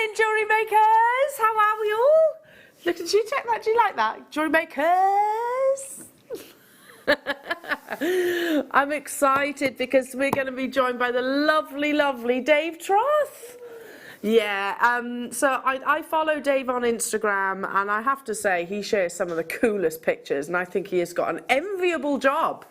morning, jewellery makers. How are we all? Look at you, check that. Do you like that? Jewellery makers. I'm excited because we're going to be joined by the lovely, lovely Dave Troth. Yeah, so I follow Dave on Instagram, and I have to say he shares some of the coolest pictures, and I think he has got an enviable job,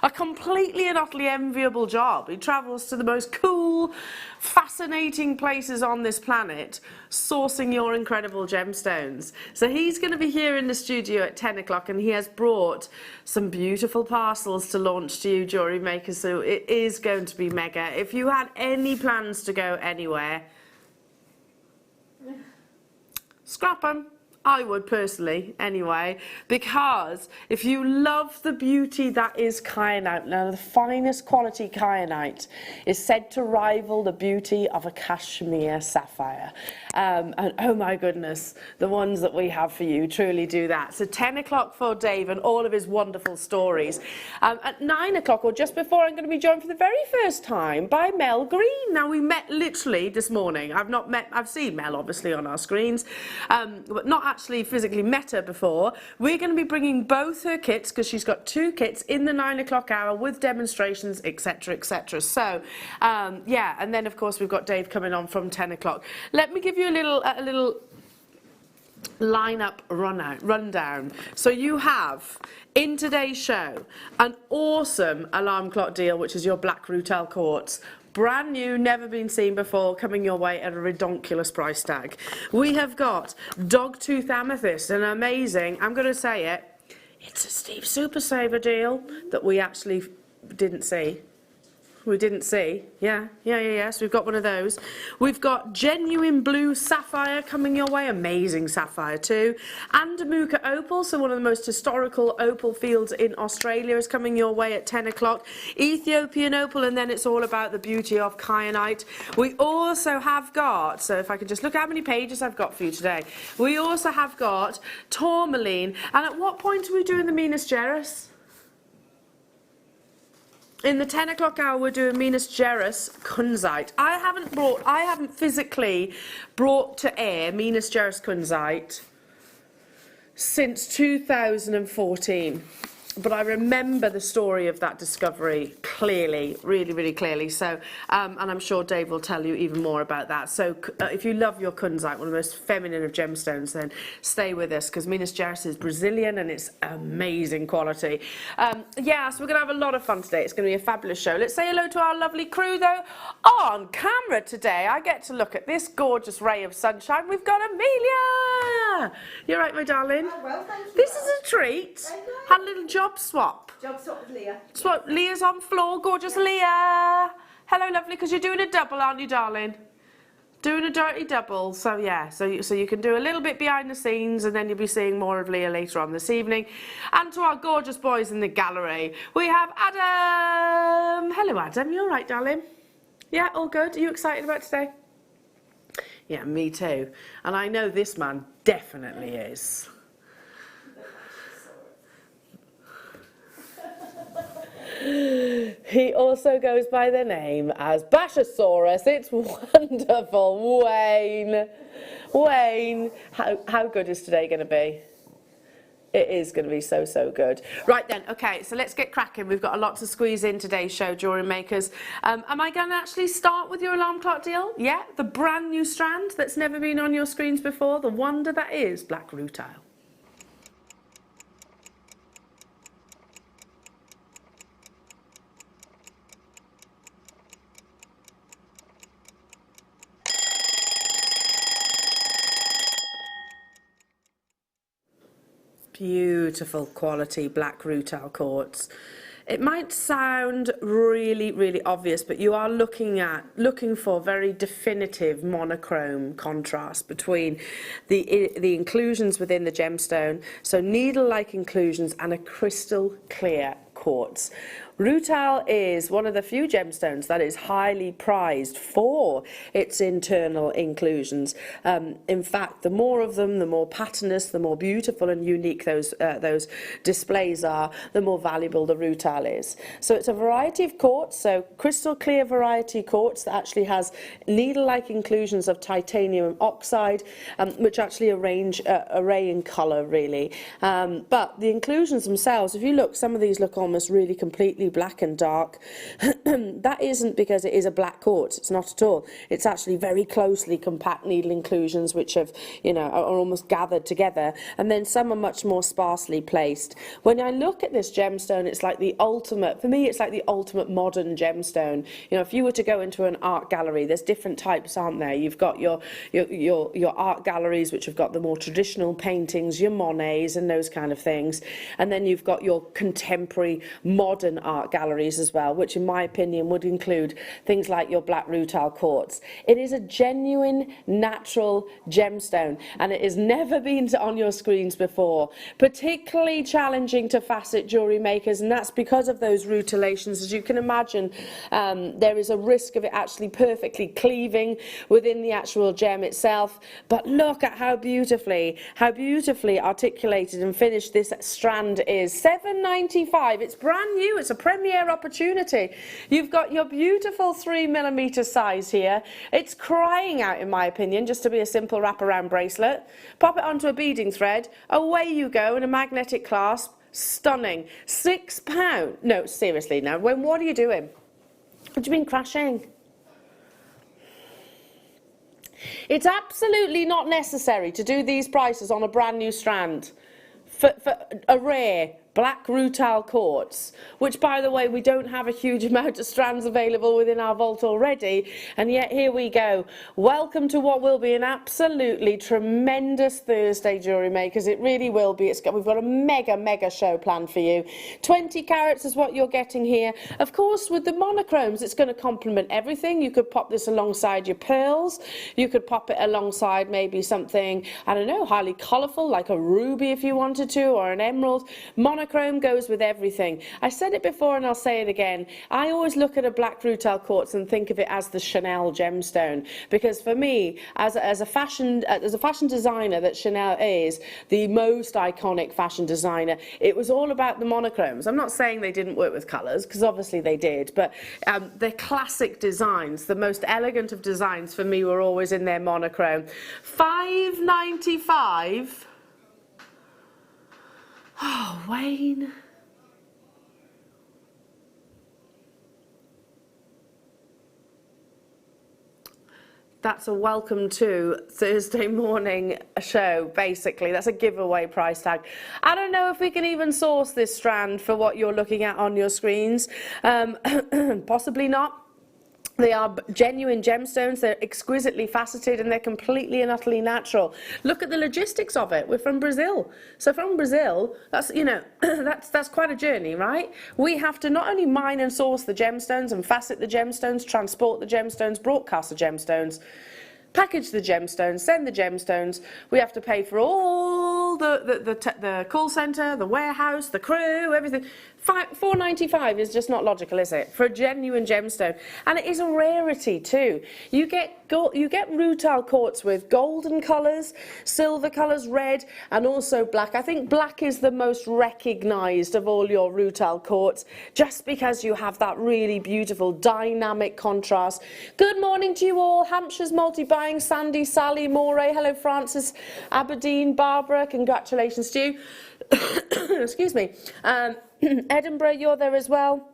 a completely and utterly enviable job. He travels to the most cool, fascinating places on this planet, sourcing your incredible gemstones. So he's going to be here in the studio at 10 o'clock, and he has brought some beautiful parcels to launch to you, jewellery makers, so it is going to be mega. If you had any plans to go anywhere, scrap them. I would personally, anyway, because if you love the beauty that is kyanite, now the finest quality kyanite is said to rival the beauty of a cashmere sapphire. And oh my goodness, the ones that we have for you truly do that. So 10 o'clock for Dave and all of his wonderful stories. At 9 o'clock, or just before, I'm going to be joined for the very first time by Mel Green. Now, we met literally this morning. I've seen Mel obviously on our screens, but not actually physically met her before. We're going to be bringing both her kits, because she's got 2 kits in the 9 o'clock hour with demonstrations, etc, etc. So yeah, and then of course we've got Dave coming on from 10 o'clock. Let me give you a little lineup rundown. So you have in today's show an awesome alarm clock deal, which is your black rutile quartz. Brand new, never been seen before, coming your way at a redonkulous price tag. We have got dogtooth amethyst, an amazing, I'm going to say it, it's a Steve Super Saver deal that we actually didn't see. We didn't see. Yes, we've got one of those. We've got genuine blue sapphire coming your way, amazing sapphire too. Andamuka opal, so one of the most historical opal fields in Australia, is coming your way at 10 o'clock. Ethiopian opal, and then it's all about the beauty of kyanite. We also have got, so if I can just look how many pages I've got for you today. We also have got tourmaline, and at what point are we doing the Minas Gerais? In the 10 o'clock hour, we're doing Minas Gerais kunzite. I haven't physically brought to air Minas Gerais kunzite since 2014. But I remember the story of that discovery clearly, really, really clearly. So, and I'm sure Dave will tell you even more about that. So, if you love your kunzite, one of the most feminine of gemstones, then stay with us, because Minas Gerais is Brazilian and it's amazing quality. Yeah, so we're going to have a lot of fun today. It's going to be a fabulous show. Let's say hello to our lovely crew, though. On camera today, I get to look at this gorgeous ray of sunshine. We've got Amelia. You're right, my darling. Oh, well, thank you. This is a treat. Had a little job swap. Job swap with Leah. Swap. Leah's on floor. Gorgeous Leah. Hello, lovely, because you're doing a double, aren't you, darling? Doing a dirty double. So yeah, so you can do a little bit behind the scenes, and then you'll be seeing more of Leah later on this evening. And to our gorgeous boys in the gallery, we have Adam. Hello, Adam. You all right, darling? Yeah, all good. Are you excited about today? Yeah, me too. And I know this man definitely is. He also goes by the name as Bashosaurus. It's wonderful. Wayne, how good is today going to be? It is going to be so, so good. Right then, okay, so let's get cracking. We've got a lot to squeeze in today's show, jewellery makers. Am I going to actually start with your alarm clock deal? Yeah, the brand new strand that's never been on your screens before, the wonder that is black rutile. Beautiful quality black rutile quartz. It might sound really, really obvious, but you are looking for very definitive monochrome contrast between the inclusions within the gemstone, so needle-like inclusions and a crystal clear quartz. Rutile is one of the few gemstones that is highly prized for its internal inclusions. In fact, the more of them, the more patternous, the more beautiful and unique those displays are, the more valuable the rutile is. So it's a variety of quartz, so crystal clear variety quartz that actually has needle-like inclusions of titanium oxide, which actually array in colour really. But the inclusions themselves, if you look, some of these look almost really completely black and dark. That isn't because it is a black quartz, it's not at all. It's actually very closely compact needle inclusions which have, you know, are almost gathered together, and then some are much more sparsely placed. When I look at this gemstone, it's like the ultimate, for me it's like the ultimate modern gemstone. You know, if you were to go into an art gallery, there's different types, aren't there? You've got your art galleries which have got the more traditional paintings, your Monets and those kind of things, and then you've got your contemporary modern art galleries as well, which in my opinion would include things like your black rutile quartz. It is a genuine natural gemstone, and it has never been on your screens before. Particularly challenging to facet jewellery makers, and that's because of those rutilations. As you can imagine, there is a risk of it actually perfectly cleaving within the actual gem itself. But look at how beautifully articulated and finished this strand is. $7.95. It's brand new. It's a premiere opportunity. You've got your beautiful 3mm size here. It's crying out, in my opinion, just to be a simple wraparound bracelet. Pop it onto a beading thread. Away you go in a magnetic clasp. Stunning. £6. No, seriously now. What are you doing? What do you mean crashing? It's absolutely not necessary to do these prices on a brand new strand for a rare black rutile quartz, which, by the way, we don't have a huge amount of strands available within our vault already, and yet here we go. Welcome to what will be an absolutely tremendous Thursday, jewellery makers. It really will be. We've got a mega show planned for you. 20 carats is what you're getting here. Of course, with the monochromes, it's going to complement everything. You could pop this alongside your pearls. You could pop it alongside maybe something, I don't know, highly colourful, like a ruby if you wanted to, or an emerald. Monochrome goes with everything. I said it before and I'll say it again. I always look at a black rutile quartz and think of it as the Chanel gemstone, because for me, as a fashion designer, that Chanel is the most iconic fashion designer. It was all about the monochromes. I'm not saying they didn't work with colours, because obviously they did, but their classic designs, the most elegant of designs for me, were always in their monochrome. $5.95. Oh, Wayne. That's a welcome to Thursday morning show, basically. That's a giveaway price tag. I don't know if we can even source this strand for what you're looking at on your screens. Possibly not. They are genuine gemstones. They're exquisitely faceted and they're completely and utterly natural. Look at the logistics of it. We're from Brazil. So from Brazil, that's, you know, that's quite a journey, right? We have to not only mine and source the gemstones and facet the gemstones, transport the gemstones, broadcast the gemstones, package the gemstones, send the gemstones. We have to pay for all the call centre, the warehouse, the crew, everything. $4.95 is just not logical, is it? For a genuine gemstone, and it is a rarity too. You get rutile quartz with golden colours, silver colours, red, and also black. I think black is the most recognised of all your rutile quartz, just because you have that really beautiful dynamic contrast. Good morning to you all. Hampshire's multi-buying, Sandy, Sally, Moray, hello Francis, Aberdeen, Barbara, congratulations to you. Excuse me. Edinburgh, you're there as well.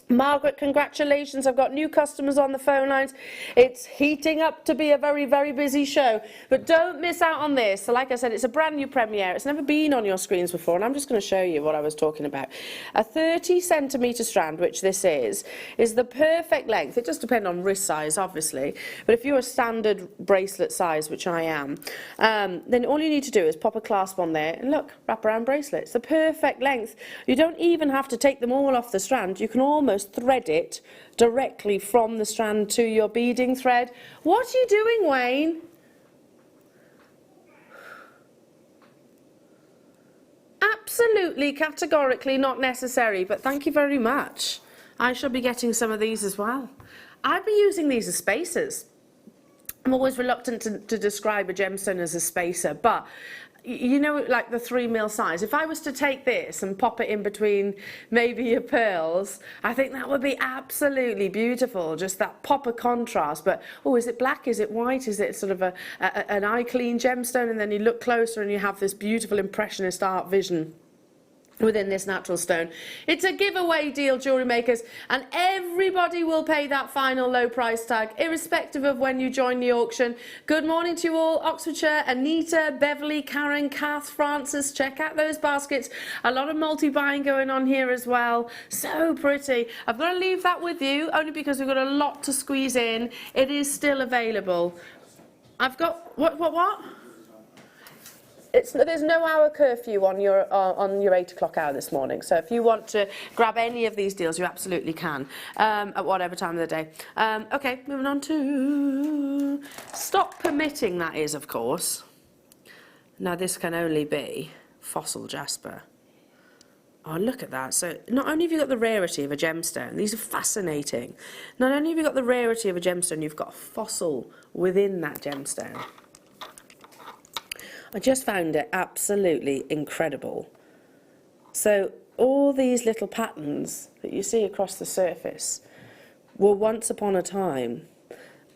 Margaret, congratulations. I've got new customers on the phone lines. It's heating up to be a very busy show, but don't miss out on this. So like I said, it's a brand new premiere. It's never been on your screens before, and I'm just going to show you what I was talking about. A 30cm strand, which this is the perfect length. It does depend on wrist size, obviously, but if you're a standard bracelet size, which I am, then all you need to do is pop a clasp on there and look, wraparound bracelet. It's the perfect length. You don't even have to take them all off the strand. You can almost thread it directly from the strand to your beading thread. What are you doing, Wayne? absolutely categorically not necessary, but thank you very much. I shall be getting some of these as well. I'd be using these as spacers. I'm always reluctant to describe a gemstone as a spacer, but you know, like the 3mm size, if I was to take this and pop it in between maybe your pearls, I think that would be absolutely beautiful, just that pop of contrast. But, oh, is it black, is it white, is it sort of an eye clean gemstone? And then you look closer and you have this beautiful impressionist art vision within this natural stone. It's a giveaway deal, jewellery makers, and everybody will pay that final low price tag, irrespective of when you join the auction. Good morning to you all, Oxfordshire, Anita, Beverly, Karen, Kath, Francis. Check out those baskets. A lot of multi-buying going on here as well. So pretty. I've got to leave that with you, only because we've got a lot to squeeze in. It is still available. I've got, what? There's no hour curfew on your 8 o'clock hour this morning, so if you want to grab any of these deals, you absolutely can, at whatever time of the day. Okay, moving on to stop permitting, that is, of course. Now this can only be fossil jasper. Oh, look at that. So not only have you got the rarity of a gemstone, these are fascinating. Not only have you got the rarity of a gemstone, you've got a fossil within that gemstone. I just found it absolutely incredible. So all these little patterns that you see across the surface were once upon a time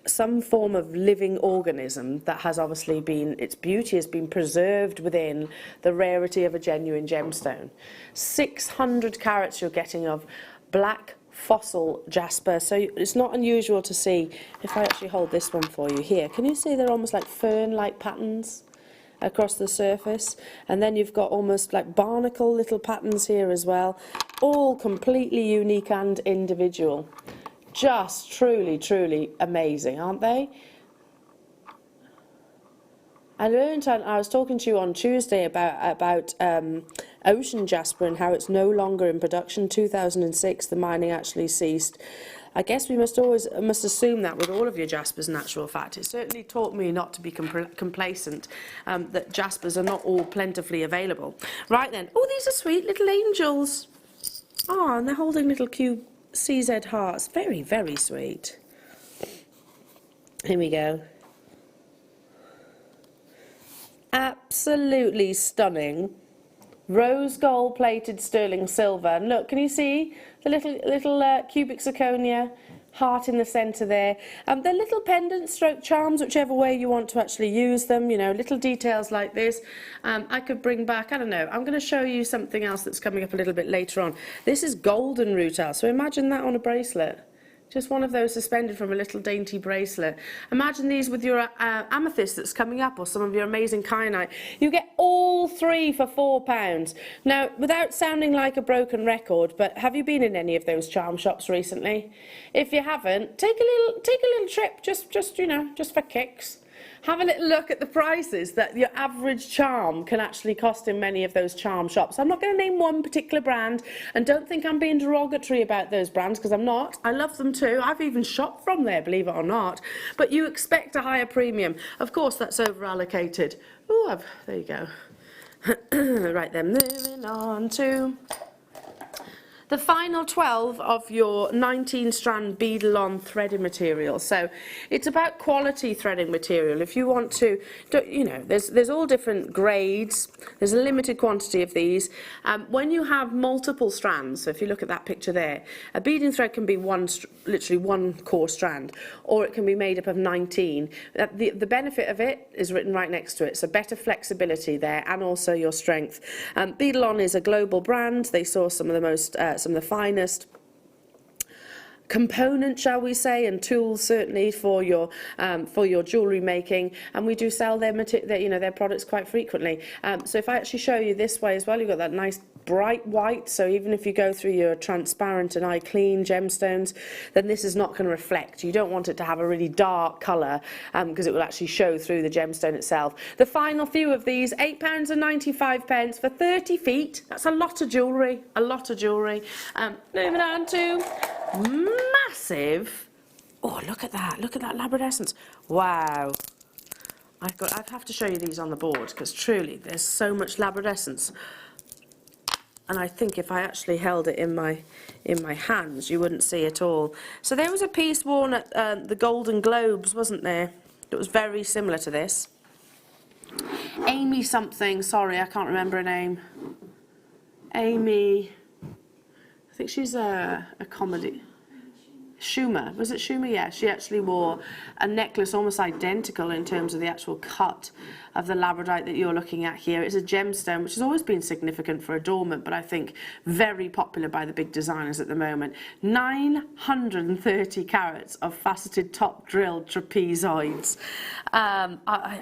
some form of living organism that has obviously been, its beauty has been preserved within the rarity of a genuine gemstone. 600 carats you're getting of black fossil jasper, so it's not unusual to see, if I actually hold this one for you here, can you see they're almost like fern-like patterns across the surface, and then you've got almost like barnacle little patterns here as well, all completely unique and individual. Just truly amazing, aren't they? I learned, I was talking to you on Tuesday about ocean jasper and how it's no longer in production. 2006 the mining actually ceased. I guess we must assume that with all of your jaspers, in actual fact. It certainly taught me not to be complacent, that jaspers are not all plentifully available. Right then, oh, these are sweet little angels. Oh, and they're holding little cute CZ hearts. Very, very sweet. Here we go. Absolutely stunning. Rose gold plated sterling silver. And look, can you see the little cubic zirconia heart in the centre there? They're little pendants, stroke charms, whichever way you want to actually use them. You know, little details like this. I could bring back, I don't know, I'm going to show you something else that's coming up a little bit later on. This is golden rutile, so imagine that on a bracelet. Just one of those suspended from a little dainty bracelet. Imagine these with your amethyst that's coming up, or some of your amazing kyanite. You get all three for £4. Now, without sounding like a broken record, but have you been in any of those charm shops recently? If you haven't, take a little trip, just you know, just for kicks. Have a little look at the prices that your average charm can actually cost in many of those charm shops. I'm not going to name one particular brand, and don't think I'm being derogatory about those brands, because I'm not. I love them too. I've even shopped from there, believe it or not. But you expect a higher premium. Of course, that's over-allocated. Oh, there you go. Right then, moving on to the final 12 of your 19-strand beadle-on threading material. So it's about quality threading material. If you want to, you know, there's all different grades. There's a limited quantity of these. When you have multiple strands, so if you look at that picture there, a beading thread can be literally one core strand, or it can be made up of 19. The benefit of it is written right next to it, so better flexibility there, and also your strength. Beadle-on is a global brand. They source some of the finest components, shall we say, and tools certainly for your jewellery making, and we do sell their products quite frequently. So if I actually show you this way as well, you've got that nice bright white, so even if you go through your transparent and eye clean gemstones, then this is not going to reflect. You don't want it to have a really dark colour, because it will actually show through the gemstone itself. The final few of these, £8.95 for 30 feet. That's a lot of jewellery, a lot of jewellery. Moving on to massive, oh, look at that labradescence. Wow. I'd have to show you these on the board, because truly there's so much labradescence. And I think if I actually held it in my hands, you wouldn't see it all. So there was a piece worn at the Golden Globes, wasn't there? It was very similar to this. Amy something, sorry, I can't remember her name. Amy, I think she's a comedy. Schumer, was it Schumer? Yeah, she actually wore a necklace almost identical in terms of the actual cut of the Labradorite that you're looking at here. It's a gemstone, which has always been significant for adornment, but I think very popular by the big designers at the moment. 930 carats of faceted top drilled trapezoids. I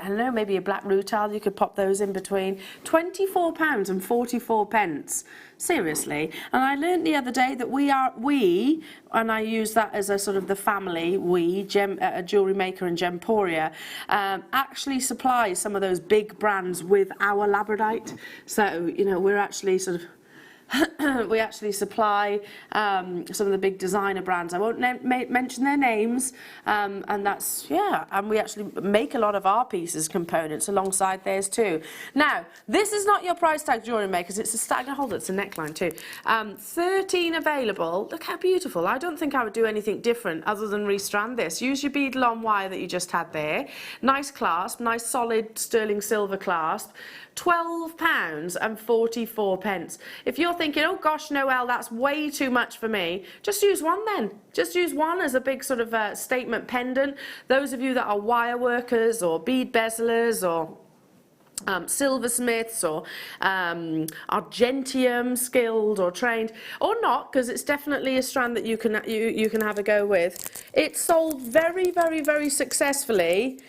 don't know, maybe a black rutile, you could pop those in between. £24 and 44 pence. Seriously. And I learned the other day that we, and I use that as a sort of the family, JewelleryMaker and Gemporia, actually supplies some of those big brands with our Labradorite. So, you know, we're actually sort of we actually supply some of the big designer brands. I won't mention their names, and that's, yeah, and we actually make a lot of our pieces, components, alongside theirs too. Now, this is not your price tag jewellery makers, it's a stack, hold it, it's a neckline too. 13 available, look how beautiful. I don't think I would do anything different other than restrand this. Use your bead long wire that you just had there. Nice clasp, nice solid sterling silver clasp. £12 and 44 pence. If you're thinking, oh gosh, Noelle, that's way too much for me, just use one then. Just use one as a big sort of statement pendant. Those of you that are wire workers or bead bezelers or silversmiths or argentium skilled or trained, or not, because it's definitely a strand that you can have a go with. It's sold very, very, very successfully.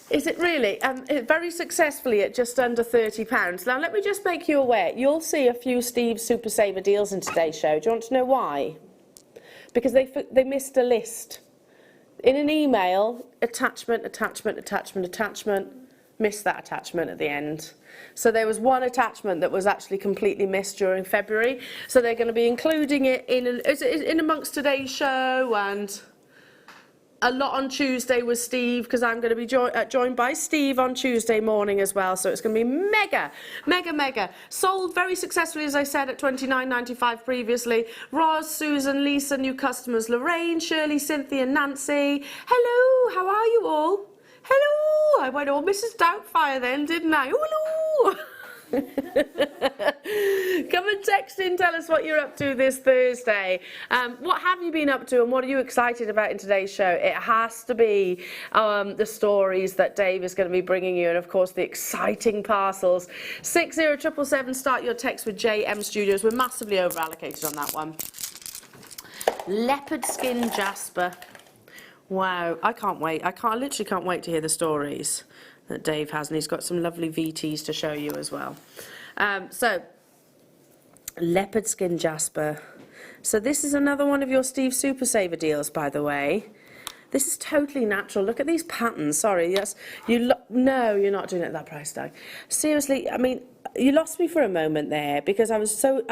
Is it really? Very successfully at just under £30. Now, let me just make you aware. You'll see a few Steve Super Saver deals in today's show. Do you want to know why? Because they missed a list. In an email, attachment, attachment, attachment, attachment, missed that attachment at the end. So there was one attachment that was actually completely missed during February. So they're going to be including it in amongst today's show, and a lot on Tuesday with Steve, because I'm going to be joined by Steve on Tuesday morning as well. So it's going to be mega, mega, mega. Sold very successfully, as I said, at $29.95 previously. Roz, Susan, Lisa, new customers, Lorraine, Shirley, Cynthia, Nancy. Hello, how are you all? Hello. I went all Mrs. Doubtfire then, didn't I? Hello. Come and text in, tell us what you're up to this Thursday. What have you been up to and what are you excited about in today's show? It has to be the stories that Dave is going to be bringing you, and of course the exciting parcels. 60777, start your text with JM Studios. We're massively over allocated on that one. Leopard skin jasper. Wow, I can't wait. I literally can't wait to hear the stories that Dave has, and he's got some lovely VTs to show you as well. So, leopard skin jasper. So this is another one of your Steve Super Saver deals, by the way. This is totally natural. Look at these patterns. Sorry, yes, no, you're not doing it at that price tag. Seriously, I mean, you lost me for a moment there because I was so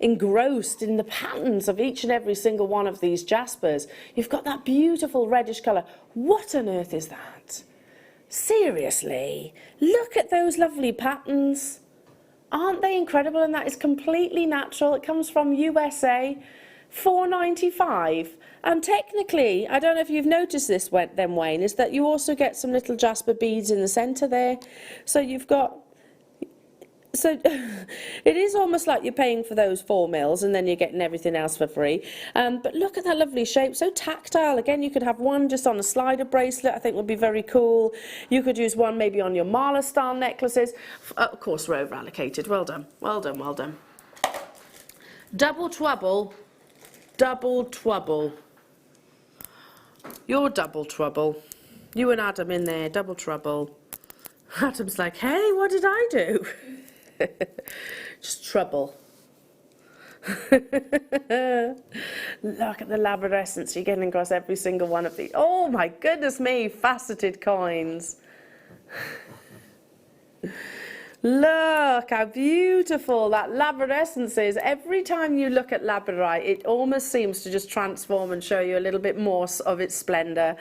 engrossed in the patterns of each and every single one of these jaspers. You've got that beautiful reddish colour. What on earth is that? Seriously, look at those lovely patterns. Aren't they incredible? And that is completely natural. It comes from USA, $4.95. And technically, I don't know if you've noticed this then, Wayne, is that you also get some little jasper beads in the centre there. So you've got, so it is almost like you're paying for those 4 mils and then you're getting everything else for free. But look at that lovely shape, so tactile. Again, you could have one just on a slider bracelet, I think would be very cool. You could use one maybe on your Marla style necklaces. Of course, we're over allocated. Well done, well done, well done. Double trouble, double trouble. You're double trouble. You and Adam in there, double trouble. Adam's like, hey, what did I do? Just trouble. Look at the labradorescence you're getting across every single one of these. Oh my goodness me, faceted coins. Look how beautiful that labradescence is. Every time you look at labradorite, it almost seems to just transform and show you a little bit more of its splendor.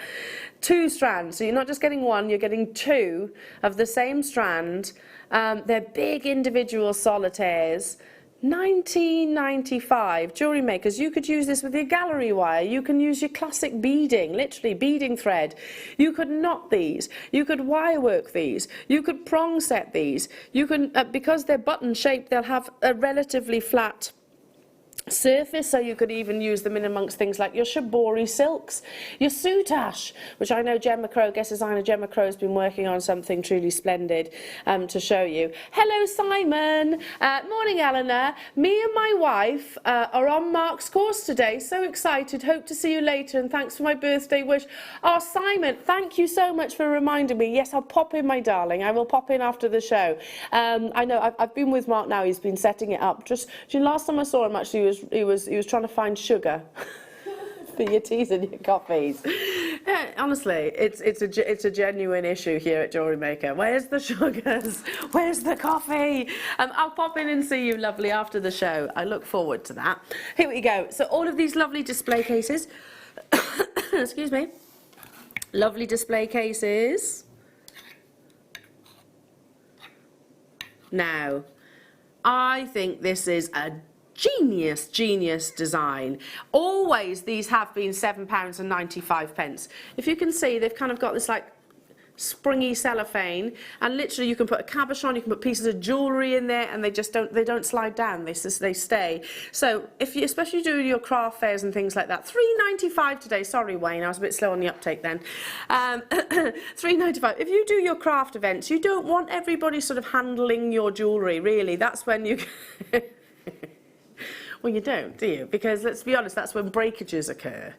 2 strands, so you're not just getting 1, you're getting 2 of the same strand. They're big individual solitaires. 1995, jewellery makers, you could use this with your gallery wire, you can use your classic beading, literally beading thread. You could knot these, you could wire work these, you could prong set these, you can, because they're button shaped, they'll have a relatively flat surface, so you could even use them in amongst things like your shibori silks, your soutache, which I know Gemma Crow, guest designer Gemma Crow, has been working on something truly splendid to show you. Hello Simon, morning Elena, me and my wife are on Mark's course today, so excited, hope to see you later and thanks for my birthday wish. Oh Simon, thank you so much for reminding me. Yes, I'll pop in my darling, I will pop in after the show. I know I've been with Mark now, he's been setting it up. Just last time I saw him actually he was trying to find sugar for your teas and your coffees. Yeah, honestly, it's a genuine issue here at JewelleryMaker. Where's the sugars? Where's the coffee? I'll pop in and see you, lovely, after the show. I look forward to that. Here we go. So all of these lovely display cases. Excuse me. Lovely display cases. Now, I think this is a genius design. Always these have been £7.95. If you can see, they've kind of got this like springy cellophane, and literally you can put a cabochon, you can put pieces of jewellery in there, and they don't slide down, they stay. So if you, especially do your craft fairs and things like that, £3.95 today. Sorry Wayne, I was a bit slow on the uptake then. £3.95. If you do your craft events, you don't want everybody sort of handling your jewellery, really. That's when you well, you don't, do you? Because let's be honest, that's when breakages occur.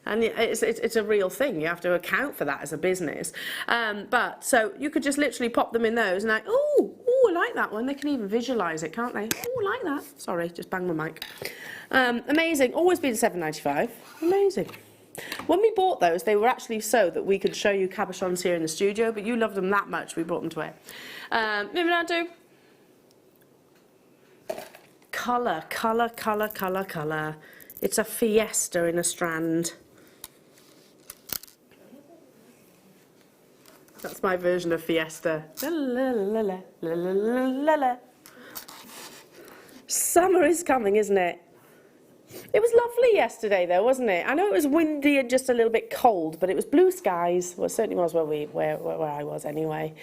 And it's a real thing. You have to account for that as a business. But so you could just literally pop them in those and like, oh, I like that one. They can even visualise it, can't they? Oh, I like that. Sorry, just banged my mic. Amazing. Always been £7.95. Amazing. When we bought those, they were actually so that we could show you cabochons here in the studio, but you loved them that much, we brought them to wear. Moving on to colour. It's a fiesta in a strand. That's my version of fiesta. Summer is coming, isn't it? It was lovely yesterday though, wasn't it? I know it was windy and just a little bit cold, but it was blue skies. Well, it certainly was where I was anyway.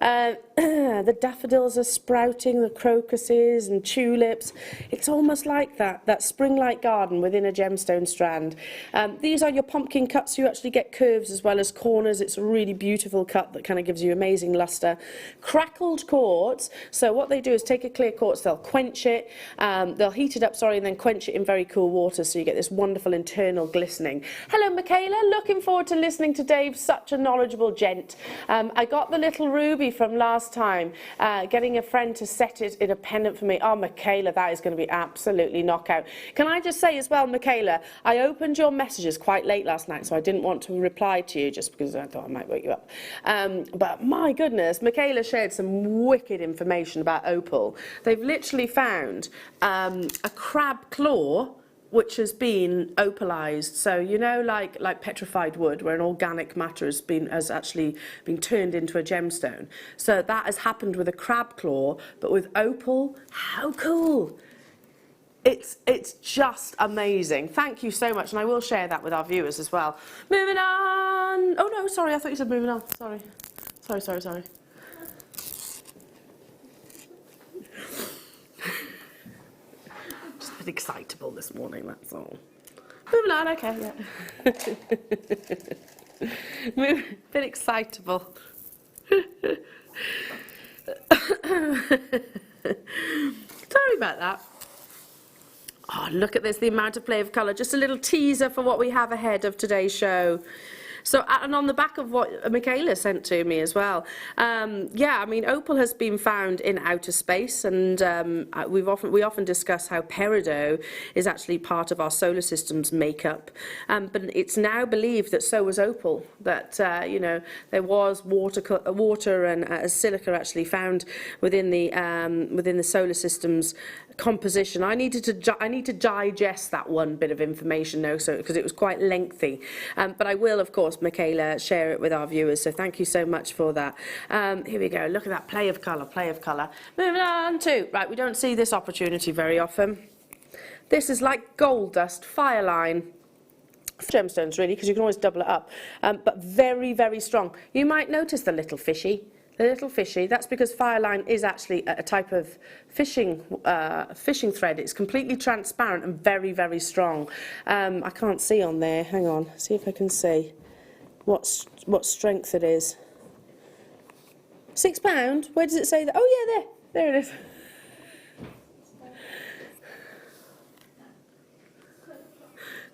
The daffodils are sprouting, the crocuses and tulips. It's almost like that spring-like garden within a gemstone strand. These are your pumpkin cuts, so you actually get curves as well as corners. It's a really beautiful cut that kind of gives you amazing luster. Crackled quartz, so what they do is take a clear quartz, they'll quench it, they'll heat it up, and then quench it in very cool water, so you get this wonderful internal glistening. Hello Michaela, looking forward to listening to Dave, such a knowledgeable gent. I got the little ruby from last time, getting a friend to set it in a pendant for me. Oh Michaela, that is going to be absolutely knockout. Can I just say as well, Michaela, I opened your messages quite late last night, so I didn't want to reply to you just because I thought I might wake you up. But my goodness, Michaela shared some wicked information about Opal. They've literally found a crab claw which has been opalized. So you know, like petrified wood, where an organic matter has actually been turned into a gemstone. So that has happened with a crab claw, but with opal. How cool! It's just amazing. Thank you so much, and I will share that with our viewers as well. Moving on. Oh no, sorry, I thought you said moving on. Sorry. Excitable this morning, that's all. Moving on, okay, yeah. Bit excitable. Sorry about that. Oh, look at this, the amount of play of colour. Just a little teaser for what we have ahead of today's show. So, and on the back of what Michaela sent to me as well, yeah, I mean, opal has been found in outer space, and we often discuss how peridot is actually part of our solar system's makeup, but it's now believed that so was opal, that, you know, there was water and silica actually found within the solar system's composition. I need to digest that one bit of information now, so because it was quite lengthy, but I will, of course, Michaela, share it with our viewers, so thank you so much for that. Here we go, look at that play of colour. Moving on to, right, we don't see this opportunity very often. This is like gold dust, Fireline. Gemstones really, because you can always double it up, but very, very strong. You might notice the little fishy. That's because Fireline is actually a type of fishing thread. It's completely transparent and very, very strong. I can't see on there. Hang on, see if I can see what strength it is. £6? Where does it say that? Oh yeah, there it is.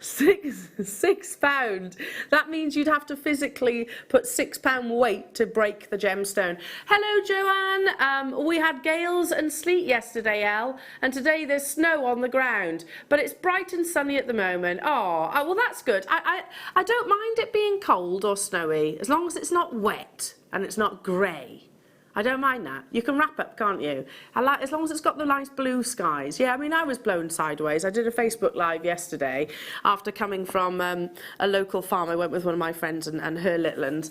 £6. That means you'd have to physically put £6 weight to break the gemstone. Hello, Joanne. We had gales and sleet yesterday, Elle, and today there's snow on the ground, but it's bright and sunny at the moment. Oh, well, that's good. I don't mind it being cold or snowy as long as it's not wet and it's not grey. I don't mind that. You can wrap up, can't you? As long as it's got the nice blue skies. Yeah, I mean, I was blown sideways. I did a Facebook Live yesterday after coming from a local farm. I went with one of my friends and her little ones.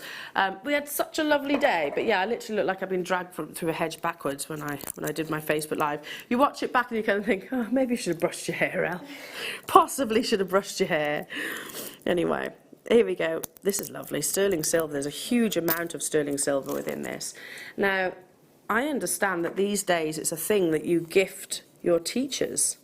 We had such a lovely day, but yeah, I literally looked like I'd been dragged through a hedge backwards when I did my Facebook Live. You watch it back and you kind of think, oh, maybe you should have brushed your hair out. Possibly should have brushed your hair. Anyway. Here we go. This is lovely. Sterling silver. There's a huge amount of sterling silver within this. Now, I understand that these days it's a thing that you gift your teachers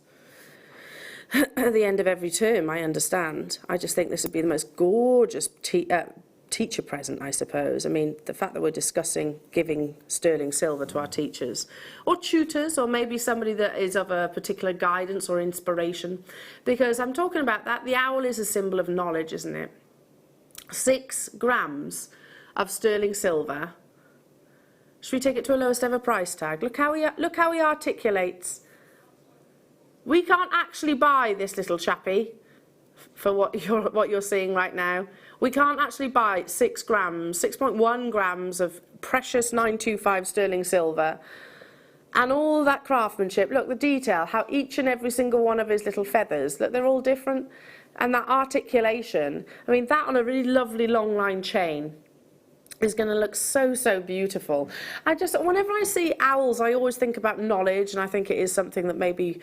at the end of every term, I understand. I just think this would be the most gorgeous teacher present, I suppose. I mean, the fact that we're discussing giving sterling silver to our teachers, or tutors, or maybe somebody that is of a particular guidance or inspiration. Because I'm talking about that. The owl is a symbol of knowledge, isn't it? 6 grams of sterling silver. Should we take it to a lowest ever price tag? Look how he articulates. We can't actually buy this little chappie for what you're seeing right now. We can't actually buy 6 grams, 6.1 grams of precious 925 sterling silver. And all that craftsmanship. Look, the detail, how each and every single one of his little feathers, look, they're all different. And that articulation, I mean, that on a really lovely long line chain is going to look so, so beautiful. Whenever I see owls, I always think about knowledge, and I think it is something that maybe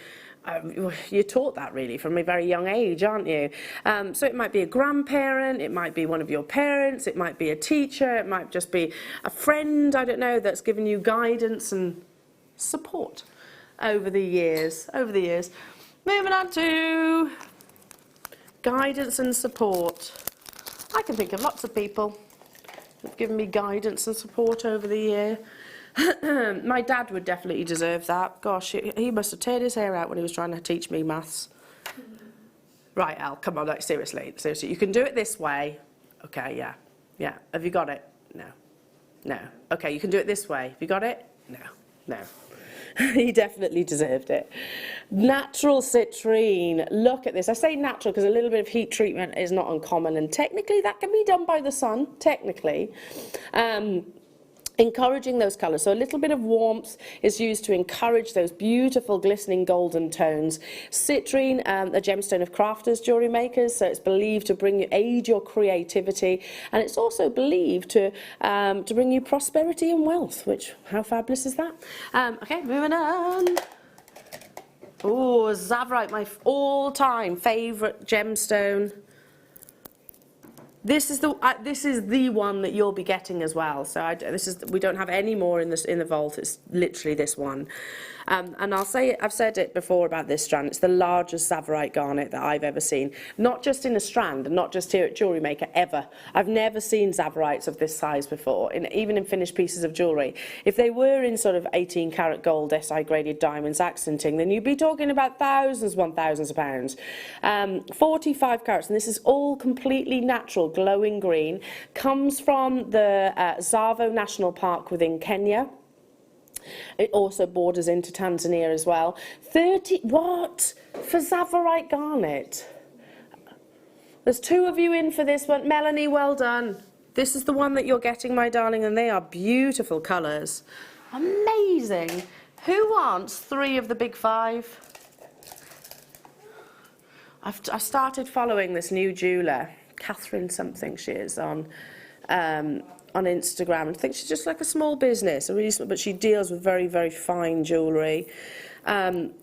you're taught that really from a very young age, aren't you? So it might be a grandparent, it might be one of your parents, it might be a teacher, it might just be a friend, I don't know, that's given you guidance and support over the years. Moving on to guidance and support. I can think of lots of people who've given me guidance and support over the year. My dad would definitely deserve that. Gosh, he must have teared his hair out when he was trying to teach me maths. Right, Al, come on, like, seriously. You can do it this way. Okay, yeah. Have you got it? No. Okay, you can do it this way. Have you got it? No. He definitely deserved it. Natural citrine. Look at this. I say natural because a little bit of heat treatment is not uncommon, and technically that can be done by the sun, technically. Encouraging those colours. So a little bit of warmth is used to encourage those beautiful glistening golden tones. Citrine, a gemstone of crafters, jewellery makers, so it's believed to aid your creativity, and it's also believed to bring you prosperity and wealth, which, how fabulous is that? Okay, moving on. Oh, Savorite, my all-time favourite gemstone. This is the one that you'll be getting as well. So we don't have any more in the vault. It's literally this one. And I've said it before about this strand, it's the largest Savorite garnet that I've ever seen. Not just in a strand, and not just here at JewelleryMaker, ever. I've never seen Savorites of this size before, even in finished pieces of jewellery. If they were in sort of 18 karat gold, SI graded diamonds accenting, then you'd be talking about thousands upon thousands of pounds. 45 carats, and this is all completely natural, glowing green, comes from the Tsavo National Park within Kenya. It also borders into Tanzania as well. 30, what? For Savorite garnet? There's 2 of you in for this one. Melanie, well done. This is the one that you're getting, my darling, and they are beautiful colours. Amazing. Who wants 3 of the big 5? I've started following this new jeweller, Catherine something she is on Instagram. I think she's just like a small business, but she deals with very, very fine jewellery. Do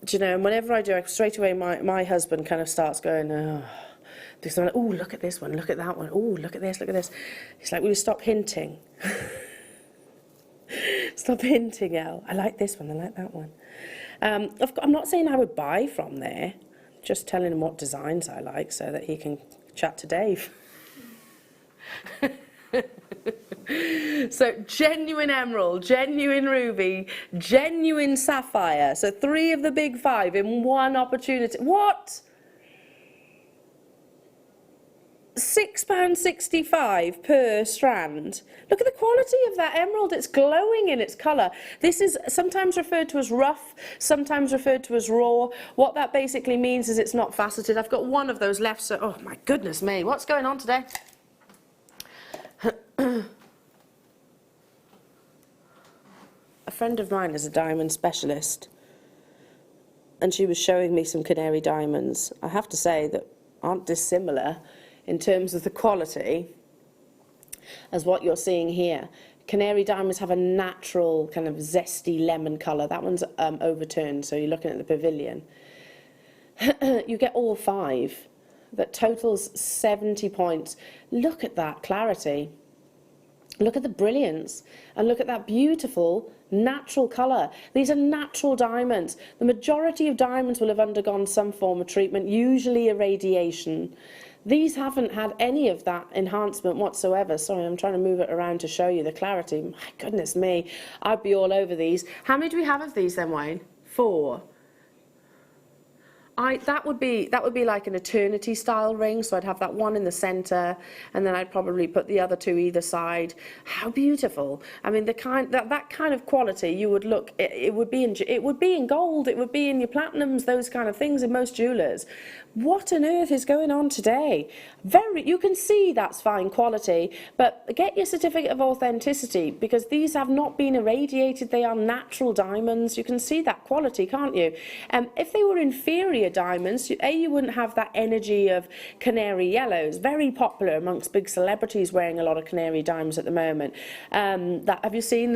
you know, and whenever I do, straight away my husband kind of starts going, oh, because I'm like, oh, look at this one, look at that one, oh, look at this, look at this. He's like, will you stop hinting? Stop hinting, Elle. I like this one, I like that one. I'm not saying I would buy from there, just telling him what designs I like so that he can chat to Dave. So genuine emerald, genuine ruby, genuine sapphire. So 3 of the big 5 in one opportunity. What? £6.65 per strand. Look at the quality of that emerald. It's glowing in its colour. This is sometimes referred to as rough, sometimes referred to as raw. What that basically means is it's not faceted. I've got one of those left, so oh my goodness me, what's going on today? A friend of mine is a diamond specialist, and she was showing me some Canary diamonds. I have to say that aren't dissimilar in terms of the quality as what you're seeing here. Canary diamonds have a natural kind of zesty lemon colour. That one's overturned, so you're looking at the pavilion. You get all 5. That totals 70 points. Look at that clarity. Look at the brilliance, and look at that beautiful natural colour. These are natural diamonds. The majority of diamonds will have undergone some form of treatment, usually irradiation. These haven't had any of that enhancement whatsoever. Sorry, I'm trying to move it around to show you the clarity. My goodness me, I'd be all over these. How many do we have of these then, Wayne? 4. That would be like an eternity style ring, so I'd have that one in the centre, and then I'd probably put the other 2 either side. How beautiful! I mean, that kind of quality, you would look. It would be in gold. It would be in your platinums, those kind of things in most jewellers. What on earth is going on today? You can see that's fine quality, but get your certificate of authenticity, because these have not been irradiated. They are natural diamonds. You can see that quality, can't you? If they were inferior diamonds, you wouldn't have that energy of canary yellows. Very popular amongst big celebrities wearing a lot of canary diamonds at the moment. Have you seen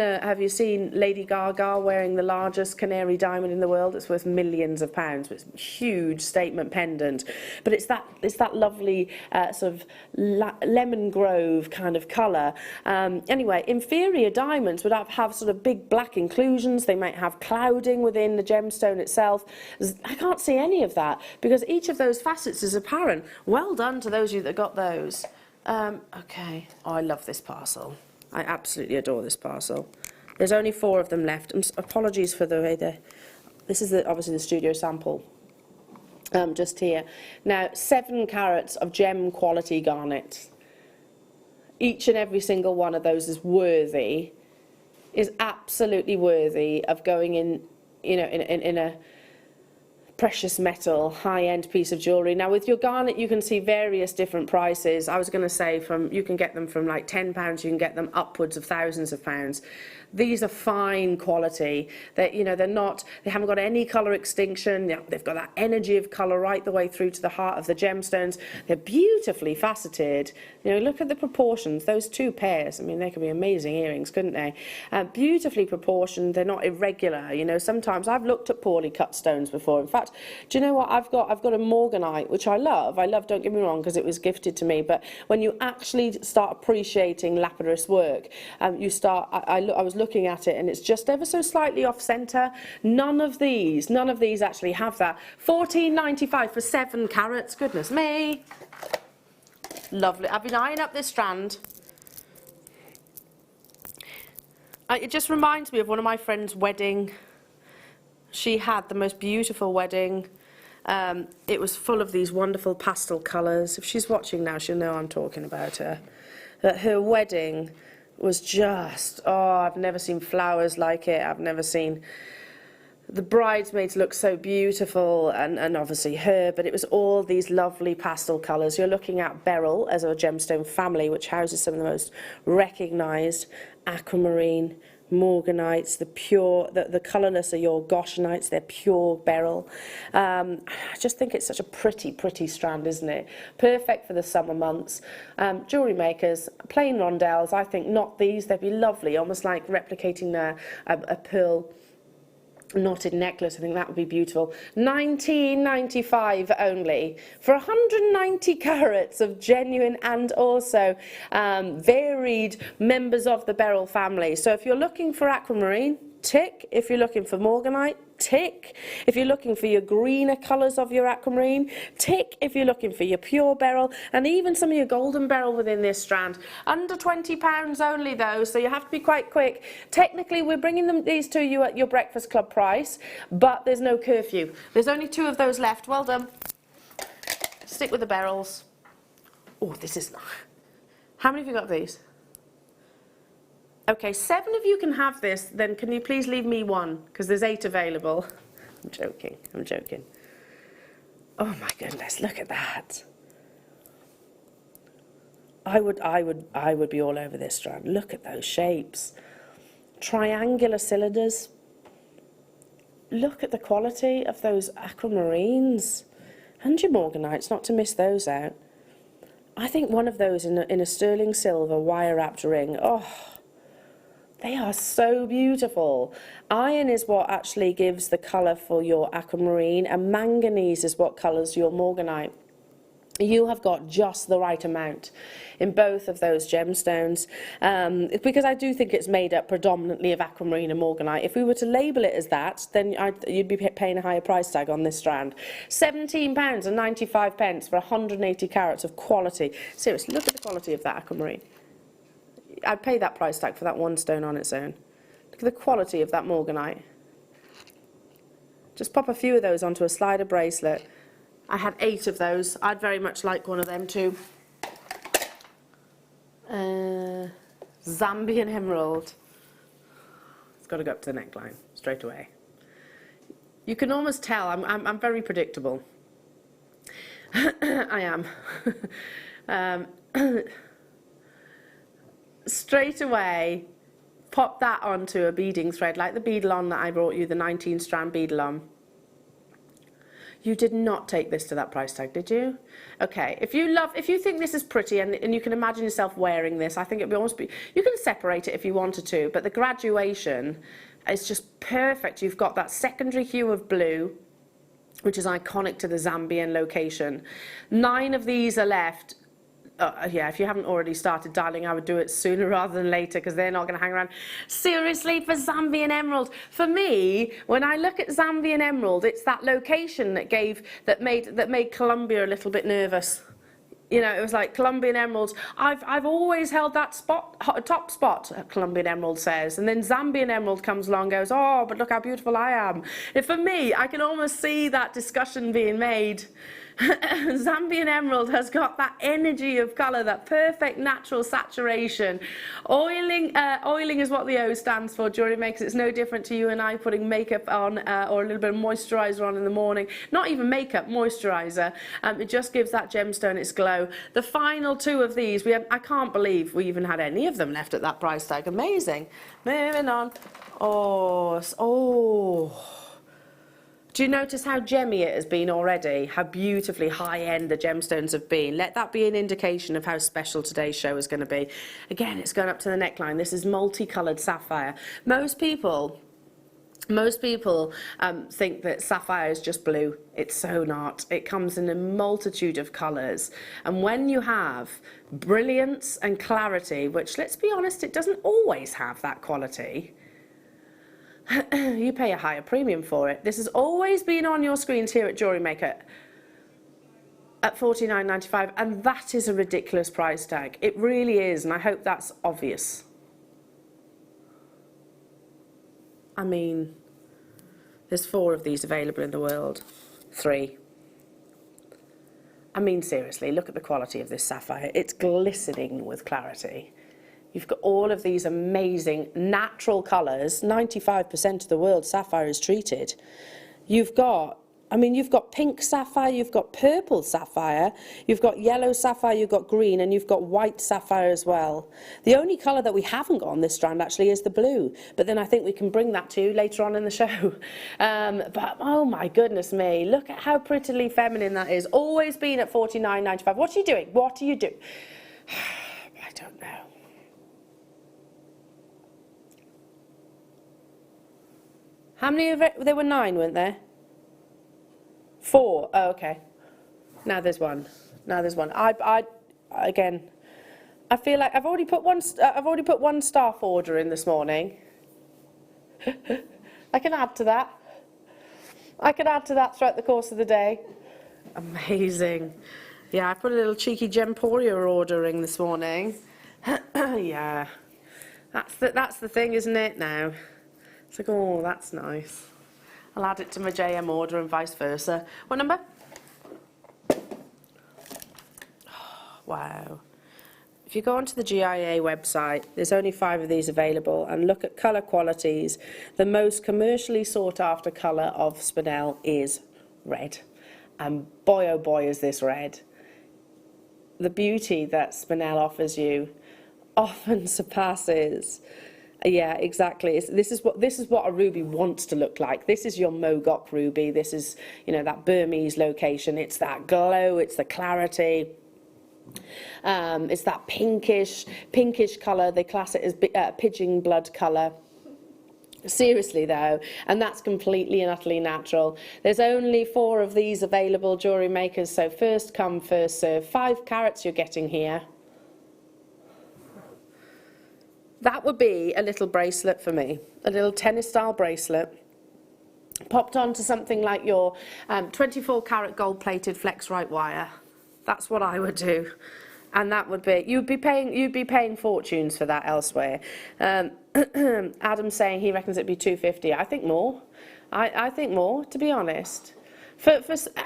Lady Gaga wearing the largest canary diamond in the world? It's worth millions of pounds. It's a huge statement pendant. But it's that lovely sort of lemon grove kind of colour. Anyway, inferior diamonds would have sort of big black inclusions. They might have clouding within the gemstone itself. I can't see any of that, because each of those facets is apparent. Well done to those of you that got those. Okay. Oh, I love this parcel. I absolutely adore this parcel. There's only 4 of them left. Apologies for the way this is obviously the studio sample. Just here. Now, 7 carats of gem quality garnet. Each and every single one of those is absolutely worthy of going in, you know, in a precious metal, high-end piece of jewellery. Now, with your garnet, you can see various different prices. I was going to say you can get them from like £10, you can get them upwards of thousands of pounds. These are fine quality. They haven't got any colour extinction. They've got that energy of colour right the way through to the heart of the gemstones. They're beautifully faceted. You know, look at the proportions. Those 2 pairs, I mean, they could be amazing earrings, couldn't they? Beautifully proportioned. They're not irregular. You know, sometimes I've looked at poorly cut stones before. In fact, start, do you know what, I've got a morganite, which I love, don't get me wrong, because it was gifted to me, but when you actually start appreciating Lapidus work, you start, I was looking at it and it's just ever so slightly off centre. None of these actually have that. £14.95 for 7 carats, goodness me. Lovely. I've been eyeing up this strand. It just reminds me of one of my friend's wedding. She had the most beautiful wedding. It was full of these wonderful pastel colours. If she's watching now, she'll know I'm talking about her. That her wedding was just, oh, I've never seen flowers like it. I've never seen the bridesmaids look so beautiful, and obviously her, but it was all these lovely pastel colours. You're looking at Beryl as a gemstone family, which houses some of the most recognised aquamarine, morganites, the colourless are your goshenite, they're pure beryl. I just think it's such a pretty strand, isn't it? Perfect for the summer months. Jewellery makers, plain rondelles, I think not these, they'd be lovely, almost like replicating a pearl knotted necklace. I think that would be beautiful. £19.95 only for 190 carats of genuine and also varied members of the Beryl family. So if you're looking for aquamarine, tick. If you're looking for morganite, tick. If you're looking for your greener colours of your aquamarine, tick. If you're looking for your pure beryl, and even some of your golden beryl within this strand. Under £20 only though, so you have to be quite quick. Technically we're bringing these to you at your breakfast club price, but there's no curfew. There's only 2 of those left. Well done. Stick with the beryls. Oh, this is... How many have you got of these? Okay, 7 of you can have this, then can you please leave me 1? Because there's 8 available. I'm joking. Oh my goodness, look at that. I would be all over this strand. Look at those shapes. Triangular cylinders. Look at the quality of those aquamarines. And your morganites, not to miss those out. I think one of those in a sterling silver wire-wrapped ring, oh, they are so beautiful. Iron is what actually gives the colour for your aquamarine, and manganese is what colours your morganite. You have got just the right amount in both of those gemstones, because I do think it's made up predominantly of aquamarine and morganite. If we were to label it as that, then you'd be paying a higher price tag on this strand. £17.95 for 180 carats of quality. Seriously, look at the quality of that aquamarine. I'd pay that price tag for that one stone on its own. Look at the quality of that morganite. Just pop a few of those onto a slider bracelet. I had 8 of those. I'd very much like one of them too. Zambian emerald. It's got to go up to the neckline straight away. You can almost tell I'm very predictable. I am. Straight away, pop that onto a beading thread, like the beadle-on that I brought you, the 19-strand beadle-on. You did not take this to that price tag, did you? Okay, if you think this is pretty and you can imagine yourself wearing this, I think it'd almost be, you can separate it if you wanted to, but the graduation is just perfect. You've got that secondary hue of blue, which is iconic to the Zambian location. 9 of these are left. Yeah, if you haven't already started, darling, I would do it sooner rather than later, because they're not going to hang around. Seriously, for Zambian emerald. For me, when I look at Zambian emerald, it's that location that made Colombia a little bit nervous. You know, it was like Colombian emeralds. I've always held that top spot, Colombian emerald says, and then Zambian emerald comes along and goes, oh, but look how beautiful I am. And for me, I can almost see that discussion being made. Zambian emerald has got that energy of colour, that perfect natural saturation. Oiling is what the O stands for, jewellery makers. It's no different to you and I putting makeup on or a little bit of moisturiser on in the morning. Not even makeup, moisturiser. It just gives that gemstone its glow. The final 2 of these, I can't believe we even had any of them left at that price tag. Amazing. Moving on. Oh. Do you notice how gemmy it has been already? How beautifully high-end the gemstones have been? Let that be an indication of how special today's show is going to be. Again, it's going up to the neckline. This is multicoloured sapphire. Most people Most people think that sapphire is just blue. It's so not. It comes in a multitude of colours. And when you have brilliance and clarity, which, let's be honest, it doesn't always have that quality, you pay a higher premium for it. This has always been on your screens here at JewelleryMaker at $49.95, and that is a ridiculous price tag. It really is, and I hope that's obvious. I mean, there's 4 of these available in the world. 3. I mean, seriously, look at the quality of this sapphire. It's glistening with clarity. You've got all of these amazing natural colours. 95% of the world's sapphire is treated. You've got pink sapphire, you've got purple sapphire, you've got yellow sapphire, you've got green, and you've got white sapphire as well. The only colour that we haven't got on this strand actually is the blue, but then I think we can bring that to you later on in the show. But oh my goodness me, look at how prettily feminine that is. Always been at $49.95. What are you doing? What are you doing? I don't know. How many of it? There were 9, weren't there? 4. Oh, okay. Now there's 1. Now there's 1. Again, I feel like I've already put one staff order in this morning. I can add to that. I can add to that throughout the course of the day. Amazing. Yeah, I put a little cheeky Gemporia ordering this morning. Yeah, that's the thing, isn't it? Now, it's like, oh, that's nice. I'll add it to my JM order and vice versa. What number? Oh, wow. If you go onto the GIA website, there's only 5 of these available, and look at colour qualities. The most commercially sought after colour of Spinel is red. And boy oh boy is this red. The beauty that Spinel offers you often surpasses. Yeah, exactly. This is what a ruby wants to look like. This is your Mogok ruby. This is, you know, that Burmese location. It's that glow. It's the clarity. It's that pinkish colour. They class it as pigeon blood colour. Seriously though, and that's completely and utterly natural. There's only 4 of these available, jewellery makers. So first come, first serve. 5 carats you're getting here. That would be a little bracelet for me, a little tennis-style bracelet, popped onto something like your 24-carat gold-plated Flexrite wire. That's what I would do, and that would be you'd be paying fortunes for that elsewhere. Adam's saying he reckons it'd be $250. I think more. I think more, to be honest. For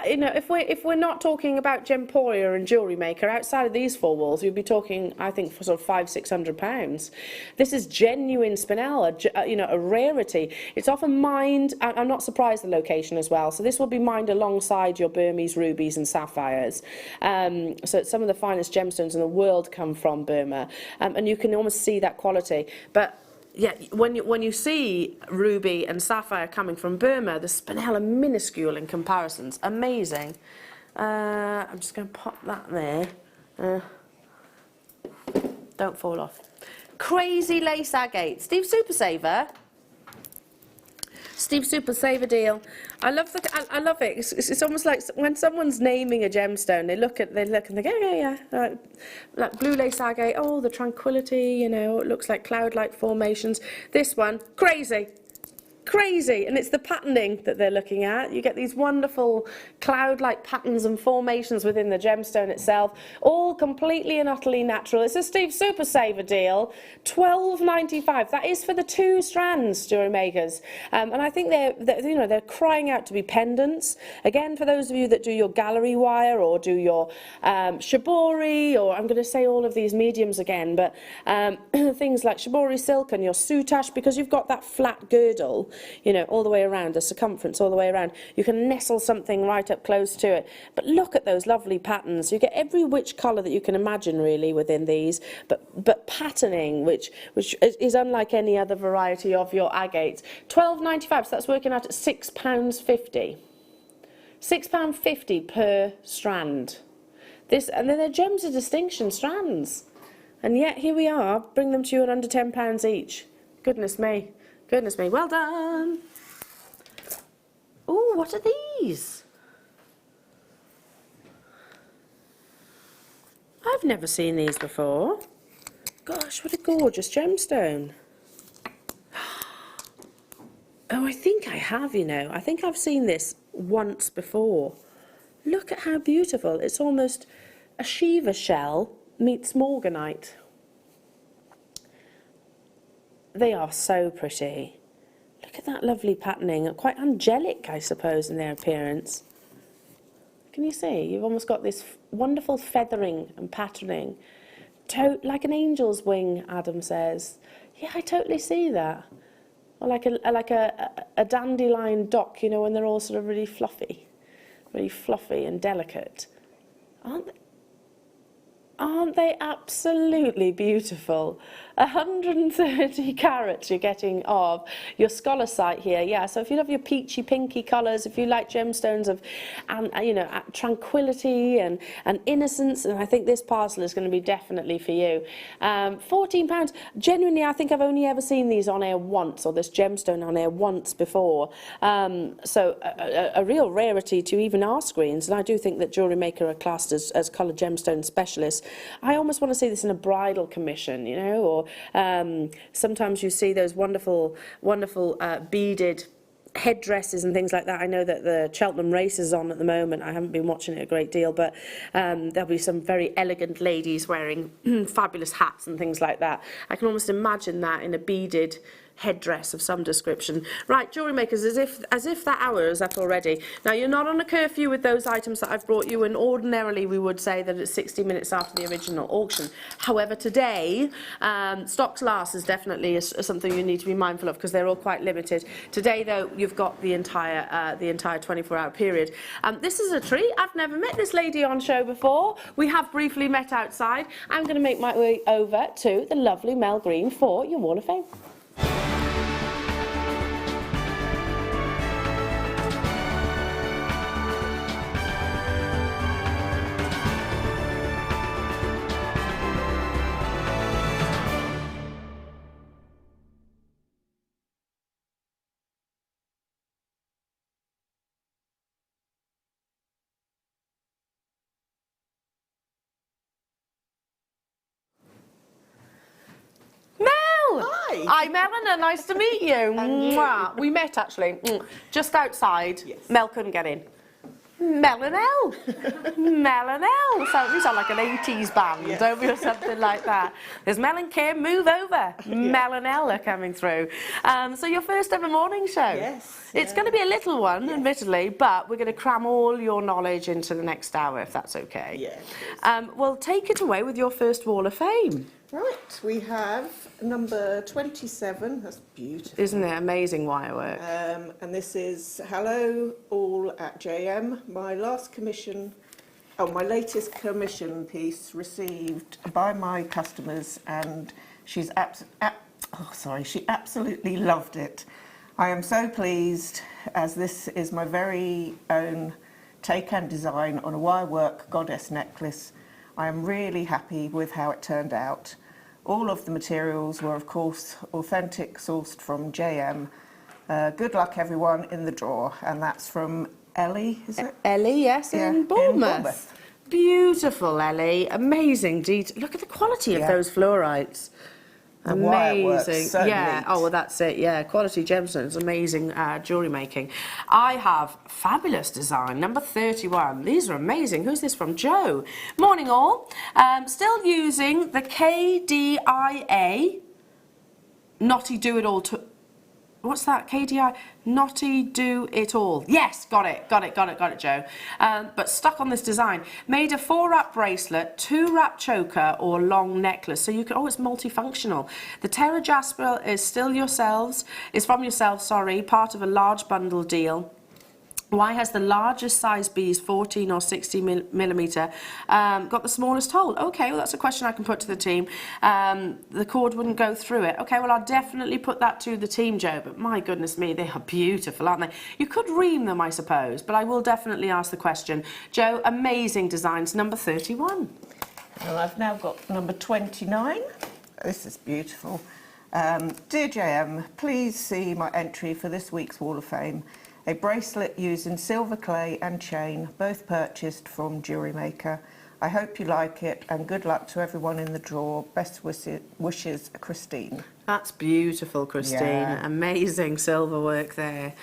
you know, if we're not talking about Gemporia and JewelleryMaker outside of these 4 walls, you'd be talking, I think, for sort of £500–600. This is genuine Spinel, you know, a rarity. It's often mined. I'm not surprised the location as well. So this will be mined alongside your Burmese rubies and sapphires. So some of the finest gemstones in the world come from Burma, and you can almost see that quality. But yeah, when you see ruby and sapphire coming from Burma, the Spinel are minuscule in comparisons. Amazing. I'm just going to pop that there. Don't fall off. Crazy lace agate. Steve Super Saver. Steve Super Saver deal. I love it. It's almost like when someone's naming a gemstone, they look and they go, yeah. Like blue lace agate. Oh, the tranquility. You know, it looks like cloud-like formations. This one, crazy. And it's the patterning that they're looking at. You get these wonderful cloud-like patterns and formations within the gemstone itself, all completely and utterly natural. It's a Steve Super Saver deal, $12.95. That is for the 2 strands, jewellery makers, and I think they're crying out to be pendants. Again, for those of you that do your gallery wire or do your shibori, or I'm going to say all of these mediums again, but things like shibori silk and your soutache, because you've got that flat girdle, you know, all the way around, the circumference all the way around. You can nestle something right up close to it. But look at those lovely patterns. You get every which colour that you can imagine really within these, but patterning, which is unlike any other variety of your agates. $12.95, so that's working out at £6.50. £6.50 per strand. And then they're gems of distinction strands. And yet here we are, bring them to you at under £10 each. Goodness me. Goodness me, well done. what are these? I've never seen these before. Gosh, what a gorgeous gemstone. Oh, I think I have, you know. I think I've seen this once before. Look at how beautiful. It's almost a Shiva shell meets morganite. They are so pretty. Look at that lovely patterning. Quite angelic, I suppose, in their appearance. Can you see? You've almost got this wonderful feathering and patterning. Like an angel's wing, Adam says. Yeah, I totally see that. Or like a dandelion dock, you know, when they're all sort of really fluffy and delicate. Aren't they absolutely beautiful? 130 carats you're getting of your scholarcite here. Yeah, so if you love your peachy pinky colours, if you like gemstones of you know, tranquility and innocence, and I think this parcel is going to be definitely for you. £14. Genuinely, I think I've only ever seen these on air once, or this gemstone on air once before. So a real rarity to even our screens, and I do think that JewelleryMaker are classed as coloured gemstone specialists. I almost want to see this in a bridal commission, you know, or sometimes you see those wonderful beaded headdresses and things like that. I know that the Cheltenham race is on at the moment. I haven't been watching it a great deal, but there'll be some very elegant ladies wearing fabulous hats and things like that. I can almost imagine that in a beaded headdress of some description. Right, jewellery makers, as if that hour is up already. Now, you're not on a curfew with those items that I've brought you, and ordinarily we would say that it's 60 minutes after the original auction. However, today, stocks last is definitely something you need to be mindful of, because they're all quite limited. Today, though, you've got the entire 24-hour period. This is a treat. I've never met this lady on show before. We have briefly met outside. I'm going to make my way over to the lovely Mel Green for your Wall of Fame. Hi, Elena, nice to meet you. Mwah. We met actually just outside. Yes. Mel couldn't get in. Mel and El. Mel and El. So we sound like an 80s band, don't we, or something like that. There's Mel and Kim, move over. Mel and El are coming through. So your first ever morning show. Yes. It's going to be a little one, admittedly, but we're going to cram all your knowledge into the next hour, if that's okay. Yeah. Well, take it away with your first Wall of Fame. Right, we have number 27, that's beautiful. Isn't it amazing wirework? And this is Hello All at JM, my latest commission piece received by my customers, and she's she absolutely loved it. I am so pleased, as this is my very own take and design on a wirework goddess necklace. I am really happy with how it turned out. All of the materials were, of course, authentic, sourced from JM. Good luck, everyone, in the draw. And that's from Ellie, is it? Ellie, yes, in Bournemouth. Beautiful, Ellie. Amazing detail. Look at the quality of those fluorites. Amazing. So neat. Oh, well, that's it. Yeah, quality gemstones, amazing jewellery making. I have fabulous design, number 31. These are amazing. Who's this from? Joe. Morning, all. Still using the KDIA Knotty Do It All. What's that? KDI Knotty Do It All. Yes, got it, Joe. But stuck on this design. Made a 4-wrap bracelet, 2-wrap choker, or long necklace. So you can, it's multifunctional. The Terra Jasper is from yourselves, sorry, part of a large bundle deal. Y has the largest size bees, 14 or 60 millimetre. Got the smallest hole. Okay, well, that's a question I can put to the team. The cord wouldn't go through it. Okay, well, I'll definitely put that to the team, Joe. But my goodness me, they are beautiful, aren't they? You could ream them, I suppose, but I will definitely ask the question. Joe, amazing designs, number 31. Well, I've now got number 29. This is beautiful. Dear JM, please see my entry for this week's Wall of Fame. A bracelet using silver clay and chain, both purchased from JewelleryMaker. I hope you like it, and good luck to everyone in the draw. Best wishes, Christine. That's beautiful, Christine. Yeah. Amazing silver work there.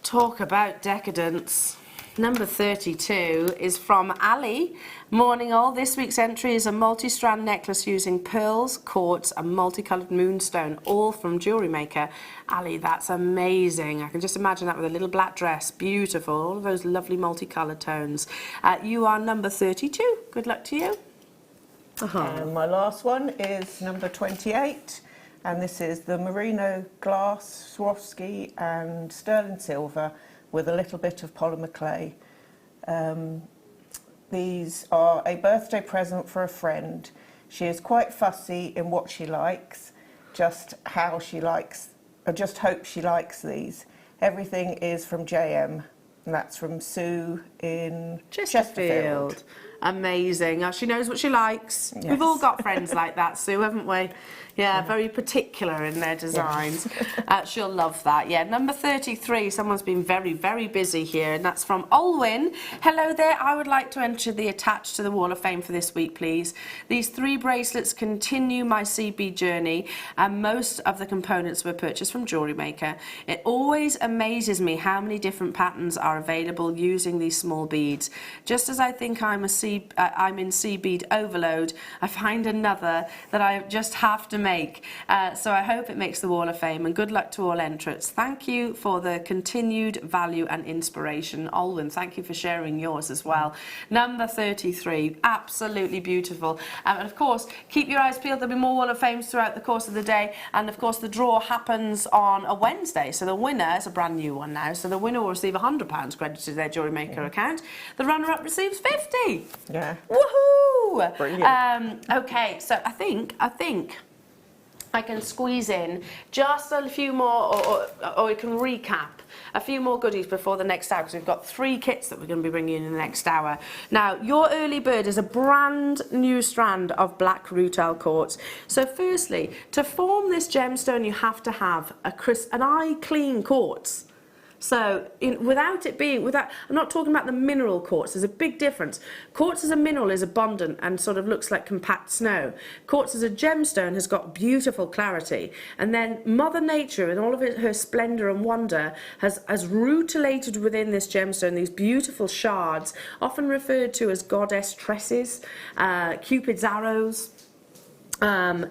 Talk about decadence. Number 32 is from Ali. Morning all. This week's entry is a multi-strand necklace using pearls, quartz and multicoloured moonstone, all from JewelleryMaker. Ali, that's amazing. I can just imagine that with a little black dress. Beautiful. All of those lovely multicoloured tones. You are number 32. Good luck to you. And my last one is number 28, and this is the merino glass, Swarovski and sterling silver with a little bit of polymer clay. These are a birthday present for a friend. She is quite fussy in what she likes, just how she likes, I just hope she likes these. Everything is from JM, and that's from Sue in Chesterfield. Amazing. She knows what she likes. Yes. We've all got friends like that, Sue, haven't we? Yeah, very particular in their designs. Yes. She'll love that. Yeah, number 33, someone's been very, very busy here, and that's from Olwyn. Hello there. I would like to enter the attached to the Wall of Fame for this week, please. These 3 bracelets continue my CB journey, and most of the components were purchased from JewelleryMaker. It always amazes me how many different patterns are available using these small beads. Just as I think I'm in sea bead overload, I find another that I just have to make. So I hope it makes the Wall of Fame, and good luck to all entrants. Thank you for the continued value and inspiration. Olwen, thank you for sharing yours as well. Number 33, absolutely beautiful. And of course, keep your eyes peeled. There'll be more Wall of Fames throughout the course of the day. And of course, the draw happens on a Wednesday. So the winner is a brand new one now. So the winner will receive £100 credited to their JewelleryMaker account. The runner-up receives 50. Yeah. Woohoo! Brilliant. Okay, so I think I can squeeze in just a few more, or we can recap a few more goodies before the next hour, because we've got 3 kits that we're going to be bringing in the next hour. Now, your early bird is a brand new strand of black rutile quartz. So firstly, to form this gemstone, you have to have an eye clean quartz. So without I'm not talking about the mineral quartz. There's a big difference. Quartz as a mineral is abundant and sort of looks like compact snow. Quartz as a gemstone has got beautiful clarity. And then Mother Nature, in all of her splendour and wonder, has rutilated within this gemstone these beautiful shards, often referred to as goddess tresses, Cupid's arrows, and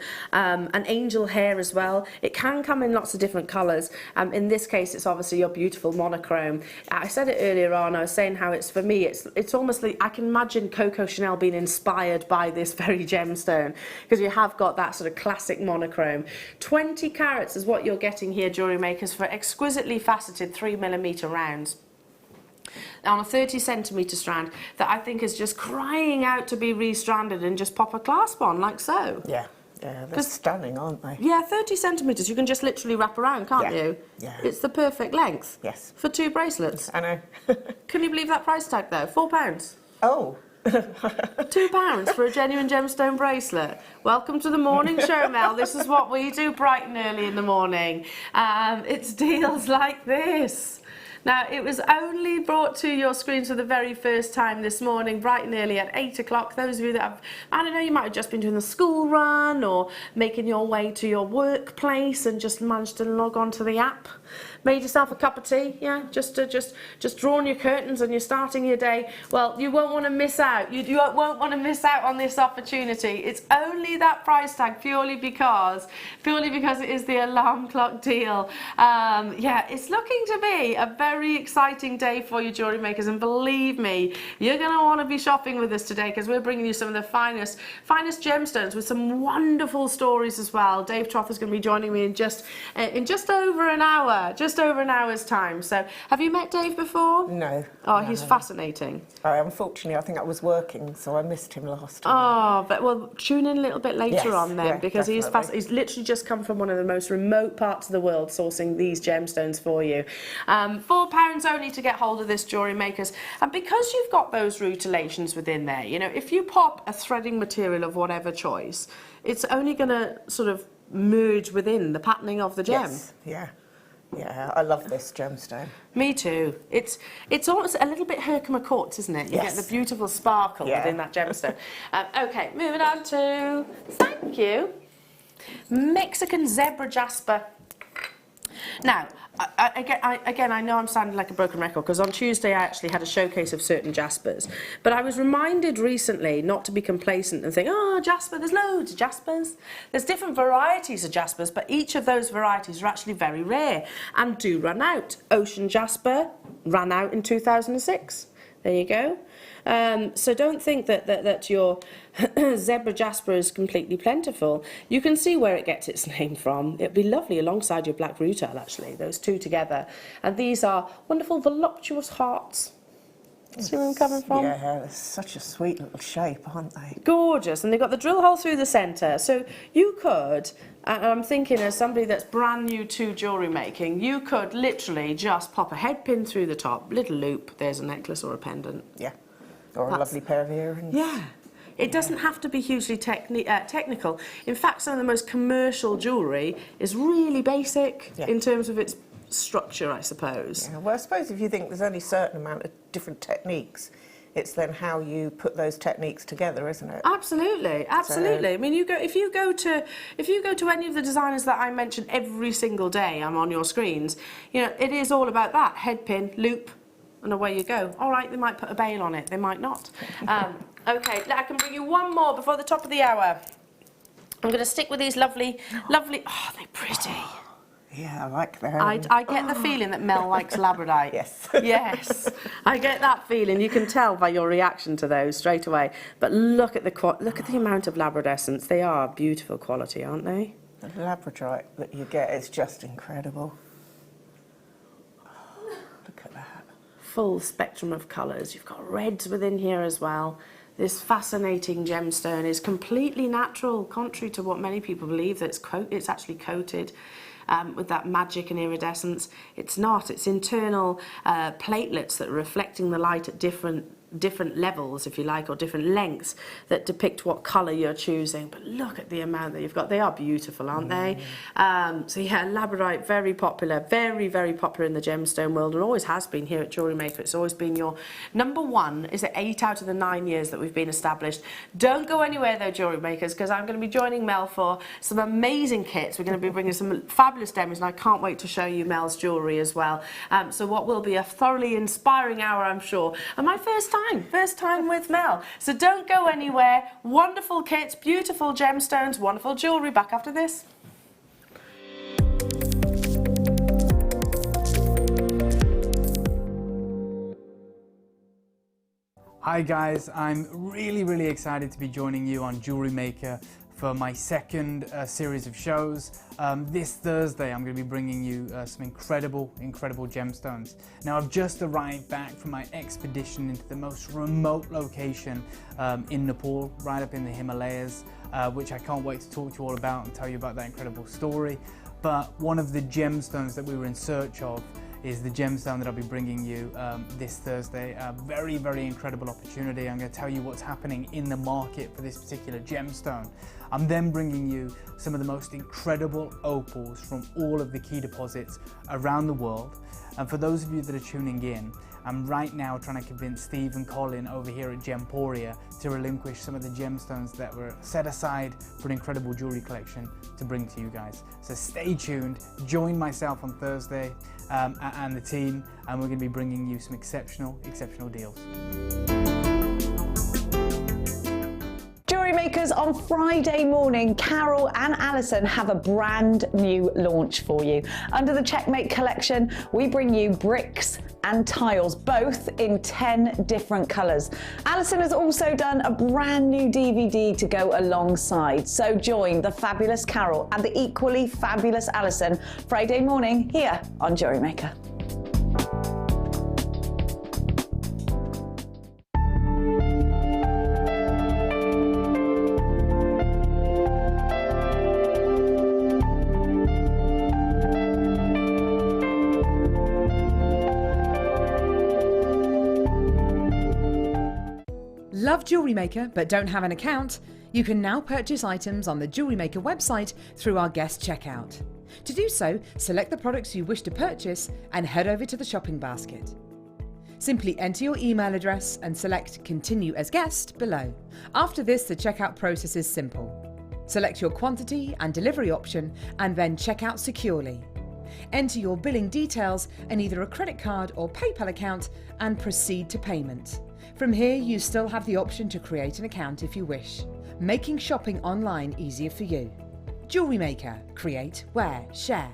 angel hair as well. It can come in lots of different colours. In this case, it's obviously your beautiful monochrome. I said it earlier on. I was saying how it's, for me, it's almost like I can imagine Coco Chanel being inspired by this very gemstone, because you have got that sort of classic monochrome. 20 carats is what you're getting here, JewelleryMakers, for exquisitely faceted 3mm rounds on a 30cm strand that I think is just crying out to be restranded and just pop a clasp on, like so. Yeah, they're stunning, aren't they? Yeah, 30cm, you can just literally wrap around, can't you? Yeah. It's the perfect length. Yes. For 2 bracelets. I know. Can you believe that price tag though? £4. Oh. £2 for a genuine gemstone bracelet. Welcome to the morning show, Mel. This is what we do bright and early in the morning. It's deals like this. Now, it was only brought to your screens for the very first time this morning, bright and early at 8 o'clock. Those of you that have, I don't know, you might have just been doing the school run or making your way to your workplace and just managed to log on to the app. Made yourself a cup of tea, yeah, just drawn your curtains and you're starting your day. Well, you won't want to miss out. You won't want to miss out on this opportunity. It's only that price tag purely because it is the alarm clock deal. Yeah, it's looking to be a very exciting day for you, JewelleryMakers, and believe me, you're going to want to be shopping with us today, because we're bringing you some of the finest gemstones with some wonderful stories as well. Dave Troth is going to be joining me in just over an hour. Just over an hour's time. So, have you met Dave before? No. Oh, he's fascinating. Unfortunately, I think I was working, so I missed him last time. Oh, but well, tune in a little bit later on then, because definitely. he's literally just come from one of the most remote parts of the world sourcing these gemstones for you. £4 only to get hold of this, JewelleryMakers. And because you've got those rutilations within there, you know, if you pop a threading material of whatever choice, it's only going to sort of merge within the patterning of the gem. Yes, yeah. Yeah, I love this gemstone. Me too. It's almost a little bit Herkimer quartz, isn't it? You get the beautiful sparkle within that gemstone. Okay, moving on to, thank you, Mexican zebra jasper. Now, I know I'm sounding like a broken record because on Tuesday I actually had a showcase of certain jaspers, but I was reminded recently not to be complacent and think, oh, jasper, there's loads of jaspers. There's different varieties of jaspers, but each of those varieties are actually very rare and do run out. Ocean jasper ran out in 2006. There you go. So don't think that your zebra jasper is completely plentiful. You can see where it gets its name from. It'd be lovely alongside your black rutile, actually, those two together. And these are wonderful voluptuous hearts. See where I'm coming from? Yeah, they're such a sweet little shape, aren't they? Gorgeous. And they've got the drill hole through the centre. So you could, and I'm thinking as somebody that's brand new to jewellery making, you could literally just pop a head pin through the top, little loop, there's a necklace or a pendant. Yeah. Or a lovely pair of earrings. Yeah. It doesn't have to be hugely technical. In fact, some of the most commercial jewellery is really basic in terms of its structure, I suppose. Yeah, well, I suppose if you think there's only a certain amount of different techniques, it's then how you put those techniques together, isn't it? Absolutely, absolutely. So, I mean, if you go to any of the designers that I mention every single day, I'm on your screens. You know, it is all about that head pin, loop, and away you go. All right, they might put a bail on it, they might not. Okay, I can bring you one more before the top of the hour. I'm going to stick with these lovely. Oh, they're pretty. Yeah, I like them. I get the feeling that Mel likes Labradorite. Yes. Yes, I get that feeling. You can tell by your reaction to those straight away. But look at the amount of labradescence. They are beautiful quality, aren't they? The Labradorite that you get is just incredible. Look at that. Full spectrum of colours. You've got reds within here as well. This fascinating gemstone is completely natural, contrary to what many people believe, that it's actually coated with that magic and iridescence. It's not. It's internal platelets that are reflecting the light at different levels, if you like, or different lengths that depict what colour you're choosing. But look at the amount that you've got. They are beautiful, aren't they? So yeah, Labradorite, very popular, very, very popular in the gemstone world, and always has been here at JewelleryMaker. It's always been your number one. Is it 8 out of the 9 years that we've been established? Don't go anywhere though, jewellery makers, because I'm going to be joining Mel for some amazing kits. We're going to be bringing some fabulous demos, and I can't wait to show you Mel's jewellery as well. So what will be a thoroughly inspiring hour, I'm sure. And my first time with Mel. So don't go anywhere. Wonderful kits, beautiful gemstones, wonderful jewellery. Back after this. Hi guys, I'm really excited to be joining you on JewelleryMaker for my second series of shows. This Thursday I'm going to be bringing you some incredible gemstones. Now I've just arrived back from my expedition into the most remote location in Nepal, right up in the Himalayas, which I can't wait to talk to you all about and tell you about that incredible story. But one of the gemstones that we were in search of is the gemstone that I'll be bringing you this Thursday. A very incredible opportunity. I'm going to tell you what's happening in the market for this particular gemstone. I'm then bringing you some of the most incredible opals from all of the key deposits around the world. And for those of you that are tuning in, I'm right now trying to convince Steve and Colin over here at Gemporia to relinquish some of the gemstones that were set aside for an incredible jewelry collection to bring to you guys. So stay tuned, join myself on Thursday and the team, and we're going to be bringing you some exceptional deals. Jewellery Makers, on Friday morning, Carol and Alison have a brand new launch for you. Under the Checkmate collection, we bring you bricks and tiles, both in 10 different colours. Alison has also done a brand new DVD to go alongside, so join the fabulous Carol and the equally fabulous Alison Friday morning here on Jewellery Maker. Love Jewellery Maker but don't have an account? You can now purchase items on the Jewellery Maker website through our guest checkout. To do so, select the products you wish to purchase and head over to the shopping basket. Simply enter your email address and select Continue as Guest below. After this, the checkout process is simple. Select your quantity and delivery option and then check out securely. Enter your billing details and either a credit card or PayPal account and proceed to payment. From here, you still have the option to create an account if you wish, making shopping online easier for you. Jewellery Maker. Create, wear, share.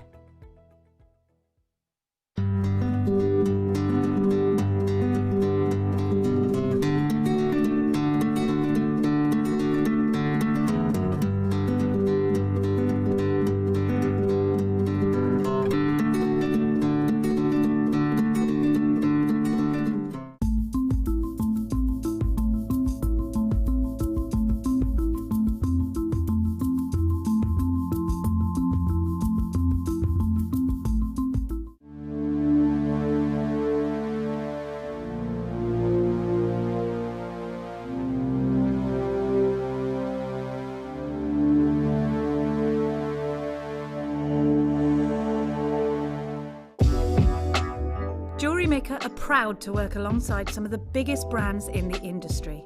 JewelleryMaker are proud to work alongside some of the biggest brands in the industry.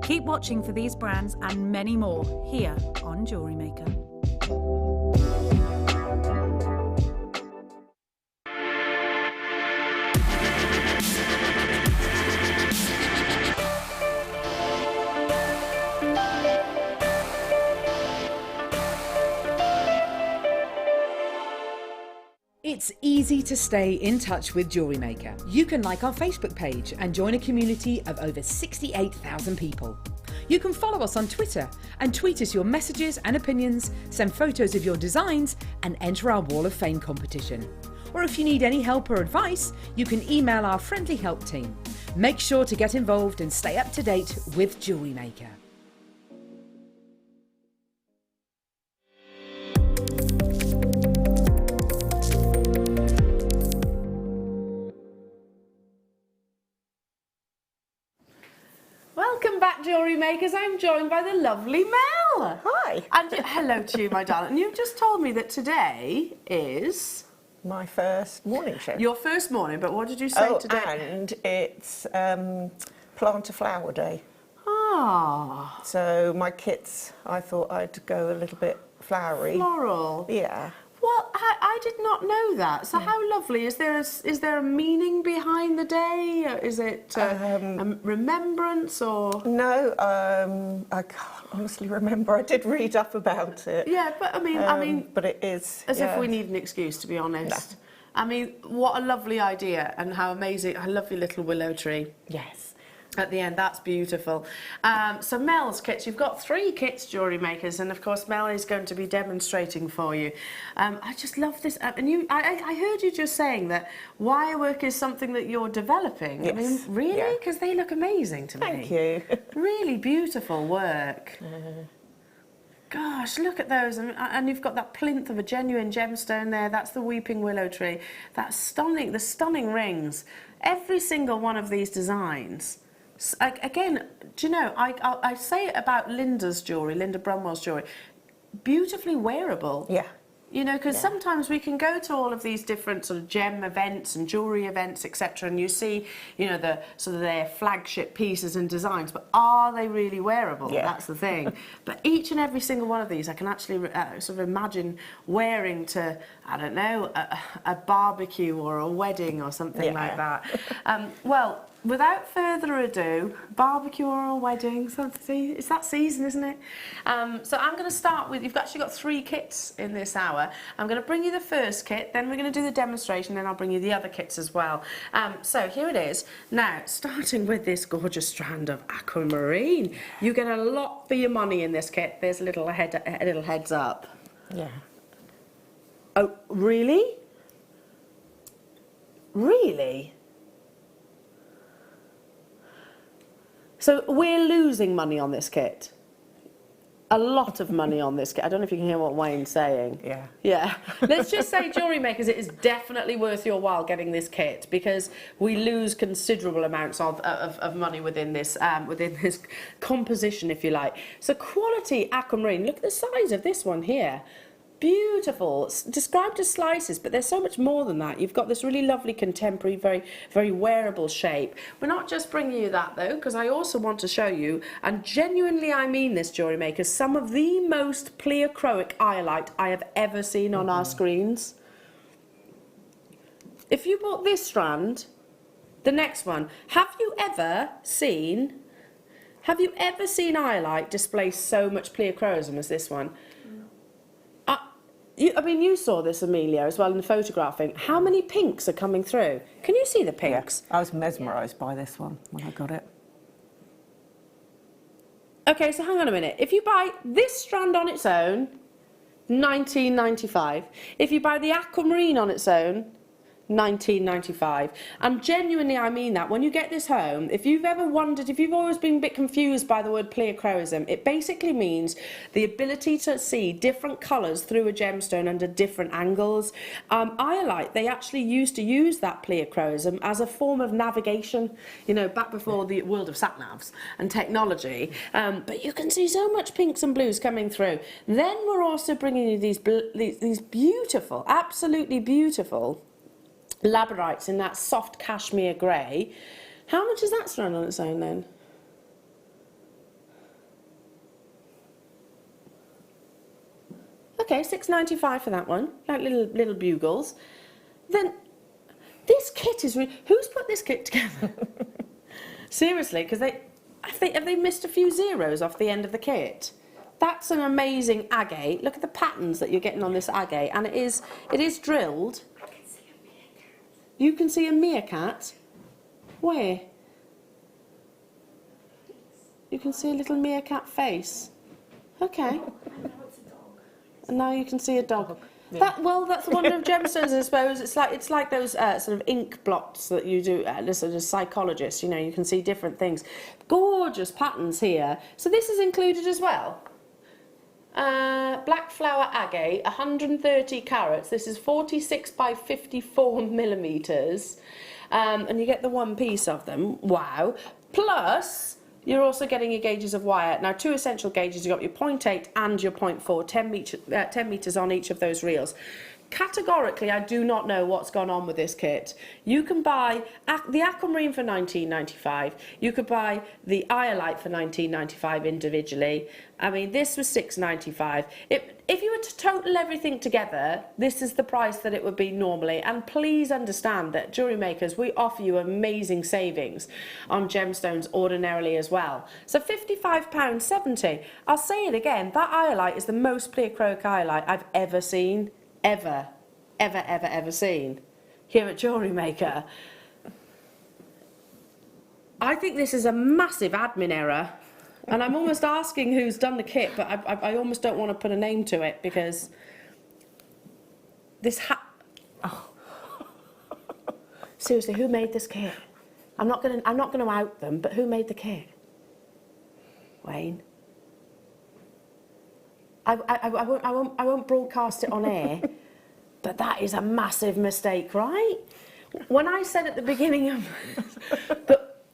Keep watching for these brands and many more here on JewelleryMaker. It's easy to stay in touch with JewelleryMaker. You can like our Facebook page and join a community of over 68,000 people. You can follow us on Twitter and tweet us your messages and opinions, send photos of your designs and enter our Wall of Fame competition. Or if you need any help or advice, you can email our friendly help team. Make sure to get involved and stay up to date with JewelleryMaker. Welcome back, Jewellery Makers. I'm joined by the lovely Mel. Hi. And hello to you, my darling. And you've just told me that today is My first morning show. your first morning, but what did you say today? And it's Plant a Flower Day. Ah, So my kits, I thought I'd go a little bit flowery. floral. Yeah. Well, I did not know that. So how lovely. Is there a meaning behind the day? Or is it a remembrance or? No, I can't honestly remember. I did read up about it. Yeah, but I mean, but it is as yeah. if we need an excuse, to be honest. I mean, what a lovely idea and how amazing, a lovely little willow tree. Yes. At the end, that's beautiful. So Mel's kits, you've got 3 kits, Jewellery Makers, and of course Mel is going to be demonstrating for you. I just love this, and I heard you just saying that wire work is something that you're developing. Yes. I mean, really? Yeah. Because they look amazing to me. Thank you. Really beautiful work. Gosh, look at those. And you've got that plinth of a genuine gemstone there. That's the weeping willow tree. That's stunning, the stunning rings. Every single one of these designs. Again, do you know, I say it about Linda's jewellery, Linda Brunwell's jewellery, beautifully wearable. Yeah. You know, because sometimes we can go to all of these different sort of gem events and jewellery events, etc., and you see, you know, the sort of their flagship pieces and designs, but are they really wearable? Yeah. That's the thing. But each and every single one of these, I can actually sort of imagine wearing to, I don't know, a barbecue or a wedding or something like that. Well, without further ado, barbecue or a wedding, something, it's that season, isn't it? So I'm going to start with, you've actually got 3 kits in this hour. I'm going to bring you the first kit, then we're going to do the demonstration, then I'll bring you the other kits as well. So here it is. Now, starting with this gorgeous strand of aquamarine. You get a lot for your money in this kit. There's a little heads up. Yeah. Oh, really? Really? So we're losing money on this kit. A lot of money on this kit. I don't know if you can hear what Wayne's saying. Yeah. Yeah. Let's just say, Jewellery Makers, it is definitely worth your while getting this kit because we lose considerable amounts of money within this composition, if you like. So quality aquamarine. Look at the size of this one here. beautiful. It's described as slices, but there's so much more than that. You've got this really lovely contemporary, very, very wearable shape. We're not just bringing you that though, because I also want to show you, and genuinely I mean this, jewellery makers, some of the most pleochroic iolite I have ever seen on our screens. If you bought this strand, the next one, have you ever seen iolite display so much pleochroism as this one? I mean, you saw this, Amelia, as well in the photographing. How many pinks are coming through? Can you see the pinks? I was mesmerised by this one when I got it. Okay, so hang on a minute. If you buy this strand on its own, £19.95. If you buy the aquamarine on its own, £19.95. And genuinely I mean that. When you get this home, if you've ever wondered, if you've always been a bit confused by the word pleochroism, it basically means the ability to see different colours through a gemstone under different angles. Iolite, they actually used to use that pleochroism as a form of navigation, you know, back before the world of sat-navs and technology. But you can see so much pinks and blues coming through. Then we're also bringing you these beautiful, absolutely beautiful Labradorites in that soft cashmere grey. How much is that strand on its own then? Okay, £6.95 for that one, like little bugles. Then this kit is who's put this kit together? Seriously, because have they missed a few zeros off the end of the kit? That's an amazing agate. Look at the patterns that you're getting on this agate, and it is drilled. You can see a meerkat? Where? You can see a little meerkat face. Okay. And now you can see a dog. Yeah. That's the wonder of gemstones, I suppose. It's like those sort of ink blots that you do as a psychologist. You know, you can see different things. Gorgeous patterns here. So this is included as well. Black flower agate, 130 carats. This is 46 by 54 millimetres. And you get the one piece of them. Wow. Plus, you're also getting your gauges of wire. Now, two essential gauges. You've got your 0.8 and your 0.4, 10 metres on each of those reels. Categorically, I do not know what's gone on with this kit. You can buy the aquamarine for £19.95. You could buy the iolite for £19.95 individually. I mean, this was £6.95. If you were to total everything together, this is the price that it would be normally. And please understand that jewellery makers, we offer you amazing savings on gemstones ordinarily as well. So £55.70. I'll say it again, that iolite is the most pleochroic iolite I've ever seen. Ever seen here at Jewellery Maker. I think this is a massive admin error, and I'm almost asking who's done the kit, but I almost don't want to put a name to it because this seriously, who made this kit? I'm not going to out them, but who made the kit? Wayne. I won't broadcast it on air, but that is a massive mistake, right? When I said at the beginning of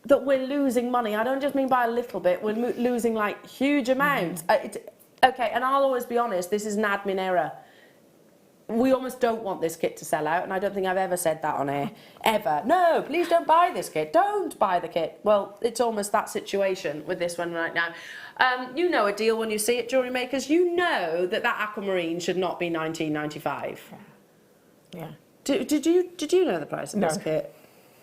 that we're losing money, I don't just mean by a little bit, we're losing like huge amounts. Okay, and I'll always be honest, this is an admin error. We almost don't want this kit to sell out, and I don't think I've ever said that on air, ever. No, please don't buy this kit, don't buy the kit. Well, it's almost that situation with this one right now. You know a deal when you see it, jewellery makers. You know that aquamarine should not be £19.95. Yeah. Did you know the price of this kit?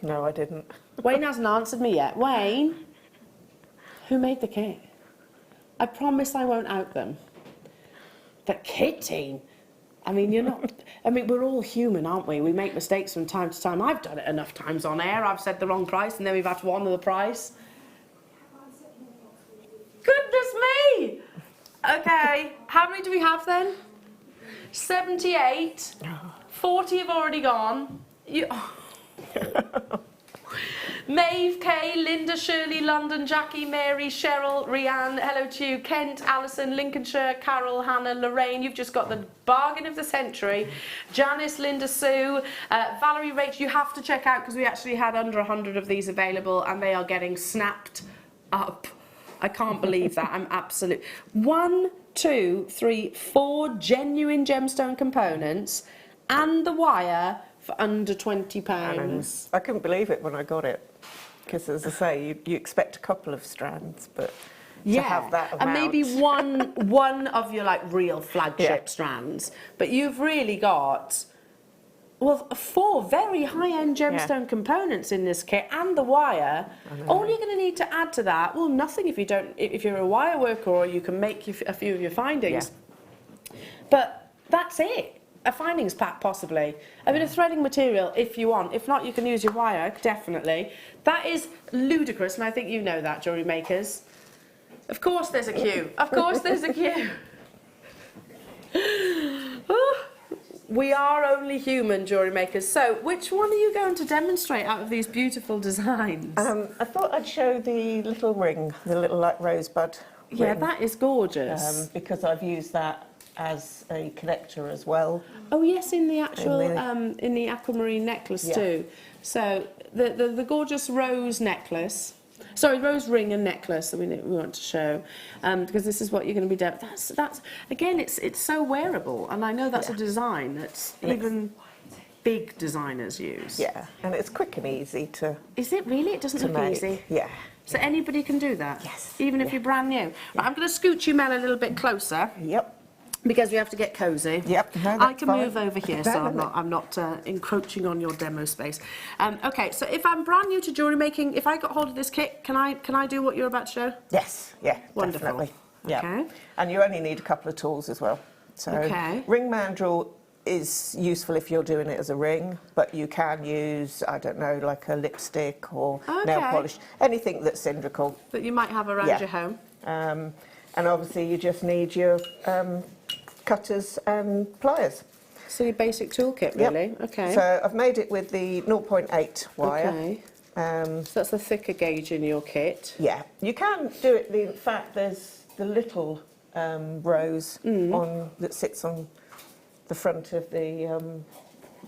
No, I didn't. Wayne hasn't answered me yet. Wayne, who made the kit? I promise I won't out them. But kit team, I mean, you're not. I mean, we're all human, aren't we? We make mistakes from time to time. I've done it enough times on air. I've said the wrong price, and then we've had to honour the price. Goodness me! Okay, how many do we have then? 78. 40 have already gone. Maeve, Kay, Linda, Shirley, London, Jackie, Mary, Cheryl, Rianne, hello to you, Kent, Alison, Lincolnshire, Carol, Hannah, Lorraine, you've just got the bargain of the century. Janice, Linda, Sue, Valerie, Rachel, you have to check out because we actually had under 100 of these available and they are getting snapped up. I can't believe that. I'm absolute. 1, 2, 3, 4 genuine gemstone components and the wire for under £20. I couldn't believe it when I got it, because as I say, you expect a couple of strands, but to have that amount. And maybe one of your like real flagship strands, but you've really got, well, 4 very high-end gemstone components in this kit and the wire. All you're going to need to add to that, well, nothing if you're a wire worker, or you can make a few of your findings. But that's it. A findings pack, possibly. A bit of threading material if you want. If not, you can use your wire, definitely. That is ludicrous, and I think you know that, jewellery makers. Of course there's a queue. Of course there's a queue. We are only human, jewellery makers. So, which one are you going to demonstrate out of these beautiful designs? I thought I'd show the little ring, the little like rosebud ring. Yeah, that is gorgeous. Because I've used that as a connector as well. Oh yes, in the actual in the aquamarine necklace too. So the gorgeous rose necklace, sorry, rose ring and necklace that we want to show, because this is what you're going to be doing. That's again, it's so wearable, and I know that's a design that's even big designers use. Yeah, and it's quick and easy to. Is it really? It doesn't look make. easy. Yeah. So anybody can do that. Yes. Even if you're brand new. Right, I'm going to scoot you, Mel, a little bit closer. Yep. Because we have to get cosy. Yep. No, I can fine. move over here, so I'm not encroaching on your demo space. Okay, so if I'm brand new to jewellery making, if I got hold of this kit, can I do what you're about to show? Yes. Yeah. Wonderful. Definitely. Yeah. Okay. And you only need a couple of tools as well. So ring mandrel is useful if you're doing it as a ring, but you can use, I don't know, like a lipstick or nail polish, anything that's cylindrical. That you might have around your home. And obviously you just need your cutters and pliers. So your basic toolkit, really? Yep. Okay. So I've made it with the 0.8 wire. Okay. So that's the thicker gauge in your kit. Yeah. You can do it, in fact, there's the little rose that sits on the front of the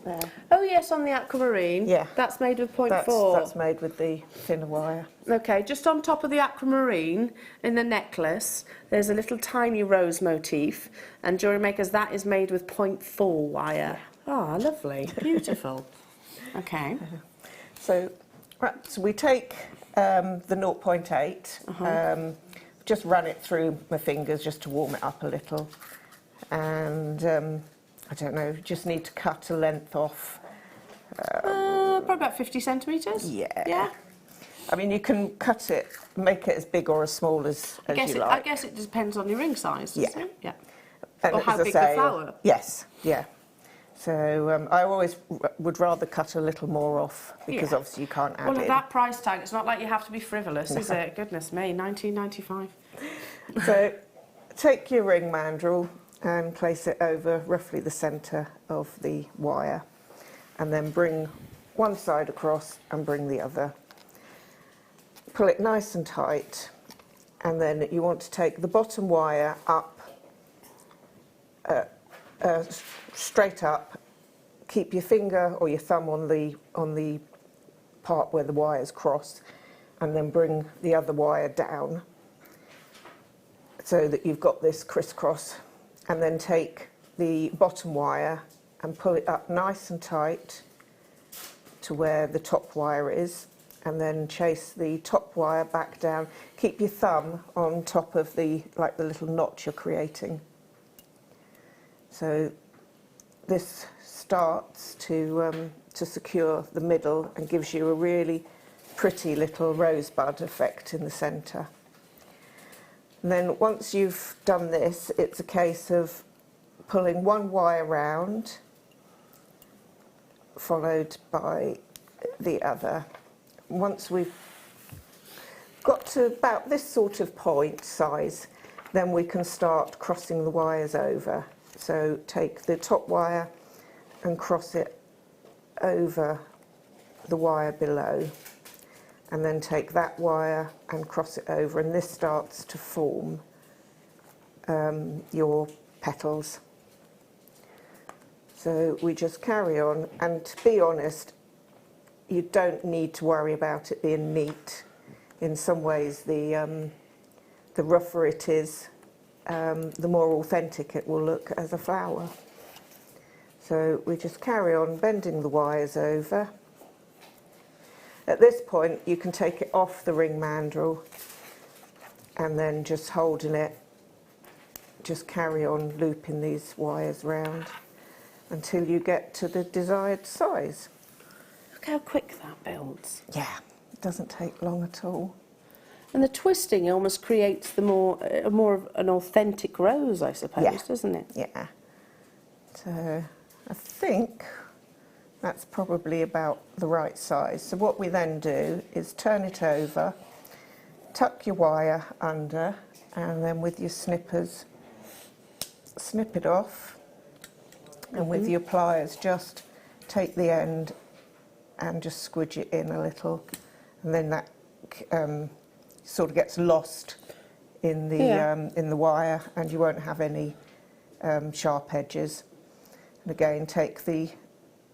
there. Oh yes, on the aquamarine. Yeah. That's made with 0.4. That's made with the thinner wire. Okay, just on top of the aquamarine in the necklace, there's a little tiny rose motif, and jewellery makers, that is made with 0.4 wire. Ah, lovely, beautiful. Okay. So we take the 0.8, just run it through my fingers just to warm it up a little, and I don't know, just need to cut a length off. Probably about 50 centimetres? Yeah. Yeah? I mean, you can cut it, make it as big or as small as you like. I guess it depends on your ring size, doesn't it? Yeah. And Or how as big I the flower. Yes, yeah. So I always would rather cut a little more off, because obviously you can't add Well, at in. that price tag, it's not like you have to be frivolous, is it? Goodness me, £19.95. So take your ring mandrel and place it over roughly the centre of the wire, and then bring one side across and bring the other. Pull it nice and tight, and then you want to take the bottom wire up, straight up. Keep your finger or your thumb on the part where the wires cross, and then bring the other wire down so that you've got this crisscross. And then take the bottom wire and pull it up nice and tight to where the top wire is, and then chase the top wire back down. Keep your thumb on top of the little notch you're creating. So this starts to secure the middle and gives you a really pretty little rosebud effect in the centre. And then once you've done this, it's a case of pulling one wire round, followed by the other. Once we've got to about this sort of point size, then we can start crossing the wires over. So take the top wire and cross it over the wire below, and then take that wire and cross it over, and this starts to form your petals. So we just carry on, and to be honest, you don't need to worry about it being neat. In some ways, the the rougher it is, the more authentic it will look as a flower. So we just carry on bending the wires over. At this point, you can take it off the ring mandrel and then just holding it, just carry on looping these wires round until you get to the desired size. Look how quick that builds. Yeah, it doesn't take long at all. And the twisting almost creates the more of an authentic rose, I suppose, Yeah. doesn't it? Yeah. So I think that's probably about the right size. So what we then do is turn it over, tuck your wire under, and then with your snippers, snip it off. And with your pliers, just take the end and just squidge it in a little. And then that sort of gets lost in the wire, and you won't have any sharp edges. And again, take the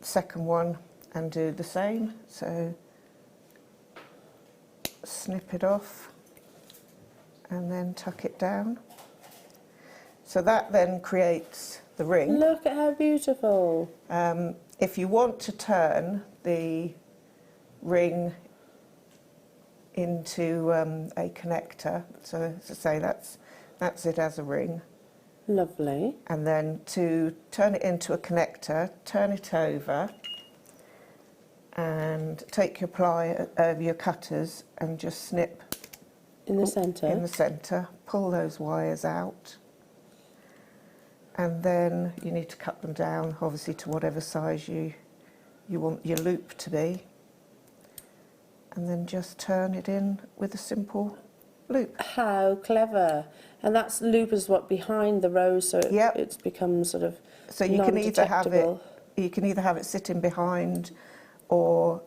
second one and do the same. So snip it off and then tuck it down. So that then creates the ring. Look at how beautiful. If you want to turn the ring into a connector, so to say that's it as a ring. Lovely. And then to turn it into a connector, turn it over and take your cutters and just snip In the centre. in the centre, pull those wires out, and then you need to cut them down obviously to whatever size you want your loop to be, and then just turn it in with a simple loop. How clever. And that's loop is what behind the rose, so Yep. it's become sort of So you can either have it sitting behind, or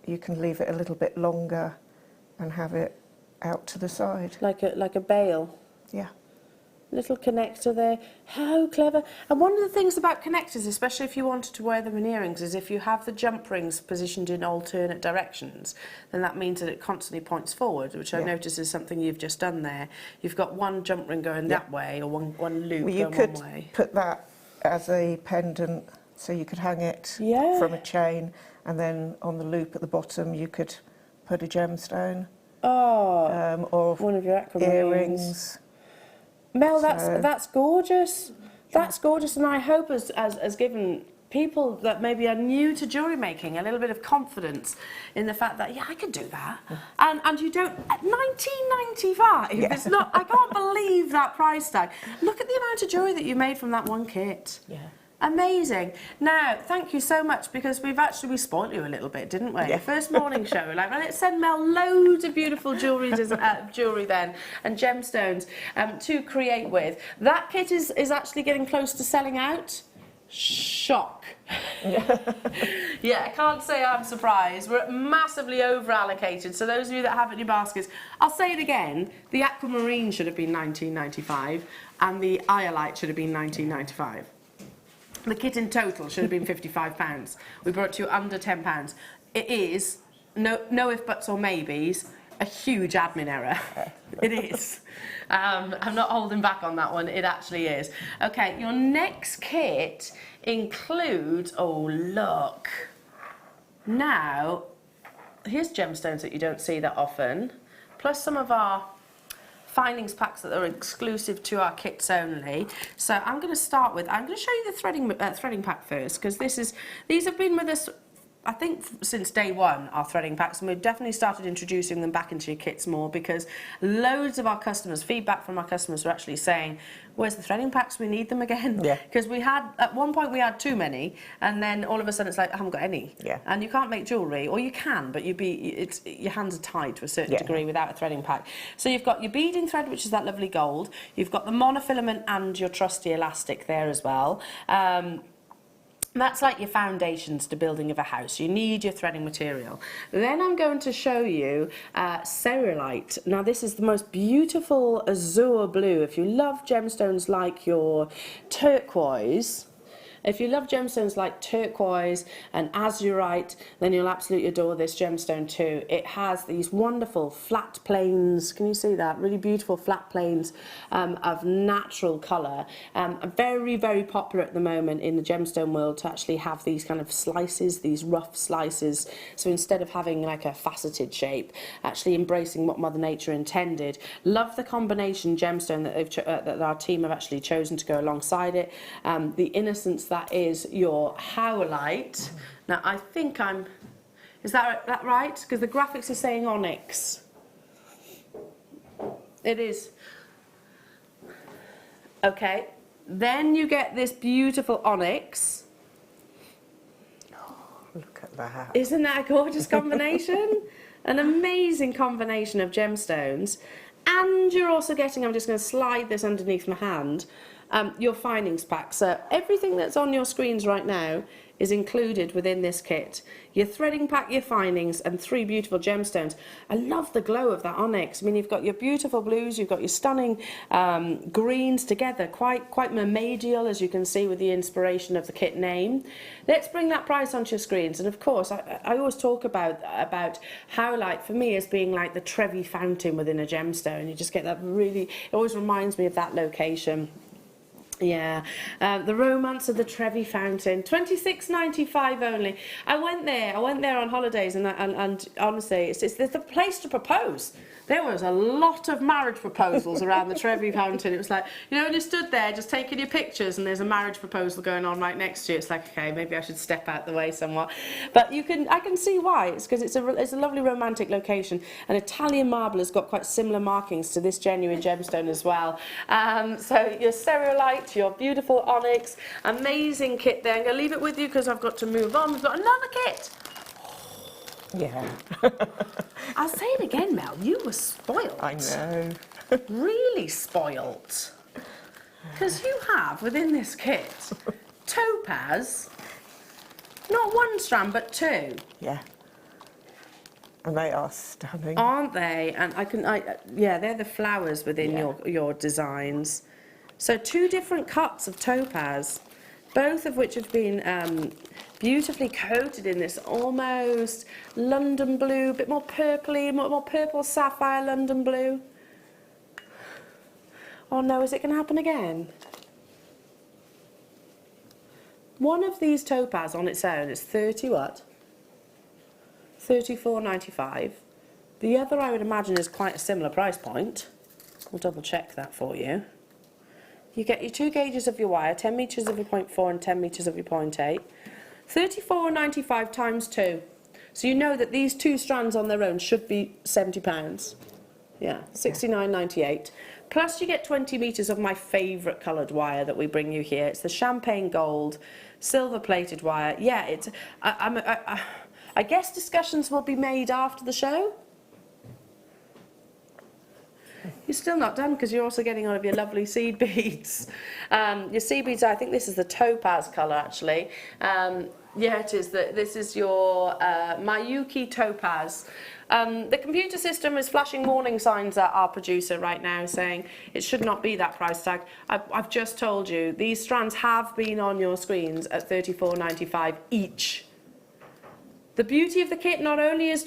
you can leave it a little bit longer and have it out to the side. like a bail. Yeah. Little connector there. How clever. And one of the things about connectors, especially if you wanted to wear them in earrings, is if you have the jump rings positioned in alternate directions, then that means that it constantly points forward, which I notice is something you've just done there. You've got one jump ring going that way, or one loop Well, you going could one way. put that as a pendant, so you could hang it Yeah. from a chain, and then on the loop at the bottom you could put a gemstone, Oh, or one of your aquamarines. earrings. Mel, So- that's gorgeous. That's gorgeous, and I hope has given people that maybe are new to jewellery making a little bit of confidence in the fact that, yeah, I could do that. And you don't, at 19.95, Yeah. it's not, I can't believe that price tag. Look at the amount of jewellery that you made from that one kit. Yeah. Amazing. Now, thank you so much, because we spoiled you a little bit, didn't we? Yeah. First morning show, we're like, well, let's send Mel loads of beautiful jewellery then, and gemstones to create with. That kit is actually getting close to selling out. Shock. Yeah, I can't say I'm surprised. We're massively over allocated. So those of you that have it in your baskets, I'll say it again, the aquamarine should have been $19.95 and the iolite should have been $19.95. The kit in total should have been £55. We brought it to you under £10. It is, no if buts or maybes, a huge admin error. It is. I'm not holding back on that one, it actually is. Okay, your next kit includes, oh look, now, here's gemstones that you don't see that often, plus some of our findings packs that are exclusive to our kits only. So I'm going to show you the threading pack first, because these have been with us, I think, since day one, our threading packs, and we've definitely started introducing them back into your kits more, because loads of our customers, feedback from our customers, were actually saying, where's the threading packs? We need them again. Yeah. Because at one point we had too many, and then all of a sudden it's like, I haven't got any. Yeah. And you can't make jewellery, or you can, but your hands are tied to a certain degree without a threading pack. So you've got your beading thread, which is that lovely gold. You've got the monofilament and your trusty elastic there as well. That's like your foundations to building of a house. You need your threading material. Then I'm going to show you Savorite. Now this is the most beautiful azure blue. If you love gemstones like your turquoise, If you love gemstones like turquoise and azurite, then you'll absolutely adore this gemstone too. It has these wonderful flat planes. Can you see that? Really beautiful flat planes of natural colour. Very, very popular at the moment in the gemstone world to actually have these kind of slices, these rough slices. So instead of having like a faceted shape, actually embracing what Mother Nature intended. Love the combination gemstone that that our team have actually chosen to go alongside it. The innocence that is your howlite. Now I think is that right? Because the graphics are saying onyx. It is. Okay. Then you get this beautiful onyx. Oh, look at that. Isn't that a gorgeous combination? An amazing combination of gemstones. And you're also getting, I'm just going to slide this underneath my hand, your findings pack. So everything that's on your screens right now is included within this kit. Your threading pack, your findings, and 3 beautiful gemstones. I love the glow of that onyx. I mean, you've got your beautiful blues, you've got your stunning greens together, quite mermaidial, as you can see with the inspiration of the kit name. Let's bring that price onto your screens. And of course, I always talk about howlite for me as being like the Trevi fountain within a gemstone. You just get that really, it always reminds me of that location. Yeah, the romance of the Trevi fountain, $26.95 only. I went there on holidays, and honestly, it's the place to propose. There was a lot of marriage proposals around the Trevi fountain. It was like, you know, when you stood there just taking your pictures and there's a marriage proposal going on right next to you, it's like, okay, maybe I should step out the way somewhat. But I can see why. It's because it's a lovely romantic location, and Italian marble has got quite similar markings to this genuine gemstone as well. So your cereolite, your beautiful onyx, amazing kit there. I'm going to leave it with you because I've got to move on. We've got another kit. Yeah. I'll say it again, Mel. You were spoiled. I know. Really spoilt. Because you have, within this kit, topaz, not 1 strand, but 2. Yeah. And they are stunning. Aren't they? And yeah, they're the flowers within your designs. So 2 different cuts of topaz, both of which have been beautifully coated in this almost London blue, a bit more purpley, more purple sapphire London blue. Oh no, is it going to happen again? One of these topaz on its own is 30 what? $34.95. The other, I would imagine, is quite a similar price point. We'll double check that for you. You get your 2 gauges of your wire, 10 metres of your 0.4 and 10 metres of your 0.8. $34.95 times 2. So you know that these 2 strands on their own should be £70. Yeah, $69.98. Plus you get 20 metres of my favourite coloured wire that we bring you here. It's the champagne gold, silver plated wire. Yeah, it's. I guess discussions will be made after the show. You're still not done because you're also getting all of your lovely seed beads. Your seed beads, I think this is the topaz colour actually. Yeah, it is. This is your Mayuki topaz. The computer system is flashing warning signs at our producer right now saying it should not be that price tag. I've just told you, these strands have been on your screens at $34.95 each. The beauty of the kit not only is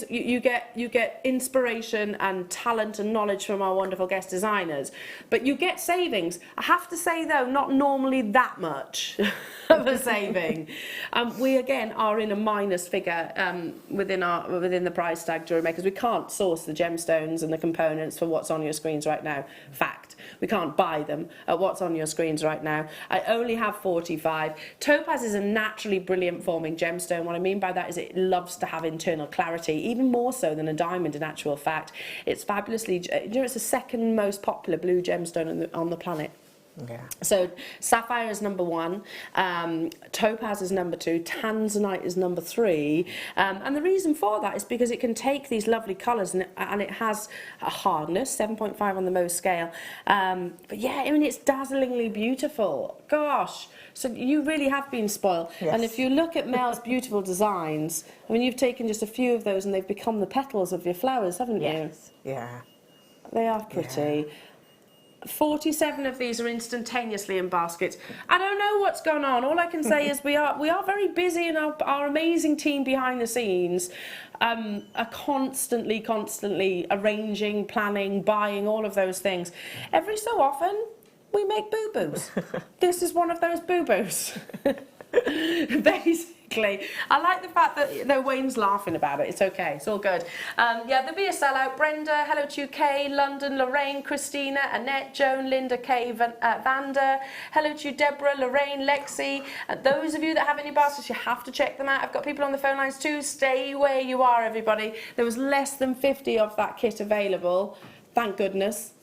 you get inspiration and talent and knowledge from our wonderful guest designers, but you get savings. I have to say though, not normally that much of a saving. We again are in a minus figure within the price tag, JewelleryMakers. We can't source the gemstones and the components for what's on your screens right now. Fact. We can't buy them at what's on your screens right now. I only have 45. Topaz is a naturally brilliant forming gemstone. What I mean by that is it loves to have internal clarity, even more so than a diamond in actual fact. It's fabulously, you know, it's the 2nd most popular blue gemstone on the planet. Yeah. So sapphire is number 1, topaz is number 2, tanzanite is number 3, and the reason for that is because it can take these lovely colours and it has a hardness, 7.5 on the Mohs scale, but yeah, I mean it's dazzlingly beautiful. Gosh, so you really have been spoiled. Yes. And if you look at Mel's beautiful designs, I mean you've taken just a few of those and they've become the petals of your flowers, haven't you? Yes. Yeah. They are pretty. Yeah. 47 of these are instantaneously in baskets. I don't know what's going on. All I can say is we are very busy, and our amazing team behind the scenes are constantly arranging, planning, buying, all of those things. Every so often, we make boo-boos. This is one of those boo-boos. Basically, I like the fact that Wayne's laughing about it. It's okay, it's all good. Yeah, there'll be a sellout. Brenda, hello to you, Kay, London, Lorraine, Christina, Annette, Joan, Linda, Kay, Vanda, hello to you, Deborah, Lorraine, Lexi. Those of you that have any baskets, you have to check them out. I've got people on the phone lines too. Stay where you are, everybody. There was less than 50 of that kit available. Thank goodness.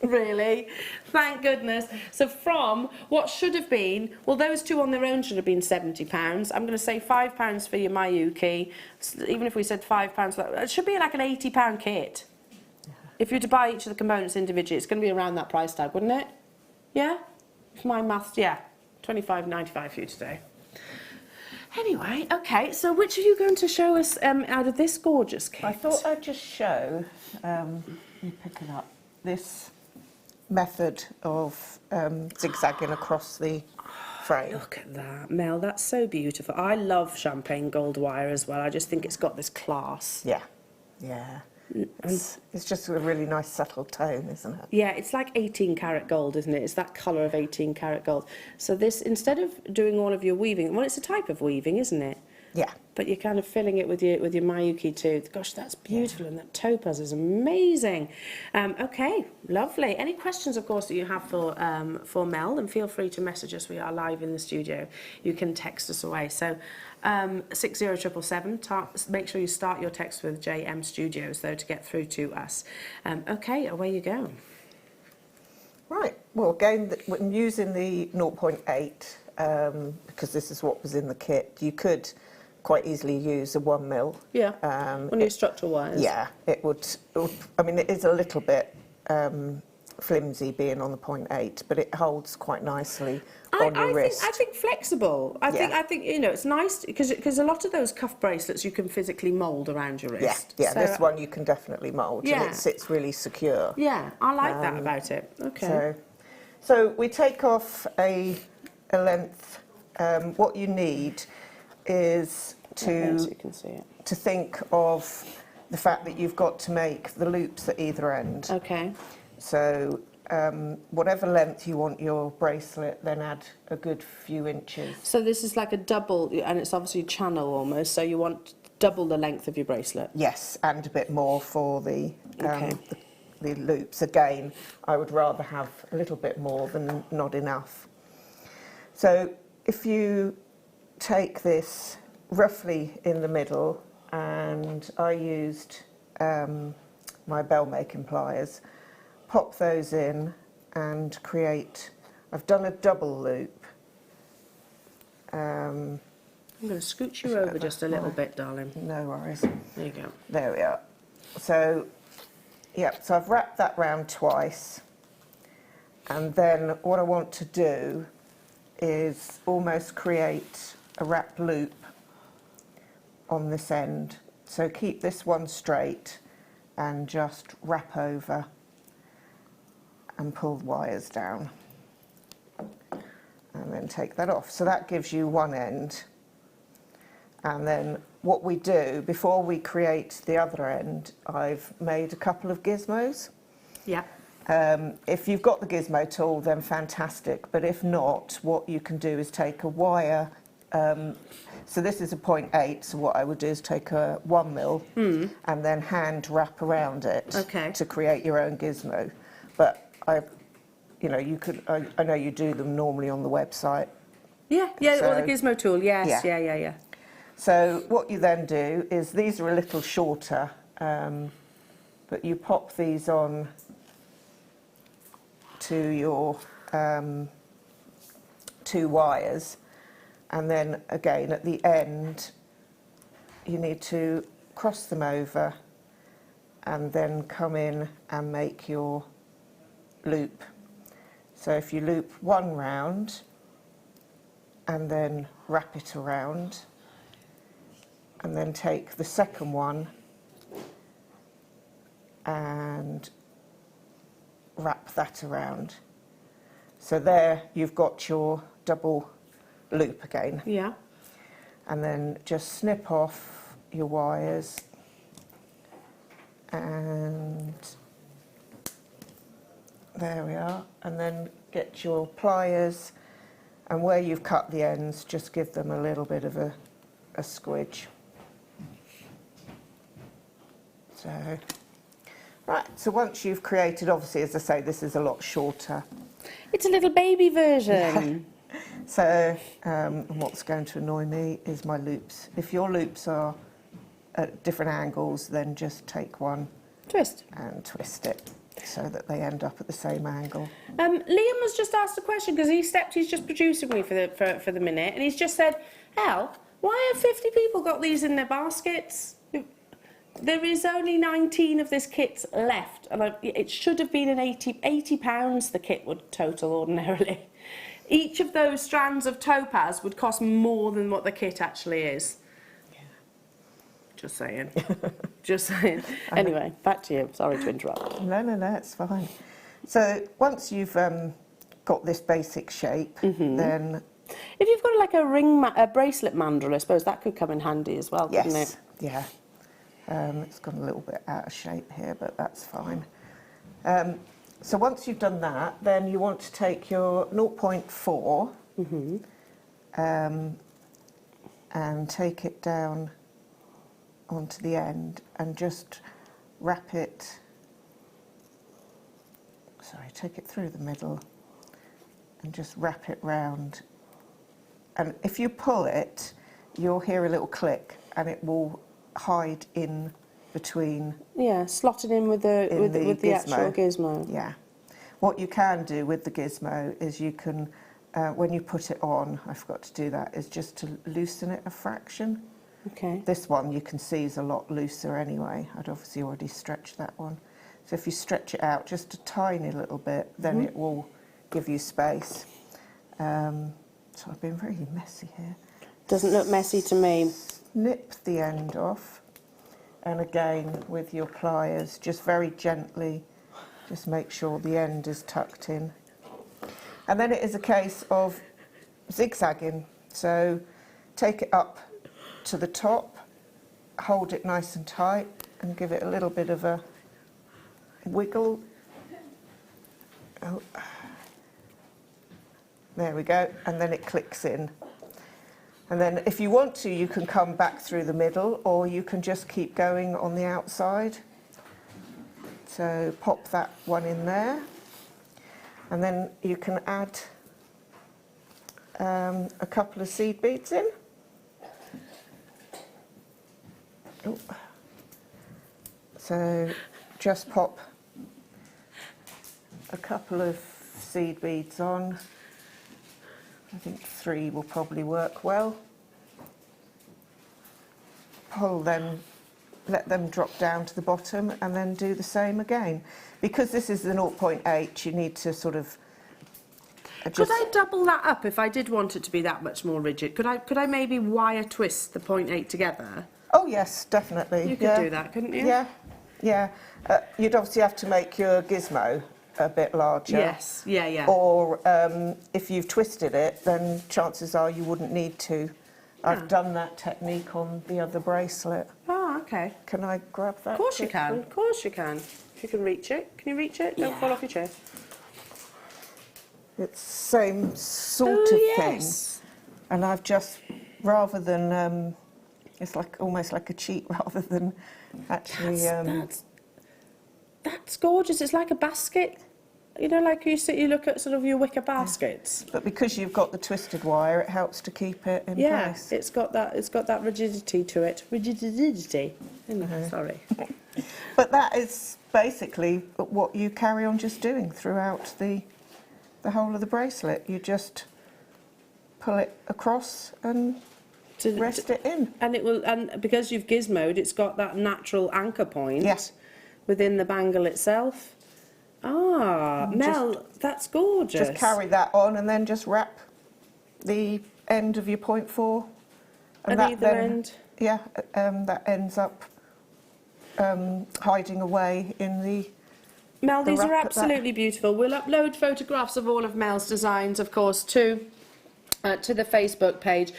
Really, thank goodness. So from what should have been, well, those two on their own should have been £70. I'm going to say £5 for your Mayuki. Even if we said £5, it should be like an £80 kit. If you were to buy each of the components individually, it's going to be around that price tag, wouldn't it? Yeah, if my maths, yeah, £25.95 for you today. Anyway, okay, so which are you going to show us out of this gorgeous kit? I thought I'd just show, you pick it up, this method of zigzagging across the frame. Look at that, Mel, that's so beautiful. I love champagne gold wire as well. I just think it's got this class. Yeah, yeah. It's just a really nice subtle tone, isn't it? Yeah, it's like 18 karat gold, isn't it? It's that colour of 18 karat gold. So this, instead of doing all of your weaving, well, it's a type of weaving, isn't it? Yeah. But you're kind of filling it with your Mayuki too. Gosh, that's beautiful, and that topaz is amazing. Okay, lovely. Any questions, of course, that you have for Mel, then feel free to message us. We are live in the studio. You can text us away. So 60777. Make sure you start your text with JM Studios though to get through to us. Okay, away you go. Right. Well, again, I'm using the 0.8 because this is what was in the kit. You could quite easily use a 1mm. Yeah. One of your structural wires. Yeah, it would. I mean, it is a little bit flimsy being on the 0.8, but it holds quite nicely on your wrist. I think flexible. I think you know, it's nice because a lot of those cuff bracelets you can physically mould around your wrist. Yeah, so, this one you can definitely mould, and it sits really secure. Yeah, I like that about it. Okay. So we take off a length. What you need is to so you can see it. To think of the fact that you've got to make the loops at either end. Okay. So whatever length you want your bracelet, then add a good few inches. So this is like a double, and it's obviously channel almost, so you want double the length of your bracelet? Yes, and a bit more for the loops. Again, I would rather have a little bit more than not enough. So if you take this roughly in the middle, and I used my bell making pliers, pop those in and create, I've done a double loop. I'm going to scoot you over just a little bit, darling. No worries. There you go. There we are. So, yeah, so I've wrapped that round twice, and then what I want to do is almost create a wrap loop on this end. So keep this one straight and just wrap over and pull the wires down, and then take that off. So that gives you one end. And then what we do before we create the other end, I've made a couple of gizmos. Yeah. If you've got the gizmo tool, then fantastic, but if not, what you can do is take a wire. So this is a 0.8, so what I would do is take a 1mm and then hand wrap around it to create your own gizmo. But you know, you could. I know you do them normally on the website. Yeah, so, or the gizmo tool. Yes, yeah. So what you then do is, these are a little shorter, but you pop these on to your 2 wires, and then again at the end you need to cross them over and then come in and make your loop. So if you loop one round and then wrap it around, and then take the second one and wrap that around. So there you've got your double loop again. Yeah. And then just snip off your wires and there we are. And then get your pliers, and where you've cut the ends, just give them a little bit of a squidge. So, right, so once you've created, obviously, as I say, this is a lot shorter. It's a little baby version. So, what's going to annoy me is my loops. If your loops are at different angles, then just take one Twist. and twist it so that they end up at the same angle. Liam has just asked a question because he's just producing me for the minute, and he's just said, "Elle, why have 50 people got these in their baskets? There is only 19 of this kit left, and it should have been an £80 the kit would total ordinarily. Each of those strands of topaz would cost more than what the kit actually is." Yeah. Just saying. Just saying. Anyway, back to you. Sorry to interrupt. No, it's fine. So once you've got this basic shape, then... If you've got like a bracelet mandrel, I suppose that could come in handy as well, couldn't it? Yeah. It's gone a little bit out of shape here, but that's fine. So once you've done that, then you want to take your 0.4 and take it down onto the end and just wrap it, take it through the middle and just wrap it round. And if you pull it, you'll hear a little click and it will hide in between. Yeah, slotted in with the actual gizmo. Yeah. What you can do with the gizmo is you can, when you put it on, I forgot to do that, is just to loosen it a fraction. Okay. This one you can see is a lot looser anyway. I'd obviously already stretched that one. So if you stretch it out just a tiny little bit, then it will give you space. So I've been really messy here. Doesn't look messy to me. Snip the end off, and again with your pliers, just very gently, just make sure the end is tucked in. And then it is a case of zigzagging. So take it up to the top, hold it nice and tight, and give it a little bit of a wiggle. Oh. There we go, and then it clicks in. And then if you want to, you can come back through the middle, or you can just keep going on the outside. So pop that one in there, and then you can add a couple of seed beads in. Oh. So just pop a couple of seed beads on. I think 3 will probably work well. Pull them, let them drop down to the bottom, and then do the same again. Because this is the 0.8, you need to sort of adjust. Could I double that up if I did want it to be that much more rigid? Could I maybe wire twist the 0.8 together? Oh yes, definitely. You could do that, couldn't you? Yeah, yeah. You'd obviously have to make your gizmo a bit larger. Yes, yeah. Or if you've twisted it, then chances are you wouldn't need to. I've done that technique on the other bracelet. Oh, okay. Can I grab that? Of course you can. Of course you can. If you can reach it. Can you reach it? Don't fall off your chair. It's the same sort of thing. And I've just, rather than, it's like almost like a cheat rather than actually... That's gorgeous. It's like a basket. You know, like you look at sort of your wicker baskets. But because you've got the twisted wire, it helps to keep it in place. Yeah, it's got that rigidity to it. Rigidity. Sorry. But that is basically what you carry on just doing throughout the whole of the bracelet. You just pull it across and rest it in. And it will, and because you've gizmoed, it's got that natural anchor point. Yes. Within the bangle itself. Ah, Mel, that's gorgeous. Just carry that on and then just wrap the end of your 0.4. And at either end? Yeah, that ends up hiding away in the Mel, these wrap are at that. absolutely beautiful. We'll upload photographs of all of Mel's designs, of course, to the Facebook page.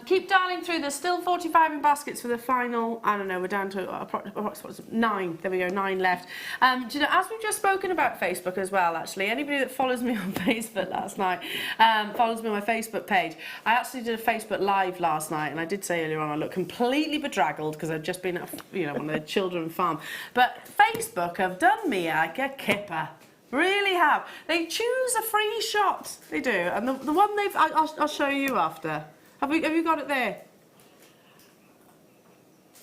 Keep dialing through. There's still 45 in baskets for the final. I don't know. We're down to approximately 9. There we go, 9 left. Do you know, as we've just spoken about Facebook as well, actually, anybody that follows me on Facebook last night, follows me on my Facebook page. I actually did a Facebook Live last night, and I did say earlier on I look completely bedraggled because I've just been at, one of the children farm. But Facebook have done me a kipper. Really have. They choose a free shot. They do. And the one they've... I'll show you after. Have you got it there?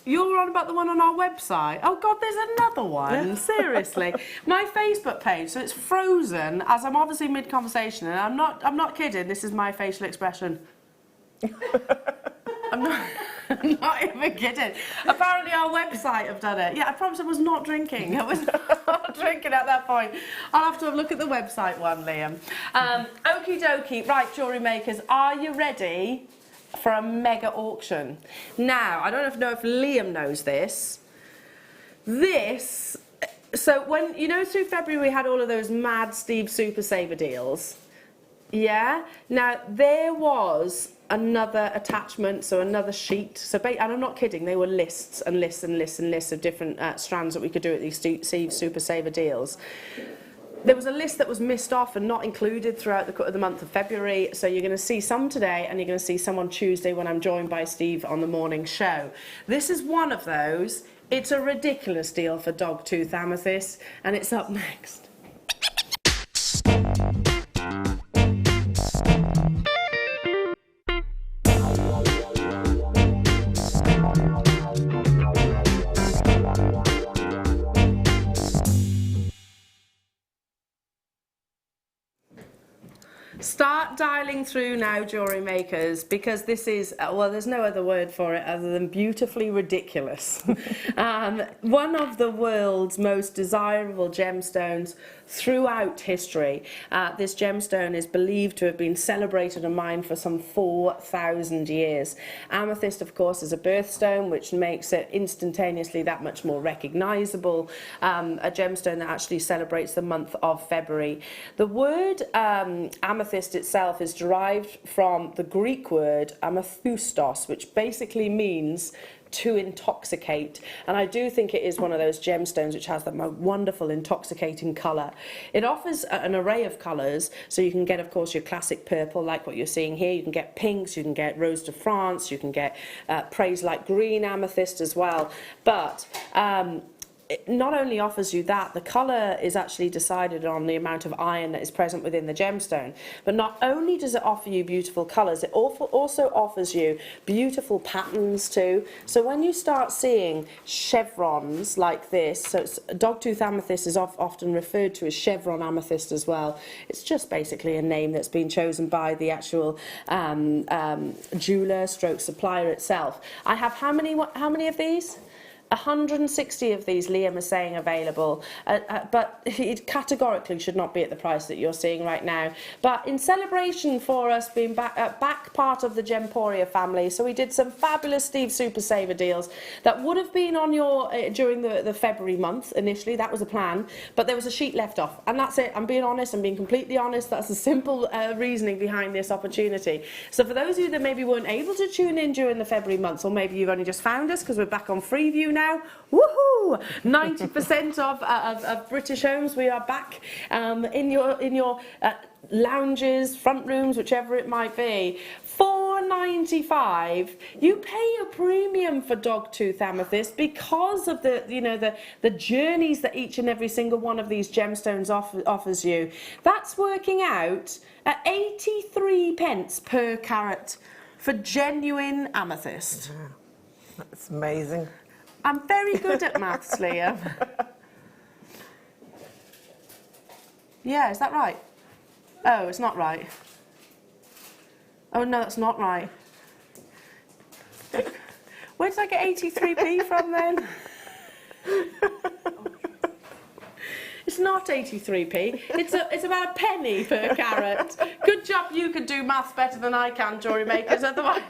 You're on about the one on our website? Oh, God, there's another one. Seriously. My Facebook page, so it's frozen, as I'm obviously mid-conversation, and I'm not kidding. This is my facial expression. I'm not even kidding. Apparently our website have done it. Yeah, I promise I was not drinking. I was not drinking at that point. I'll have to have a look at the website one, Liam. Okie dokie. Right, jewellery makers, are you ready for a mega auction? Now, I don't know if Liam knows this. So when, through February we had all of those mad Steve Super Saver deals. Yeah? Now, there was another attachment, so another sheet. So, and I'm not kidding, they were lists and lists and lists and lists of different strands that we could do at these Steve Super Saver deals. There was a list that was missed off and not included throughout the month of February, so you're going to see some today and you're going to see some on Tuesday when I'm joined by Steve on the morning show. This is one of those. It's a ridiculous deal for dogtooth amethyst, and it's up next. Start dialing through now, jewellery makers, because this is, well, there's no other word for it other than beautifully ridiculous. One of the world's most desirable gemstones throughout history. This gemstone is believed to have been celebrated and mined for some 4,000 years. Amethyst, of course, is a birthstone, which makes it instantaneously that much more recognisable. A gemstone that actually celebrates the month of February. The word amethyst itself is derived from the Greek word amethustos, which basically means to intoxicate, and I do think it is one of those gemstones which has that wonderful intoxicating colour. It offers an array of colours, so you can get, of course, your classic purple like what you're seeing here. You can get pinks, you can get Rose de France, you can get praise like green amethyst as well, but it not only offers you that, the colour is actually decided on the amount of iron that is present within the gemstone. But not only does it offer you beautiful colours, it also offers you beautiful patterns too. So when you start seeing chevrons like this, so dogtooth amethyst is often referred to as chevron amethyst as well. It's just basically a name that's been chosen by the actual jeweller stroke supplier itself. I have how many of these? 160 of these, Liam is saying, available, but it categorically should not be at the price that you're seeing right now. But in celebration for us being back part of the Gemporia family, so we did some fabulous Steve Super Saver deals that would have been on your during the February month initially. That was a plan, but there was a sheet left off, and that's it. I'm being honest, I'm being completely honest. That's the simple reasoning behind this opportunity. So for those of you that maybe weren't able to tune in during the February months, or maybe you've only just found us because we're back on Freeview now, woohoo! 90% of British homes, we are back in your lounges, front rooms, whichever it might be. $4.95. You pay a premium for dogtooth amethyst because of the journeys that each and every single one of these gemstones offers you. That's working out at 83p per carat for genuine amethyst. That's amazing. I'm very good at maths, Liam. Yeah, is that right? Oh, it's not right. Oh, no, that's not right. Where did I get 83p from then? It's not 83p. It's about a penny per carat. Good job you could do maths better than I can, jewellery makers, otherwise.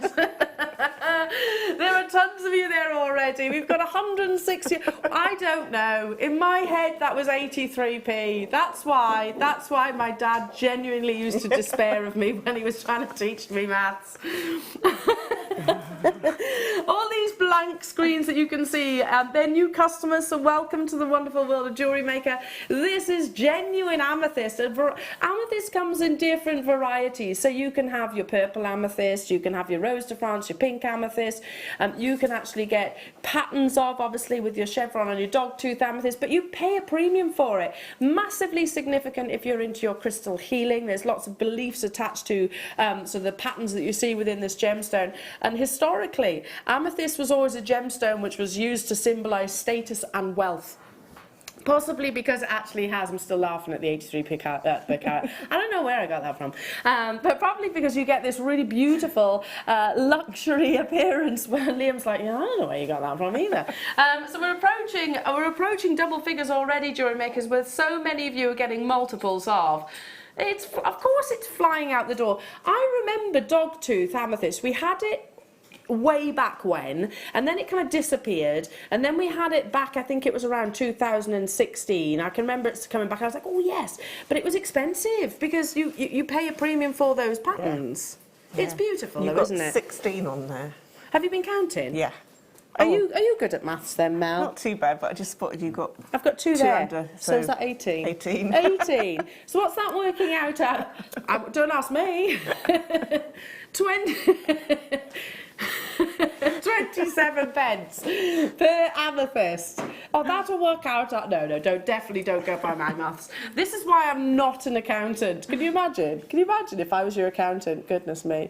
There are tons of you there already. We've got 160. I don't know. In my head, that was 83p. That's why my dad genuinely used to despair of me when he was trying to teach me maths. All these blank screens that you can see, they're new customers, so welcome to the wonderful world of Jewellery Maker. This is genuine amethyst. Amethyst comes in different varieties, so you can have your purple amethyst, you can have your rose de France, your pink amethyst, you can actually get patterns of, obviously, with your chevron and your dogtooth amethyst, but you pay a premium for it. Massively significant if you're into your crystal healing. There's lots of beliefs attached to so the patterns that you see within this gemstone. And historically, amethyst was always a gemstone which was used to symbolize status and wealth. Possibly because it actually has, I'm still laughing at the 83 per carat. I don't know where I got that from. But probably because you get this really beautiful luxury appearance where Liam's like, yeah, I don't know where you got that from either. So we're approaching double figures already, Jewellery Makers, with so many of you are getting multiples of. Of course it's flying out the door. I remember dogtooth amethyst. We had it way back when, and then it kind of disappeared, and then we had it back, I think it was around 2016. I can remember it's coming back. I was like, oh yes, but it was expensive because you pay a premium for those patterns. Yeah. It's beautiful, though, isn't it? You've got 16 on there. Have you been counting? Yeah. Are you good at maths then, Mel? Not too bad, but I just spotted you got. I've got two there. Under, so is that 18? 18. 18. So what's that working out at? Don't ask me. 27 pence per amethyst. Oh, that'll work out at... No, definitely don't go by my maths. This is why I'm not an accountant. Can you imagine? Can you imagine if I was your accountant? Goodness me.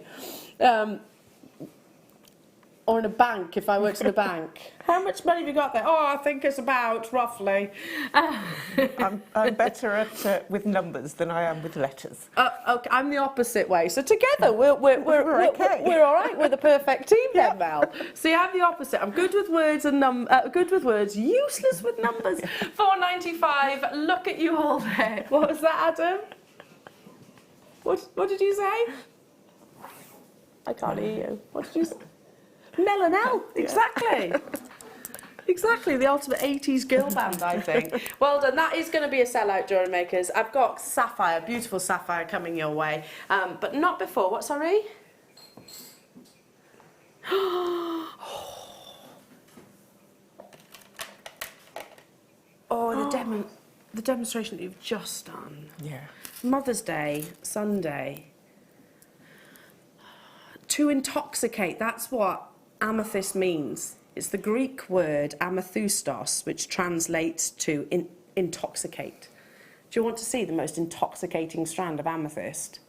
Or in a bank, if I worked in a bank. How much money have you got there? Oh, I think it's about, roughly. I'm better at with numbers than I am with letters. Okay, I'm the opposite way. So together, we're okay. We're all right. We're the perfect team then, Mel. See, I'm the opposite. I'm good with words and good with words, useless with numbers. 4.95. Look at you all there. What was that, Adam? What did you say? I can't hear you. What did you say? Mel and L, exactly. Exactly, the ultimate 80s girl band, I think. Well done, that is going to be a sellout, Jewellery Makers. I've got sapphire, beautiful sapphire coming your way, but not before. What, sorry? Oh, the demonstration that you've just done. Yeah. Mother's Day, Sunday. To intoxicate, that's what amethyst means. It's the Greek word amethustos, which translates to intoxicate. Do you want to see the most intoxicating strand of amethyst?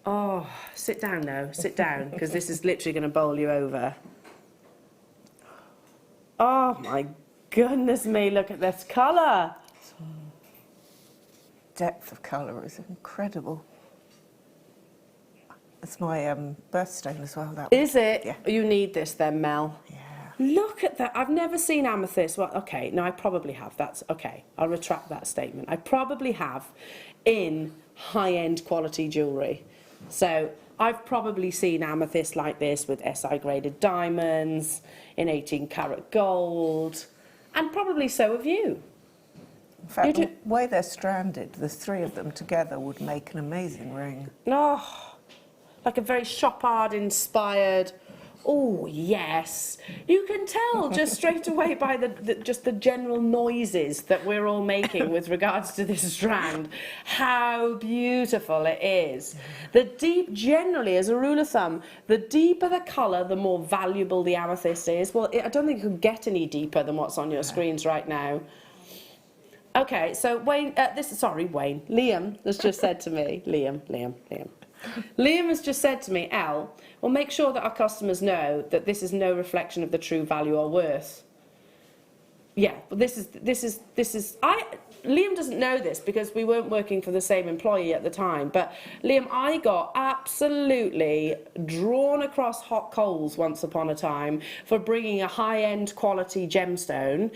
Oh, sit down now, sit down, because this is literally going to bowl you over. Oh my goodness me, look at this colour. Depth of colour is incredible. It's my birthstone as well. That is it? Yeah. You need this then, Mel. Yeah. Look at that. I've never seen amethyst. Well, okay, no, I probably have. That's okay. I'll retract that statement. I probably have in high-end quality jewellery. So I've probably seen amethyst like this with SI graded diamonds, in 18 karat gold, and probably so have you. In fact, the way they're stranded, the three of them together would make an amazing ring. Oh. Like a very Chopard inspired, oh yes. You can tell just straight away by just the general noises that we're all making with regards to this strand, how beautiful it is. Generally, as a rule of thumb, the deeper the colour, the more valuable the amethyst is. Well, I don't think it could get any deeper than what's on your screens right now. Okay, so Wayne, Liam has just said to me, Liam has just said to me, well, make sure that our customers know that this is no reflection of the true value or worth. Yeah, but Liam doesn't know this because we weren't working for the same employee at the time, but Liam, I got absolutely drawn across hot coals once upon a time for bringing a high-end quality gemstone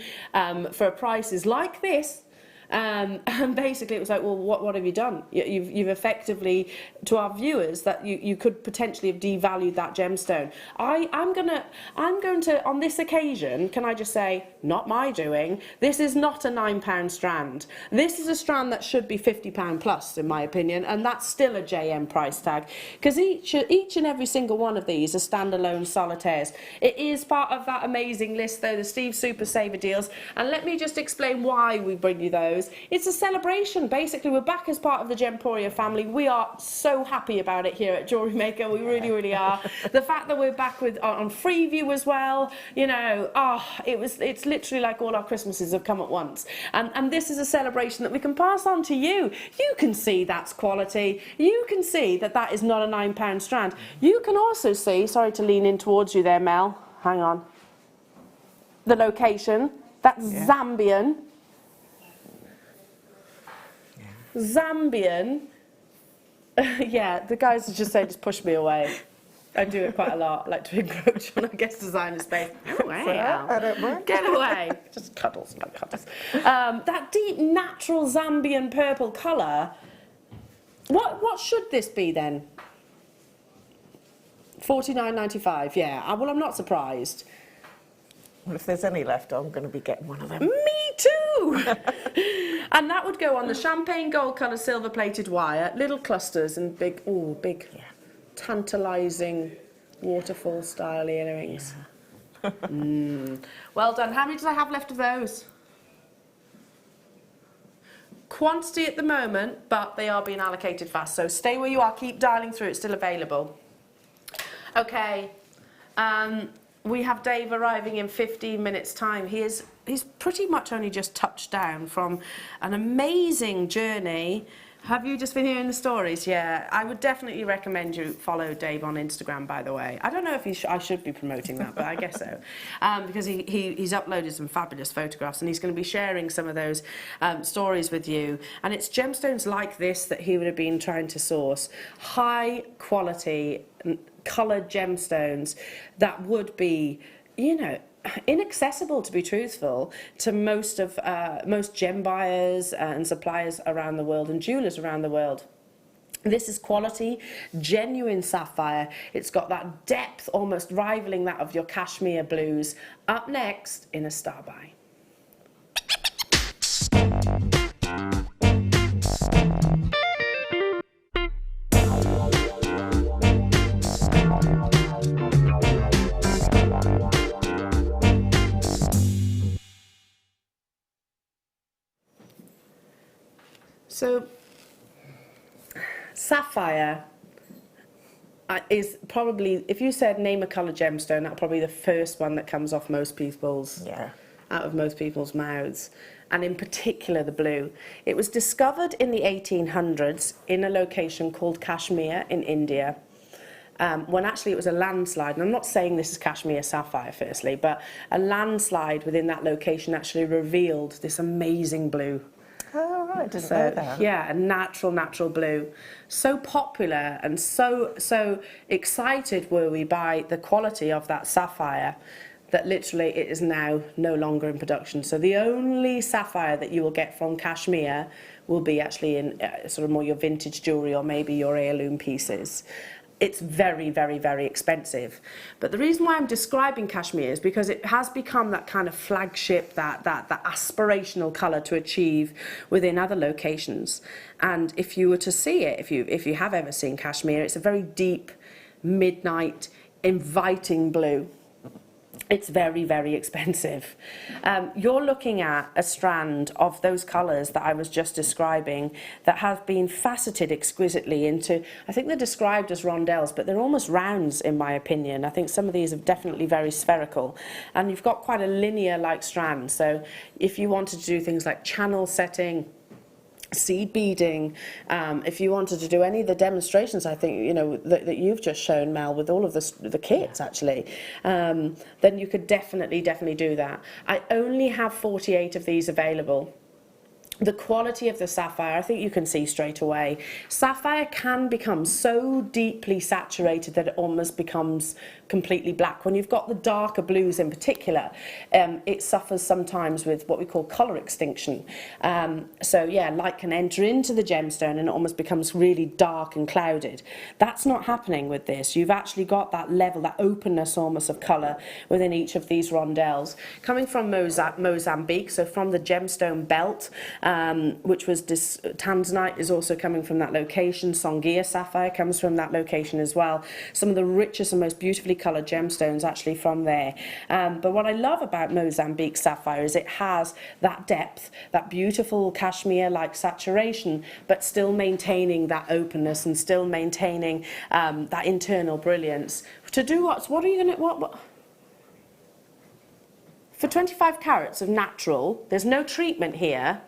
for prices like this. And basically it was like, well, what have you done? You've effectively, to our viewers, that you could potentially have devalued that gemstone. I'm going to, on this occasion, can I just say, not my doing, this is not a £9 strand. This is a strand that should be £50 plus, in my opinion, and that's still a JM price tag, because each and every single one of these are standalone solitaires. It is part of that amazing list, though, the Steve Super Saver deals, and let me just explain why we bring you those. It's a celebration. Basically, we're back as part of the Gemporia family. We are so happy about it here at Jewellery Maker. We really, really are. The fact that we're back with on Freeview as well, you know, it's literally like all our Christmases have come at once. And this is a celebration that we can pass on to you. You can see that's quality. You can see that that is not a £9 strand. You can also see, sorry to lean in towards you there, Mel. Hang on. The location. That's Zambian. Zambian. Yeah, the guys just say, just push me away. I do it quite a lot, I like to encroach on our guest designer's space. Get away, Al. Get away. Just cuddles, like cuddles. That deep, natural Zambian purple colour. What should this be then? $49.95, yeah. Well, I'm not surprised. Well, if there's any left, I'm going to be getting one of them. Me too! And that would go on the champagne gold colour silver plated wire, little clusters and big tantalising waterfall style earrings. Yeah. Well done. How many did I have left of those? Quantity at the moment, but they are being allocated fast, so stay where you are, keep dialing through, it's still available. Okay, we have Dave arriving in 15 minutes time. He's pretty much only just touched down from an amazing journey. Have you just been hearing the stories? Yeah, I would definitely recommend you follow Dave on Instagram, by the way. I don't know if I should be promoting that, but I guess so. Because he's uploaded some fabulous photographs and he's going to be sharing some of those stories with you. And it's gemstones like this that he would have been trying to source. High quality coloured gemstones that would be, you know, inaccessible, to be truthful, to most gem buyers and suppliers around the world and jewelers around the world. This is quality, genuine sapphire. It's got that depth almost rivaling that of your cashmere blues. Up next in a star buy. So, sapphire is probably, if you said name a colour gemstone, that's probably the first one that comes off most people's, out of most people's mouths, and in particular the blue. It was discovered in the 1800s in a location called Kashmir in India. When actually it was a landslide, and I'm not saying this is Kashmir sapphire firstly, but a landslide within that location actually revealed this amazing blue. Oh, right, I didn't know that. Yeah, a natural blue. So popular and so excited were we by the quality of that sapphire that literally it is now no longer in production. So the only sapphire that you will get from Kashmir will be actually in sort of more your vintage jewellery or maybe your heirloom pieces. It's very, very, very expensive. But the reason why I'm describing Kashmir is because it has become that kind of flagship, that aspirational colour to achieve within other locations. And if you were to see it, if you have ever seen Kashmir, it's a very deep, midnight, inviting blue. It's very, very expensive. You're looking at a strand of those colours that I was just describing that have been faceted exquisitely into, I think they're described as rondelles, but they're almost rounds in my opinion. I think some of these are definitely very spherical. And you've got quite a linear-like strand. So if you wanted to do things like channel setting, seed beading, if you wanted to do any of the demonstrations, I think, you know, that you've just shown, Mel, with all of the kits actually, then you could definitely do that. I only have 48 of these available. the quality of the sapphire, I think you can see straight away. Sapphire can become so deeply saturated that it almost becomes completely black. When you've got the darker blues in particular, it suffers sometimes with what we call colour extinction. So yeah, light can enter into the gemstone and it almost becomes really dark and clouded. That's not happening with this. You've actually got that level, that openness almost of colour within each of these rondelles. Coming from Mozambique, so from the gemstone belt, which was tanzanite is also coming from that location. Songhia sapphire comes from that location as well. Some of the richest and most beautifully coloured gemstones actually from there. But what I love about Mozambique sapphire is it has that depth, that beautiful cashmere-like saturation, but still maintaining that openness and still maintaining that internal brilliance. To do what are you going to, what? For 25 carats of natural, there's no treatment here.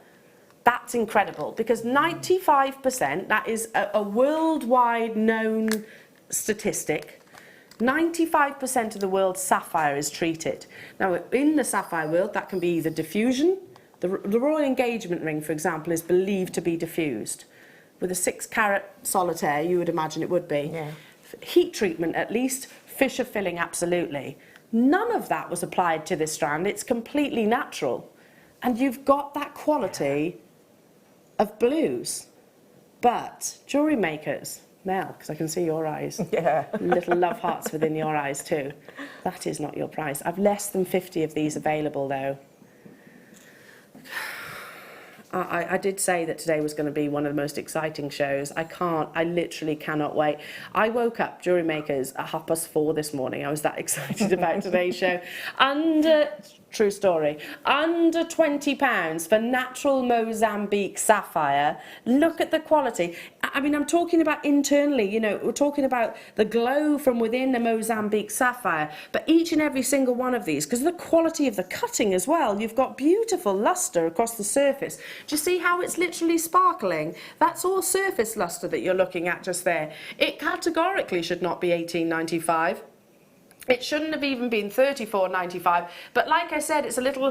That's incredible, because 95%, that is a worldwide known statistic, 95% of the world's sapphire is treated. Now, in the sapphire world, that can be either diffusion. The royal engagement ring, for example, is believed to be diffused. With a 6-carat solitaire, you would imagine it would be. Yeah. Heat treatment, at least. Fissure filling, absolutely. None of that was applied to this strand. It's completely natural. And you've got that quality of blues. But jewellery makers, Mel, because I can see your eyes. Yeah. Little love hearts within your eyes too. That is not your price. I've less than 50 of these available though. I did say that today was going to be one of the most exciting shows. I literally cannot wait. I woke up, Jewellery Makers, at 4:30 this morning. I was that excited about today's show. True story, under £20 for natural Mozambique sapphire. Look at the quality. I mean, I'm talking about internally, you know, we're talking about the glow from within the Mozambique sapphire, but each and every single one of these, because of the quality of the cutting as well, you've got beautiful luster across the surface. Do you see how it's literally sparkling? That's all surface luster that you're looking at just there. It categorically should not be £18.95. It shouldn't have even been $34.95, but like I said, it's a little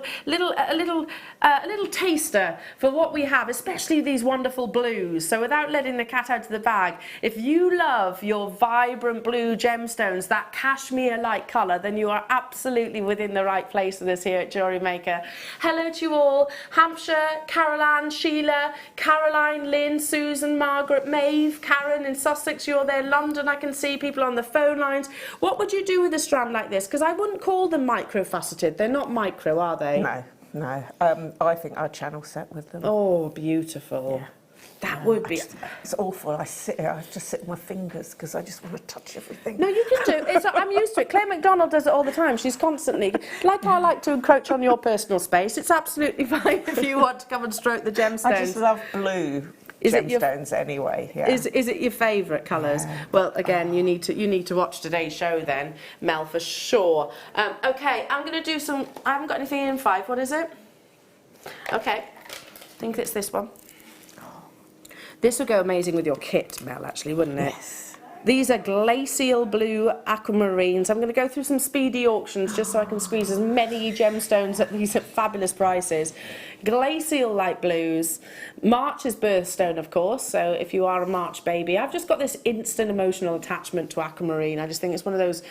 taster for what we have, especially these wonderful blues. So without letting the cat out of the bag, if you love your vibrant blue gemstones, that cashmere-like colour, then you are absolutely within the right place with us here at Jewellery Maker. Hello to you all, Hampshire, Caroline, Sheila, Caroline, Lynn, Susan, Margaret, Maeve, Karen in Sussex, you're there, London, I can see people on the phone lines. What would you do with a strand like this? Because I wouldn't call them micro-faceted. They're not micro, are they? No. I think our channel set with them. Oh, beautiful. Yeah. That would be... It's awful. I sit here, I just sit with my fingers because I just want to touch everything. No, you can do it. I'm used to it. Claire McDonald does it all the time. She's constantly... Like I like to encroach on your personal space. It's absolutely fine if you want to come and stroke the gemstones. I just love blue. Gemstones anyway. Yeah. Is it your favourite colours? Yeah. Well, again, you need to watch today's show then, Mel, for sure. Okay, I'm going to do some. I haven't got anything in 5. What is it? Okay, I think it's this one. This would go amazing with your kit, Mel. Actually, wouldn't it? Yes. These are glacial blue aquamarines. I'm going to go through some speedy auctions just so I can squeeze as many gemstones at these fabulous prices. Glacial light blues. March's birthstone, of course, so if you are a March baby. I've just got this instant emotional attachment to aquamarine. I just think it's one of those...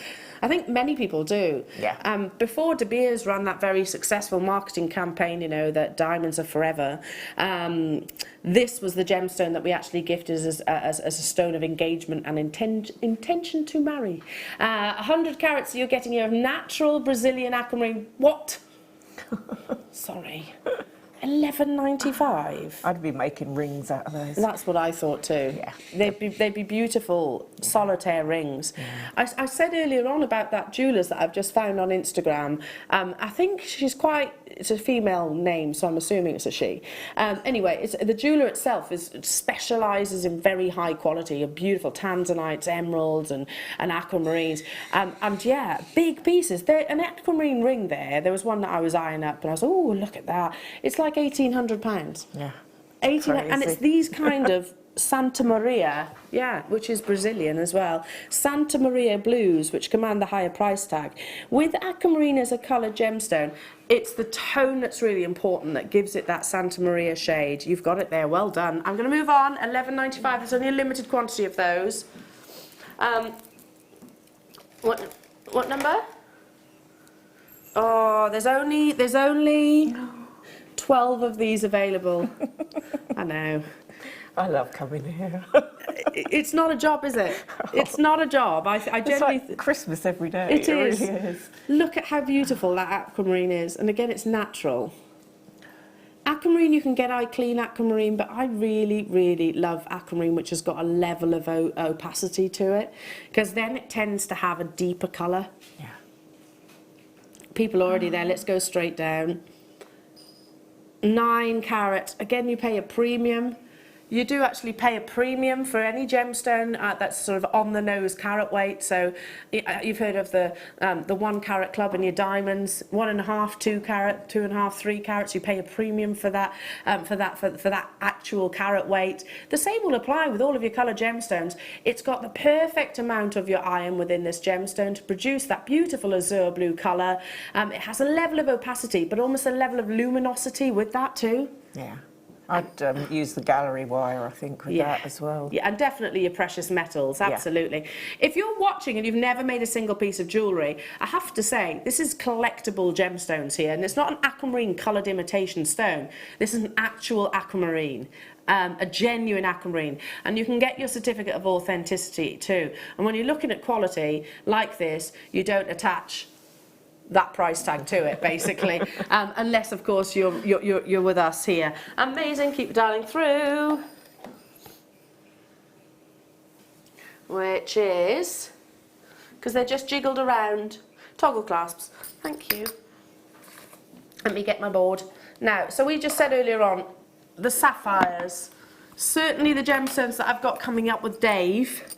I think many people do. Yeah. Before De Beers ran that very successful marketing campaign, you know, that diamonds are forever, this was the gemstone that we actually gifted as a stone of engagement and intention to marry. 100 carats you're getting here of natural Brazilian aquamarine. What? Sorry. $11.95. I'd be making rings out of those. That's what I thought too. Yeah. They'd be beautiful solitaire rings. Yeah. I said earlier on about that jeweller's that I've just found on Instagram. I think it's a female name, so I'm assuming it's a she. Anyway, the jeweller itself specialises in very high quality, of beautiful tanzanites, emeralds, and aquamarines. And yeah, big pieces. An aquamarine ring there was one that I was eyeing up, and I was, oh, look at that. It's like £1,800. Yeah. 18, and it's Crazy. these kind of Santa Maria, yeah, which is Brazilian as well. Santa Maria blues, which command the higher price tag. With aquamarine as a coloured gemstone, it's the tone that's really important that gives it that Santa Maria shade. You've got it there, well done. I'm going to move on, $11.95, there's only a limited quantity of those. What number? Oh, there's only 12 of these available. I know. I love coming here. It's not a job, is it? It's not a job. I It's generally like Christmas every day. it is. Really is. Look at how beautiful that aquamarine is, and again, it's natural. Aquamarine, you can get eye clean aquamarine, but I really, really love aquamarine which has got a level of opacity to it, because then it tends to have a deeper colour. Yeah. People already there, let's go straight down. 9 carat, again you pay a premium. You do actually pay a premium for any gemstone that's sort of on the nose carat weight. So you've heard of the 1 carat club in your diamonds, 1.5, 2 carat, 2.5, 3 carats. You pay a premium for that, for that actual carat weight. The same will apply with all of your colour gemstones. It's got the perfect amount of your iron within this gemstone to produce that beautiful azure blue colour. It has a level of opacity, but almost a level of luminosity with that too. Yeah. I'd use the gallery wire, I think, with that as well. Yeah, and definitely your precious metals, absolutely. If you're watching and you've never made a single piece of jewellery, I have to say, this is collectible gemstones here, and it's not an aquamarine coloured imitation stone. This is an actual aquamarine. A genuine aquamarine, and you can get your certificate of authenticity too. And when you're looking at quality like this, you don't attach that price tag to it, basically, unless of course you're with us here. Amazing, keep dialing through. Which is, because they're just jiggled around, toggle clasps. Thank you. Let me get my board. Now, so we just said earlier on, the sapphires, certainly the gemstones that I've got coming up with Dave.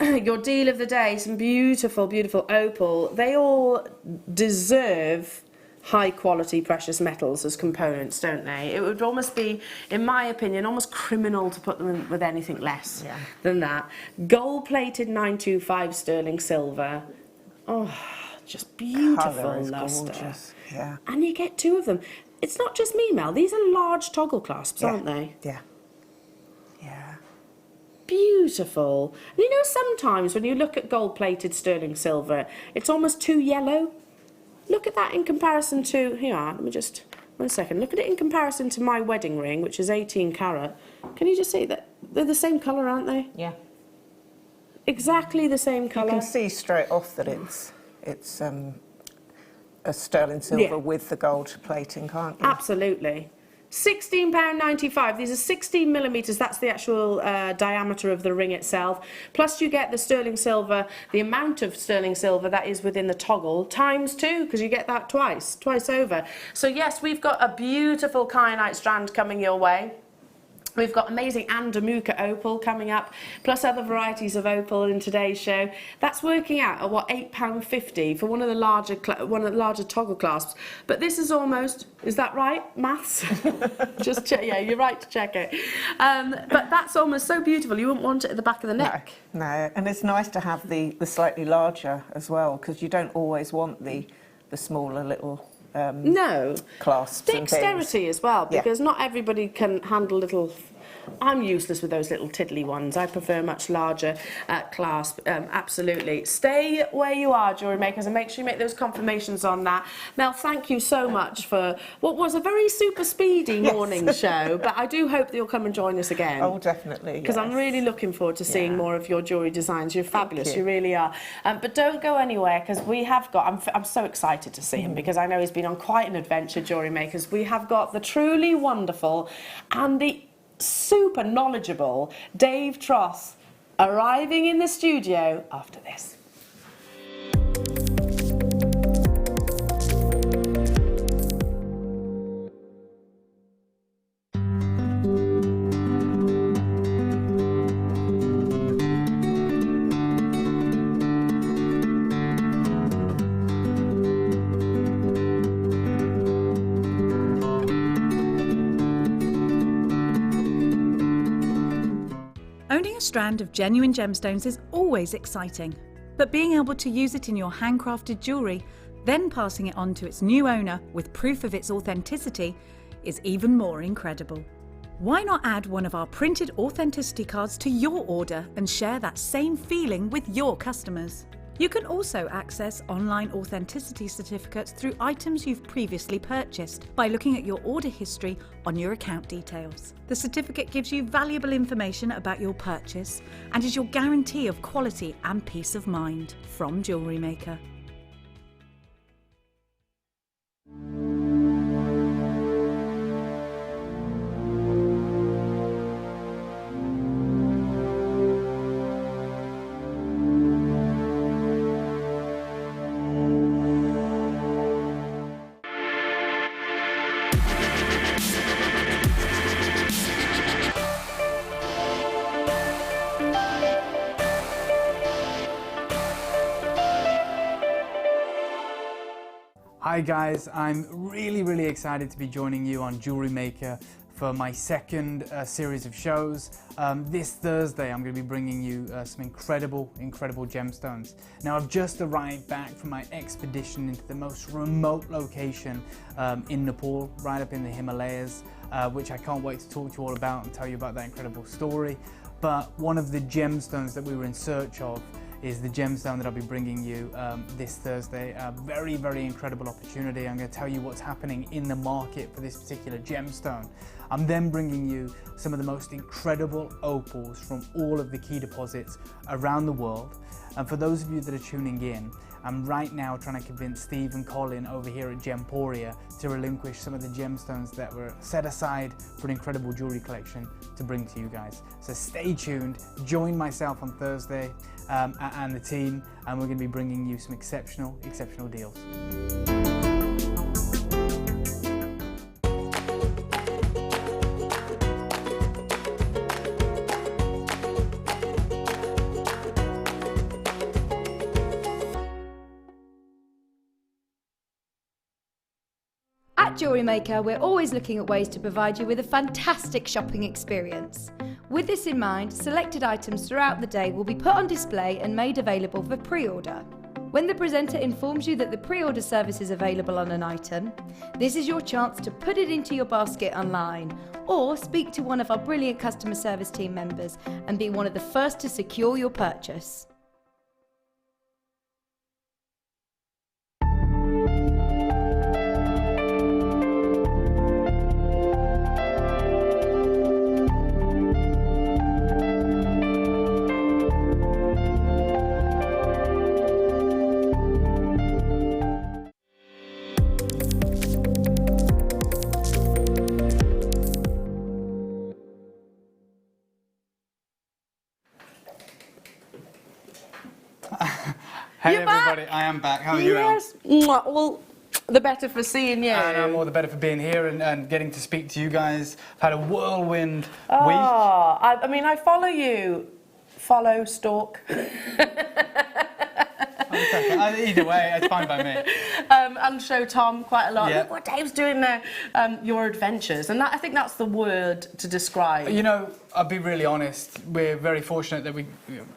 Your deal of the day, some beautiful, beautiful opal. They all deserve high quality precious metals as components, don't they? It would almost be, in my opinion, almost criminal to put them in with anything less than that. Gold plated 925 sterling silver. Oh, just beautiful lustre. Gorgeous. Yeah. And you get 2 of them. It's not just me, Mel. These are large toggle clasps, aren't they? Yeah. Yeah. Beautiful. And you know, sometimes when you look at gold-plated sterling silver, it's almost too yellow. Look at that in comparison to, here, let me just, 1 second. Look at it in comparison to my wedding ring, which is 18 carat. Can you just see that they're the same colour, aren't they? Yeah. Exactly the same colour. You can see straight off that it's a sterling silver with the gold plating, can't you? Absolutely. £16.95. These are 16 millimetres. That's the actual diameter of the ring itself. Plus you get the sterling silver, the amount of sterling silver that is within the toggle, times 2, because you get that twice over. So yes, we've got a beautiful kyanite strand coming your way. We've got amazing Andamuka opal coming up, plus other varieties of opal in today's show. That's working out at what, £8.50 for one of the larger toggle clasps. But this is almost, is that right? Maths? Just check. Yeah, you're right to check it. But that's almost so beautiful. You wouldn't want it at the back of the neck. No, and it's nice to have the slightly larger as well, because you don't always want the smaller little. No. Clasps and dexterity things. as well, because not everybody can handle little. I'm useless with those little tiddly ones. I prefer much larger clasp. Absolutely. Stay where you are, jewellery makers, and make sure you make those confirmations on that. Mel, thank you so much for what was a very super speedy morning show, but I do hope that you'll come and join us again. Oh, definitely. Because I'm really looking forward to seeing more of your jewellery designs. You're fabulous. You really are. But don't go anywhere, because we have got. I'm so excited to see him, because I know he's been on quite an adventure, jewellery makers. We have got the truly wonderful and the super knowledgeable Dave Troth arriving in the studio after this. Owning a strand of genuine gemstones is always exciting, but being able to use it in your handcrafted jewellery, then passing it on to its new owner with proof of its authenticity, is even more incredible. Why not add one of our printed authenticity cards to your order and share that same feeling with your customers? You can also access online authenticity certificates through items you've previously purchased by looking at your order history on your account details. The certificate gives you valuable information about your purchase and is your guarantee of quality and peace of mind from JewelleryMaker. Hi guys, I'm really excited to be joining you on JewelleryMaker for my second series of shows. This Thursday I'm going to be bringing you some incredible gemstones. Now I've just arrived back from my expedition into the most remote location in Nepal, right up in the Himalayas, which I can't wait to talk to you all about and tell you about that incredible story. But one of the gemstones that we were in search of is the gemstone that I'll be bringing you this Thursday. A very incredible opportunity. I'm going to tell you what's happening in the market for this particular gemstone. I'm then bringing you some of the most incredible opals from all of the key deposits around the world. And for those of you that are tuning in, I'm right now trying to convince Steve and Colin over here at Gemporia to relinquish some of the gemstones that were set aside for an incredible jewelry collection to bring to you guys. So stay tuned, join myself on Thursday and the team, and we're going to be bringing you some exceptional deals. At JewelleryMaker, we're always looking at ways to provide you with a fantastic shopping experience. With this in mind, selected items throughout the day will be put on display and made available for pre-order. When the presenter informs you that the pre-order service is available on an item, this is your chance to put it into your basket online, or speak to one of our brilliant customer service team members and be one of the first to secure your purchase. Hey You're everybody, back? I am back. How are you, El? Yes. Well, the better for seeing you. And I'm all the better for being here and getting to speak to you guys. I've had a whirlwind week. I mean, I follow you. Follow, stalk. Either way, it's fine by me. And show Tom quite a lot. Yeah. Look what Dave's doing there. Your adventures, and I think that's the word to describe. You know, I'll be really honest. We're very fortunate that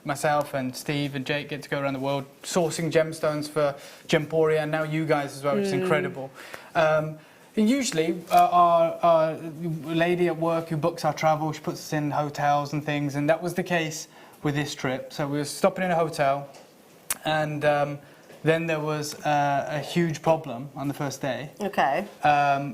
myself and Steve and Jake get to go around the world sourcing gemstones for Gemporia, and now you guys as well, which is incredible. And usually, our lady at work who books our travel, she puts us in hotels and things, and that was the case with this trip. So we were stopping in a hotel, and then there was a huge problem on the first day. Okay.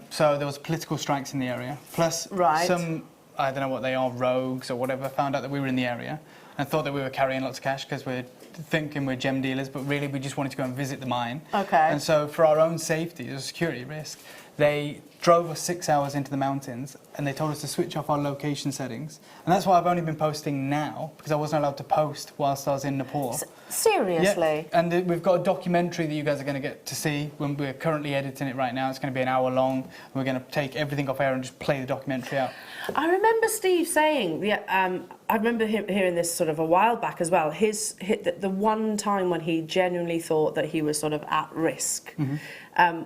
So there was political strikes in the area, plus some, I don't know what they are, rogues or whatever, found out that we were in the area and thought that we were carrying lots of cash because we're thinking we're gem dealers, but really we just wanted to go and visit the mine. Okay. And so for our own safety, as a security risk, they drove us 6 hours into the mountains and they told us to switch off our location settings. And that's why I've only been posting now, because I wasn't allowed to post whilst I was in Nepal. Seriously? Yeah. And we've got a documentary that you guys are going to get to see when we're currently editing it right now. It's going to be an hour long. We're going to take everything off air and just play the documentary out. I remember Steve saying, I remember him hearing this sort of a while back as well, the one time when he genuinely thought that he was sort of at risk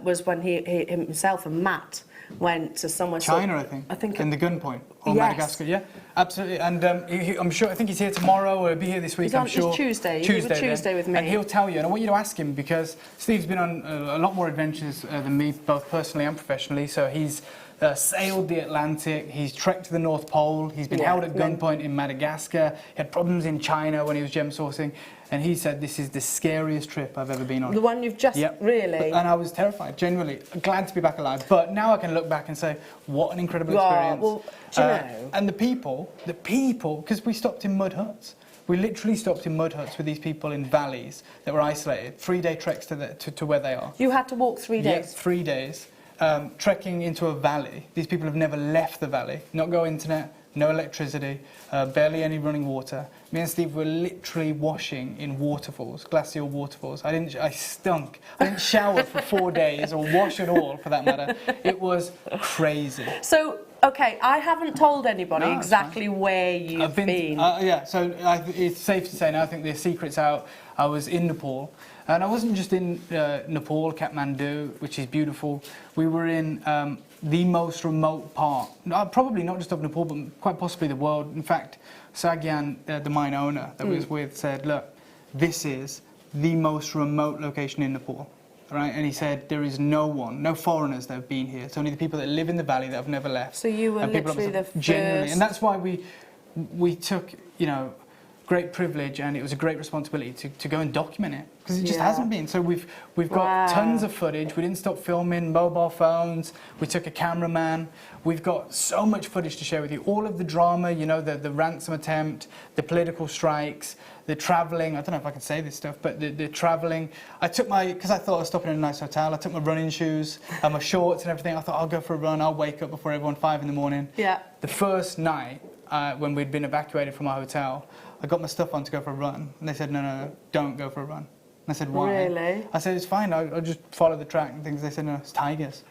was when he himself and Matt went to somewhere. China, I think. In the gunpoint. Or Madagascar, yeah, absolutely. And I'm sure, I think he's here tomorrow, or he'll be here this week, I'm sure. It's Tuesday. Tuesday with me. And he'll tell you, and I want you to ask him, because Steve's been on a lot more adventures than me, both personally and professionally. So he's sailed the Atlantic, he's trekked to the North Pole, he's been held at gunpoint in Madagascar, he had problems in China when he was gem sourcing, and he said this is the scariest trip I've ever been on. The one you've just, really? And I was terrified, genuinely. Glad to be back alive. But now I can look back and say, what an incredible experience. Well, do you know? And the people, because we stopped in mud huts. We literally stopped in mud huts with these people in valleys that were isolated. 3-day treks to where they are. You had to walk 3 days? Yeah, 3 days. Trekking into a valley. These people have never left the valley. Not got internet, no electricity, barely any running water. Me and Steve were literally washing in waterfalls, glacial waterfalls. I stunk. I didn't shower for 4 days, or wash at all for that matter. It was crazy. So, okay, I haven't told anybody exactly where you've been. Yeah, so it's safe to say now, I think the secret's out. I was in Nepal. And I wasn't just in Nepal, Kathmandu, which is beautiful. We were in the most remote part, probably not just of Nepal, but quite possibly the world. In fact, Sagyan, the mine owner that we was with, said, look, this is the most remote location in Nepal. Right? And he said, there is no one, no foreigners that have been here. It's only the people that live in the valley that have never left. So you were literally the first. Genuinely. And that's why we took, great privilege, and it was a great responsibility to go and document it, because it just hasn't been. So we've got tons of footage. We didn't stop filming, mobile phones. We took a cameraman. We've got so much footage to share with you. All of the drama, the ransom attempt, the political strikes, the travelling. I don't know if I can say this stuff, but the travelling. I took because I thought I was stopping in a nice hotel. I took my running shoes and my shorts and everything. I thought, I'll go for a run. I'll wake up before everyone, 5 in the morning. Yeah. The first night, when we'd been evacuated from our hotel, I got my stuff on to go for a run. And they said, no, don't go for a run. And I said, why? Really? I said, it's fine, I'll just follow the track and things. They said, no, it's tigers.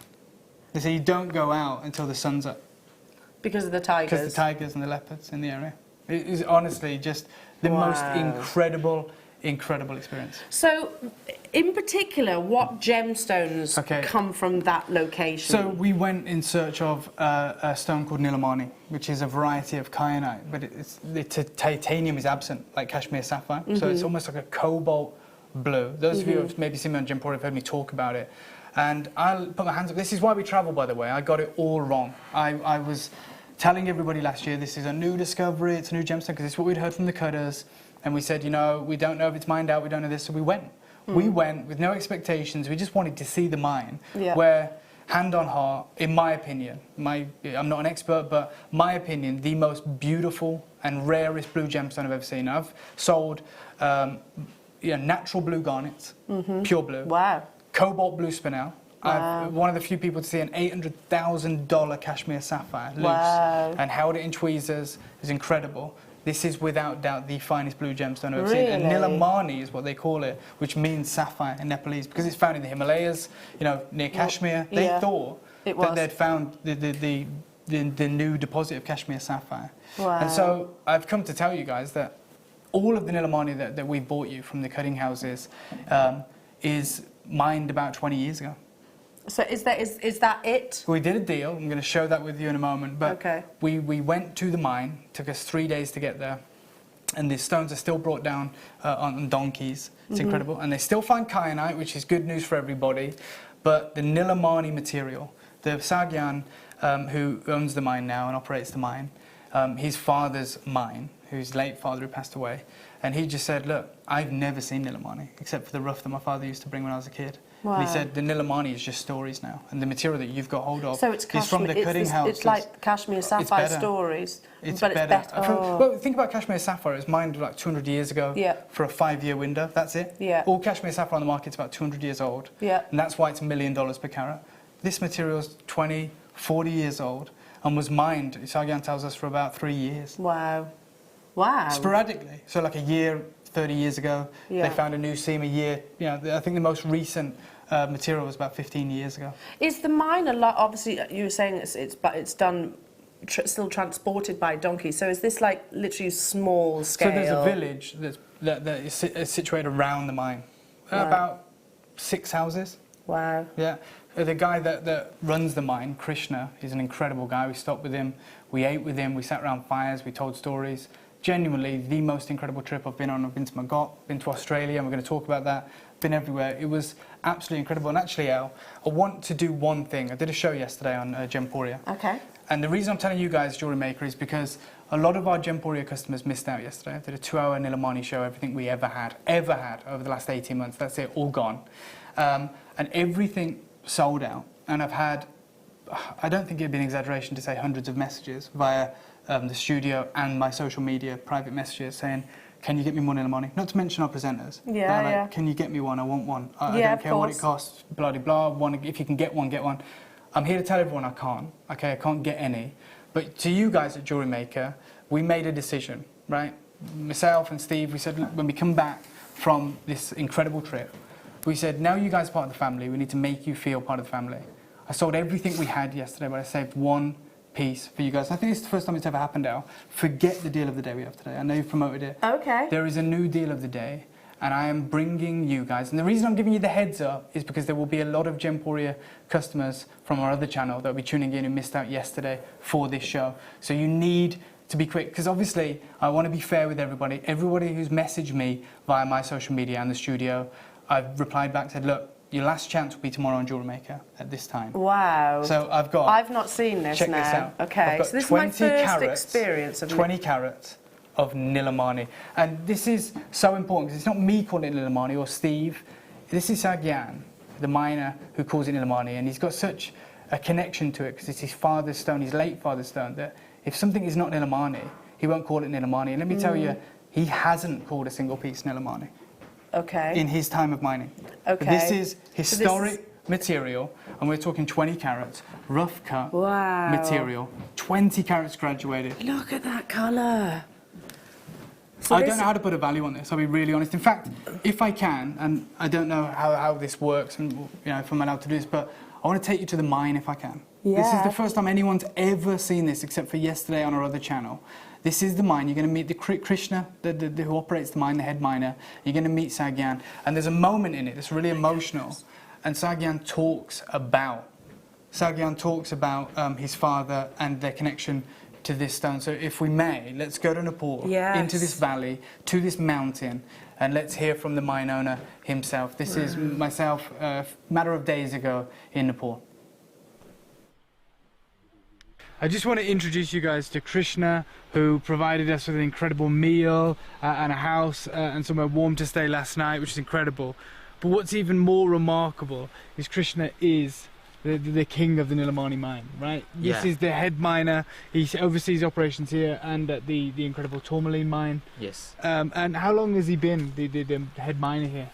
They said, you don't go out until the sun's up. Because of the tigers? Because of the tigers and the leopards in the area. It is honestly just the most incredible experience. So, in particular, what gemstones come from that location? So we went in search of a stone called Nilamani, which is a variety of kyanite, but the titanium is absent, like Kashmir sapphire. So it's almost like a cobalt blue. Those of you who have maybe seen me on Gemporium have heard me talk about it. And I'll put my hands up. This is why we travel, by the way. I got it all wrong. I was telling everybody last year, this is a new discovery, it's a new gemstone, because it's what we'd heard from the cutters. And we said, we don't know if it's mined out, we don't know this, so we went. We went with no expectations, we just wanted to see the mine, where, hand on heart, in my opinion, I'm not an expert, but my opinion, the most beautiful and rarest blue gemstone I've ever seen. I've sold natural blue garnets, pure blue. Wow. Cobalt blue Spinel. I'm one of the few people to see an $800,000 Kashmir sapphire loose and held it in tweezers. It's incredible. This is without doubt the finest blue gemstone I've ever seen. And Nilamani is what they call it, which means sapphire in Nepalese, because it's found in the Himalayas, near Kashmir. They thought that they'd found the new deposit of Kashmir sapphire. Wow. And so I've come to tell you guys that all of the Nilamani that we bought you from the cutting houses is mined about 20 years ago. So is that it? We did a deal. I'm going to show that with you in a moment. But we went to the mine. Took us 3 days to get there. And the stones are still brought down on donkeys. It's incredible. And they still find kyanite, which is good news for everybody. But the Nilamani material, the Sagyan, who owns the mine now and operates the mine, his father's mine, whose late father who passed away, and he just said, look, I've never seen Nilamani, except for the rough that my father used to bring when I was a kid. Wow. And he said, the Nilamani is just stories now, and the material that you've got hold of is from the cutting houses. It's like Kashmir sapphire stories, but it's better. Well, think about Kashmir sapphire. It was mined like 200 years ago for a 5-year window. That's it. Yeah. All Kashmir sapphire on the market is about 200 years old. Yeah. And that's why it's $1 million per carat. This material is 20, 40 years old and was mined, Sagyan tells us, for about 3 years. Wow. Wow. Sporadically. So like a year, 30 years ago, they found a new seam a year. I think the most recent material was about 15 years ago. Is the mine a lot? Obviously, you were saying it's done still transported by donkeys. So is this like literally small scale? So there's a village that is situated around the mine, about 6 houses. Wow. Yeah. the guy that runs the mine, Krishna, is an incredible guy. We stopped with him, we ate with him, we sat around fires, we told stories. Genuinely, the most incredible trip I've been on. I've been to Magot, been to Australia, and we're going to talk about that. Been everywhere. It was absolutely incredible. And actually, Al, I want to do one thing. I did a show yesterday on Gemporia. Okay. And the reason I'm telling you guys, Jewelry Maker, is because a lot of our Gemporia customers missed out yesterday. I did a 2-hour Nilamani show, everything we ever had over the last 18 months. That's it, all gone. And everything sold out. And I've had, I don't think it'd be an exaggeration to say hundreds of messages via the studio and my social media, private messages saying, can you get me more Nilamani? Not to mention our presenters. Yeah, like, yeah. Can you get me one? I want one. I Yeah, don't of care what it course. costs, blah, blah, blah. If you can get one, get one. I'm here to tell everyone I can't. Okay, I can't get any. But to you guys at Jewelry Maker, we made a decision, right? Myself and Steve, we said, look, when we come back from this incredible trip, we said, now you guys are part of the family, we need to make you feel part of the family. I sold everything we had yesterday, but I saved one piece for you guys. I think it's the first time it's ever happened now. Forget the deal of the day we have today. I know you've promoted it. Okay. There is a new deal of the day, and I am bringing you guys, and the reason I'm giving you the heads up is because there will be a lot of Gemporia customers from our other channel that will be tuning in who missed out yesterday for this show. So you need to be quick, because obviously I want to be fair with everybody. Everybody who's messaged me via my social media and the studio, I've replied back, said, look, your last chance will be tomorrow on Jewelry Maker at this time. Wow. So I've not seen this check now. this out. Okay, I've got so this is my 20 first carats, experience of 20 carats of Nilamani. And this is so important because it's not me calling it Nilamani or Steve. This is Zambian, the miner, who calls it Nilamani, and he's got such a connection to it because it's his father's stone, his late father's stone, that if something is not Nilamani, he won't call it Nilamani. And let me tell you, he hasn't called a single piece Nilamani. Okay. In his time of mining. Okay. This is historic material, and we're talking 20 carats, rough cut material, 20 carats graduated. Look at that colour. I don't know how to put a value on this, I'll be really honest. In fact, if I can, and I don't know how this works, and if I'm allowed to do this, but I want to take you to the mine if I can. Yeah. This is the first time anyone's ever seen this, except for yesterday on our other channel. This is the mine. You're going to meet the Krishna, who operates the mine, the head miner. You're going to meet Zambian. And there's a moment in it that's really emotional. And Zambian talks about his father and their connection to this stone. So if we may, let's go to Nepal, into this valley, to this mountain, and let's hear from the mine owner himself. This is myself a matter of days ago in Nepal. I just want to introduce you guys to Krishna, who provided us with an incredible meal and a house and somewhere warm to stay last night, which is incredible. But what's even more remarkable is Krishna is the king of the Nilamani mine, right? This is the head miner. He oversees operations here and at the incredible tourmaline mine. Yes. And how long has he been the head miner here?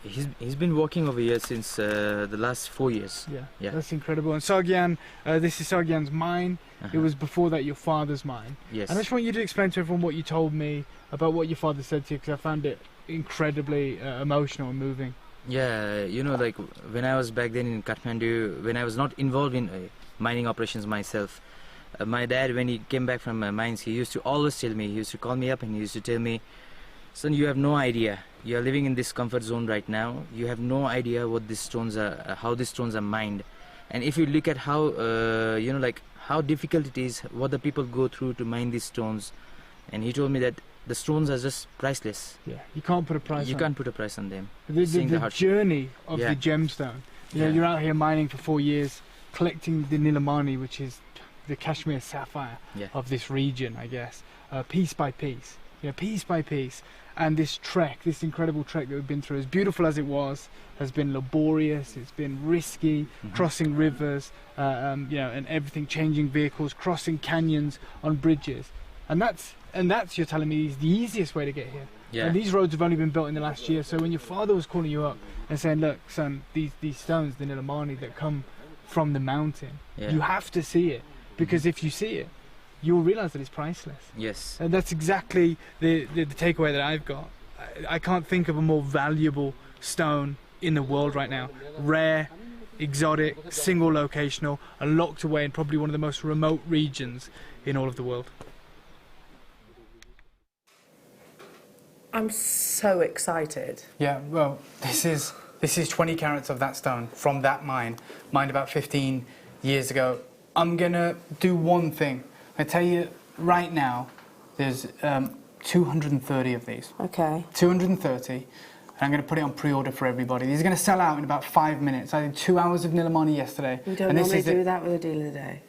He's been working over here since the last 4 years. Yeah, that's incredible. And Zambian, this is Zambian's mine. It was before that your father's mine. Yes. And I just want you to explain to everyone what you told me about what your father said to you, because I found it incredibly emotional and moving. Yeah, you know, like when I was back then in Kathmandu, when I was not involved in mining operations myself, my dad, when he came back from mines, he used to always tell me, he used to call me up and he used to tell me, son, you have no idea. You are living in this comfort zone right now. You have no idea what these stones are, how these stones are mined. And if you look at how, you know, like how difficult it is, what the people go through to mine these stones, and he told me that the stones are just priceless. Yeah, you can't put a price on them. You can't put a price on them. The journey of the gemstone. You know, you're out here mining for 4 years, collecting the Nilamani, which is the Kashmir sapphire of this region, I guess, piece by piece. Piece by piece. And this trek, this incredible trek that we've been through, as beautiful as it was, has been laborious, it's been risky, crossing rivers, you know, and everything, changing vehicles, crossing canyons on bridges. And that's you're telling me, is the easiest way to get here. Yeah. And these roads have only been built in the last year. So when your father was calling you up and saying, look, son, these stones, the Nilamani that come from the mountain, you have to see it. Because if you see it, you'll realize that it's priceless. Yes. And that's exactly the takeaway that I've got. I can't think of a more valuable stone in the world right now. Rare, exotic, single locational, and locked away in probably one of the most remote regions in all of the world. I'm so excited. Yeah, well, this is This is 20 carats of that stone from that mine, mined about 15 years ago. I'm gonna do one thing. I tell you right now, there's 230 of these. Okay. 230. And I'm going to put it on pre-order for everybody. These are going to sell out in about 5 minutes. I did 2 hours of Nilamani yesterday. We don't normally do that with a deal of the day.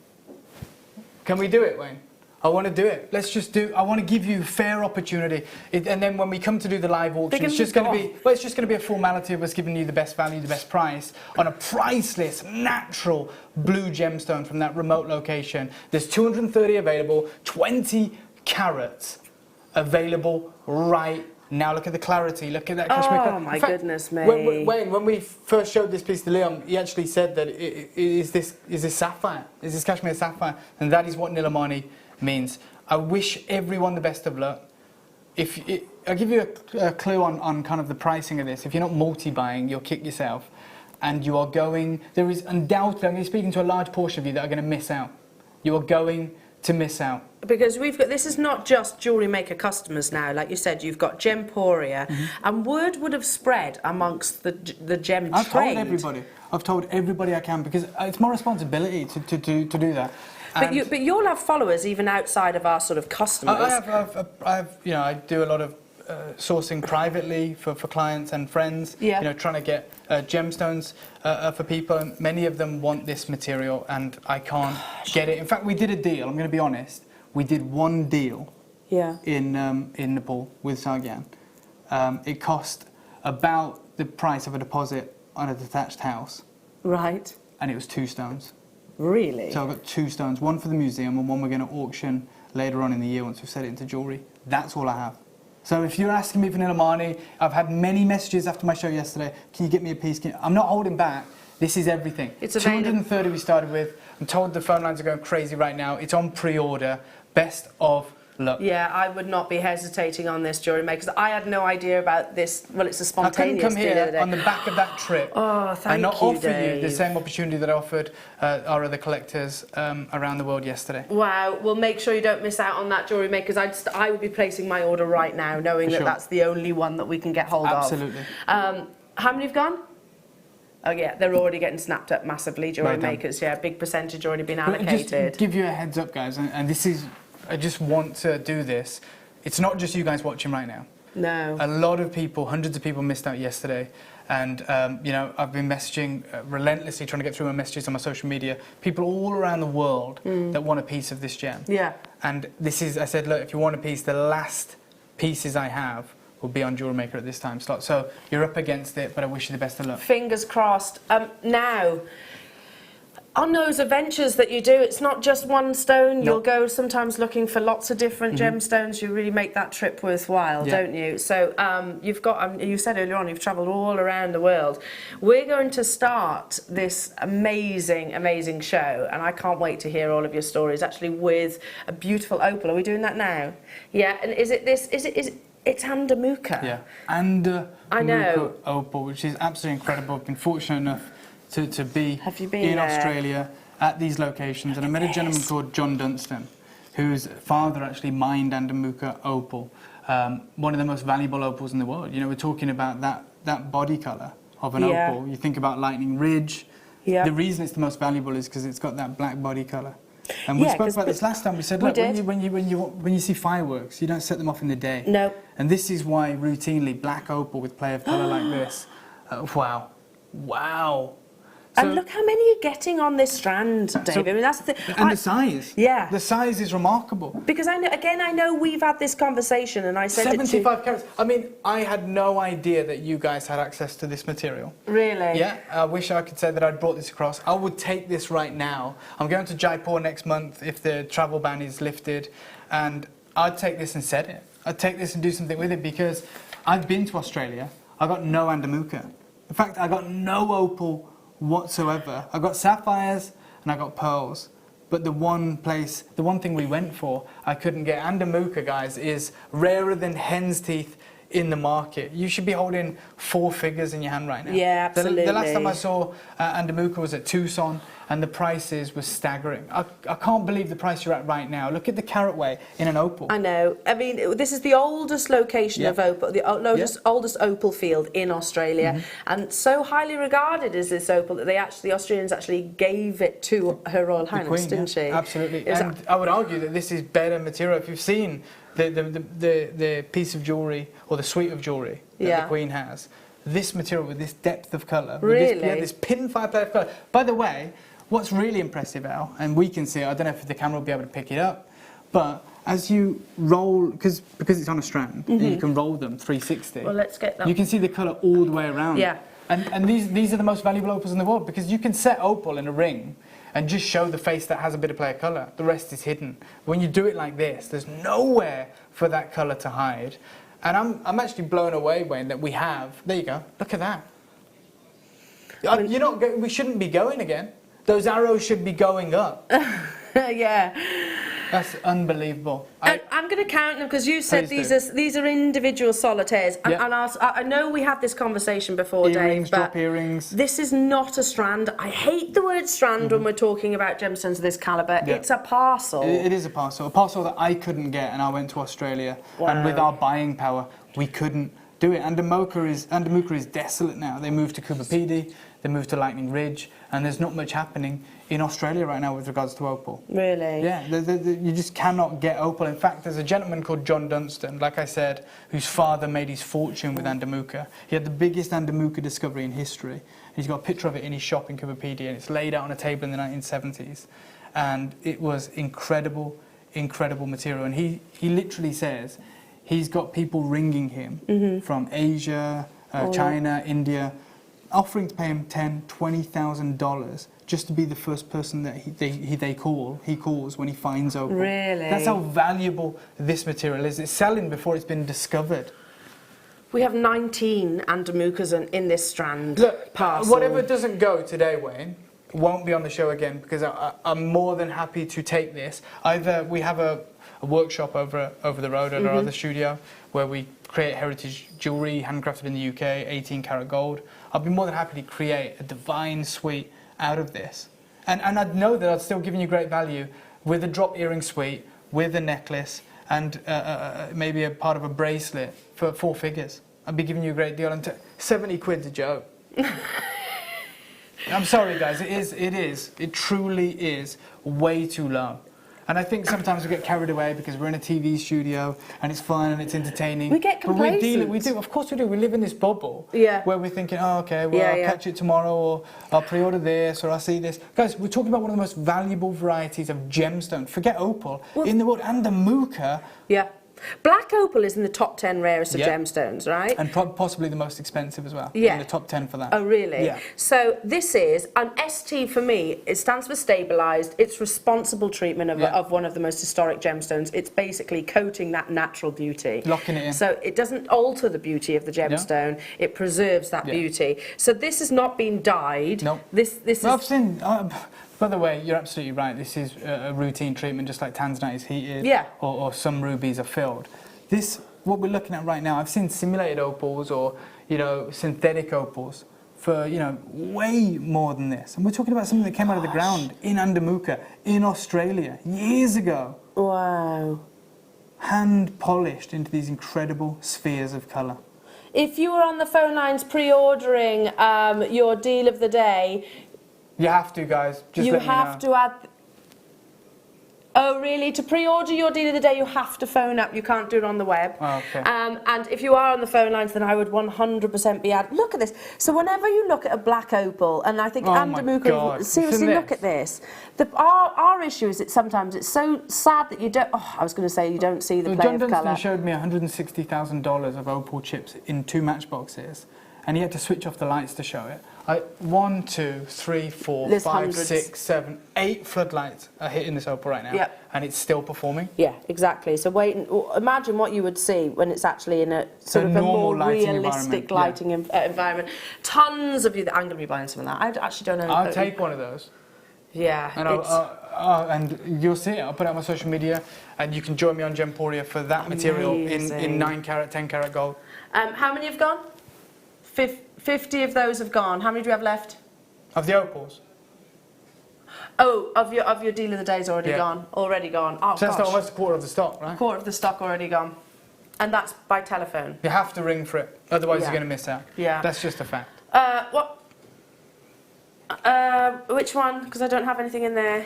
Can we do it, Wayne? I want to do it. Let's just do. I want to give you a fair opportunity, and then when we come to do the live auction, it's just going to be. Well, it's just going to be a formality of us giving you the best value, the best price on a priceless, natural blue gemstone from that remote location. There's 230 available, 20 carats available right now. Look at the clarity. Look at that cashmere. Oh my goodness me! Wayne, when we first showed this piece to Liam, he actually said that is this sapphire? Is this cashmere sapphire? And that is what Nilamani means. I wish everyone the best of luck. I'll give you a clue on kind of the pricing of this. If you're not multi-buying, you'll kick yourself. And you are going, there is undoubtedly, I'm going to be speaking to a large portion of you that are going to miss out. You are going to miss out. Because we've got, this is not just Jewellery Maker customers now. Like you said, you've got Gemporia, and word would have spread amongst the gem trade. I've told everybody. I've told everybody I can, because it's my responsibility to do that. But you'll have followers even outside of our sort of customers. I do a lot of sourcing privately for clients and friends. Yeah. You know, trying to get gemstones for people. And many of them want this material, and I can't get it. In fact, we did a deal. I'm going to be honest. We did one deal. Yeah. In Nepal with Zambian. It cost about the price of a deposit on a detached house. Right. And it was 2 stones. Really? So I've got 2 stones, one for the museum and one we're going to auction later on in the year once we've set it into jewellery. That's all I have. So if you're asking me for Nilamani, I've had many messages after my show yesterday. Can you get me a piece? I'm not holding back. This is everything. It's available. 230 we started with. I'm told the phone lines are going crazy right now. It's on pre-order. Best of luck. Yeah, I would not be hesitating on this, Jewellery Maker, because I had no idea about this. Well, it's a I couldn't spontaneous come deal the other here day. on the back of that trip Oh, thank and not you, offer you the Dave. same opportunity that I offered our other collectors around the world yesterday. Wow, well, make sure you don't miss out on that, Jewellery Maker, because I would be placing my order right now, knowing that that's the only one that we can get hold of. Absolutely. How many have gone? Oh yeah, they're already getting snapped up massively, Jewellery Makers. Yeah, big percentage already been allocated. Just give you a heads up, guys, and this is, I just want to do this. It's not just you guys watching right now. No. A lot of people, hundreds of people missed out yesterday. And, I've been messaging relentlessly, trying to get through my messages on my social media. People all around the world that want a piece of this gem. Yeah. And this is, I said, look, if you want a piece, the last pieces I have will be on Jewellery Maker at this time slot. So you're up against it, but I wish you the best of luck. Fingers crossed. Now, on those adventures that you do, it's not just one stone. No. You'll go sometimes looking for lots of different gemstones. You really make that trip worthwhile, don't you? So you've got, you said earlier on, you've travelled all around the world. We're going to start this amazing, amazing show, and I can't wait to hear all of your stories, actually, with a beautiful opal. Are we doing that now? Yeah, and is it this, it's Andamuka? Yeah, and I know. Opal, which is absolutely incredible. I've been fortunate enough to be in there? Australia at these locations, and I met a gentleman called John Dunstan, whose father actually mined Andamuka opal, one of the most valuable opals in the world. You know, we're talking about that body colour of an opal. You think about Lightning Ridge. Yeah. The reason it's the most valuable is because it's got that black body colour. And we spoke about this last time. We said, look, when you see fireworks, you don't set them off in the day. No. And this is why routinely black opal with play of colour like this. Wow. And look how many you're getting on this strand, David. I mean, that's the thing. And the size. Yeah. The size is remarkable. Because I know we've had this conversation, and I said 75 carats. I mean, I had no idea that you guys had access to this material. Really? Yeah. I wish I could say that I'd brought this across. I would take this right now. I'm going to Jaipur next month if the travel ban is lifted, and I'd take this and set it. I'd take this and do something with it, because I've been to Australia. I got no Andamuka. In fact, I got no opal whatsoever. I got sapphires and I got pearls, but the one thing we went for, I couldn't get. Andamuka, guys, is rarer than hen's teeth in the market. You should be holding 4 figures in your hand right now. Yeah, absolutely. The last time I saw Andamuka was at Tucson and the prices were staggering. I can't believe the price you're at right now. Look at the carat weight in an opal. I know. I mean, this is the oldest location of opal, the oldest opal field in Australia, and so highly regarded is this opal that the Australians actually gave it to Her Royal Highness, Queen, didn't she? Absolutely. And I would argue that this is better material. If you've seen the piece of jewellery or the suite of jewellery that the Queen has, this material with this depth of colour, really? This pinfire play of colour. By the way, what's really impressive, Al, and we can see it, I don't know if the camera will be able to pick it up, but as you roll, because it's on a strand, you can roll them 360. Well, let's get that. You can see the colour all the way around. Yeah. And these are the most valuable opals in the world, because you can set opal in a ring and just show the face that has a bit of play of colour. The rest is hidden. When you do it like this, there's nowhere for that colour to hide. And I'm actually blown away, Wayne, that we have. There you go. Look at that. You're not. We shouldn't be going again. Those arrows should be going up. Yeah. That's unbelievable. I'm going to count them because you said these are individual solitaires, and I know we had this conversation before, earrings, Dave, but drop earrings. This is not a strand. I hate the word strand when we're talking about gemstones of this calibre. Yeah. It's a parcel. It is a parcel that I couldn't get, and I went to Australia, and with our buying power, we couldn't do it. Andamuka is desolate now. They moved to Kupapidi, they moved to Lightning Ridge, and there's not much happening in Australia right now with regards to opal. Really? Yeah, you just cannot get opal. In fact, there's a gentleman called John Dunstan, like I said, whose father made his fortune with Andamuka. He had the biggest Andamuka discovery in history. He's got a picture of it in his shop in Kupapidi, and it's laid out on a table in the 1970s. And it was incredible, incredible material. And he literally says he's got people ringing him from Asia, China, India, offering to pay him $10,000, $20,000 just to be the first person that he calls when he finds opal. Really? That's how valuable this material is. It's selling before it's been discovered. We have 19 Andamukas in this strand. Look, parcel. whatever doesn't go today, Wayne, won't be on the show again, because I'm more than happy to take this. Either we have a workshop over the road at our other studio where we create heritage jewellery handcrafted in the UK, 18 karat gold. I'd be more than happy to create a divine suite out of this. And I'd know that I'd still giving you great value with a drop earring suite, with a necklace, and maybe a part of a bracelet for 4 figures. I'd be giving you a great deal. And 70 quid's a joke. I'm sorry, guys. It truly is way too low. And I think sometimes we get carried away because we're in a TV studio and it's fun and it's entertaining. We get complacent. We do, of course we do. We live in this bubble where we're thinking, oh, okay, well, I'll catch it tomorrow, or I'll pre-order this, or I'll see this. Guys, we're talking about one of the most valuable varieties of gemstone. Forget opal. In the world, Andamuka. Yeah. Black opal is in the top 10 rarest of gemstones, right? And possibly the most expensive as well. Yeah. In the top 10 for that. Oh, really? Yeah. So this is, an ST for me, it stands for stabilised. It's responsible treatment of one of the most historic gemstones. It's basically coating that natural beauty. Locking it in. So it doesn't alter the beauty of the gemstone. It preserves that beauty. So this has not been dyed. No. This is... I've seen... by the way, you're absolutely right. This is a routine treatment, just like tanzanite is heated, or some rubies are filled. This, what we're looking at right now, I've seen simulated opals or, synthetic opals for, way more than this. And we're talking about something that came out of the ground in Andamuka, in Australia, years ago. Wow. Hand polished into these incredible spheres of colour. If you were on the phone lines pre-ordering your deal of the day... You have to, guys. Just you let me know. have to add... Oh, really? To pre-order your deal of the day, you have to phone up. You can't do it on the web. Oh, okay. And if you are on the phone lines, then I would 100% be added. Look at this. So whenever you look at a black opal, and I think Andamuka, seriously, look at this. Our issue is that sometimes it's so sad that you don't... Oh, I was going to say you don't see the play John of Dunstan colour. showed me $160,000 of opal chips in 2 matchboxes, and he had to switch off the lights to show it. 1, 2, 3, 4, There's 5, hundreds. 6, 7, 8 floodlights are hitting this opal right now, and it's still performing. Yeah, exactly. So imagine what you would see when it's actually in a sort of a more realistic lighting environment. Tons of you. I'm going to be buying some of that. I actually don't know. I'll take one of those. Yeah. And and you'll see it. I'll put it on my social media, and you can join me on Gemporia for that material in 9 carat, 10 carat gold. How many have gone? 50 of those have gone. How many do we have left? Of the opals? Oh, of your deal of the day's already gone. Already gone. Oh, So that's gosh. almost a quarter of the stock, right? Quarter of the stock already gone. And that's by telephone. You have to ring for it, otherwise Yeah. you're going to miss out. Yeah. That's just a fact. What? Which one? Because I don't have anything in there.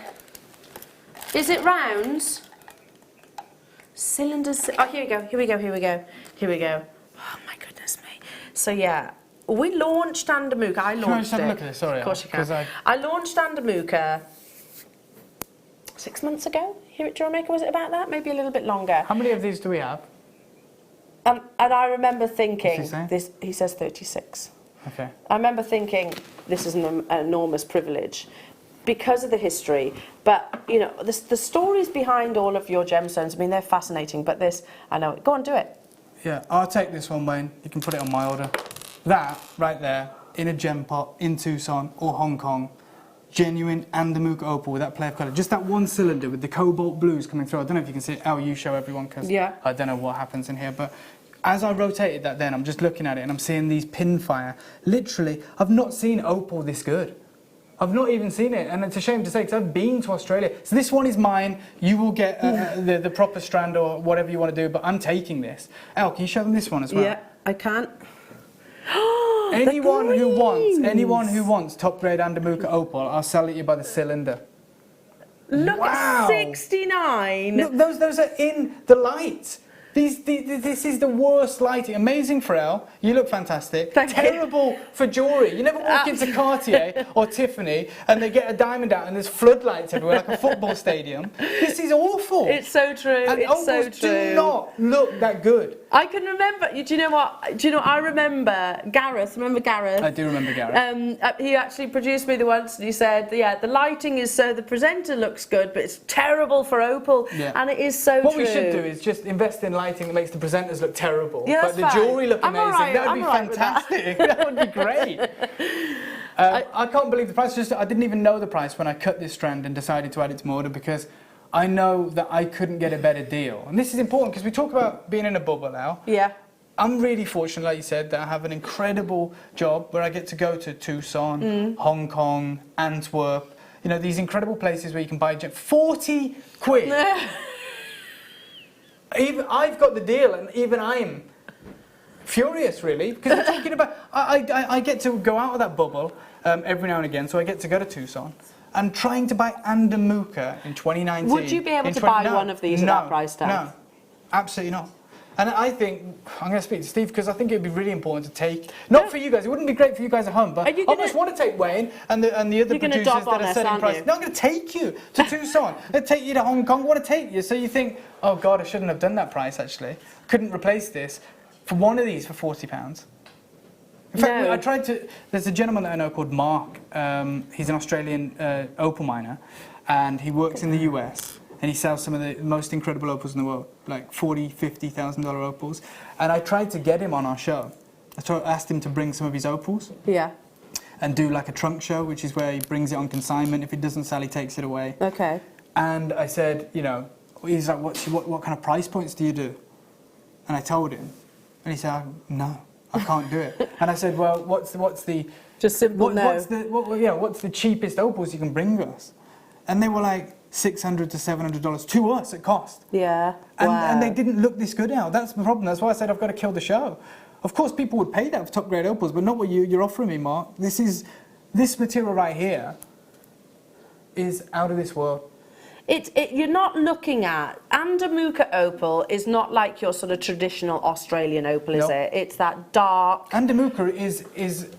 Is it rounds? Cylinders. Oh, here we go. Here we go. Here we go. Here we go. Oh my goodness me. So yeah, we launched Andamuka. I launched Can I just have it. a look at this? Sorry, Of course you can. 'cause I launched Andamuka 6 months ago. Here at JewelleryMaker, was it about that? Maybe a little bit longer. How many of these do we have? And I remember thinking, What's he saying? this. He says 36. Okay. I remember thinking this is an enormous privilege because of the history. But, you know, the stories behind all of your gemstones, I mean, they're fascinating. But this, I know it. Go on, do it. Yeah, I'll take this one, Wayne. You can put it on my order. That, right there, in a gem pot, in Tucson or Hong Kong, genuine Andamuka opal with that play of colour. Just that one cylinder with the cobalt blues coming through. I don't know if you can see it. Oh, you show everyone, because I don't know what happens in here. But as I rotated that then, I'm just looking at it and I'm seeing these pinfire. Literally, I've not seen opal this good. I've not even seen it, and it's a shame to say because I've been to Australia. So this one is mine. You will get the proper strand or whatever you want to do, but I'm taking this. Elle, can you show them this one as well? Yeah, I can't. Anyone who wants top grade Andamuka opal, I'll sell it you by the cylinder. Look Wow. at 69. Look, those are in the light. This is the worst lighting. Amazing for Elle. You look fantastic. Thank you. Terrible for jewellery. You never walk into Cartier or Tiffany and they get a diamond out and there's floodlights everywhere like a football stadium. This is awful. It's so true. And It's so opals true. do not look that good. I can remember. Do you know what? Do you know? I remember Gareth. Remember Gareth? I do remember Gareth. He actually produced me the once, and he said, "Yeah, the lighting is so the presenter looks good, but it's terrible for opal." Yeah. And it is so What true. we should do is just invest in lighting that makes the presenters look terrible, Yeah, but the that's fine. jewellery look I'm amazing. alright, That would I'm be alright with that. fantastic. That would be great. I can't believe the price. Just I didn't even know the price when I cut this strand and decided to add it to my order because I know that I couldn't get a better deal. And this is important because we talk about being in a bubble now. Yeah. I'm really fortunate, like you said, that I have an incredible job where I get to go to Tucson, Hong Kong, Antwerp. You know, these incredible places where you can buy 40 quid. Even I've got the deal, and even I'm furious, really, because we're talking about. I get to go out of that bubble every now and again, so I get to go to Tucson. And trying to buy Andamuka in 2019. Would you be able to buy one of these at that price tag? No, absolutely not. And I think I'm going to speak to Steve because I think it would be really important to take. Not for you guys. It wouldn't be great for you guys at home, but I almost want to take Wayne and the other producers that are setting prices. No, I'm going to take you to Tucson. I'm going to take you to Hong Kong. I want to take you. So you think, oh God, I shouldn't have done that price. Actually, couldn't replace this for one of these for £40. In fact, I tried to. There's a gentleman that I know called Mark. He's an Australian opal miner, and he works in the US. And he sells some of the most incredible opals in the world, like $40,000, $50,000 opals. And I tried to get him on our show. I asked him to bring some of his opals. Yeah. And do like a trunk show, which is where he brings it on consignment. If it doesn't sell, he takes it away. Okay. And I said, you know, he's like, what kind of price points do you do? And I told him. And he said, no, I can't do it. And I said, well, what's the just simple no. What's the cheapest opals you can bring us? And they were like, $600 to $700 to us at cost. Yeah. And they didn't look this good out. That's the problem. That's why I said I've got to kill the show. Of course, people would pay that for top grade opals, but not what you're offering me, Mark. This material right here is out of this world. You're not looking at Andamuka opal is not like your sort of traditional Australian opal, is it? It's that dark. Andamuka is.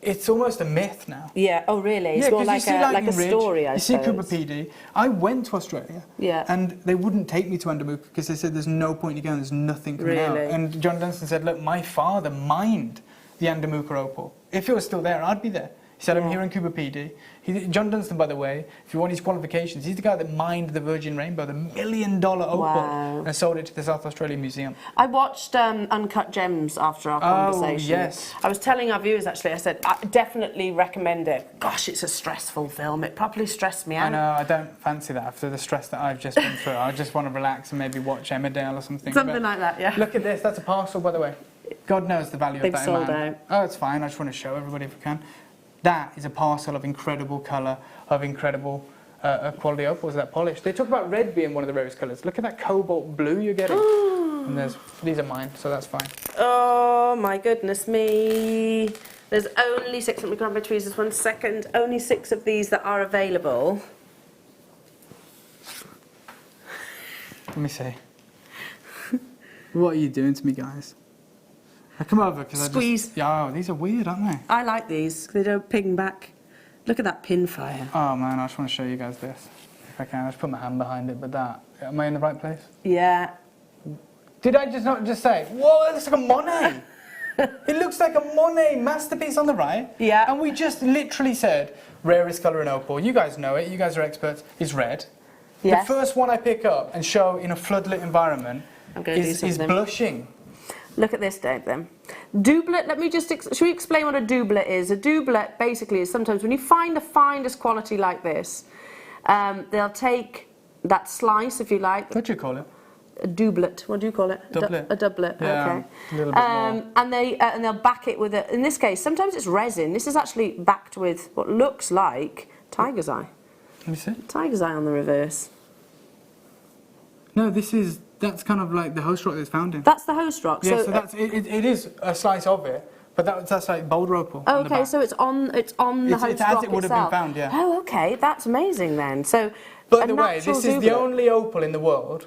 It's almost a myth now. Yeah. Oh, really? It's yeah, more like a story, I suppose. You see Cooper PD. I went to Australia. Yeah. And they wouldn't take me to Andamuka because they said there's no point in going. There's nothing coming out. And John Dunstan said, look, my father mined the Andamuka opal. If it was still there, I'd be there. He said, I'm here in Cooper PD. John Dunstan, by the way, if you want his qualifications, he's the guy that mined the Virgin Rainbow, the $1 million opal, and sold it to the South Australian Museum. I watched Uncut Gems after our conversation. Oh, yes. I was telling our viewers, actually, I said, I definitely recommend it. Gosh, it's a stressful film. It properly stressed me out. I know, I don't fancy that after the stress that I've just been through. I just want to relax and maybe watch Emmerdale or something. Something like that, yeah. Look at this, that's a parcel, by the way. God knows the value of that. They've sold out. Oh, it's fine, I just want to show everybody if we can. That is a parcel of incredible colour, of incredible quality opals, that polish. They talk about red being one of the rarest colours. Look at that cobalt blue you're getting. And these are mine, so that's fine. Oh my goodness me. There's only 6, let me grab my tweezers 1 second. Only 6 of these that are available. Let me see. What are you doing to me, guys? I come over because Squeeze. Yeah, these are weird, aren't they? I like these. They don't ping back. Look at that pin fire. Oh man, I just want to show you guys this. If I can, I just put my hand behind it, but that. Am I in the right place? Yeah. Did I not just say, whoa, it looks like a Monet? It looks like a Monet masterpiece on the right. Yeah. And we just literally said, rarest colour in opal. You guys know it, you guys are experts. It's red. Yes. The first one I pick up and show in a floodlit environment is blushing. Look at this, Dave, then. Doublet, let me just, should we explain what a doublet is? A doublet basically is sometimes when you find the finest quality like this, they'll take that slice, if you like. What do you call it? A doublet. What do you call it? Doublet. A doublet, Yeah, okay. a little bit more. And they'll back it with in this case, sometimes it's resin. This is actually backed with what looks like tiger's eye. Let me see. Tiger's eye on the reverse. No, that's kind of like the host rock that's found in. That's the host rock. Yeah, so that's, it is a slice of it, but that's like boulder opal. Oh, okay, so it's on the host rock as it would have been found, yeah. Oh, okay, that's amazing then. So, by the way, this is the only opal in the world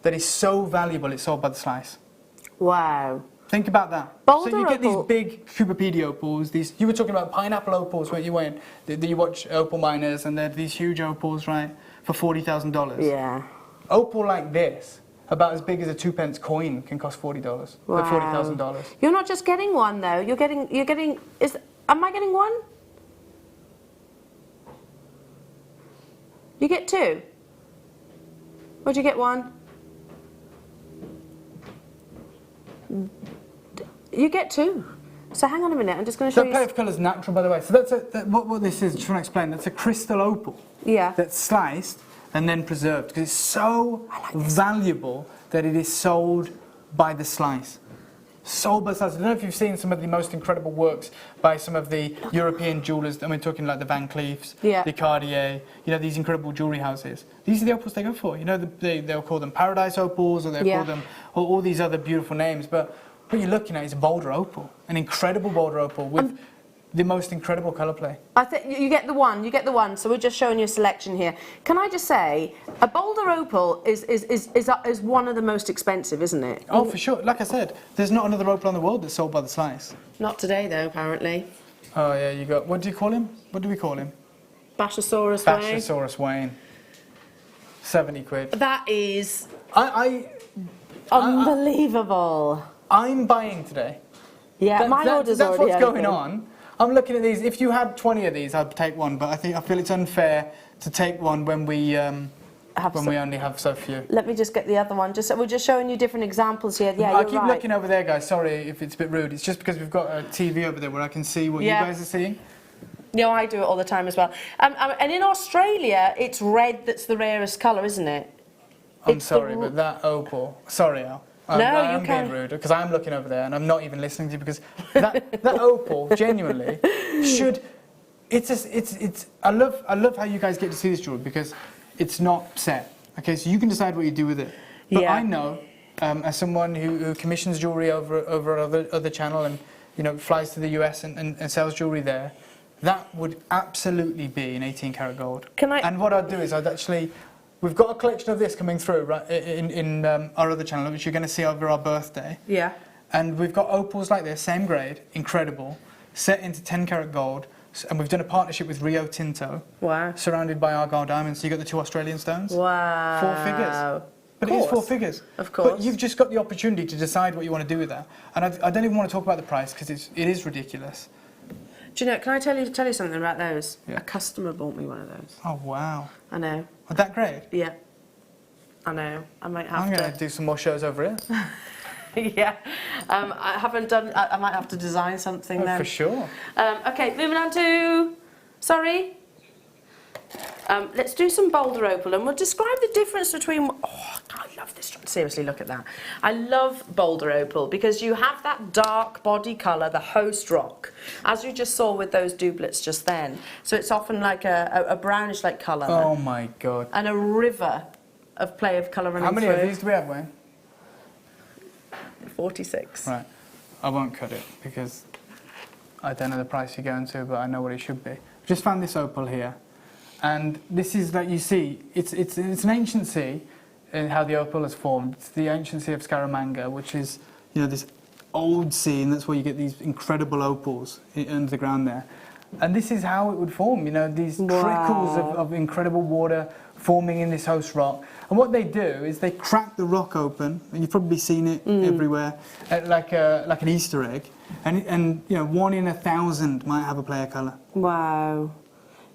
that is so valuable it's sold by the slice. Wow. Think about that. Boulder so you get opal. these big Cupidopia opals. You were talking about pineapple opals, weren't you? When you watch opal miners and they're these huge opals, right, for $40,000. Yeah. Opal like this, about as big as a 2-pence coin, can cost $40. Wow. $40,000. You're not just getting one though. Am I getting one? You get 2. Or do you get 1? You get 2. So hang on a minute. I'm just going to show That you. plate of colour is natural, by the way. So that's what this is. Just trying to explain. That's a crystal opal. Yeah. That's sliced and then preserved because it's so valuable that it is sold by the slice. Sold by the slice. I don't know if you've seen some of the most incredible works by some of the European jewellers. I mean, talking like the Van Cleefs, the Cartier, these incredible jewellery houses. These are the opals they go for. They'll call them paradise opals, or they'll call them all these other beautiful names. But what you're looking at is a boulder opal, an incredible boulder opal with the most incredible colour play. I think you get the one. So we're just showing you a selection here. Can I just say, a boulder opal is one of the most expensive, isn't it? Oh, for sure. Like I said, there's not another opal in the world that's sold by the slice. Not today, though, apparently. Oh yeah, you got. What do you call him? What do we call him? Bashosaurus Wayne. Bashosaurus Wayne. 70 quid. That is I'm unbelievable. buying today. Yeah, my order's that's already what's going open. on. I'm looking at these. If you had 20 of these, I'd take one. But I feel it's unfair to take one when we only have so few. Let me just get the other one. We're just showing you different examples here. Yeah, I you're keep right. looking over there, guys. Sorry if it's a bit rude. It's just because we've got a TV over there where I can see what you guys are seeing. No, I do it all the time as well. And in Australia, it's red that's the rarest colour, isn't it? I'm sorry, but that opal. Sorry, Al. I'm being rude because I'm looking over there and I'm not even listening to you because that opal genuinely should. I love how you guys get to see this jewelry because it's not set. Okay, so you can decide what you do with it. But I know, as someone who commissions jewelry over other channel and flies to the US and sells jewelry there, that would absolutely be an 18-karat gold. And what I'd do is we've got a collection of this coming through right in our other channel, which you're going to see over our birthday. Yeah. And we've got opals like this, same grade, incredible, set into 10-karat gold. And we've done a partnership with Rio Tinto. Wow. Surrounded by Argyle diamonds. So you got the 2 Australian stones. Wow. 4 figures. But it is 4 figures. Of course. But you've just got the opportunity to decide what you want to do with that. And I don't even want to talk about the price because it is ridiculous. Do you know, can I tell you something about those? Yeah. A customer bought me one of those. Oh, wow. I know. Are that great? Yeah. I know. I'm going to do some more shows over here. Yeah. I haven't done... I might have to design something then. For sure. Okay, moving on to... Sorry? Let's do some boulder opal, and we'll describe the difference between... Oh, I love this one. Seriously, look at that. I love boulder opal because you have that dark body colour, the host rock, as you just saw with those doublets just then. So it's often like a brownish-like colour. Oh my God. And a river of play of colour running through. How many of these do we have, Wayne? 46. Right. I won't cut it because I don't know the price you're going to, but I know what it should be. I've just found this opal here. And this is that you see, it's an ancient sea in how the opal is formed. It's the ancient sea of Scaramanga, which is, you know, this old sea, and that's where you get these incredible opals under the ground there. And this is how it would form, you know, these trickles of incredible water forming in this host rock. And what they do is they crack the rock open, and you've probably seen it everywhere, like an Easter egg. And you know, 1 in 1,000 might have a player colour. Wow.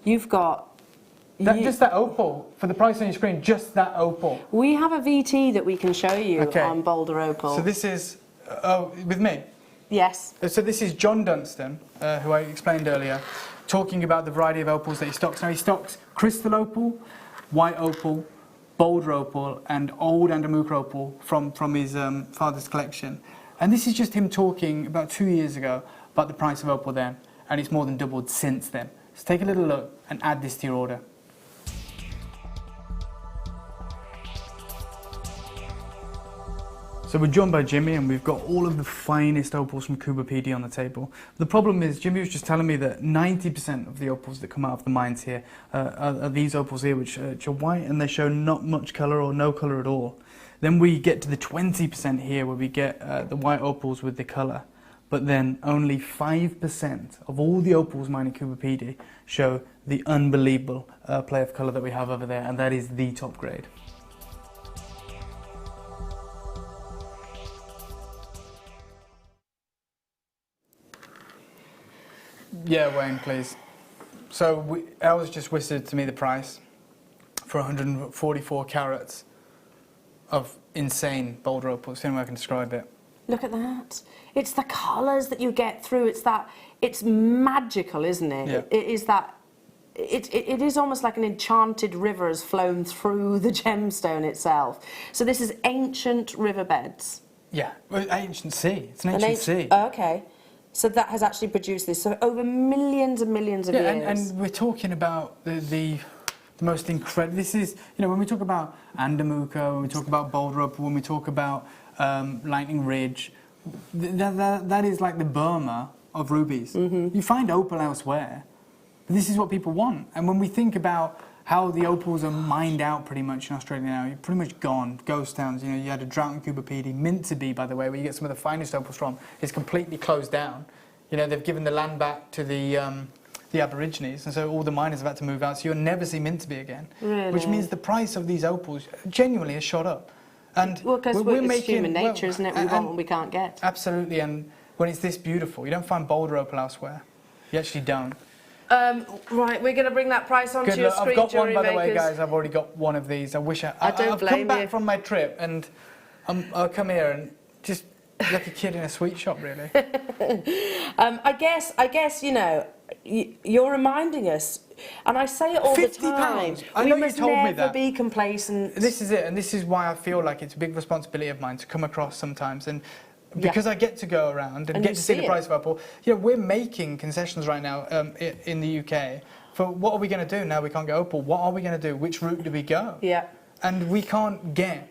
You've got... Just that opal, for the price on your screen, just that opal. We have a VT that we can show you on boulder opal. So this is, with me? Yes. So this is John Dunstan, who I explained earlier, talking about the variety of opals that he stocks. Now he stocks crystal opal, white opal, boulder opal, and old Andamukra opal from his father's collection. And this is just him talking about 2 years ago about the price of opal then, and it's more than doubled since then. So take a little look and add this to your order. So we're joined by Jimmy, and we've got all of the finest opals from Cuba PD on the table. The problem is, Jimmy was just telling me that 90% of the opals that come out of the mines here are these opals here, which are white, and they show not much colour or no colour at all. Then we get to the 20% here, where we get the white opals with the colour. But then only 5% of all the opals mined in Cuba PD show the unbelievable play of colour that we have over there, and that is the top grade. Yeah, Wayne, please. So El's just whispered to me the price for 144 carats of insane boulder opals. The only way I can describe it. Look at that. It's the colours that you get through. It's magical, isn't it? Yeah. It is that. It is almost like an enchanted river has flown through the gemstone itself. So this is ancient riverbeds. Yeah, well, ancient sea. It's an ancient sea. Okay. So that has actually produced this. So over millions and millions of years. And we're talking about the most incredible. This is, you know, when we talk about Andamukra, when we talk about boulder opal, when we talk about Lightning Ridge, that is like the Burma of rubies. You find opal elsewhere, but this is what people want. And when we think about how the opals are mined out pretty much in Australia now, you're pretty much gone. Ghost towns, you know, you had a drought in Cuba PD. Mintaby, by the way, where you get some of the finest opals from, is completely closed down. You know, they've given the land back to the Aborigines, and so all the miners have had to move out, so you'll never see Mintaby again. Really? Which means the price of these opals genuinely has shot up. And well, because it's human nature, isn't it? We want what we can't get. Absolutely, and when it's this beautiful, you don't find boulder opal elsewhere. You actually don't. Right, we're going to bring that price onto your screen, I've got one, by the way, JewelleryMakers. guys. I've already got one of these. I wish I don't I've blame come back you. from my trip, and I'll come here and just like a kid in a sweet shop, really. I guess, you know, you're reminding us, and I say it all the time. I know you told me We must never that. be complacent. This is it, and this is why I feel like it's a big responsibility of mine to come across sometimes, and because I get to go around and get to see the price of opal. You know, we're making concessions right now in the UK for what are we going to do now we can't get opal? What are we going to do? Which route do we go? Yeah. And we can't get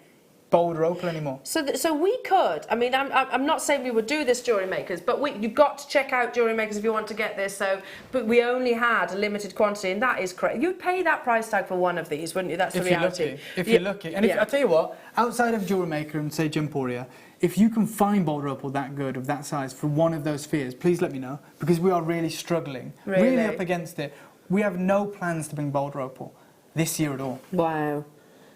boulder opal anymore. So we could. I mean, I'm not saying we would do this, JewelleryMakers, but you've got to check out JewelleryMakers if you want to get this. But we only had a limited quantity, and that is correct. You'd pay that price tag for one of these, wouldn't you? That's the reality. If you're lucky. And I tell you what, outside of JewelleryMaker and say Gemporia, if you can find boulder opal that good, of that size, for one of those spheres, please let me know, because we are really struggling, really up against it. We have no plans to bring boulder opal this year at all. Wow.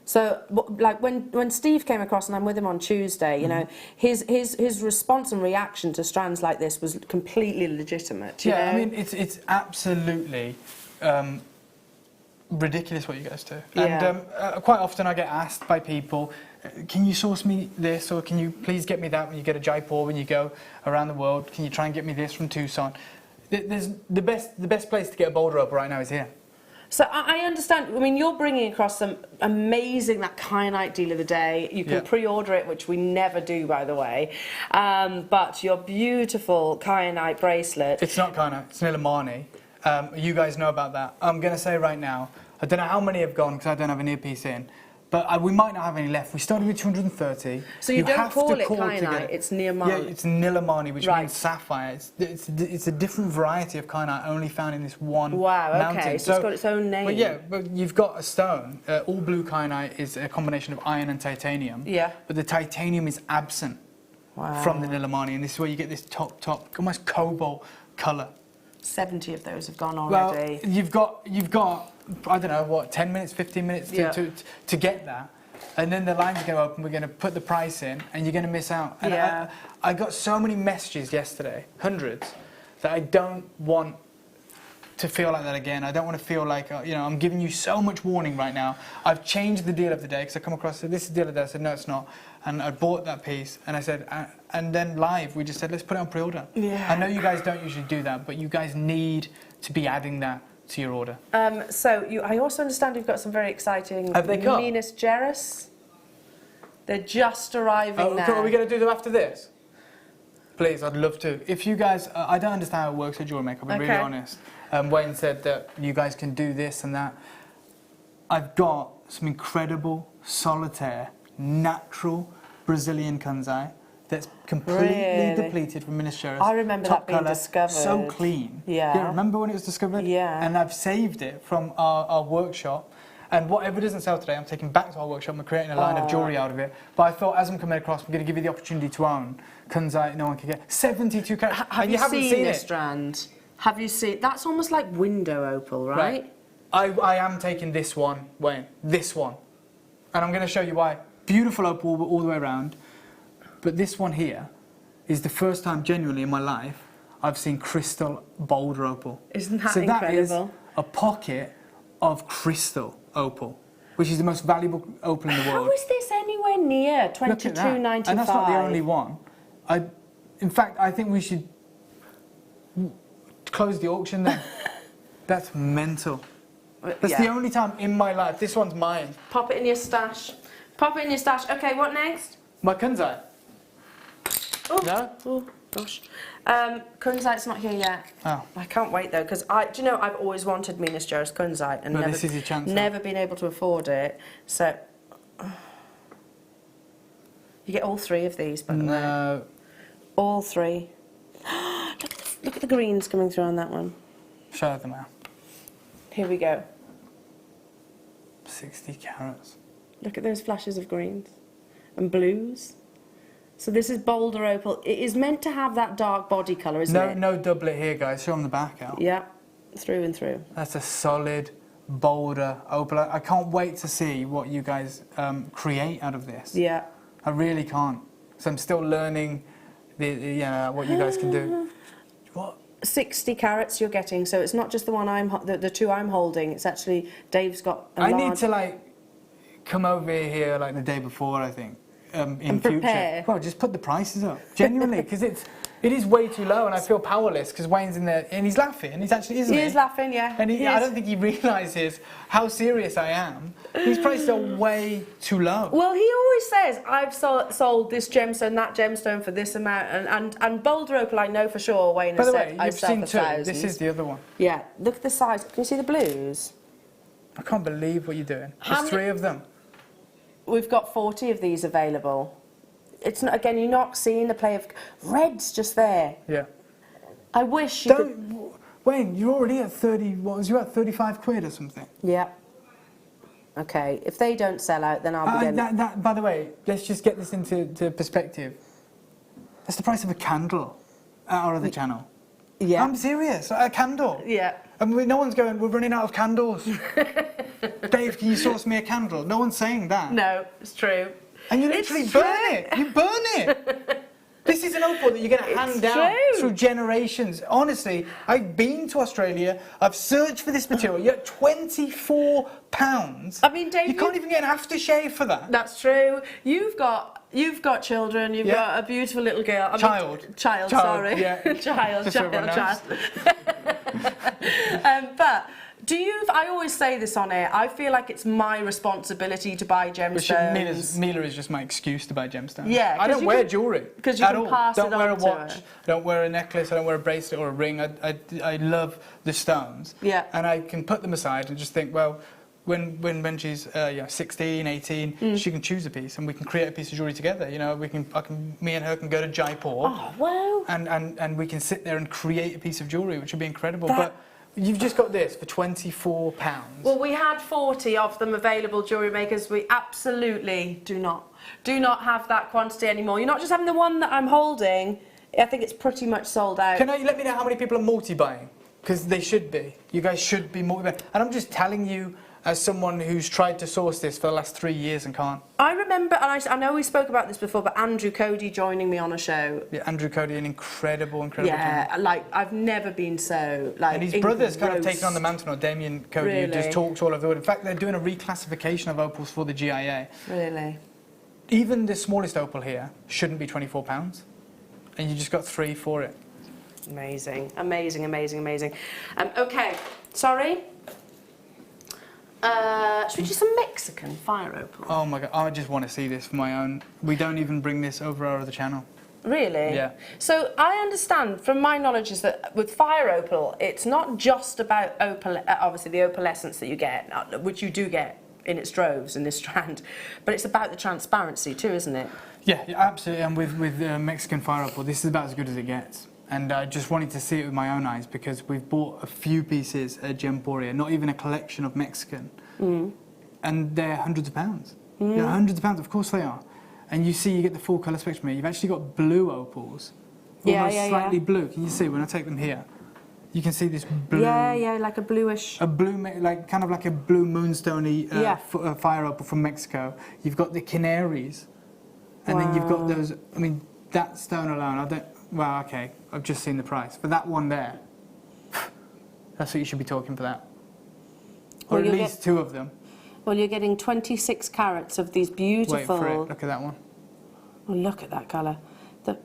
So, like when Steve came across, and I'm with him on Tuesday, you know, his response and reaction to strands like this was completely legitimate. You know? I mean, it's absolutely ridiculous what you guys do. Yeah. And quite often I get asked by people, can you source me this, or can you please get me that when you get a Jaipur, when you go around the world? Can you try and get me this from Tucson? There's the best place to get a boulder opal right now is here. So I understand, I mean, you're bringing across some amazing, that kyanite deal of the day. You can pre-order it, which we never do, by the way. But your beautiful kyanite bracelet. It's not kyanite, it's Nilamani. You guys know about that. I'm going to say right now, I don't know how many have gone because I don't have an earpiece in. But we might not have any left. We started with 230. So you don't call it kyanite, it's Nilamani. Yeah, it's Nilamani, which means sapphire. It's a different variety of kyanite only found in this one mountain. Okay, so it's got its own name. But yeah, but you've got a stone. All blue kyanite is a combination of iron and titanium. Yeah. But the titanium is absent from the Nilamani, and this is where you get this top, almost cobalt colour. 70 of those have gone already. Well, you've got I don't know what, 10 minutes, 15 minutes to get that, and then the line's going to open. We're going to put the price in, and you're going to miss out. And I got so many messages yesterday, hundreds, that I don't want to feel like that again. I don't want to feel like I'm giving you so much warning right now. I've changed the deal of the day because I come across this is the deal of the day. I said no, it's not, and I bought that piece, and I said, and then live we just said let's put it on pre-order. I know you guys don't usually do that, but you guys need to be adding that to your order. I also understand you've got some very exciting Minas Geras. They're just arriving now. Are we going to do them after this? Please, I'd love to. If you guys, I don't understand how it works at JewelleryMaker, I'll be really honest. Wayne said that you guys can do this and that. I've got some incredible solitaire, natural Brazilian kunzite that's completely depleted from Minas Gerais. I remember that being discovered. So clean. Yeah. Remember when it was discovered? Yeah. And I've saved it from our workshop. And whatever doesn't sell today, I'm taking back to our workshop and we're creating a line of jewellery out of it. But I thought, as I'm coming across, I'm going to give you the opportunity to own kunzite no one can get. 72 carats. Have you seen this strand? Have you seen? That's almost like window opal, right? I am taking this one, Wayne. This one. And I'm going to show you why. Beautiful opal all the way around. But this one here is the first time, genuinely, in my life, I've seen crystal boulder opal. Isn't that incredible? That is a pocket of crystal opal, which is the most valuable opal in the world. How is this anywhere near 22.95? And that's not the only one. In fact, I think we should close the auction then. That's mental. That's the only time in my life. This one's mine. Pop it in your stash. Pop it in your stash. Okay, what next? My kunzite. Oh, no? Oh, gosh. Kunzite's not here yet. Oh. I can't wait though, because do you know, I've always wanted Minas Gerais kunzite and this is your chance. Never been able to afford it. So you get all three of these, by the way. No. All three. Look at the greens coming through on that one. Show them out. Here we go. 60 carats. Look at those flashes of greens and blues. So this is boulder opal. It is meant to have that dark body colour, isn't it? No doublet here, guys. Show them the back out. Yeah, through and through. That's a solid boulder opal. I can't wait to see what you guys create out of this. Yeah. I really can't. So I'm still learning what you guys can do. What? 60 carats you're getting, so it's not just the one the two I'm holding. It's actually Dave's got. I need to come over here the day before, I think. In future. Prepare. Well, just put the prices up, genuinely, because it is way too low, and I feel powerless because Wayne's in there and he's laughing, and he's actually isn't he? He is laughing, yeah. And I don't think he realises how serious I am. These prices are way too low. Well, he always says I've sold this gemstone, that gemstone for this amount, and boulder opal I know for sure. Wayne has said I've seen sold for two. thousands. This is the other one. Yeah, look at the size. Can you see the blues? I can't believe what you're doing. There's three of them. We've got 40 of these available. It's not, again, you're not seeing the play of reds just there. Yeah. I wish you could... Wayne, you're already at 30, what was you at, 35 quid or something? Yeah. Okay, if they don't sell out, then I'll be getting... By the way, let's just get this into perspective. That's the price of a candle at our other channel. Yeah. I'm serious, a candle. Yeah. And no one's going, we're running out of candles. Dave, can you source me a candle? No one's saying that. No, it's true. And you literally burn it. You burn it. This is an opal that you're going to hand down through generations. Honestly, I've been to Australia. I've searched for this material. You're at £24. I mean, Dave, you can't even get an aftershave for that. That's true. You've got children. You've got a beautiful little girl. Child, sorry. Yeah. child. But Do you? I always say this on air. I feel like it's my responsibility to buy gemstones. Mila is just my excuse to buy gemstones. Yeah, I don't wear jewellery because you at can all. pass Don't it wear a on to watch. her. I don't wear a necklace. I don't wear a bracelet or a ring. I love the stones. Yeah. And I can put them aside and just think, well, when she's 16, 18, she can choose a piece and we can create a piece of jewellery together. You know, me and her can go to Jaipur. Oh wow! And we can sit there and create a piece of jewellery, which would be incredible. But you've just got this for £24. Well, we had 40 of them available, jewellery makers. We absolutely do not have that quantity anymore. You're not just having the one that I'm holding. I think it's pretty much sold out. Can you let me know how many people are multi-buying? Because they should be. You guys should be multi-buying. And I'm just telling you, as someone who's tried to source this for the last 3 years and can't. I remember, and I know we spoke about this before, but Andrew Cody joining me on a show. Yeah, Andrew Cody, an incredible Yeah, talent. like I've never been so like. And his brother's kind of engrossed. taken on the mantle. Damien Cody, who Really? just talks all over the world. In fact, they're doing a reclassification of opals for the GIA. Really. Even the smallest opal here shouldn't be £24, and you just got 3 for it. Amazing, amazing, amazing, amazing. Okay, sorry. Should we do some Mexican fire opal? Oh my god, I just want to see this for my own. We don't even bring this over our other channel. Really? Yeah. So I understand, from my knowledge, is that with fire opal, it's not just about opal, obviously the opalescence that you get, which you do get in its droves in this strand, but it's about the transparency too, isn't it? Yeah, absolutely. And with Mexican fire opal, this is about as good as it gets. And I just wanted to see it with my own eyes because we've bought a few pieces at Gemporia, not even a collection of Mexican. And they're hundreds of pounds. Yeah, hundreds of pounds, of course they are. And you get the full colour spectrum here. You've actually got blue opals. Almost slightly blue. Can you see when I take them here? You can see this blue. Yeah, like a bluish. A blue, kind of like a blue moonstony fire opal from Mexico. You've got the Canaries. And then you've got those, I mean, that stone alone, well, okay, I've just seen the price. But that one there, that's what you should be talking for that. Or Well, at least 2 of them. Well, you're getting 26 carats of these beautiful... Wait for it, look at that one. Oh, look at that colour.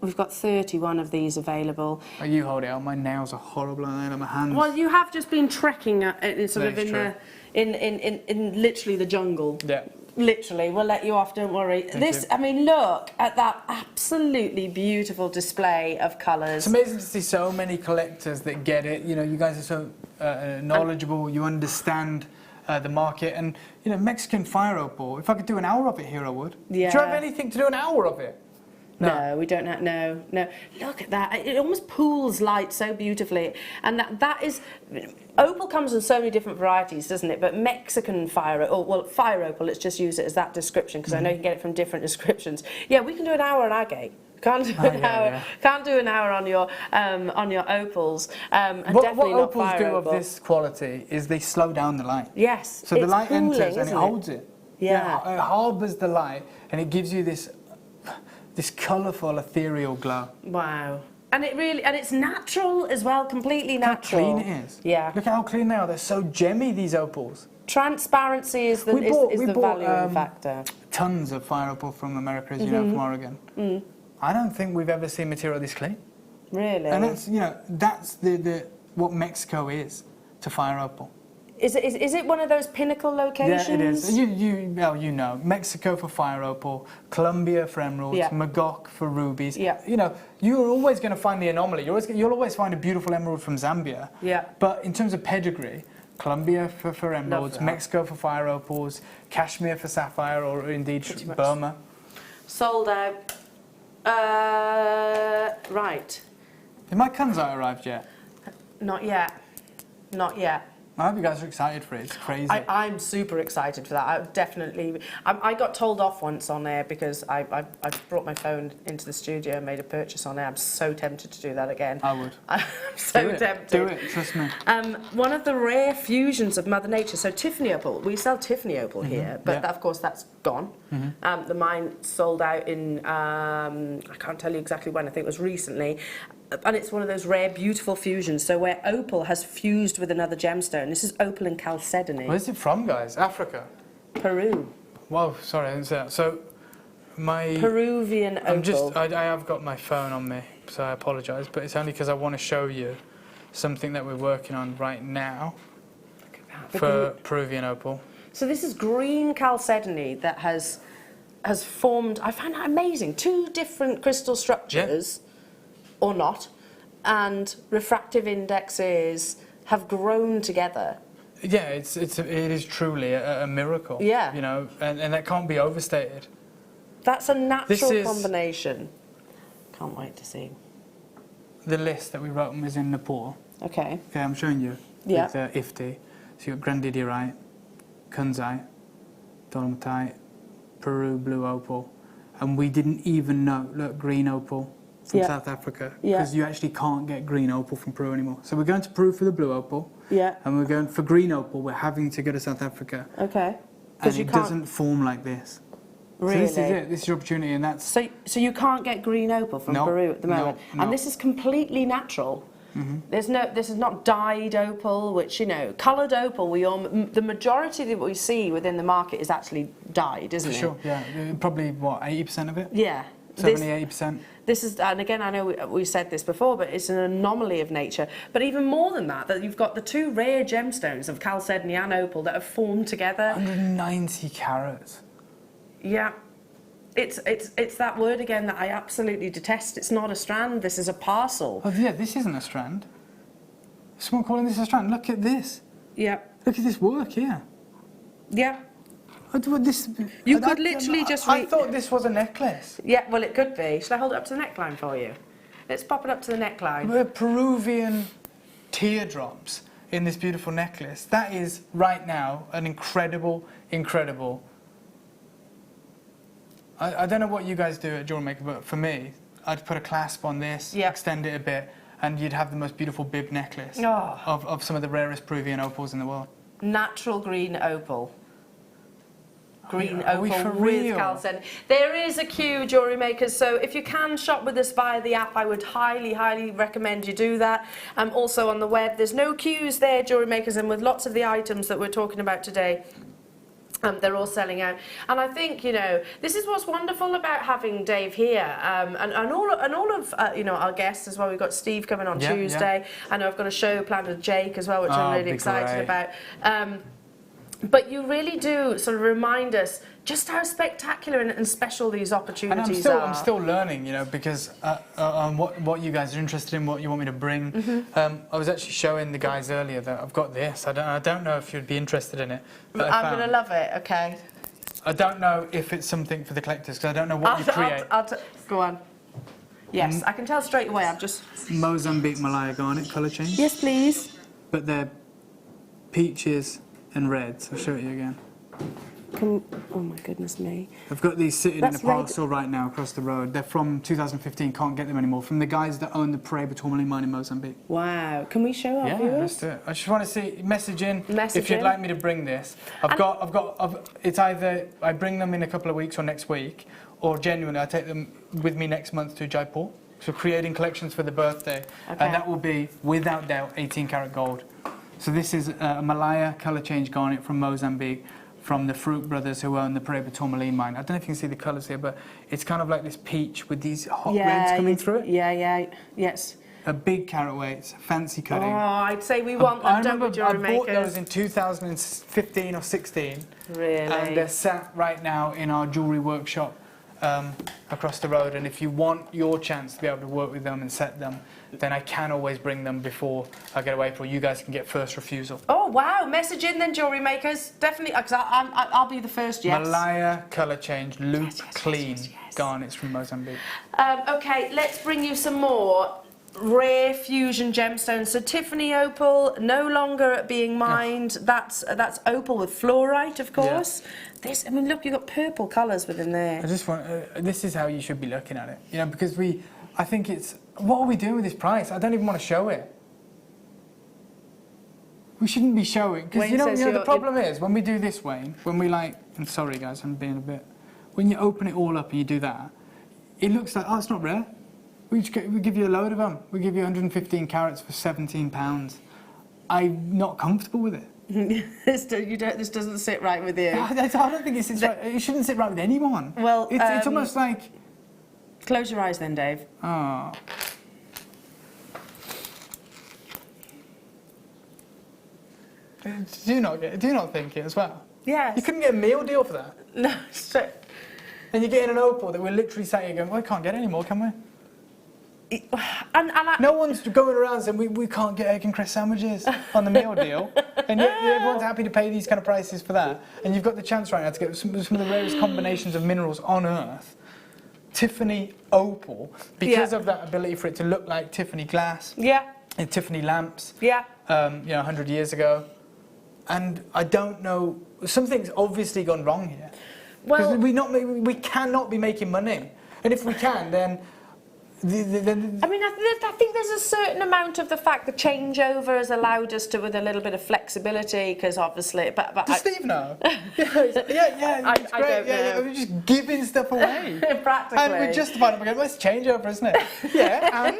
We've got 31 of these available. Oh, you hold it out, my nails are horrible on my hands. Well, you have just been trekking sort of That's in literally the jungle. Yeah. Literally, we'll let you off, don't worry. I mean, look at that absolutely beautiful display of colours. It's amazing to see so many collectors that get it. You know, you guys are so knowledgeable, you understand the market. And, you know, Mexican fire opal, if I could do an hour of it here, I would. Yeah. Do you have anything to do an hour of it? No, we don't have, no. Look at that. It almost pools light so beautifully. And that is, opal comes in so many different varieties, doesn't it? But Mexican fire opal, let's just use it as that description, because I know you can get it from different descriptions. Yeah, we can do an hour on agate. Can't do an hour. Yeah. Can't do an hour on your opals. And What definitely not opals fire do opal. of this quality is they slow down the light. Yes. So the it's light cooling, enters and it isn't holds it. Yeah. It harbours the light and it gives you this colourful, ethereal glow. Wow. And it's natural as well, completely natural. How clean it is. Yeah. Look at how clean they are. They're so gemmy, these opals. Transparency is the valuing factor. Tons of fire opal from America, as you know, from Oregon. I don't think we've ever seen material this clean. Really? And that's what Mexico is to fire opal. Is it one of those pinnacle locations? Yeah, it is. You know, Mexico for fire opal, Colombia for emeralds, Magog for rubies. Yeah. You know, you're always going to find the anomaly. You'll always find a beautiful emerald from Zambia. Yeah. But in terms of pedigree, Colombia for emeralds, Mexico for fire opals, Kashmir for sapphire, or indeed Burma. Sold out. Right. Have my Kanzai arrived yet? Not yet. Not yet. I hope you guys are excited for it. It's crazy. I'm super excited for that. I got told off once on air because I brought my phone into the studio and made a purchase on air. I'm so tempted to do that again. I would. I'm so tempted. Do it, trust me. One of the rare fusions of Mother Nature. So Tiffany opal, we sell Tiffany opal here, but of course that's gone. The mine sold out in, I can't tell you exactly when, I think it was recently. And it's one of those rare, beautiful fusions. So where opal has fused with another gemstone. This is opal and chalcedony. Where's it from, guys? Africa? Peru. Whoa, sorry, I didn't say that. So, my... Peruvian opal. I have got my phone on me, so I apologise, but it's only because I want to show you something that we're working on right now. Look at for Peruvian opal. So this is green chalcedony that has formed, I find that amazing, 2 different crystal structures, or not, and refractive indexes have grown together. Yeah, it is truly a miracle. Yeah. You know, and that can't be overstated. That's a natural is- combination. Can't wait to see. The list that we wrote was in Nepal. Okay. Okay, I'm showing you. Yeah. With Ifti. So you've got Grandidierite, Kunzite, Dolomitite, Peru blue opal, and we didn't even know. Look, green opal from Yeah. South Africa, Yeah. because you actually can't get green opal from Peru anymore. So we're going to Peru for the blue opal, Yeah. and we're going for green opal. We're having to go to South Africa, Okay. and Because you it can't doesn't form like this. really. So this is it. This is your opportunity, and that's So you can't get green opal from No, Peru at the no, moment, no. and this is completely natural. This is not dyed opal, which, you know, coloured opal. The majority that we see within the market is actually dyed, isn't for it? sure. Yeah, probably what 80% of it. Yeah. 70-80%. This is, and again, I know we said this before, but it's an anomaly of nature. But even more than that, that you've got the 2 rare gemstones of chalcedony and opal that have formed together. 190 carats. Yeah. It's that word again that I absolutely detest. It's not a strand, this is a parcel. Oh yeah, this isn't a strand. Someone calling this a strand. Look at this. Yeah. Look at this work here. Yeah. This. You could literally just I thought this was a necklace. Yeah, well, it could be. Shall I hold it up to the neckline for you? Let's pop it up to the neckline. We're Peruvian teardrops in this beautiful necklace. That is right now an incredible. I don't know what you guys do at JewelleryMaker, but for me, I'd put a clasp on this, Yeah. extend it a bit, and you'd have the most beautiful bib necklace Oh. of some of the rarest Peruvian opals in the world. Natural green opal. Green Are we for opal with real? chalcedony. There is a queue, jewellery makers, so if you can shop with us via the app, I would highly recommend you do that. Also on the web, there's no queues there, jewellery makers, and with lots of the items that we're talking about today, they're all selling out. And I think, you know, this is what's wonderful about having Dave here, and all of you know, our guests as well. We've got Steve coming on Yeah, Tuesday. I know I've got a show planned with Jake as well, which Oh, I'm really be excited great. about. But you really do sort of remind us just how spectacular and special these And opportunities I'm still learning, you know, because on what you guys are interested in, what you want me to bring. I was actually showing the guys earlier that I've got this. I don't know if you'd be interested in it. But I'm going to love it, okay? I don't know if it's something for the collectors because I don't know what you create. Go on. Yes, I can tell straight away. I've just... Mozambique Malaya garnet colour change. Yes, please. But they're peaches and reds. I'll show it you again. Oh my goodness me. I've got these sitting That's in a parcel right now across the road. They're from 2015, can't get them anymore. From the guys that own the Beryl tourmaline mine in Mozambique. Wow. Can we show our Yeah, viewers? let's do it. I just want to see, message in Message if you'd in. like me to bring this. It's either I bring them in a couple of weeks or next week, or genuinely I take them with me next month to Jaipur. So creating collections for the birthday. Okay. And that will be, without doubt, 18 karat gold. So this is a Malaya colour change garnet from Mozambique, from the Fruit brothers who own the Beryl tourmaline mine. I don't know if you can see the colours here, but it's kind of like this peach with these hot reds coming through it. Yeah, yes. A big carat weight, fancy Oh, cutting. I'd say we want I them, don't we, remember I bought JewelleryMakers? those in 2015 or 16. Really? And they're sat right now in our jewellery workshop across the road. And if you want your chance to be able to work with them and set them, then I can always bring them before I get away, for you guys can get first refusal. Oh, wow. Message in then, JewelleryMakers. Definitely, because I'll be the first, yes. Malaya colour change, loop Yes, clean garnets from Mozambique. Okay, let's bring you some more rare fusion gemstones. So Tiffany opal, no longer being mined. That's opal with fluorite, of course. This, I mean, look, you've got purple colours within there. I just want, this is how you should be looking at it, you know, because I think it's, what are we doing with this price? I don't even want to show it. We shouldn't be showing, because you know the problem is, when we do this, Wayne, when we like, I'm sorry guys, I'm being a bit, when you open it all up and you do that, it looks like, oh, it's not rare. We give you a load of them. We give you 115 carats for £17. I'm not comfortable with it. This doesn't sit right with you. I don't think it sits right. It shouldn't sit right with anyone. Well, it's almost like... Close your eyes then, Dave. Oh. Do you not think it as well? Yes. You couldn't get a meal deal for that. No, so, And you're getting an opal that we're literally sat here going, well, we can't get any more, can we? and No one's going around saying we can't get egg and cress sandwiches on the meal deal, and yet everyone's happy to pay these kind of prices for that. And you've got the chance right now to get some of the rarest combinations of minerals on Earth. Tiffany opal, because of that ability for it to look like Tiffany glass. Yeah. And Tiffany lamps. Yeah. 100 years ago. And I don't know, something's obviously gone wrong here. Well, we cannot be making money. And if we can, then... I mean, I think there's a certain amount of the fact the changeover has allowed us to, with a little bit of flexibility, because obviously... But Does Steve know? Yeah, it's I great. don't know. We're just giving stuff away. Practically. And we're justified it. We're going, well, it's changeover, isn't it? Yeah, and...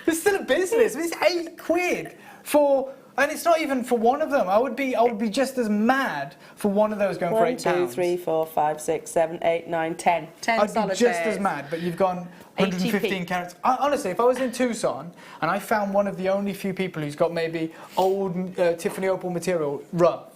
It's still a business. It's £8 for... And it's not even for one of them. I would be just as mad for one of those going for £8. 1, 2, 3, 4, 5, 6, 7, 8, 9, 10. 10 I'd solitaires. be just as mad, but you've gone 115 carats. Honestly, if I was in Tucson and I found one of the only few people who's got maybe old Tiffany opal material rough,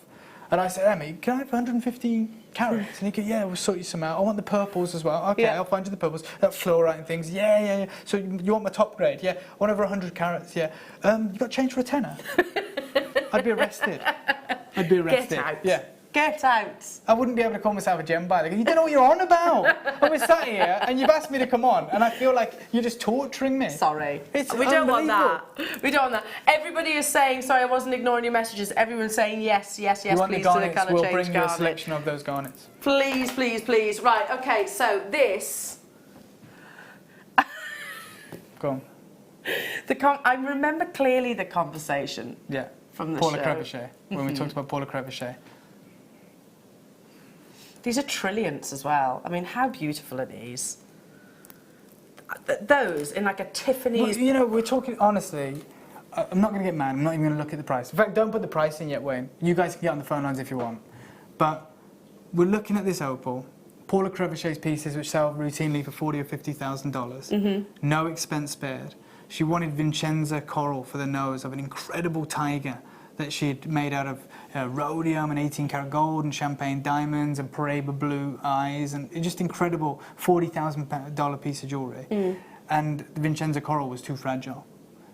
and I said, hey, mate, can I have 115 carats? And he goes, yeah, we'll sort you some out. I want the purples as well. Okay, I'll find you the purples. That fluorite and things. Yeah. So you want my top grade? Yeah. I want over 100 carats, yeah. You got change for a tenner? I'd be arrested. Get out. Yeah. Get out. I wouldn't be able to call myself a gem buyer. They go, you don't know what you're on about. I was sat here and you've asked me to come on and I feel like you're just torturing me. Sorry. It's We don't want that. unbelievable. We don't want that. Everybody is saying, sorry, I wasn't ignoring your messages. Everyone's saying yes, You want please, the to the garnets, colour we'll change bring you a garnet. selection of those garnets. Please, please, please. Right, okay, so this... Go on. I remember clearly the conversation. Yeah. From the Paula show. Crevichet, when we talked about Paula Crevichet. These are trilliants as well. I mean, how beautiful are these? Those in like a Tiffany's... Well, we're talking, honestly, I'm not going to get mad. I'm not even going to look at the price. In fact, don't put the price in yet, Wayne. You guys can get on the phone lines if you want. But we're looking at this opal. Paula Crevichet's pieces, which sell routinely for $40,000 or $50,000. No expense spared. She wanted Vincenza coral for the nose of an incredible tiger that she'd made out of rhodium and 18-karat gold and champagne diamonds and Paraiba blue eyes, and just incredible $40,000 piece of jewellery. And the Vincenza coral was too fragile.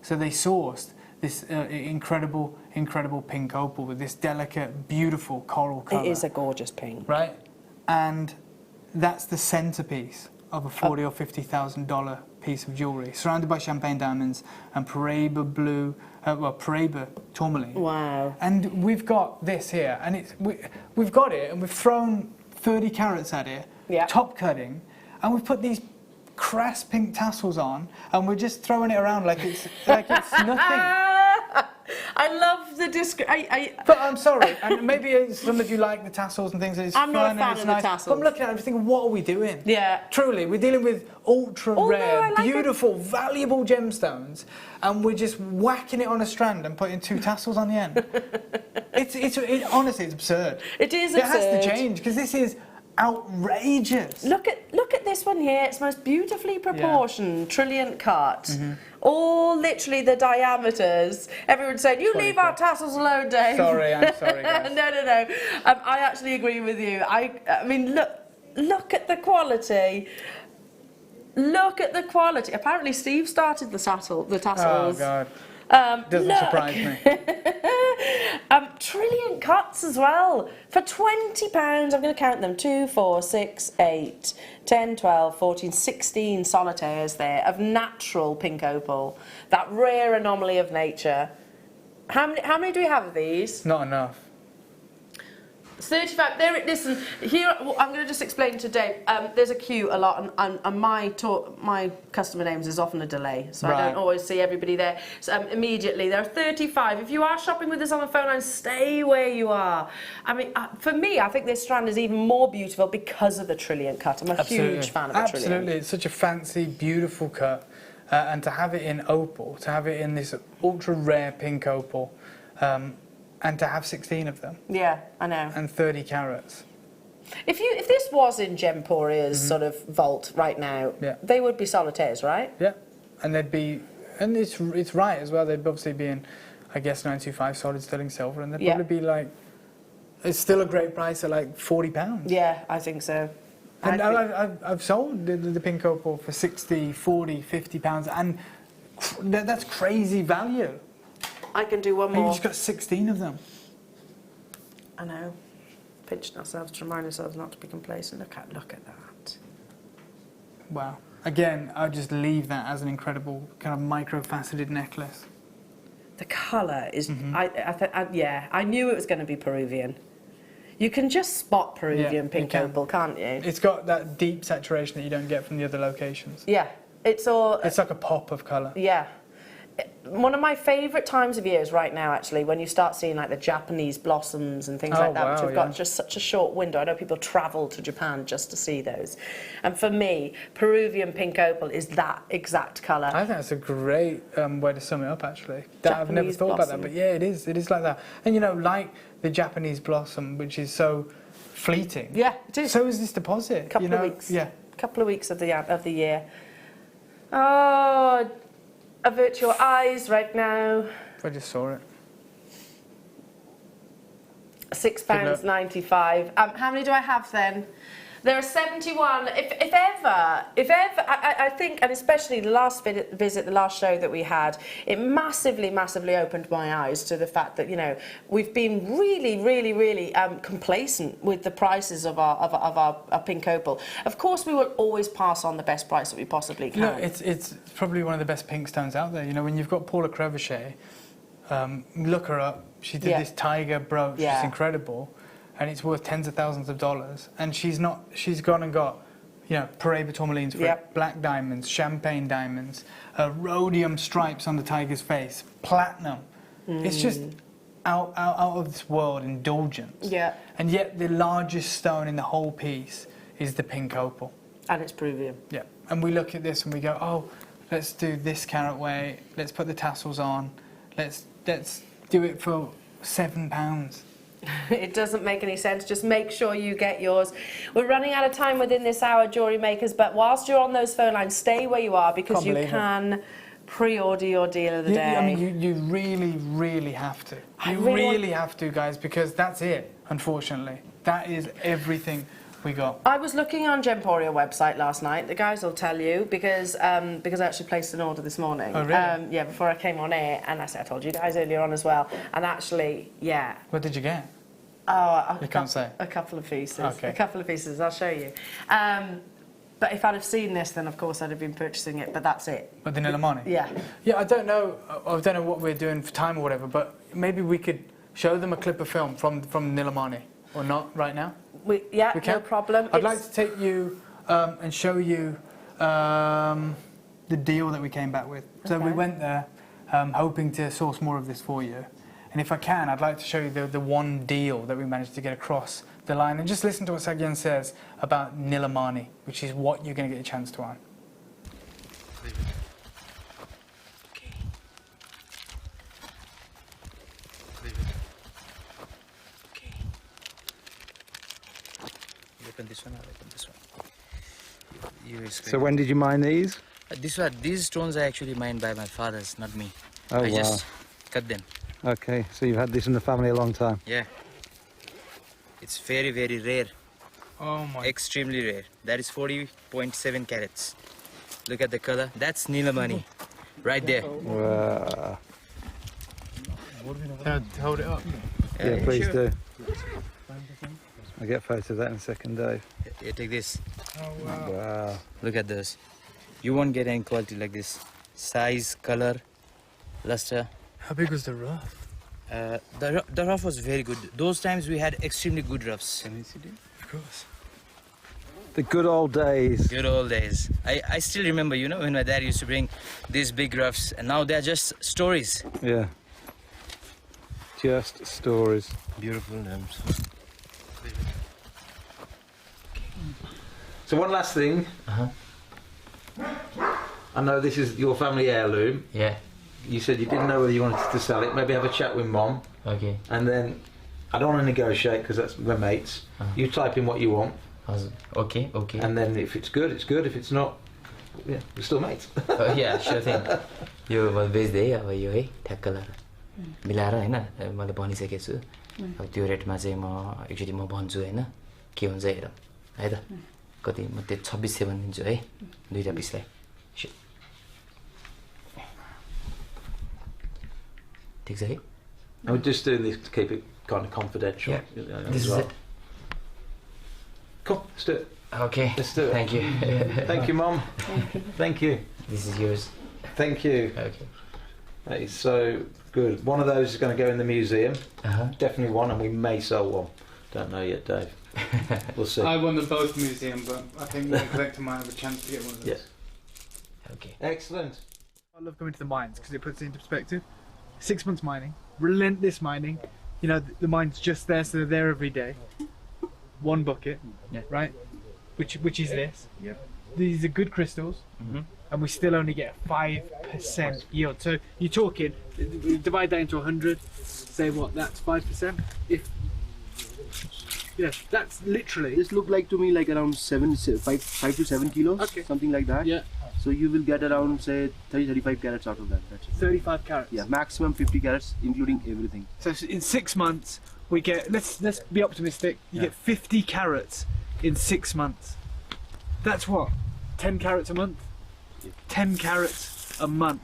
So they sourced this incredible pink opal with this delicate, beautiful coral colour. It is a gorgeous pink. Right? And that's the centrepiece of a $40,000 or $50,000 piece of jewellery, surrounded by champagne diamonds and Paraiba blue, Paraiba tourmaline. Wow. And we've got this here, and we've got it, and we've thrown 30 carats at it, top cutting, and we've put these crass pink tassels on, and we're just throwing it around like it's nothing. I love the But I'm sorry, and maybe some of you like the tassels and things. It's I'm not fun a fan and it's of the nice. tassels. But I'm looking at it and thinking, what are we doing? Yeah. Truly, we're dealing with ultra Oh, no, rare, I like beautiful, valuable gemstones, and we're just whacking it on a strand and putting 2 tassels on the end. Honestly, it's absurd. It is It absurd. has to change because this is outrageous. Look at this one here. It's most beautifully proportioned, trilliant cut. All literally the diameters. Everyone's saying, you leave our tassels alone, Dave. Sorry, I'm sorry, guys. No. I actually agree with you. I mean, look at the quality. Look at the quality. Apparently, Steve started the tassels. Oh, God. Doesn't surprise me. Trilliant cuts as well. For £20, I'm going to count them. 2, 4, 6, 8, 10, 12, 14, 16 solitaires there of natural pink opal. That rare anomaly of nature. How many do we have of these? Not enough. 35. There. Listen. Here, I'm going to just explain to Dave. There's a queue a lot, and my customer names is often a delay, so I don't always see everybody there. So immediately, there are 35. If you are shopping with us on the phone line, stay where you are. I mean, for me, I think this strand is even more beautiful because of the trilliant cut. I'm a huge fan of the trilliant. Absolutely, it's such a fancy, beautiful cut, and to have it in opal, to have it in this ultra rare pink opal. And to have 16 of them. Yeah, I know. And 30 carats. If this was in Gemporia's sort of vault right now, they would be solitaires, right? Yeah, and they'd be, and it's right as well. They'd obviously be in I guess 925 solid sterling silver, and they'd Yeah. probably be like, it's still a great price at like £40. Yeah, I think so. And I think- I've sold the pink opal for 60, 40, £50, and that's crazy value. I can do one And you've more. just got 16 of them. I know. Pinching ourselves to remind ourselves not to be complacent. Look at that. Wow. Again, I'll just leave that as an incredible kind of micro-faceted necklace. The colour is. I knew it was going to be Peruvian. You can just spot Peruvian you pink can. opal, can't you? It's got that deep saturation that you don't get from the other locations. Yeah, it's all. It's like a pop of colour. Yeah. One of my favourite times of year is right now, actually, when you start seeing like the Japanese blossoms and things Oh, like that, which wow, have got yeah. just such a short window. I know people travel to Japan just to see those. And for me, Peruvian pink opal is that exact colour. I think that's a great way to sum it up, actually. I've never Japanese thought about blossom. that, but yeah, it is like that. And you know, like the Japanese blossom, which is so fleeting. Yeah, it is. So is this deposit. Couple you know? of weeks. Yeah. Couple of weeks of the year. Oh, avert your eyes right now. I just saw it. £6.95. How many do I have then? There are 71. If ever, I think, and especially the last visit, the last show that we had, it massively, massively opened my eyes to the fact that, you know, we've been really complacent with the prices of our pink opal. Of course, we will always pass on the best price that we possibly can. No, it's probably one of the best pink stones out there. You know, when you've got Paula Crevichet, look her up. She did this tiger brooch. Yeah. It's incredible. And it's worth tens of thousands of dollars. And she's gone and got, you know, Paraiba tourmalines for it, black diamonds, champagne diamonds, rhodium stripes on the tiger's face, platinum. It's just out of this world indulgence. Yeah. And yet the largest stone in the whole piece is the pink opal. And it's Peruvian. Yeah. And we look at this and we go, oh, let's do this carat weight, let's put the tassels on, let's do it for £7. It doesn't make any sense. Just make sure you get yours. We're running out of time within this hour, jewellery makers, but whilst you're on those phone lines, stay where you are because you can pre-order your deal of the day. I mean, you really have to. You really have to, guys, because that's it, unfortunately. That is everything we got. I was looking on Gemporia website last night. The guys will tell you because I actually placed an order this morning. Oh, really? Yeah, before I came on air, and I told you guys earlier on as well. And actually, yeah. What did you get? Oh, You can't say. A couple of pieces. Okay. A couple of pieces. I'll show you. But if I'd have seen this, then of course I'd have been purchasing it. But that's it. But the Nilamani? Yeah. Yeah, I don't know what we're doing for time or whatever, but maybe we could show them a clip of film from Nilamani, or not right now. We can? no problem. I'd like to take you and show you the deal that we came back with. So we went there hoping to source more of this for you. And if I can, I'd like to show you the one deal that we managed to get across the line. And just listen to what Sagyan says about Nilamani, which is what you're going to get a chance to own. Open this one, I'll open this one. So when did you mine these? These stones are actually mined by my fathers, not me. Oh, I wow. just cut them. Okay, so you've had this in the family a long time. Yeah. It's very, very rare. Oh my. Extremely rare. That is 40.7 carats. Look at the color. That's Nilamani. Right there. Wow. Hold it up. Yeah, please sure. do. I'll get a photo of that in a second, Dave. Yeah, take this. Oh wow. Wow. Look at this. You won't get any quality like this. Size, color, luster. How big was the rough? The rough was very good. Those times we had extremely good roughs. Can you see it? Of course. The good old days. Good old days. I still remember, you know, when my dad used to bring these big roughs, and now they're just stories. Yeah. Just stories. Beautiful names. So one last thing. I know this is your family heirloom. Yeah. You said you didn't know whether you wanted to sell it. Maybe have a chat with Mom. Okay. And then, I don't want to negotiate because that's my mates. You type in what you want. Okay, okay. And then if it's good, it's good. If it's not, yeah, we're still mates. Yeah, sure thing. You always there, you hey, tackle. मिलाएर हैन मैले भनिसकेको छु अब त्यो रेटमा चाहिँ म एकचोटि म भन्छु हैन के हुन्छ हेरौँ है त कति म त्यो 26 7 दिन्छु है दुईटा पिसलाई ठीक छ है I'm just doing this to keep it kind of confidential. This is it. Cool, let's do it. Okay, Let's do it. thank you. Thank you, Mum. Thank you. This is yours. Thank you. Okay. That is so good. One of those is going to go in the museum. Definitely one, and we may sell one. Don't know yet, Dave. We'll see. I won them both museum, but I think the collector might have a chance to get one of those. Yes. Okay. Excellent. I love going to the mines because it puts it into perspective. 6 months mining, relentless mining. You know, the mine's just there, so they're there every day. One bucket, right? Which is this. These are good crystals, and we still only get 5% yield. So you're talking, divide that into 100, say what, that's 5%? That's literally. This look like to me like around 5 to 7 kilos, something like that. Yeah. So you will get around say 30-35 carats out of that. That's it. 35 carats. Yeah, maximum 50 carats, including everything. So in 6 months, we get, let's be optimistic, you get 50 carats in 6 months. That's what? 10 carats a month? 10 carats a month.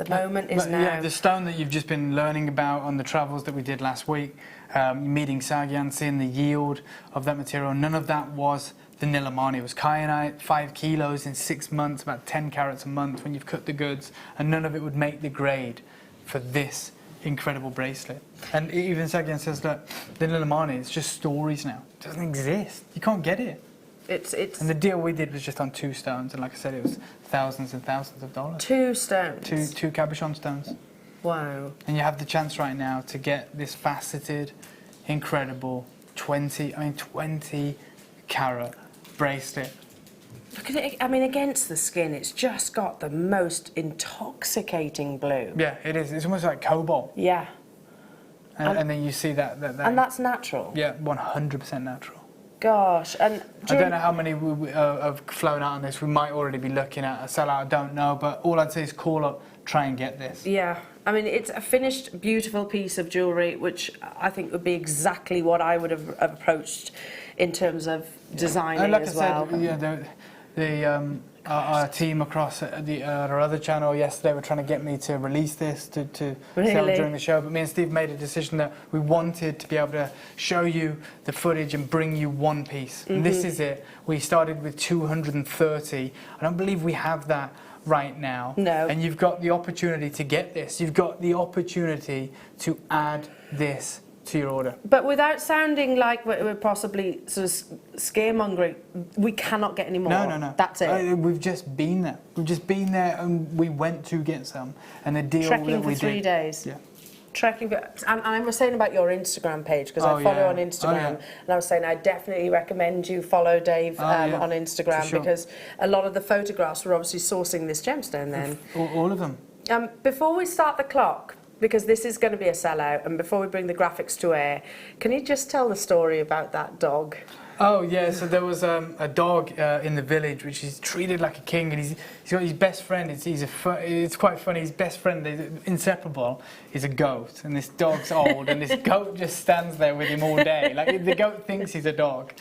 The moment is now. Yeah, the stone that you've just been learning about on the travels that we did last week, meeting Zambian, seeing the yield of that material, none of that was the Nilamani. It was kyanite, 5 kilos in 6 months, about 10 carats a month when you've cut the goods, and none of it would make the grade for this incredible bracelet. And even Zambian says that the Nilamani, it's just stories now. It doesn't exist. You can't get it. It's And the deal we did was just on 2 stones, and like I said, it was thousands and thousands of dollars. 2 stones. Two cabochon stones. Wow. And you have the chance right now to get this faceted, incredible 20 carat bracelet. Look at it. I mean, against the skin, it's just got the most intoxicating blue. Yeah, it is. It's almost like cobalt. Yeah. And then you see that. And that's natural. Yeah, 100% natural. Gosh, and I don't know how many have flown out on this. We might already be looking at a sellout, I don't know, but all I'd say is call up, try and get this. Yeah, I mean, it's a finished, beautiful piece of jewellery, which I think would be exactly what I would have approached in terms of designing and like as I well. Said, our team across our other channel yesterday were trying to get me to release this to sell during the show, but me and Steve made a decision that we wanted to be able to show you the footage and bring you one piece. And this is it. We started with 230. I don't believe we have that right now. No. And you've got the opportunity to get this. You've got the opportunity to add this to your order. But without sounding like we're possibly sort of scaremongering, we cannot get any more. No. That's it. We've just been there. We've just been there, and we went to get some. And the deal Trekking that we for 3 did. days. Yeah. Trekking, and I was saying about your Instagram page, because I follow on Instagram, and I was saying I definitely recommend you follow Dave on Instagram, sure. because a lot of the photographs were obviously sourcing this gemstone then. All of them. Before we start the clock, because this is going to be a sellout, and before we bring the graphics to air, can you just tell the story about that dog? Oh yeah, so there was a dog in the village which is treated like a king, and he's got his best friend. It's quite funny. His best friend, inseparable, is a goat, and this dog's old, and this goat just stands there with him all day. Like the goat thinks he's a dog,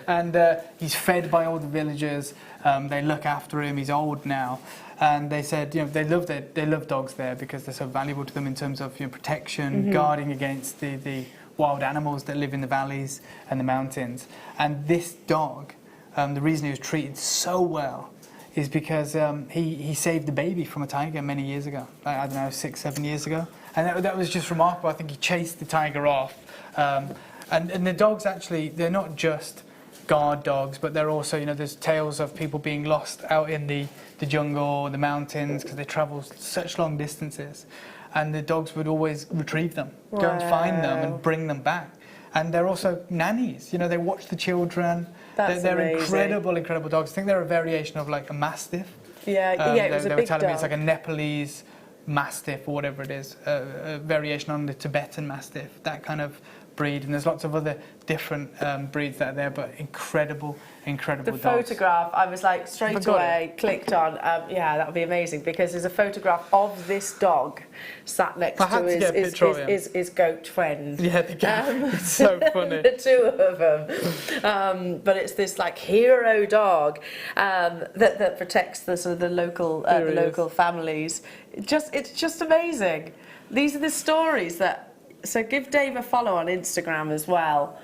and he's fed by all the villagers. They look after him. He's old now. And they said, they love dogs there because they're so valuable to them in terms of protection, guarding against the wild animals that live in the valleys and the mountains. And this dog, the reason he was treated so well is because he saved the baby from a tiger many years ago. Like, I don't know, 6-7 years ago. And that was just remarkable. I think he chased the tiger off. And the dogs actually, they're not just guard dogs, but they're also, there's tales of people being lost out in the jungle, the mountains, because they travel such long distances, and the dogs would always retrieve them, go and find them and bring them back. and they're also nannies. You know, they watch the children. That's they're amazing. incredible dogs. I think they're a variation of like a mastiff. Yeah, it was a they were big telling dog. me it's like a Nepalese mastiff or whatever it is, a variation on the Tibetan mastiff, that kind of breed. And there's lots of other different breeds that are there, but incredible The dogs. photograph, I was like straight away clicked on. Yeah, that would be amazing, because there's a photograph of this dog sat next I had to to get a picture of him. his goat friend. Yeah, the goat. It's so funny. The two of them. But it's this like hero dog that protects the sort of the local families. It's just amazing. These are the stories that. So give Dave a follow on Instagram as well.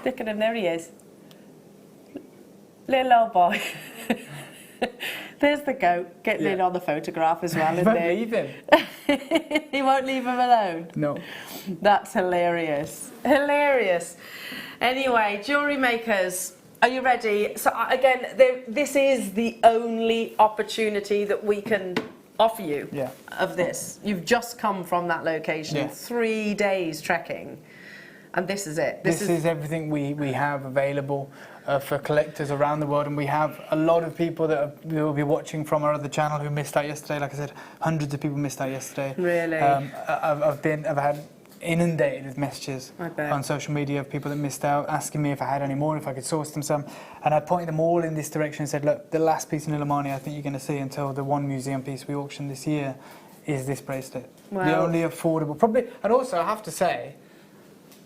Look at him, there he is. Little old boy. There's the goat getting in on the photograph as well, He isn't won't he? leave him. He won't leave him alone. No. That's hilarious. Hilarious. Anyway, jewellery makers, are you ready? So again, this is the only opportunity that we can offer you of this. You've just come from that location, 3 days trekking, and this is it. This is everything we have available for collectors around the world, and we have a lot of people that will be watching from our other channel who missed out yesterday. Like I said, hundreds of people missed out yesterday. Really? I've had inundated with messages on social media of people that missed out, asking me if I had any more, if I could source them some, and I pointed them all in this direction and said, look, the last piece in Nilamani I think you're going to see until the one museum piece we auctioned this year is this bracelet. Wow. The only affordable, probably. And also I have to say,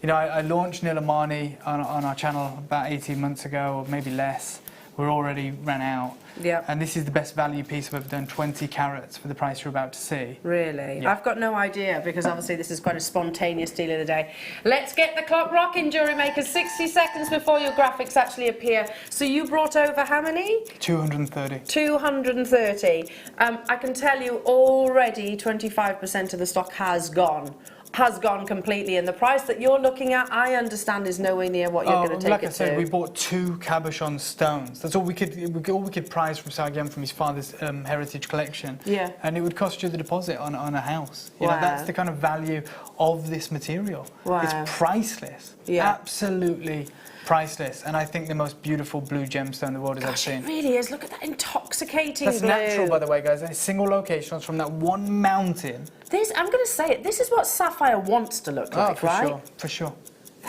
you know, I launched Nilamani on our channel about 18 months ago, or maybe less. We're already ran out. Yeah. And this is the best value piece I've ever done, 20 carats for the price you're about to see. Really? Yeah. I've got no idea, because obviously this is quite a spontaneous deal of the day. Let's get the clock rocking, jewellery makers. 60 seconds before your graphics actually appear. So you brought over how many? 230. 230. I can tell you already 25% of the stock has gone completely, and the price that you're looking at, I understand, is nowhere near what you're going to take like it I said, to. we bought 2 cabochon stones. That's all we could prize from Zambian, from his father's heritage collection. Yeah. And it would cost you the deposit on a house. You Wow. know, that's the kind of value of this material. Wow. It's priceless. Yeah. Absolutely priceless. And I think the most beautiful blue gemstone the world has ever seen. It really is. Look at that intoxicating That's blue. natural, by the way, guys. And it's single location. It's from that one mountain. I'm going to say it. This is what sapphire wants to look like, right? For sure.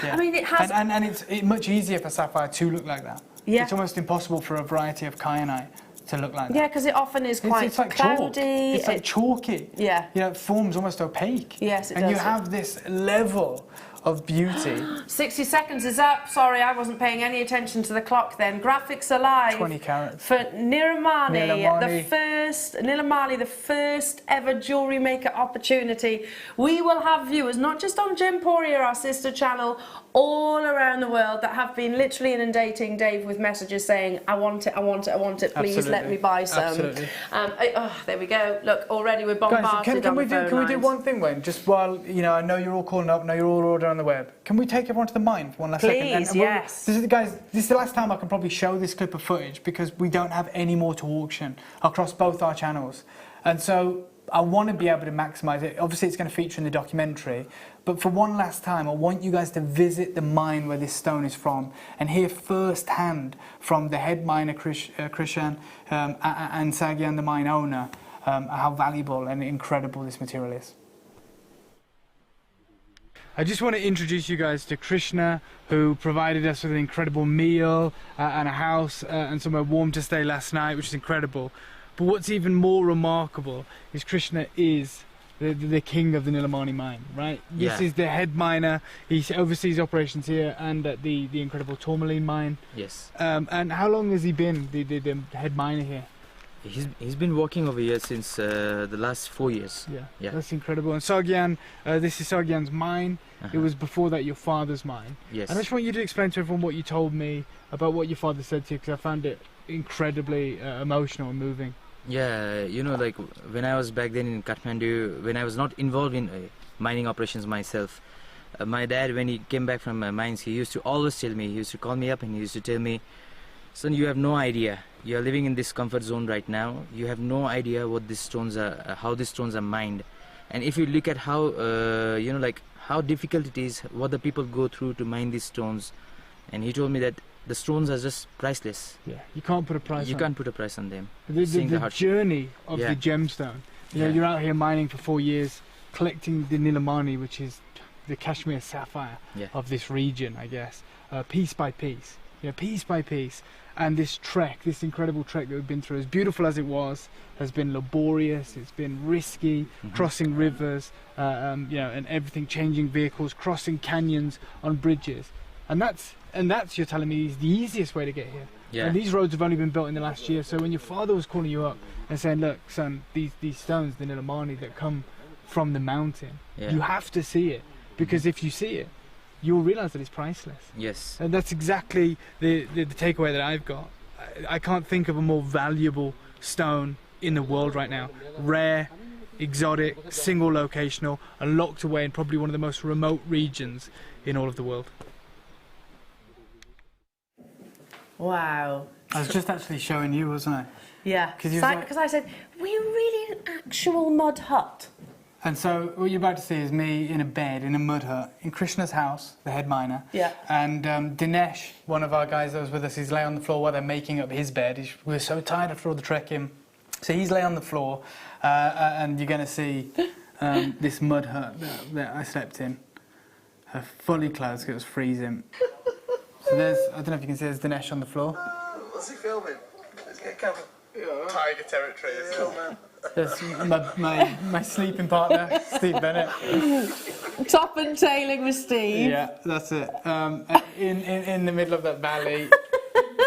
Yeah. I mean, it has. And it's much easier for sapphire to look like that. Yeah. It's almost impossible for a variety of kyanite to look like that. Yeah, because it often is quite it's like cloudy. Chalk. It's like chalky. Yeah. You know, it forms almost opaque. Yes, it and does. you have this level of beauty. 60 seconds is up. Sorry, I wasn't paying any attention to the clock then. Graphics alive. 20 carats. For Nilamani, Nilamani. the first ever jewellery maker opportunity. We will have viewers, not just on Gemporia, our sister channel, all around the world that have been literally inundating Dave with messages saying, I want it, I want it, I want it, please let me buy some. Absolutely. There we go. Look, already we're bombarded Guys, can we do one thing, Wayne? Just while, you know, I know you're all calling up, I know you're all ordering on the web. Can we take everyone to the mine for one last second? Please, yes. This is the last time I can probably show this clip of footage, because we don't have any more to auction across both our channels. And so I want to be able to maximise it. Obviously, it's going to feature in the documentary. But for one last time, I want you guys to visit the mine where this stone is from and hear firsthand from the head miner, Krishan, and Sagian, the mine owner, how valuable and incredible this material is. I just want to introduce you guys to Krishna, who provided us with an incredible meal and a house and somewhere warm to stay last night, which is incredible. But what's even more remarkable is Krishna is the king of the Nilamani mine, right? This is the head miner. He oversees operations here and at the incredible tourmaline mine. Yes. And how long has he been the head miner here? He's been working over here since the last 4 years. Yeah, that's incredible. And Sagian, this is Sagian's mine. It was before that your father's mine. Yes. And I just want you to explain to everyone what you told me about what your father said to you, because I found it incredibly emotional and moving. Yeah, you know, like when I was back then in Kathmandu, when I was not involved in mining operations myself, my dad, when he came back from mines, he used to always tell me, he used to call me up and he used to tell me, son, you have no idea. You are living in this comfort zone right now. You have no idea what these stones are, how these stones are mined. And if you look at how, you know, like how difficult it is, what the people go through to mine these stones, and he told me that the stones are just priceless. Yeah, you can't put a price on You can't put a price on them. The hardship. journey of the gemstone. You know, you're out here mining for 4 years, collecting the Nilamani, which is the Kashmir sapphire of this region, I guess, piece by piece. You know, piece by piece. And this trek, this incredible trek that we've been through, as beautiful as it was, has been laborious, it's been risky, crossing rivers, you know, and everything, changing vehicles, crossing canyons on bridges. And that's, you're telling me, is the easiest way to get here. Yeah. And these roads have only been built in the last year. So when your father was calling you up and saying, look, son, these stones, the Nilamani that come from the mountain, you have to see it. Because if you see it, you'll realise that it's priceless. Yes. And that's exactly the takeaway that I've got. I can't think of a more valuable stone in the world right now. Rare, exotic, single locational, and locked away in probably one of the most remote regions in all of the world. Wow. I was just actually showing you, wasn't I? Yeah. Because I said, were you really an actual mud hut? And so what you're about to see is me in a bed in a mud hut in Krishna's house, the head miner. Yeah. And Dinesh, one of our guys that was with us, he's lay on the floor while they're making up his bed. We were so tired after all the trekking. So he's lay on the floor, and you're going to see this mud hut that I slept in, fully clothed because it was freezing. So there's, I don't know if you can see, there's Dinesh on the floor. What's he filming? Let's get a camera. Tiger territory. Man. There's my sleeping partner, Steve Bennett. Top and tailing with Steve. Yeah, that's it. In the middle of that valley.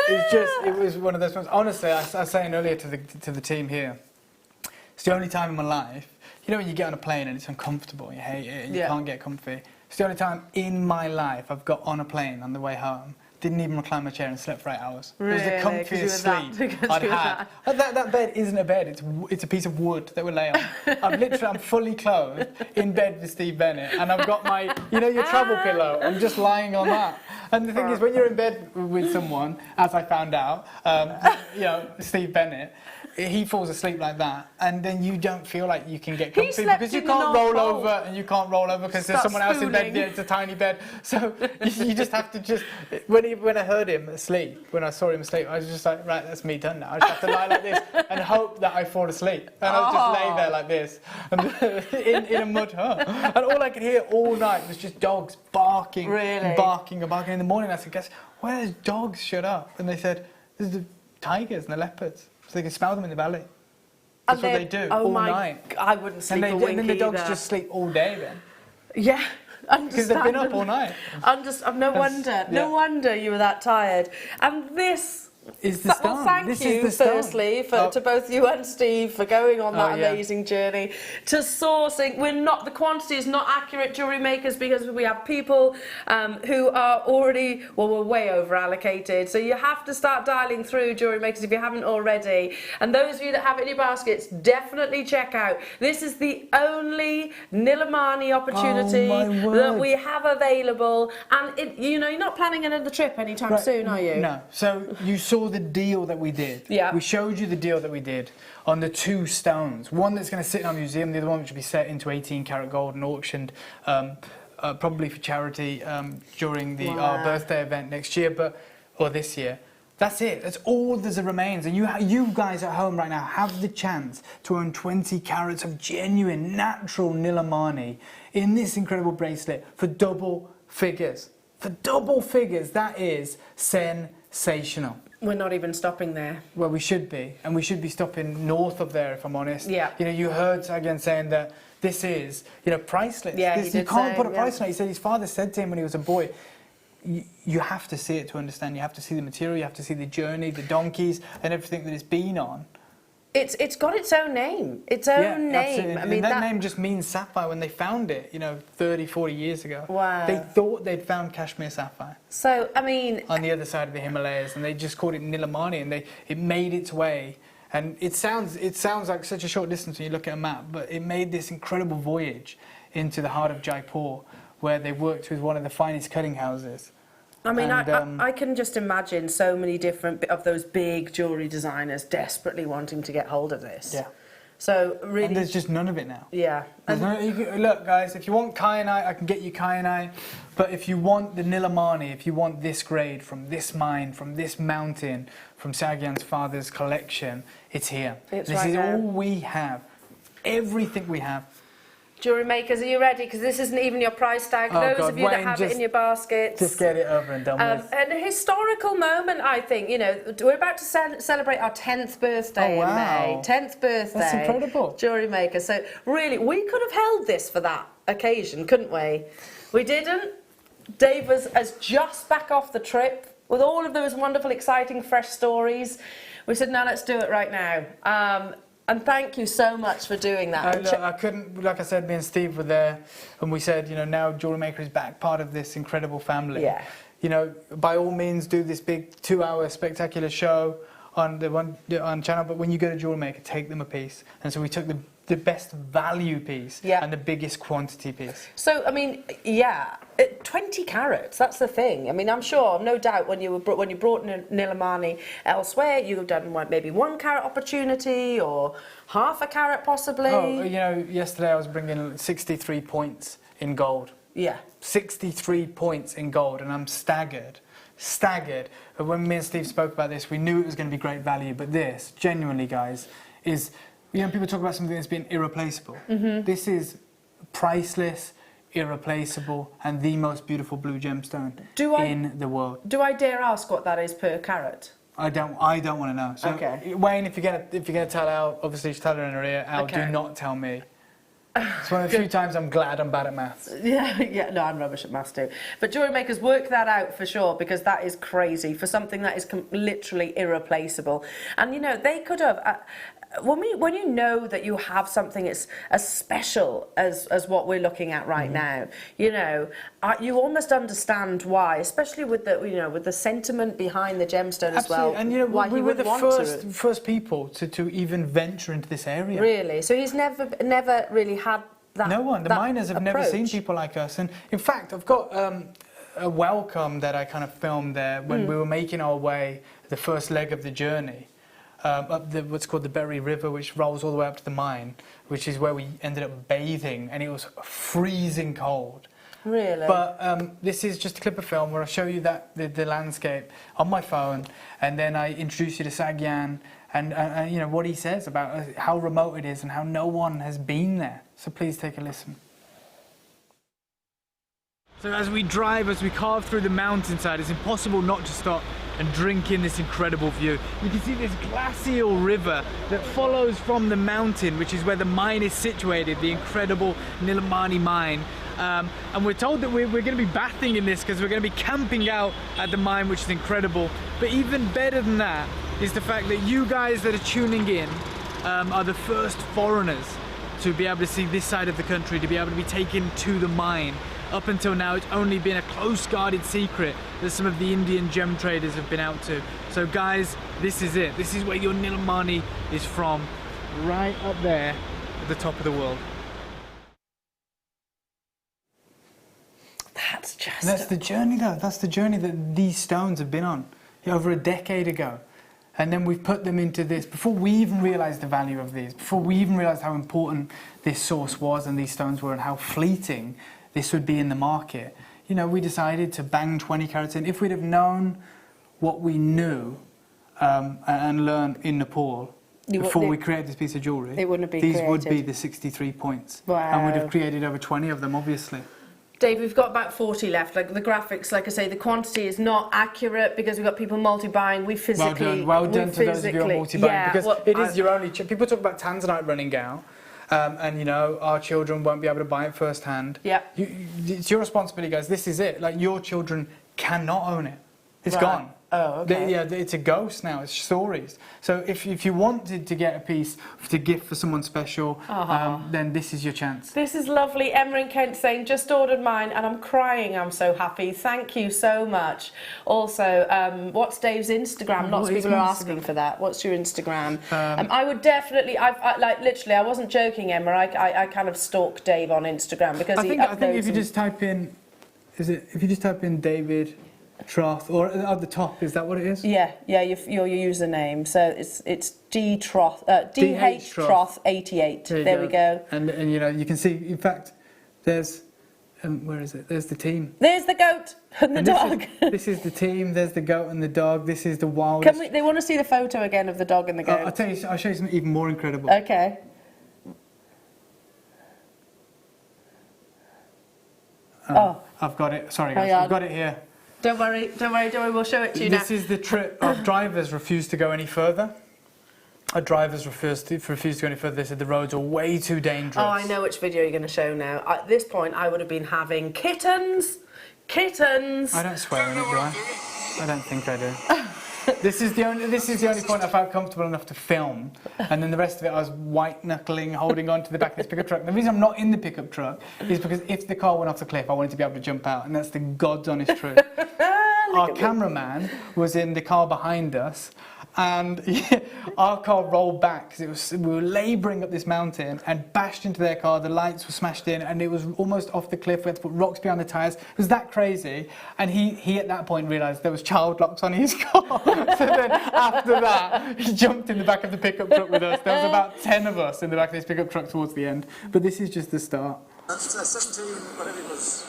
It was one of those ones. Honestly, I was saying earlier to the team here, it's the only time in my life, you know when you get on a plane and it's uncomfortable, and you hate it, and you can't get comfy. It's the only time in my life I've got on a plane on the way home, didn't even recline my chair and slept for 8 hours. Really? It was the comfiest sleep I'd had. That bed isn't a bed, it's a piece of wood that we lay on. I'm fully clothed in bed with Steve Bennett, and I've got my, you know, your travel pillow, I'm just lying on that. And the thing is, when you're in bed with someone, as I found out, you know, Steve Bennett, he falls asleep like that, and then you don't feel like you can get comfy because you can't roll over, and you can't roll over because there's someone else in bed. Yeah, it's a tiny bed, so you just have to when I heard him asleep, when I saw him asleep, I was just like, right, that's me done now. I just have to lie like this and hope that I fall asleep, and I'll just lay there like this in a mud hut, and all I could hear all night was just dogs barking, and barking and barking. In the morning, I said, guys, why are those dogs shut up? And they said, there's the tigers and the leopards. So they can smell them in the valley. That's what they do all night. I wouldn't sleep a wink and then the dogs either. just sleep all day then. Yeah, because they've been up all night. No wonder you were that tired. And this is the stone. Well, thank you, firstly, to both you and Steve for going on that amazing journey, to sourcing. The quantity is not accurate, jewellery makers, because we have people who are already, we're way over allocated. So you have to start dialing through, jewellery makers, if you haven't already. And those of you that have it in your baskets, definitely check out. This is the only Nilamani opportunity that we have available. And you're not planning another trip anytime soon, are you? No. So you saw the deal that we did. Yeah. We showed you the deal that we did on the 2 stones. One that's going to sit in our museum, the other one which will be set into 18 karat gold and auctioned probably for charity during our birthday event next year, or this year. That's it. That's all that remains. And you guys at home right now have the chance to own 20 carats of genuine, natural Nilamani in this incredible bracelet for double figures. For double figures, that is sensational. We're not even stopping there. Well, we should be, and we should be stopping north of there, if I'm honest. Yeah. You know, you heard Sagan saying that this is, priceless. Yeah, you can't put a price on it. He said his father said to him when he was a boy, you have to see it to understand. You have to see the material, you have to see the journey, the donkeys, and everything that it's been on. It's got its own name. Its own name. Absolutely. I mean, that name just means sapphire. When they found it, 30, 40 years ago, wow. They thought they'd found Kashmir sapphire. So, I mean, on the other side of the Himalayas, and they just called it Nilamani, and it made its way. And it sounds like such a short distance when you look at a map, but it made this incredible voyage into the heart of Jaipur, where they worked with one of the finest cutting houses. I mean, I can just imagine so many different of those big jewellery designers desperately wanting to get hold of this. Yeah. So really, And there's just none of it now. yeah. There's no, look, guys, if you want kyanite, I can get you kyanite. But if you want the Nilamani, if you want this grade from this mine, from this mountain, from Sagyan's father's collection, it's here. It's this right is there. all we have. Everything we have. Jewellery makers, are you ready? Because this isn't even your price tag. Oh, Those God, of you that Wayne, have it in your baskets. Just get it over and done with. And a historical moment, I think. You know, we're about to celebrate our 10th birthday Oh, in wow. May. 10th birthday. That's incredible. Jewellery maker. So really, we could have held this for that occasion, couldn't we? We didn't. Dave was just back off the trip with all of those wonderful, exciting, fresh stories. We said, no, let's do it right now. And thank you so much for doing that. Look, I couldn't, like I said, me and Steve were there, and we said, you know, now Jewellery Maker is back, part of this incredible family. Yeah. You know, by all means, do this big 2-hour spectacular show on channel, but when you go to Jewellery Maker, take them a piece. And so we took the best value piece and the biggest quantity piece. So, I mean, yeah, 20 carats, that's the thing. I mean, I'm sure, no doubt, when you brought Nilamani elsewhere, you have done maybe 1 carat opportunity or half a carat possibly. Oh, you know, yesterday I was bringing 63 points in gold. Yeah. 63 points in gold, and I'm staggered. Staggered. But when me and Steve spoke about this, we knew it was going to be great value, but this, genuinely, guys, is... You know, people talk about something that's been irreplaceable. This is priceless, irreplaceable, and the most beautiful blue gemstone in the world. Do I dare ask what that is per carat? I don't want to know. So, okay. Wayne, if you're gonna tell Al, obviously just tell her in her ear. Al, do not tell me. It's one of the few times I'm glad I'm bad at maths. Yeah, no, I'm rubbish at maths too. But jewellery makers, work that out for sure, because that is crazy for something that is literally irreplaceable. And you know, they could have. When you know that you have something as special as what we're looking at right now, you know, you almost understand why, especially with the sentiment behind the gemstone as well. And you know, why we were the first people to even venture into this area. Really? So he's never really had that. No one. The miners have never seen people like us. And in fact, I've got a welcome that I kind of filmed there when we were making our way the first leg of the journey. Up what's called the Beryl River, which rolls all the way up to the mine, which is where we ended up bathing, and it was freezing cold. Really? But this is just a clip of film where I show you the landscape on my phone, and then I introduce you to Sagyan and you know what he says about how remote it is and how no one has been there. So please take a listen. So as we carve through the mountainside, it's impossible not to stop and drink in this incredible view. You can see this glacial river that follows from the mountain, which is where the mine is situated, the incredible Nilamani mine. And we're told that we're going to be bathing in this because we're going to be camping out at the mine, which is incredible. But even better than that is the fact that you guys that are tuning in are the first foreigners to be able to see this side of the country, to be able to be taken to the mine. Up until now, it's only been a close guarded secret that some of the Indian gem traders have been out to. So guys, this is it. This is where your Nilamani is from, right up there at the top of the world. That's the journey though. That's the journey that these stones have been on over a decade ago. And then we've put them into this, before we even realised the value of these, before we even realised how important this source was and these stones were and how fleeting this would be in the market. You know, we decided to bang 20 carats in. If we'd have known what we knew and learned in Nepal before we created this piece of jewellery, it wouldn't have been these created. would be the 63 points. Wow. And we'd have created over 20 of them, obviously. Dave, we've got about 40 left. Like the graphics, like I say, the quantity is not accurate because we've got people multi-buying. We physically... Well done to those of you who are multi-buying, because it is your only... People talk about tanzanite running out. And you know, our children won't be able to buy it firsthand. Yeah. It's your responsibility, guys. This is it. Like, your children cannot own it. It's gone. Oh, okay. It's a ghost now. It's stories. So if you wanted to get a piece to gift for someone special, then this is your chance. This is lovely. Emma in Kent saying, just ordered mine and I'm crying. I'm so happy. Thank you so much. Also, what's Dave's Instagram? Lots of people are asking for that. What's your Instagram? I would definitely, like literally, I wasn't joking, Emma. I kind of stalk Dave on Instagram because I think if you just type in, if you just type in David Troth, or at the top, is that what it is? Yeah, your username. So it's Troth, DH Troth 88. There we go. And you know, you can see, in fact, there's where is it? There's the team. There's the goat and the dog. This is the team. There's the goat and the dog. This is the wildest. They want to see the photo again of the dog and the goat. I'll tell you. I'll show you something even more incredible. Okay. I've got it. Sorry, guys. I've got it here. Don't worry. We'll show it to you now. This is the trip. Our drivers refused to go any further. Our drivers refused to go any further. They said the roads are way too dangerous. Oh, I know which video you're going to show now. At this point, I would have been having kittens. I don't swear in it, do I? I don't think I do. This is the only point I felt comfortable enough to film, and then the rest of it I was white knuckling, holding on to the back of this pickup truck. The reason I'm not in the pickup truck is because if the car went off the cliff, I wanted to be able to jump out, and that's the God's honest truth. Our cameraman was in the car behind us, and our car rolled back because we were labouring up this mountain and bashed into their car. The lights were smashed in, and it was almost off the cliff. We had to put rocks behind the tyres. It was that crazy, and he at that point realised there was child locks on his car. So then after that, he jumped in the back of the pickup truck with us. There was about 10 of us in the back of this pickup truck towards the end. But this is just the start. That's 17, whatever it was.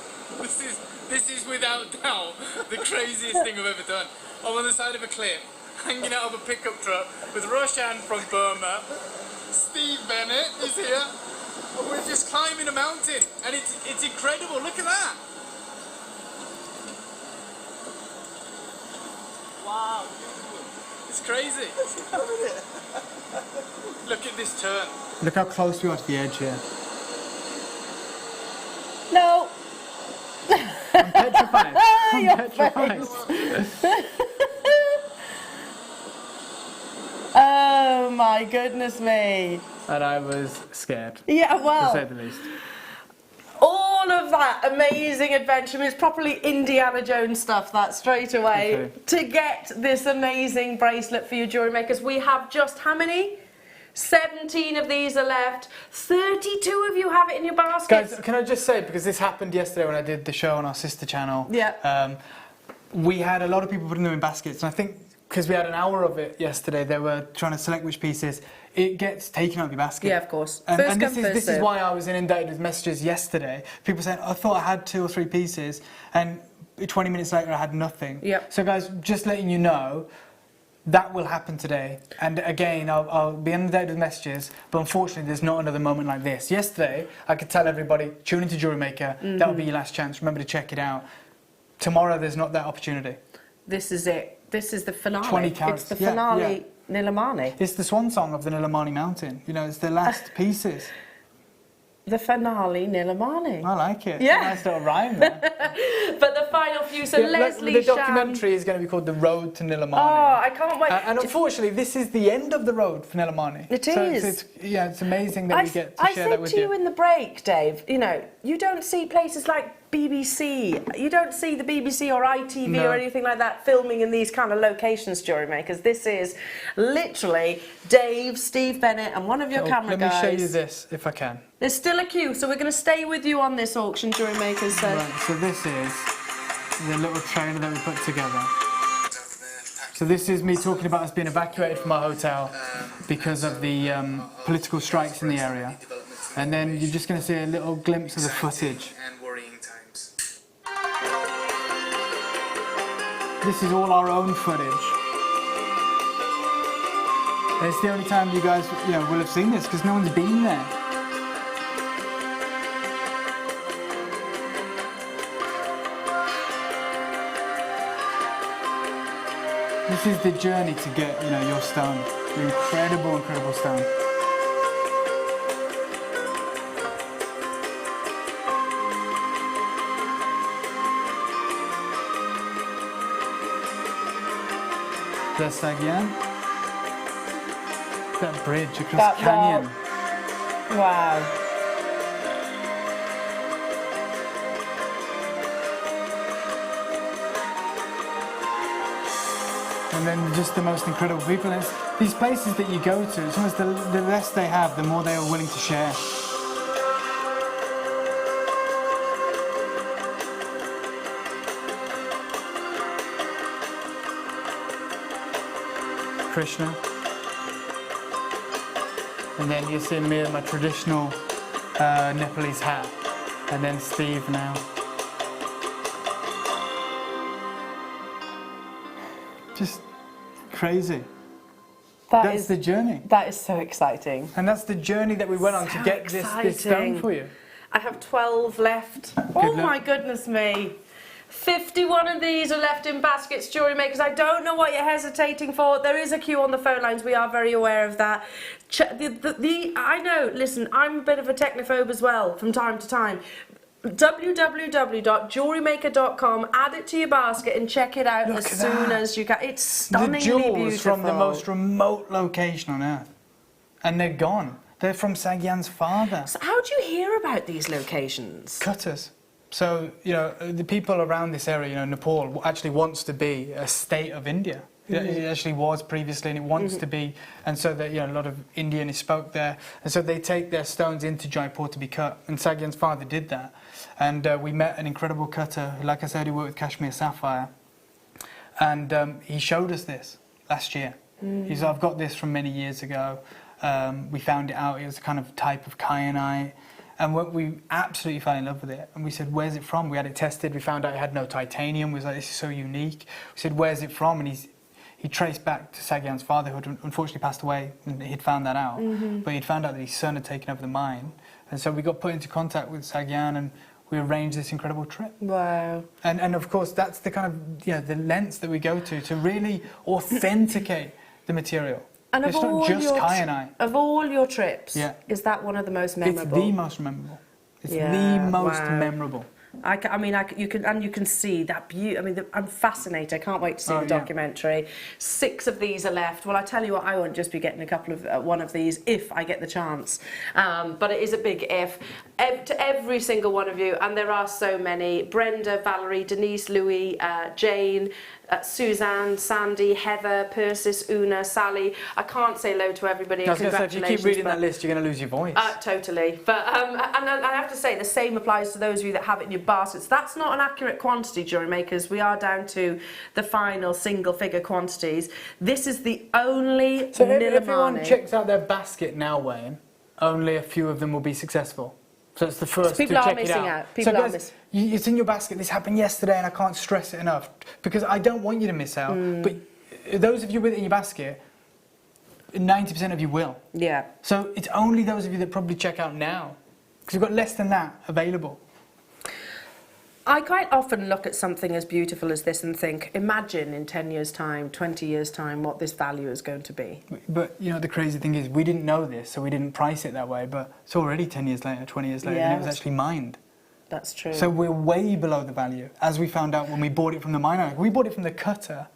This is without doubt the craziest thing I've ever done. I'm on the side of a cliff, hanging out of a pickup truck with Roshan from Burma. Steve Bennett is here, and we're just climbing a mountain, and it's incredible. Look at that! Wow, it's crazy. Look at this turn. Look how close we are to the edge here. No. I'm petrified. I'm petrified. Oh my goodness me. And I was scared. Yeah, well. To say the least. All of that amazing adventure. I mean, it's properly Indiana Jones stuff, that straight away. Okay. To get this amazing bracelet for your jewellery makers, we have just how many? 17 of these are left. 32 of you have it in your baskets. Guys, can I just say, because this happened yesterday when I did the show on our sister channel. Yeah. We had a lot of people putting them in baskets, and I think because we had an hour of it yesterday, they were trying to select which pieces. It gets taken out of your basket. Yeah, of course. And this is why I was inundated with messages yesterday. People saying, I thought I had 2 or 3 pieces, and 20 minutes later I had nothing. Yep. So guys, just letting you know, that will happen today. And again, I'll be inundated with messages, but unfortunately there's not another moment like this. Yesterday, I could tell everybody, tune into JewelleryMaker, that'll be your last chance, remember to check it out. Tomorrow there's not that opportunity. This is it. This is the finale. 20 carats. It's the finale Nilamani. It's the swan song of the Nilamani mountain. You know, it's the last pieces. The finale Nilamani. I like it. Yeah. Nice little rhyme there. But the final few, so Leslie the documentary is going to be called The Road to Nilamani. Oh, I can't wait. And unfortunately, this is the end of the road for Nilamani. It so is. It's amazing that we get to share that with you. I said to you in the break, Dave, you know, you don't see places like BBC. You don't see the BBC or ITV or anything like that filming in these kind of locations, jewellery makers. This is literally Dave, Steve Bennett, and one of your camera guys. Let me show you this, if I can. There's still a queue, so we're going to stay with you on this auction, jewellery makers. So. Right, so this is the little trailer that we put together. So this is me talking about us being evacuated from our hotel because of the political strikes in the area. And then you're just going to see a little glimpse of the footage. This is all our own footage. And it's the only time you guys will have seen this because no one's been there. This is the journey to get, your stone. Your incredible, incredible stone. That's again. That bridge across the canyon. Wow. And then just the most incredible people. And these places that you go to, it's almost the less they have, the more they are willing to share. Krishna. And then you see me in my traditional Nepalese hat. And then Steve now. Just crazy. That's the journey. That is so exciting. And that's the journey that we went on to get this done for you. I have 12 left. Oh my goodness me. 51 of these are left in baskets, jewellery makers. I don't know what you're hesitating for. There is a queue on the phone lines. We are very aware of that. I know, listen, I'm a bit of a technophobe as well from time to time. www.jewellerymaker.com, add it to your basket and check it out as soon as you can. It's stunningly beautiful. The jewels from the most remote location on earth. And they're gone. They're from Sagyan's father. So how do you hear about these locations? Cutters. So, you know, the people around this area, you know, Nepal actually wants to be a state of India. It actually was previously, and it wants to be. And so that, you know, a lot of Indian spoke there. And so they take their stones into Jaipur to be cut. And Sagyan's father did that. And we met an incredible cutter. Like I said, he worked with Kashmir Sapphire. And he showed us this last year. He said, I've got this from many years ago. We found it out. It was a kind of type of kyanite. And we absolutely fell in love with it. And we said, where's it from? We had it tested. We found out it had no titanium. We was like, this is so unique. We said, where's it from? And he traced back to Sagyan's father, who had unfortunately passed away, and he'd found that out. But he'd found out that his son had taken over the mine. And so we got put into contact with Sagyan, and we arranged this incredible trip. Wow. And of course, that's the kind of, you know, the lengths that we go to really authenticate the material. And it's not just kyanite. Of all your trips, is that one of the most memorable? It's the most memorable. It's the most memorable. You can see that beauty. I mean, I'm fascinated. I can't wait to see the documentary. 6 of these are left. Well, I tell you what, I won't just be getting a couple of one of these if I get the chance. But it is a big if. To every single one of you, and there are so many: Brenda, Valerie, Denise, Louis, Jane, Suzanne, Sandy, Heather, Persis, Una, Sally. I can't say hello to everybody. I was going to say, if you keep reading that list, you're going to lose your voice. Totally. But and I have to say, the same applies to those of you that have it in your baskets. That's not an accurate quantity, jewellery makers. We are down to the final single-figure quantities. This is the only So Nilamani. if everyone checks out their basket now, Wayne, only a few of them will be successful. So it's the first to check it out. People are missing out. People are missing. It's in your basket. This happened yesterday, and I can't stress it enough because I don't want you to miss out. But those of you with it in your basket, 90% of you will. Yeah. So it's only those of you that probably check out now, because we've got less than that available. I quite often look at something as beautiful as this and think, imagine in 10 years' time, 20 years' time, what this value is going to be. But, you know, the crazy thing is, we didn't know this, so we didn't price it that way, but it's already 10 years later, 20 years later, and it was actually mined. That's true. So we're way below the value, as we found out when we bought it from the miner. We bought it from the cutter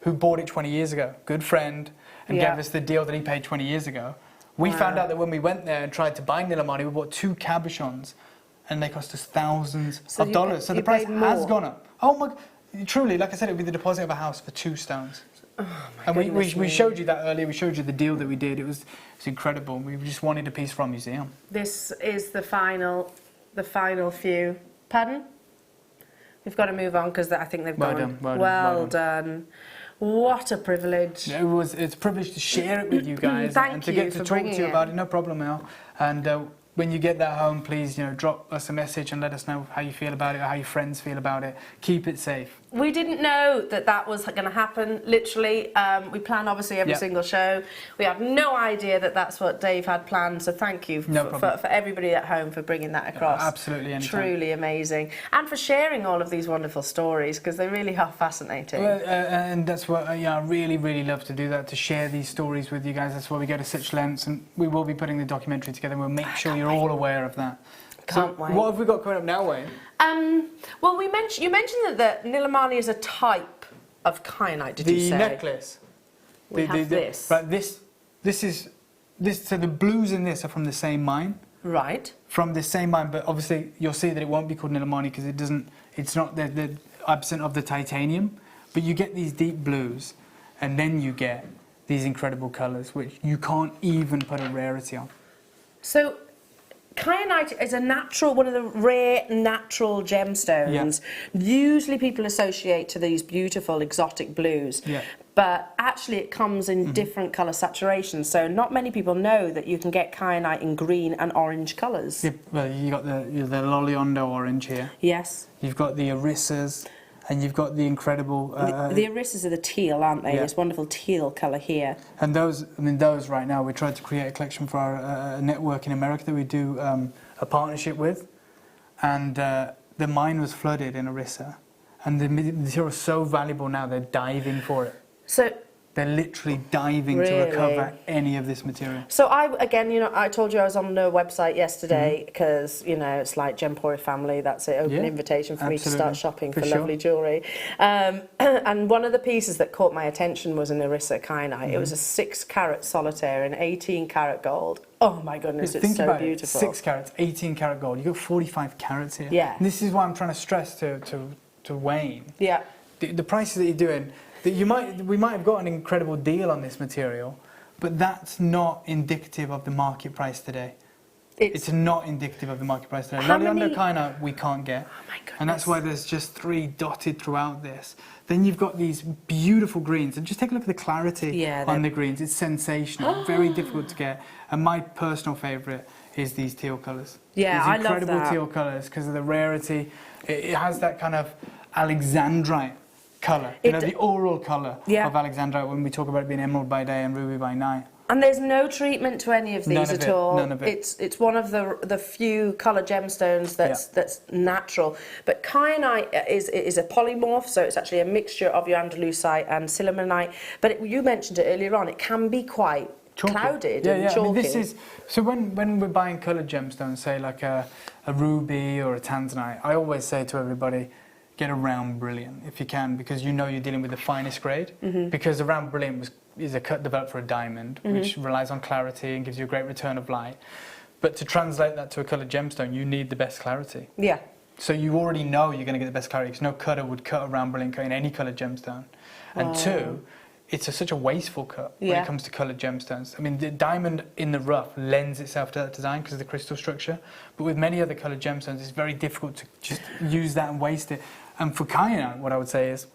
who bought it 20 years ago, good friend, and gave us the deal that he paid 20 years ago. We found out that when we went there and tried to buy Nilamani, we bought 2 cabochons, and they cost us thousands of dollars. So the price has gone up. Oh my, truly, like I said, it would be the deposit of a house for 2 stones. Oh my goodness. We showed you that earlier. We showed you the deal that we did. It was incredible. We just wanted a piece from a museum. This is the final few. Pardon? We've got to move on because I think they've gone. Well done. What a privilege. It's a privilege to share it with you guys and to get to talk to you about it. No problem, Mel. And when you get that home, please, you know, drop us a message and let us know how you feel about it or how your friends feel about it. Keep it safe. We didn't know that was going to happen, literally. We plan, obviously, every single show. We had no idea that that's what Dave had planned, so thank you for everybody at home for bringing that across. Absolutely, anytime. Truly amazing. And for sharing all of these wonderful stories, because they really are fascinating. Well, and that's what I really, really love to do that, to share these stories with you guys. That's why we go to such lengths, and we will be putting the documentary together, and we'll make sure you're all aware of that. Can't wait. What have we got coming up now, Wayne? Well, you mentioned that Nilamani is a type of kyanite. Did you say? The necklace. We have this. Right. So the blues in this are from the same mine. Right. From the same mine, but obviously you'll see that it won't be called Nilamani because it's not the absent of the titanium. But you get these deep blues, and then you get these incredible colours, which you can't even put a rarity on. So, kyanite is a natural, one of the rare natural gemstones. Usually people associate to these beautiful exotic blues. But actually it comes in different colour saturations, so not many people know that you can get kyanite in green and orange colours. Well, you got the Loliondo orange here. Yes. You've got the irissas, and you've got the incredible... the irissas are the teal, aren't they? This wonderful teal colour here. And those, I mean, those right now, we tried to create a collection for our network in America that we do a partnership with, and the mine was flooded in Irissa, and the material is so valuable now, they're diving for it. So they're literally diving to recover any of this material. So again, you know, I told you I was on the website yesterday because, you know, it's like Gempori family, that's an open invitation for me to start shopping for lovely jewellery. And one of the pieces that caught my attention was an Irissa kyanite. It was a 6-carat solitaire in 18-carat gold. Oh my goodness, it's so beautiful. 6 carats, 18 carat gold. You've got 45 carats here. Yeah. And this is why I'm trying to stress to Wayne. Yeah. The prices that you're doing, we might have got an incredible deal on this material, but that's not indicative of the market price today. It's not indicative of the market price today. Loliondo kyanite we can't get, and that's why there's just 3 dotted throughout this. Then you've got these beautiful greens, and just take a look at the clarity on the greens. It's sensational, very difficult to get. And my personal favourite is these teal colours. Yeah, I love that. These incredible teal colours because of the rarity. It has that kind of Alexandrite colour, you know, the oral colour of Alexandrite when we talk about it being emerald by day and ruby by night. And there's no treatment to any of these at all. None of it. It's one of the few colour gemstones that's natural. But kyanite is a polymorph, so it's actually a mixture of your andalusite and sillimanite. But you mentioned it earlier on, it can be quite clouded and chalky. I mean, this is, so when we're buying coloured gemstones, say like a ruby or a tanzanite, I always say to everybody, get a round brilliant if you can, because you know you're dealing with the finest grade. Because a round brilliant is a cut developed for a diamond, which relies on clarity and gives you a great return of light. But to translate that to a coloured gemstone, you need the best clarity. Yeah. So you already know you're going to get the best clarity, because no cutter would cut a round brilliant cut in any coloured gemstone. And two, it's such a wasteful cut when it comes to coloured gemstones. I mean, the diamond in the rough lends itself to that design because of the crystal structure. But with many other coloured gemstones, it's very difficult to just use that and waste it. And for kyanite, what I would say is,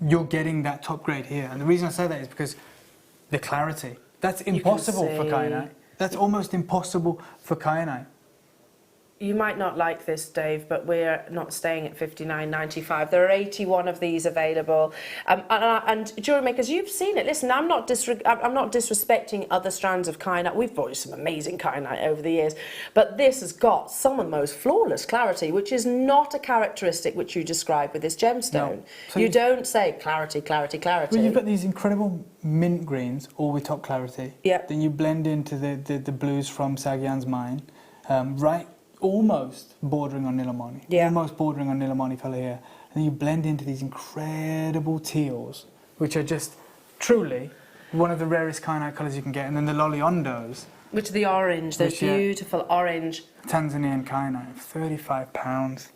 you're getting that top grade here. And the reason I say that is because the clarity. That's impossible for kyanite. That's almost impossible for kyanite. You might not like this, Dave, but we're not staying at $59.95. There are 81 of these available. And jewelry makers, you've seen it. Listen, I'm not disrespecting other strands of kyanite. We've bought you some amazing kyanite over the years, but this has got some of the most flawless clarity, which is not a characteristic which you describe with this gemstone. No. So you don't say clarity, clarity, clarity. Well, you've got these incredible mint greens, all with top clarity. Yeah. Then you blend into the blues from Sagyan's mine, right? Almost bordering on Nilamani. Almost bordering on Nilamani colour here. And then you blend into these incredible teals, which are just truly one of the rarest kyanite colours you can get. And then the Loliondos. Which are the orange, those beautiful orange. Tanzanian kyanite, £35.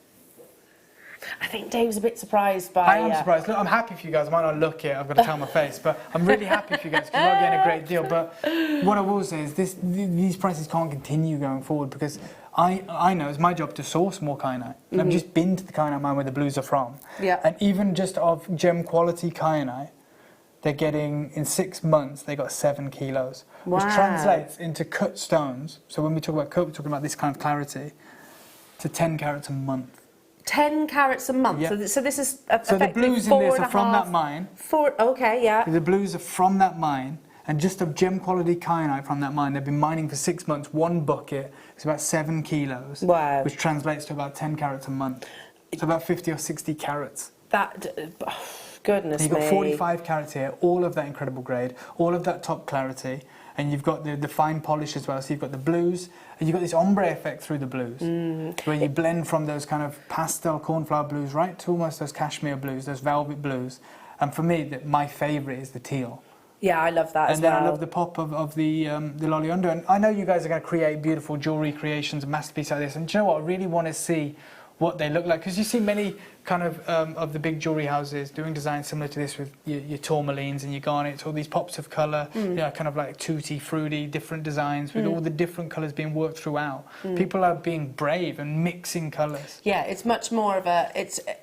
I think Dave's a bit surprised by... I am surprised. Look, I'm happy for you guys. I might not look it, I've got to tell my face, but I'm really happy for you guys because you're getting a great deal. But what I will say is these prices can't continue going forward, because I know it's my job to source more kyanite. And I've just been to the kyanite mine where the blues are from. And even just of gem quality kyanite, they're getting, in 6 months, they got 7 kilos. Which translates into cut stones. So when we talk about cut, we're talking about this kind of clarity, to 10 carats a month. 10 carats a month. So this is so the blues in this are from that mine. The blues are from that mine, and just of gem quality kyanite from that mine. They've been mining for 6 months. 1 bucket is about 7 kilos. Wow. Which translates to about 10 carats a month. It's about 50 or 60 carats. Goodness me. You've got 45 carats here, all of that incredible grade, all of that top clarity, and you've got the fine polish as well. So you've got the blues, and you've got this ombre effect through the blues, where you blend from those kind of pastel cornflower blues right to almost those cashmere blues, those velvet blues. And for me, my favourite is the teal. Yeah, I love that as well. And then I love the pop of the Loliondo. And I know you guys are going to create beautiful jewellery creations and masterpieces like this. And do you know what? I really want to see what they look like? Because you see many kind of the big jewellery houses doing designs similar to this with your tourmalines and your garnets, all these pops of colour, you know, kind of like tutti, fruity, different designs with all the different colours being worked throughout. People are being brave and mixing colours. Yeah, it's much more of a,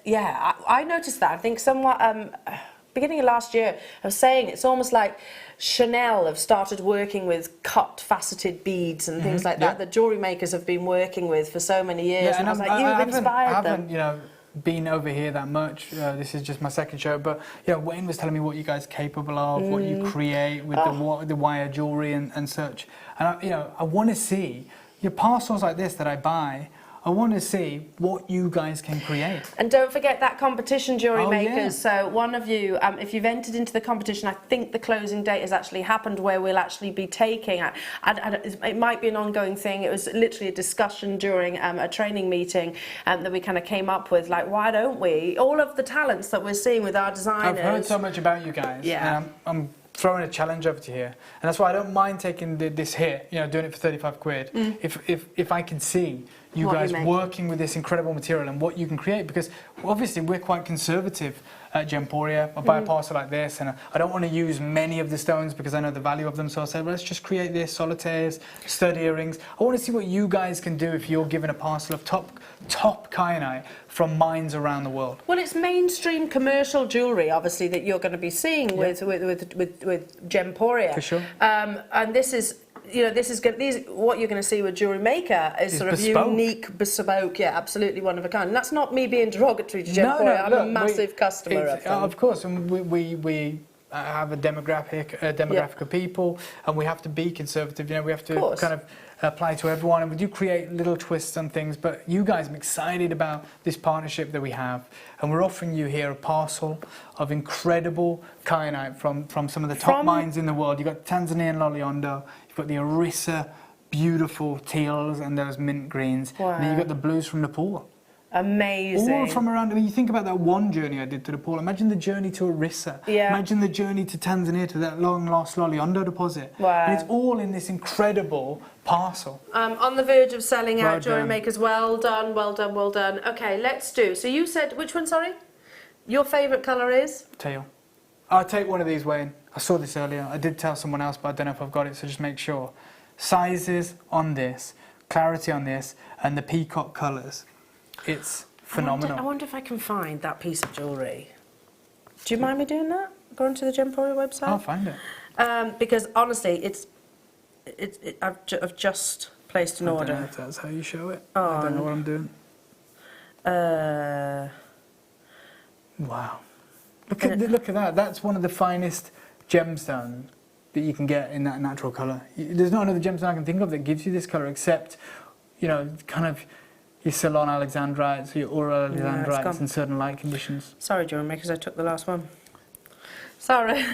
I noticed that. I think somewhat, beginning of last year, I was saying it's almost like Chanel have started working with cut faceted beads and things like that jewellery makers have been working with for so many years. Yeah, and I was like, you've inspired them. You know, been over here that much. This is just my second show, but you know, Wayne was telling me what you guys are capable of, what you create with the wire jewellery and such. And I want to see your parcels like this that I buy. I want to see what you guys can create. And don't forget that competition, Jewellery Makers. Yeah. So one of you, if you've entered into the competition, I think the closing date has actually happened where we'll actually be taking, it might be an ongoing thing, it was literally a discussion during a training meeting that we kind of came up with, like, why don't we? All of the talents that we're seeing with our designers. I've heard so much about you guys. Yeah. I'm throwing a challenge over to here, and that's why I don't mind taking this hit, you know, doing it for 35 quid, if I can see you guys working with this incredible material and what you can create, because obviously we're quite conservative at Gemporia. I buy a parcel like this and I don't want to use many of the stones because I know the value of them, so I said, well, let's just create this, solitaires, stud earrings. I want to see what you guys can do if you're given a parcel of top kyanite from mines around the world. Well, it's mainstream commercial jewellery, obviously, that you're going to be seeing with Gemporia. For sure. And this is, you know, what you're going to see with Jewellery Maker is sort of bespoke. Unique, bespoke, yeah, absolutely one of a kind. And that's not me being derogatory to Gemporia. I'm a massive customer of them. Of course, and we have a demographic of people, and we have to be conservative. You know, we have to kind of apply to everyone, and we do create little twists on things. But you guys, I'm excited about this partnership that we have, and we're offering you here a parcel of incredible kyanite from some of the top mines in the world. You've got Tanzanian Loliondo, you've got the Orissa beautiful teals and those mint greens, and then you've got the blues from Nepal. Amazing. All from around, I mean, you think about that one journey I did to Nepal. Imagine the journey to Orissa. Yeah. Imagine the journey to Tanzania, to that long-lost Loliondo deposit. Wow. And it's all in this incredible parcel. On the verge of selling out, Jewellery done. Makers. Well done, well done, well done. Okay, let's do. So you said, which one, sorry? Your favourite colour is? Teal. I'll take one of these, Wayne. I saw this earlier. I did tell someone else, but I don't know if I've got it, so just make sure. Sizes on this, clarity on this, and the peacock colours. It's phenomenal. I wonder if I can find that piece of jewellery. Do you mind me doing that? Go onto the Gemporia website? I'll find it. Because honestly, I've just placed an I order. don't know if that's how you show it. I don't know what I'm doing. Wow. Look at that. That's one of the finest gemstones that you can get in that natural colour. There's not another gemstone I can think of that gives you this colour except, you know, kind of your Ceylon alexandrites, your Ural alexandrites in certain light conditions. Sorry, Jewellery Makers, I took the last one. Sorry.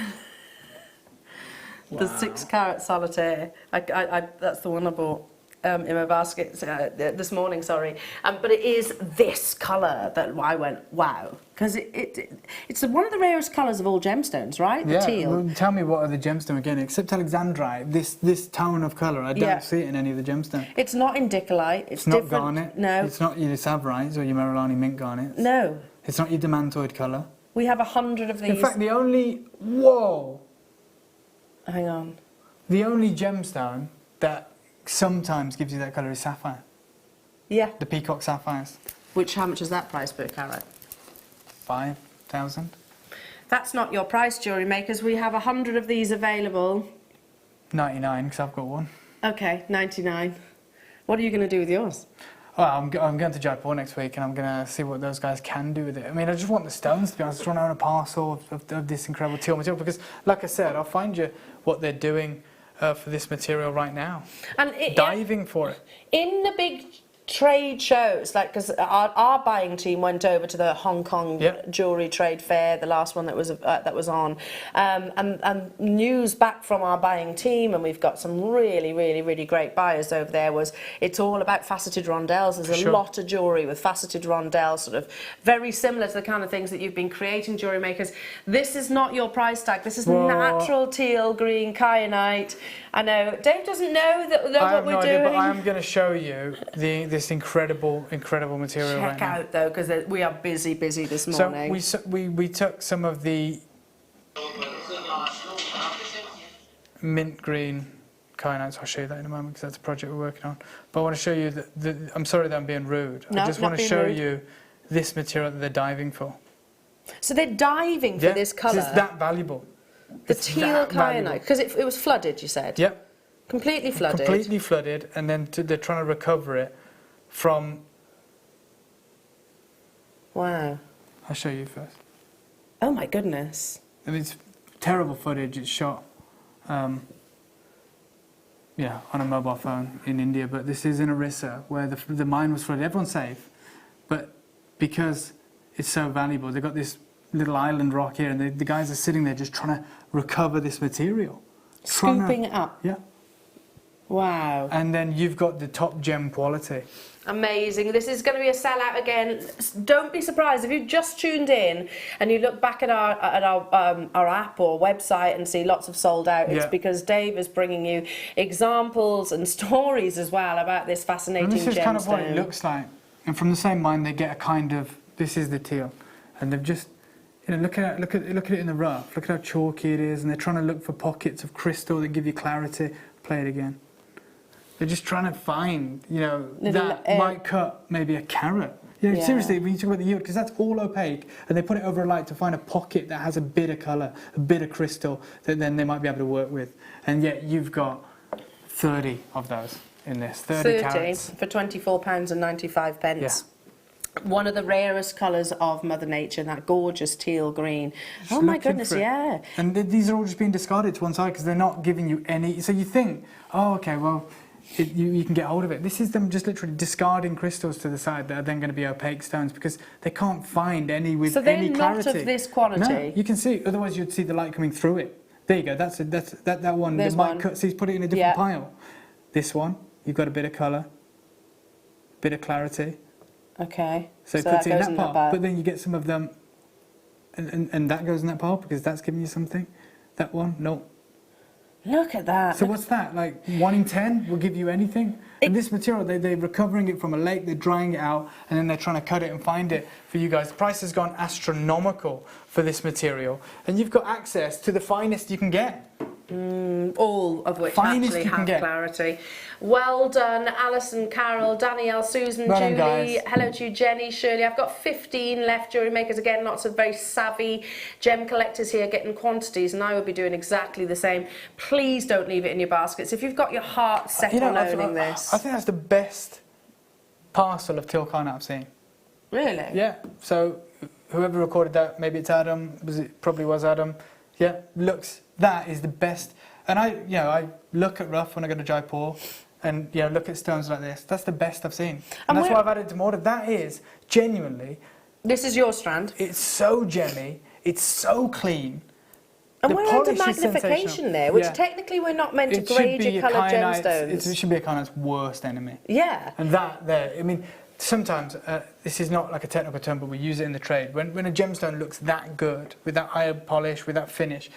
The 6 carat solitaire. That's the one I bought in my basket this morning, sorry. But it is this colour that I went, wow. Because it's one of the rarest colours of all gemstones, right? The teal. Well, tell me what are the gemstones again, except alexandrite, this tone of colour, I don't see it in any of the gemstones. It's not indicolite, it's not different. garnet. No. It's not your Savorites or your Merillani mint garnets. No. It's not your demantoid colour. We have 100 of these. In fact, the only... Whoa! Hang on. The only gemstone that sometimes gives you that colour is sapphire. Yeah. The peacock sapphires. How much is that price per carat? 5,000. That's not your price, Jewellery Makers. We have 100 of these available. 99, because I've got one. Okay, 99. What are you going to do with yours? Well, I'm going to Jaipur next week, and I'm going to see what those guys can do with it. I mean, I just want the stones, to be honest. I just want to own a parcel of this incredible teal material, because, like I said, I'll find you what they're doing for this material right now. And diving for it. In the big trade shows, like, because our buying team went over to the Hong Kong jewellery trade fair, the last one that was on, and news back from our buying team, and we've got some really great buyers over there, was it's all about faceted rondelles. There's a lot of jewellery with faceted rondelles, sort of very similar to the kind of things that you've been creating, Jewellery Makers. This is not your price tag. This is natural teal green kyanite. I know. Dave doesn't know that I what have we're no doing. idea, but I am going to show you this incredible material right Check now. out though, because we are busy this So morning. we took some of the mint green kyanites. I'll show you that in a moment because that's a project we're working on. But I want to show you I'm sorry that I'm being rude. No, I just not want to being show rude. you this material that they're diving for. So they're diving for this colour. It's that valuable. The It's teal that valuable. kyanite, because it was flooded, you said? Yep. Completely flooded. Completely flooded, and then they're trying to recover it from... Wow. I'll show you first. Oh my goodness. I mean, it's terrible footage. It's shot, on a mobile phone in India. But this is in Orissa, where the mine was flooded. Everyone's safe, but because it's so valuable, they've got this little island rock here, and the guys are sitting there just trying to recover this material. Scooping it up. Yeah. Wow. And then you've got the top gem quality. Amazing. This is going to be a sellout again. Don't be surprised if you just tuned in and you look back at our app or website and see lots of sold out. It's because Dave is bringing you examples and stories as well about this fascinating gemstone. And this is kind of what it looks like. And from the same mine, they get a kind of, this is the teal, and they've just, look at it in the rough. Look at how chalky it is, and they're trying to look for pockets of crystal that give you clarity. Play it again. They're just trying to find, that might cut maybe a carat. Seriously, when you talk about the yield, because that's all opaque, and they put it over a light to find a pocket that has a bit of colour, a bit of crystal, that then they might be able to work with. And yet you've got 30 of those in this, 30 carats. For £24.95. Yeah. One of the rarest colours of Mother Nature, that gorgeous teal green. Just oh my looking goodness, for it. yeah. And these are all just being discarded to one side because they're not giving you any. So you think, oh, okay, well, you can get hold of it. This is them just literally discarding crystals to the side that are then going to be opaque stones because they can't find any with any clarity. So they're not of this quality? No, you can see. Otherwise, you'd see the light coming through it. There you go. That's that one. There's might one. cut. So he's put it in a different pile. This one, you've got a bit of colour, bit of clarity. Okay. So it puts it in that pile. But then you get some of them, and that goes in that pile because that's giving you something. That one, no. Look at that. So what's that? Like 1 in 10 will give you anything? And this material, they're recovering it from a lake, they're drying it out, and then they're trying to cut it and find it for you guys. The price has gone astronomical for this material, and you've got access to the finest you can get. All of which Finest actually you can have get. clarity. Well done, Alison, Carol, Danielle, Susan, Well done, Julie. guys. Hello to you, Jenny, Shirley. I've got 15 left. Jewellery makers again, lots of very savvy gem collectors here getting quantities, and I would be doing exactly the same. Please don't leave it in your baskets. If you've got your heart set on owning this. I think that's the best parcel of teal kyanite I've seen. Really? Yeah. So whoever recorded that, maybe it's Adam. Probably was Adam. Yeah. That is the best. And I look at rough when I go to Jaipur, and look at stones like this. That's the best I've seen, and that's why I've added to more. That is genuinely. This is your strand. It's so gemmy. It's so clean. And The we're under polish is magnification sensational. there, which Yeah. technically we're not meant to It should grade be your your coloured kyanite's- gemstones. It should be a kyanite's worst enemy. Yeah. And that there, I mean, sometimes this is not like a technical term, but we use it in the trade. When a gemstone looks that good, with that higher polish, with that finish,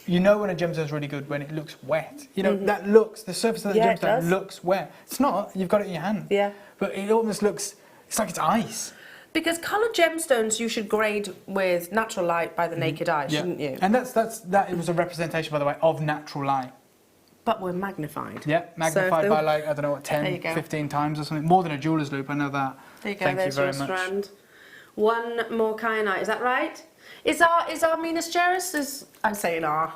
you know when a gemstone is really good when it looks wet. That looks, the surface of that gemstone looks wet. It's not, you've got it in your hand. Yeah. But it almost looks, it's like it's ice. Because coloured gemstones you should grade with natural light by the naked eye, shouldn't you? And that it was a representation, by the way, of natural light. But we're magnified. Yeah, magnified by like, I don't know what, There you 10, go. 15 times or something. More than a jeweller's loop, I know that. There you go, Thank there's you very your much. strand. One more kyanite, is that right? Is our Minas Gerais, I'm saying R.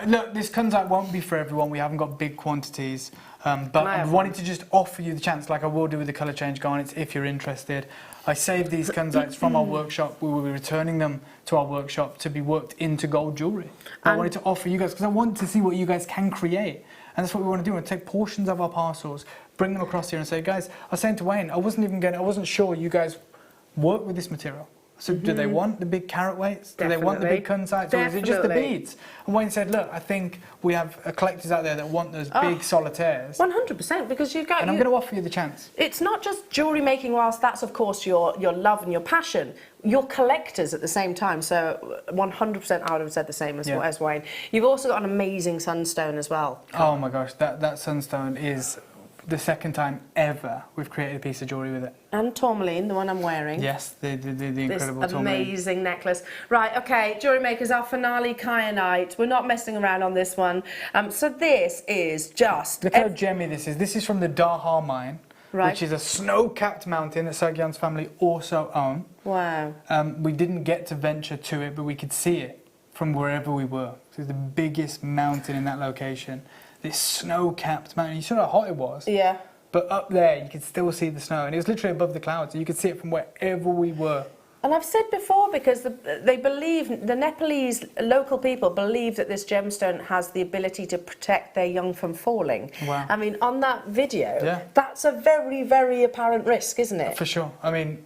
Look, this kunzite won't be for everyone. We haven't got big quantities. But I wanted to just offer you the chance, like I will do with the colour change garnets, if you're interested. I saved these kunzites from our workshop. We will be returning them to our workshop to be worked into gold jewellery. I wanted to offer you guys, because I want to see what you guys can create. And that's what we want to do. We want to take portions of our parcels, bring them across here and say, guys, I was saying to Wayne, I wasn't sure you guys work with this material. So do they want the big carat weights? Do they want the big kunzites? Or is it just the beads? And Wayne said, look, I think we have collectors out there that want those big solitaires. 100%, because you've got... And I'm going to offer you the chance. It's not just jewellery making, whilst that's, of course, your love and your passion. You're collectors at the same time, so 100% I would have said the same as Wayne. You've also got an amazing sunstone as well. Oh my gosh, that sunstone is the second time ever we've created a piece of jewellery with it. And tourmaline, the one I'm wearing. Yes, the incredible this tourmaline. amazing necklace. Right, okay, Jewellery Makers, our finale kyanite. We're not messing around on this one. So this is just... Look how gemmy this is. This is from the Daha mine. Right. Which is a snow-capped mountain that Sagyan's family also own. Wow. We didn't get to venture to it, but we could see it from wherever we were. It was the biggest mountain in that location. This snow-capped mountain. You saw how hot it was? Yeah. But up there, you could still see the snow. And it was literally above the clouds. So you could see it from wherever we were. And I've said before, because they believe, the Nepalese local people believe that this gemstone has the ability to protect their young from falling. Wow. I mean, on that video, that's a very, very apparent risk, isn't it? For sure. I mean,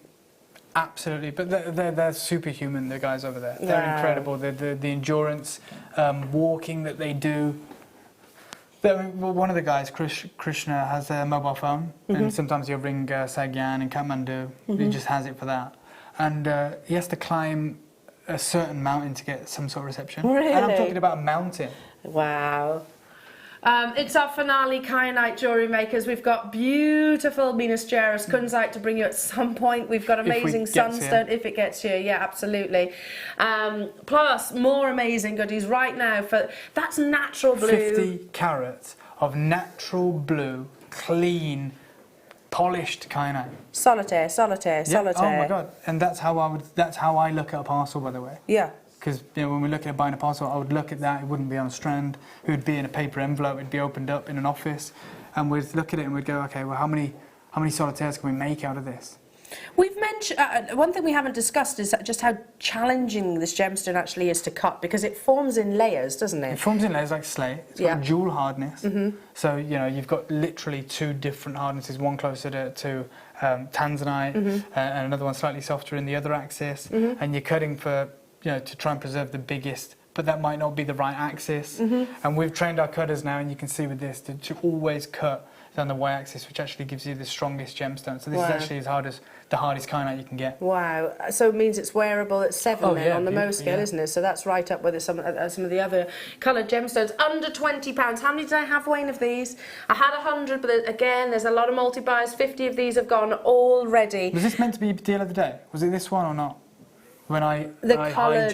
absolutely. But they're superhuman, the guys over there. They're incredible. The endurance, walking that they do. One of the guys, Krishna, has a mobile phone. And sometimes he'll ring Sagyan in Kathmandu. He just has it for that. And he has to climb a certain mountain to get some sort of reception. Really? And I'm talking about a mountain. Wow. It's our finale kyanite Jewellery Makers. We've got beautiful Venus Gerus kunzite to bring you at some point. We've got amazing sunstone if it gets here. Yeah, absolutely. Plus more amazing goodies right now. That's natural blue. 50 carats of natural blue, clean, polished kyanite. Solitaire. Oh my god! And that's how I look at a parcel, by the way. Yeah. Because when we look at buying a parcel, I would look at that. It wouldn't be on a strand. It would be in a paper envelope. It'd be opened up in an office, and we'd look at it and we'd go, okay, well, how many solitaires can we make out of this? We've mentioned one thing we haven't discussed is just how challenging this gemstone actually is to cut, because it forms in layers, doesn't it? It forms in layers like slate. It's got jewel hardness. So you've got literally two different hardnesses, one closer to tanzanite, and another one slightly softer in the other axis. And you're cutting for to try and preserve the biggest, but that might not be the right axis. And we've trained our cutters now, and you can see with this to always cut down the y-axis, which actually gives you the strongest gemstone. So this is actually the hardest kyanite you can get. Wow. So it means it's wearable at 7 on the Mohs scale, isn't it? So that's right up with some of the other coloured gemstones. Under £20. How many did I have, Wayne, of these? I had 100, but again, there's a lot of multi-buys. 50 of these have gone already. Was this meant to be a deal of the day? Was it this one or not? The coloured,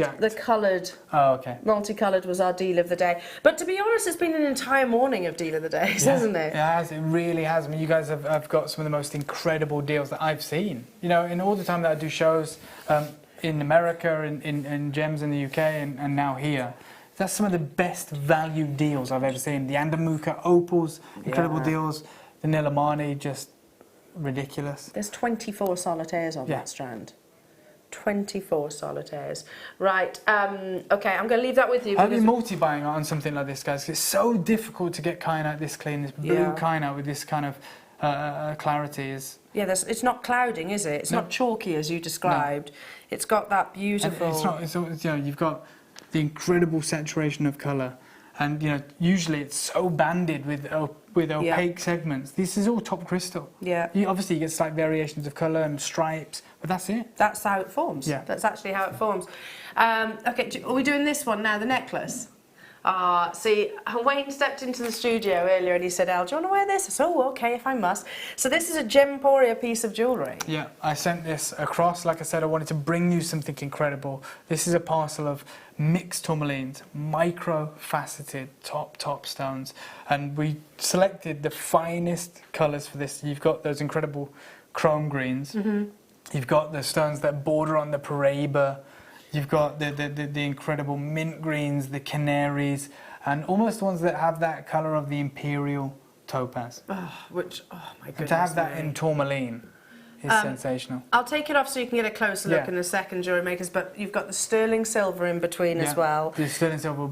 multicoloured was our deal of the day. But to be honest, it's been an entire morning of deal of the days, hasn't it? It has, it really has. I mean, you guys have got some of the most incredible deals that I've seen. In all the time that I do shows in America, in Gems in the UK, and now here, that's some of the best value deals I've ever seen. The Andamuka opals, incredible deals. The Nilamani, just ridiculous. There's 24 solitaires on that strand. 24 solitaires. Right, okay, I'm going to leave that with you. I've been multi-buying on something like this, guys. It's so difficult to get kyanite this clean, this blue kyanite with this kind of clarity. It's not clouding, is it? It's not chalky as you described. No. It's got that beautiful... You've got the incredible saturation of colour, and usually it's so banded with opaque segments. This is all top crystal. Yeah. Obviously you get slight variations of colour and stripes, but that's it. That's how it forms. Yeah. That's actually how it forms. Okay, are we doing this one now, the necklace? See, Wayne stepped into the studio earlier and he said, "Al, do you want to wear this?" I said, "Oh, okay, if I must." So this is a Gemporia piece of jewellery. Yeah, I sent this across. Like I said, I wanted to bring you something incredible. This is a parcel of mixed tourmalines, micro-faceted top stones. And we selected the finest colours for this. You've got those incredible chrome greens. You've got the stones that border on the Paraiba. You've got the incredible mint greens, the canaries, and almost ones that have that colour of the imperial topaz. Oh my goodness. And to have that in tourmaline, is sensational. I'll take it off so you can get a closer look in a second, jewellery makers, but you've got the sterling silver in between as well. The sterling silver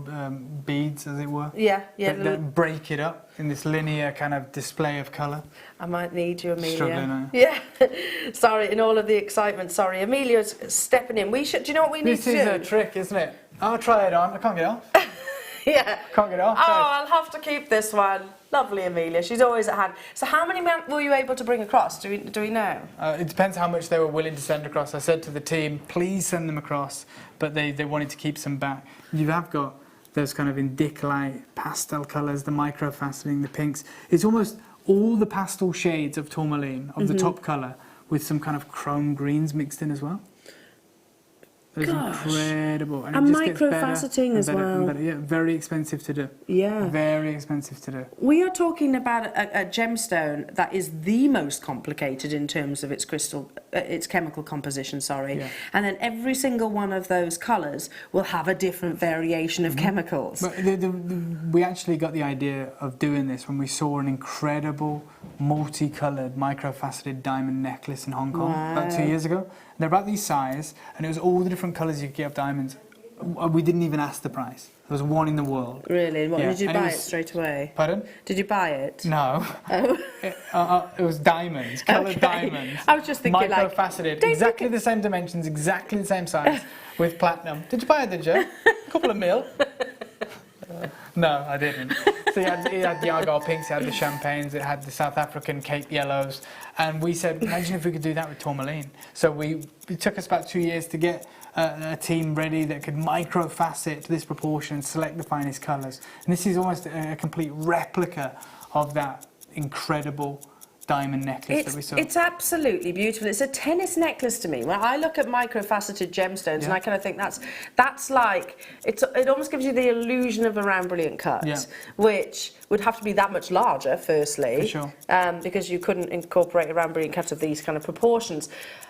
beads, as it were. Yeah. That break it up in this linear kind of display of colour. I might need you, Amelia. Struggling, are you? Yeah. Sorry, in all of the excitement, sorry. Amelia's stepping in. Do you know what we need to do? This is a trick, isn't it? I'll try it on. I can't get off. Yeah. Can't get off. Oh, I'll have to keep this one. Lovely Amelia, she's always at hand. So how many were you able to bring across? Do we know? It depends how much they were willing to send across. I said to the team, please send them across, but they wanted to keep some back. You have got those kind of indicolite pastel colours, the microfaceting, the pinks. It's almost all the pastel shades of tourmaline, of the top colour, with some kind of chrome greens mixed in as well. It's incredible. And microfaceting as well. Yeah, very expensive to do. Yeah. Very expensive to do. We are talking about a gemstone that is the most complicated in terms of its chemical composition, Yeah. And then every single one of those colours will have a different variation of chemicals. But we actually got the idea of doing this when we saw an incredible multicoloured microfaceted diamond necklace in Hong Kong about 2 years ago. They're about this size, and it was all the different colours you could get of diamonds. We didn't even ask the price. There was one in the world. Really? What, Yeah. did you And buy it straight away? Pardon? Did you buy it? No. Oh. It was diamonds, coloured diamonds. I was just thinking microfaceted, exactly the same dimensions, exactly the same size, with platinum. Did you buy it, did you? A couple of mil. No, I didn't. So it had the Argyle pinks, it had the champagnes, it had the South African Cape yellows, and we said, imagine if we could do that with tourmaline. So it took us about 2 years to get a team ready that could microfacet to this proportion, select the finest colours. And this is almost a complete replica of that incredible diamond necklace that we saw. It's absolutely beautiful. It's a tennis necklace to me. When I look at microfaceted gemstones, and I kind of think that's like, it almost gives you the illusion of a round brilliant cut, which would have to be that much larger, firstly, For sure. Because you couldn't incorporate a round brilliant cut of these kind of proportions.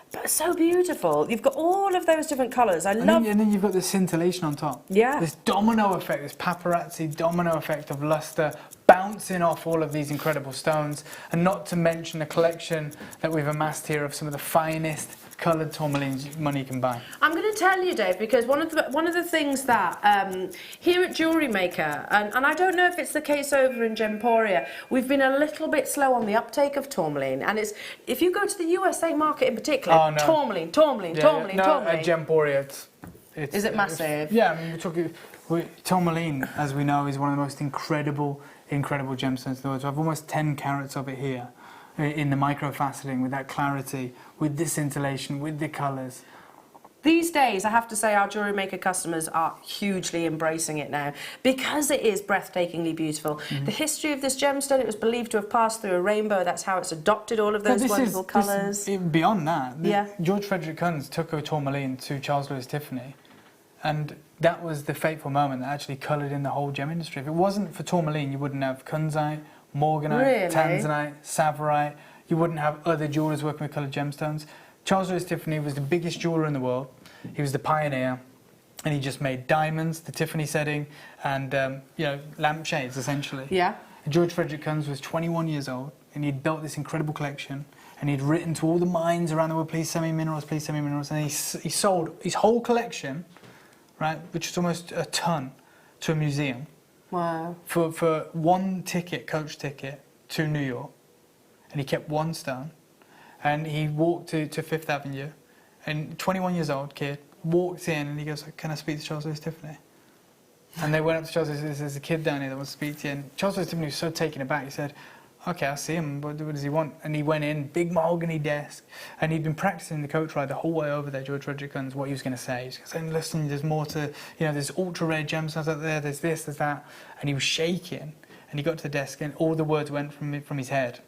But it's so beautiful. You've got all of those different colours. And then you've got the scintillation on top. Yeah. This domino effect, this paparazzi domino effect of lustre bouncing off all of these incredible stones, and not to mention a collection that we've amassed here of some of the finest coloured tourmalines money can buy. I'm going to tell you, Dave, because one of the things that here at JewelleryMaker, and I don't know if it's the case over in Gemporia, we've been a little bit slow on the uptake of tourmaline, and it's, if you go to the USA market in particular, tourmaline. At Gemporia, is it massive? I mean, we're talking tourmaline, as we know, is one of the most incredible gemstones in the world. So I have almost 10 carats of it here, in the microfaceting, with that clarity, with this scintillation, with the colours. These days, I have to say, our JewelleryMaker customers are hugely embracing it now, because it is breathtakingly beautiful. The history of this gemstone, it was believed to have passed through a rainbow. That's how it's adopted all of those wonderful colours. Beyond that, George Frederick Kunz took a tourmaline to Charles Louis Tiffany, and that was the fateful moment that actually coloured in the whole gem industry. If it wasn't for tourmaline, you wouldn't have Kunzite, Morganite, Tanzanite, Savorite. You wouldn't have other jewellers working with coloured gemstones. Charles Louis Tiffany was the biggest jeweller in the world. He was the pioneer, and he just made diamonds, the Tiffany setting, and lampshades essentially. Yeah. And George Frederick Kunz was 21 years old, and he'd built this incredible collection, and he'd written to all the mines around the world, please send me minerals, and he sold his whole collection, right, which is almost a ton, to a museum. Wow. For one coach ticket to New York, and he kept one stone, and he walked to Fifth Avenue, and 21 years old kid walked in, and he goes, can I speak to Charles Louis Tiffany? And they went up to Charles Louis, there's a kid down here that wants to speak to you, and Charles Louis Tiffany was so taken aback, he said, okay, I'll see him, what does he want? And he went in, big mahogany desk, and he'd been practicing the coach ride the whole way over there, George Frederick Kunz, what he was going to say. He was going to say, listen, there's more to, there's ultra-rare gemstones out there, there's this, there's that. And he was shaking, and he got to the desk, and all the words went from his head.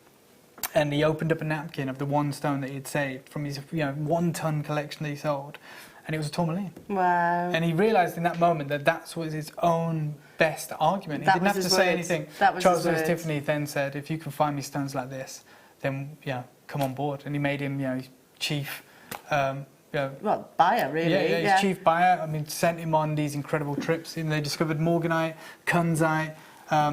And he opened up a napkin of the one stone that he had saved from his 1 ton collection that he sold, and it was a tourmaline. Wow. And he realised in that moment that was his own best argument. He didn't have to say anything. Charles Louis Tiffany then said, if you can find me stones like this, then come on board. And he made him his chief buyer, really. Yeah, his chief buyer. I mean, sent him on these incredible trips. They discovered Morganite, Kunzite,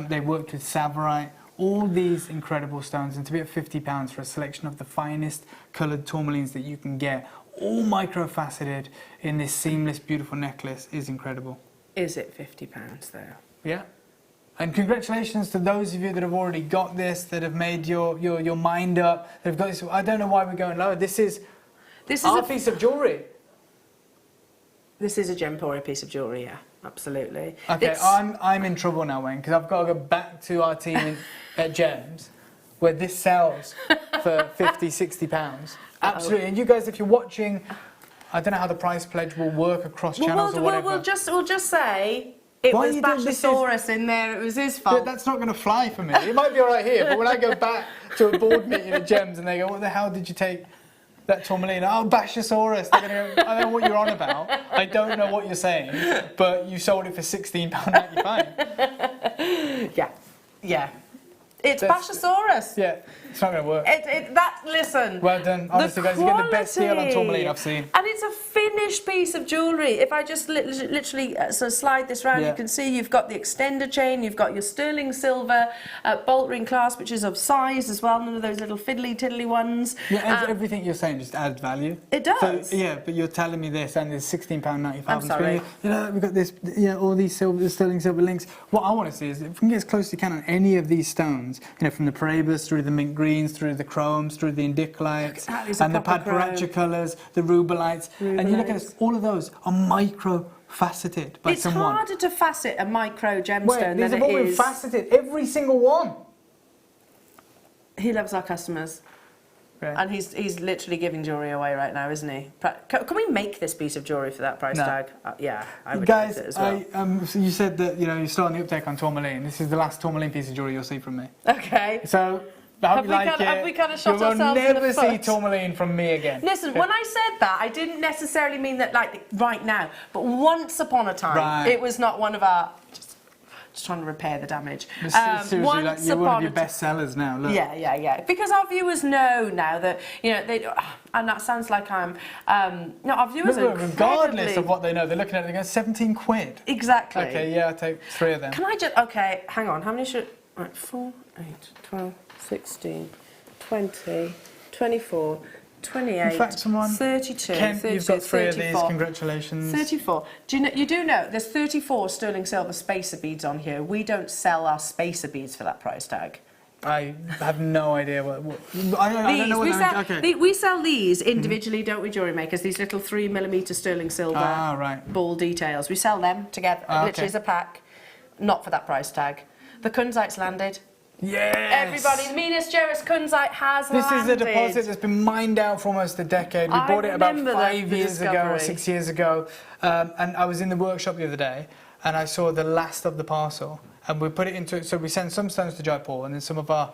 they worked with Savorite, all these incredible stones, and to be at £50 for a selection of the finest coloured tourmalines that you can get, all micro-faceted in this seamless, beautiful necklace, is incredible. Is it £50 though? Yeah. And congratulations to those of you that have already got this, that have made your mind up, that have got this. I don't know why we're going lower. This is our piece of jewellery. This is a Gemporia piece of jewellery, yeah, absolutely. Okay, I'm in trouble now, Wayne, because I've got to go back to our team at Gems, where this sells for £50, £60. Absolutely. And you guys, if you're watching, I don't know how the price pledge will work across channels or whatever. We'll just say it was Bashosaurus in there. It was his fault. That's not going to fly for me. It might be all right here, but when I go back to a board meeting at Gems and they go, "What the hell did you take that tourmaline?" "Oh, Bashosaurus." They're going to go, "I don't know what you're on about. I don't know what you're saying, but you sold it for £16.95. Yeah. It's Bashosaurus. Yeah, it's not going to work. Listen. Well done. Honestly, guys, you get the best deal on tourmaline I've seen. And it's a finished piece of jewellery. If I just literally sort of slide this round, you can see you've got the extender chain, you've got your sterling silver bolt ring clasp, which is of size as well, none of those little fiddly-tiddly ones. Yeah, everything you're saying just adds value. It does. So, yeah, but you're telling me this, and it's £16.95. I'm sorry. You know, we've got this, all these sterling silver links. What I want to see is if we can get as close as you can on any of these stones, from the Parabus through the mint greens, through the chromes, through the indicolites, and the Padparacha colours, the rubelites, and you look at this, all of those are micro-faceted by someone. It's harder to facet a micro gemstone than these have all been faceted, every single one. He loves our customers. Right. And he's literally giving jewellery away right now, isn't he? Can we make this piece of jewellery for that price tag? Yeah, I would guys, it as well. So you said that you're starting the uptake on tourmaline. This is the last tourmaline piece of jewellery you'll see from me. Okay. So have we kind of shot ourselves in the foot? You will never see tourmaline from me again. Listen, when I said that, I didn't necessarily mean that like right now, but once upon a time, it was not one of our. Just trying to repair the damage. Seriously, like you're one of your best sellers now. Look. Yeah. Because our viewers know now that they, and that sounds like I'm. No, our viewers are regardless of what they know, they're looking at it. They go 17 quid. Exactly. Okay, yeah, I'll take 3 of them. Can I just? Okay, hang on. How many should? Right, 4, 8, 12, 16, 20, 24. 28, in fact, someone, 32, Ken, 32, you've got 3 34. of these, congratulations. 34. You do know there's 34 sterling silver spacer beads on here. We don't sell our spacer beads for that price tag. I have no idea what I don't know what we sell these individually, don't we, jewellery makers? These little 3mm sterling silver ball details. We sell them together, literally as a pack, not for that price tag. The kunzite's landed. Yes! Everybody, the Minas Gerais kunzite has landed. This is a deposit that's been mined out for almost a decade. We bought it about 5 years ago or 6 years ago. And I was in the workshop the other day and I saw the last of the parcel. And we put it into, so we send some stones to Jaipur and then some of our,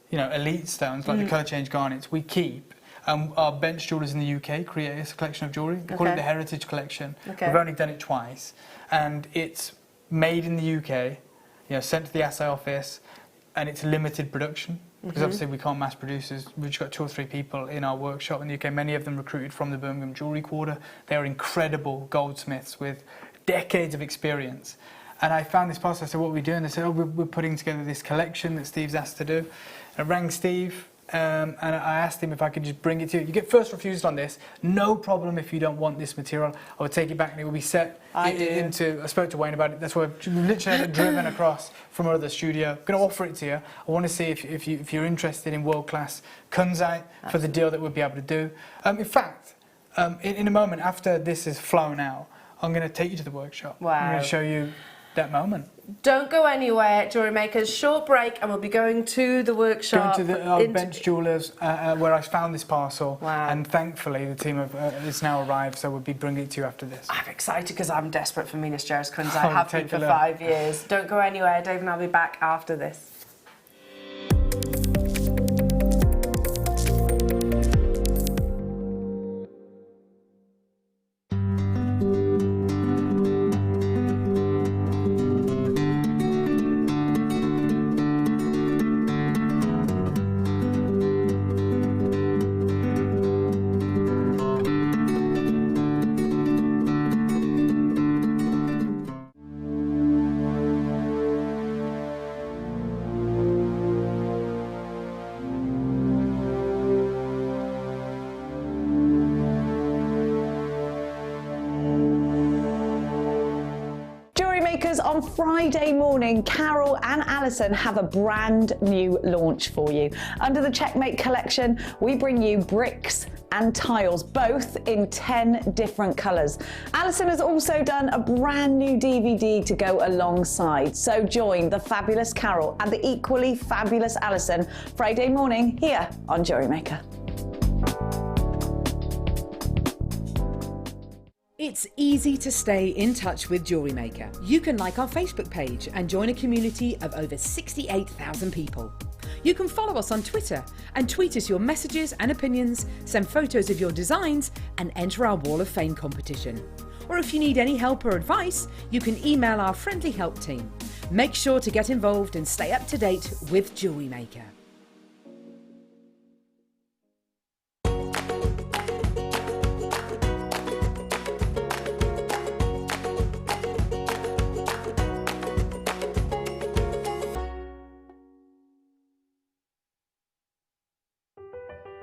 elite stones, like the colour change garnets, we keep. Our bench jewellers in the UK create a collection of jewellery. We call it the Heritage Collection. We've only done it twice. And it's made in the UK, sent to the assay office. And it's limited production because obviously we can't mass produce. We've just got 2 or 3 people in our workshop in the UK, many of them recruited from the Birmingham Jewellery Quarter. They're incredible goldsmiths with decades of experience. And I found this parcel, I said, what are we doing? They said, we're putting together this collection that Steve's asked to do. I rang Steve and I asked him if I could just bring it to you. You get first refused on this, no problem if you don't want this material. I would take it back and it will be set into, I spoke to Wayne about it, that's why I've literally had it driven across from our other studio. I'm going to offer it to you. I want to see if you're interested in world-class kunzite for the deal that we'll be able to do. In fact, in a moment after this is flown out, I'm going to take you to the workshop. Wow. I'm going to show you that moment. Don't go anywhere, jewellery makers. Short break, and we'll be going to the workshop. Going to our bench jewellers, where I found this parcel. Wow. And thankfully, the team has now arrived, so we'll be bringing it to you after this. I'm excited because I'm desperate for Minas Gerais kunzite. I have been for 5 years. Don't go anywhere. Dave and I'll be back after this. Makers, on Friday morning, Carol and Alison have a brand new launch for you. Under the Checkmate collection, we bring you bricks and tiles, both in 10 different colours. Alison has also done a brand new DVD to go alongside, so join the fabulous Carol and the equally fabulous Alison Friday morning here on JewelleryMaker. It's easy to stay in touch with JewelleryMaker. You can like our Facebook page and join a community of over 68,000 people. You can follow us on Twitter and tweet us your messages and opinions, send photos of your designs and enter our Wall of Fame competition. Or if you need any help or advice, you can email our friendly help team. Make sure to get involved and stay up to date with JewelleryMaker.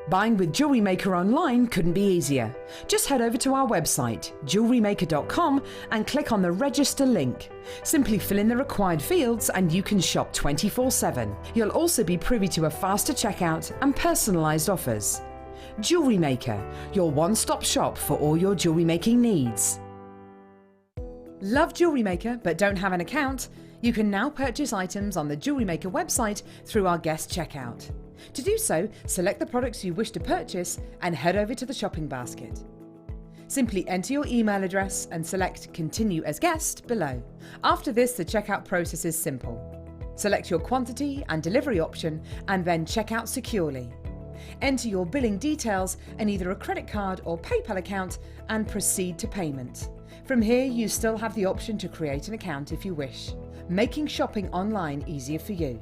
Buying with JewelleryMaker online couldn't be easier. Just head over to our website, JewelleryMaker.com, and click on the register link. Simply fill in the required fields and you can shop 24/7. You'll also be privy to a faster checkout and personalised offers. JewelleryMaker, your one-stop shop for all your jewellery making needs. Love JewelleryMaker but don't have an account? You can now purchase items on the JewelleryMaker website through our guest checkout. To do so, select the products you wish to purchase and head over to the shopping basket. Simply enter your email address and select Continue as Guest below. After this, the checkout process is simple. Select your quantity and delivery option and then check out securely. Enter your billing details and either a credit card or PayPal account and proceed to payment. From here, you still have the option to create an account if you wish, making shopping online easier for you.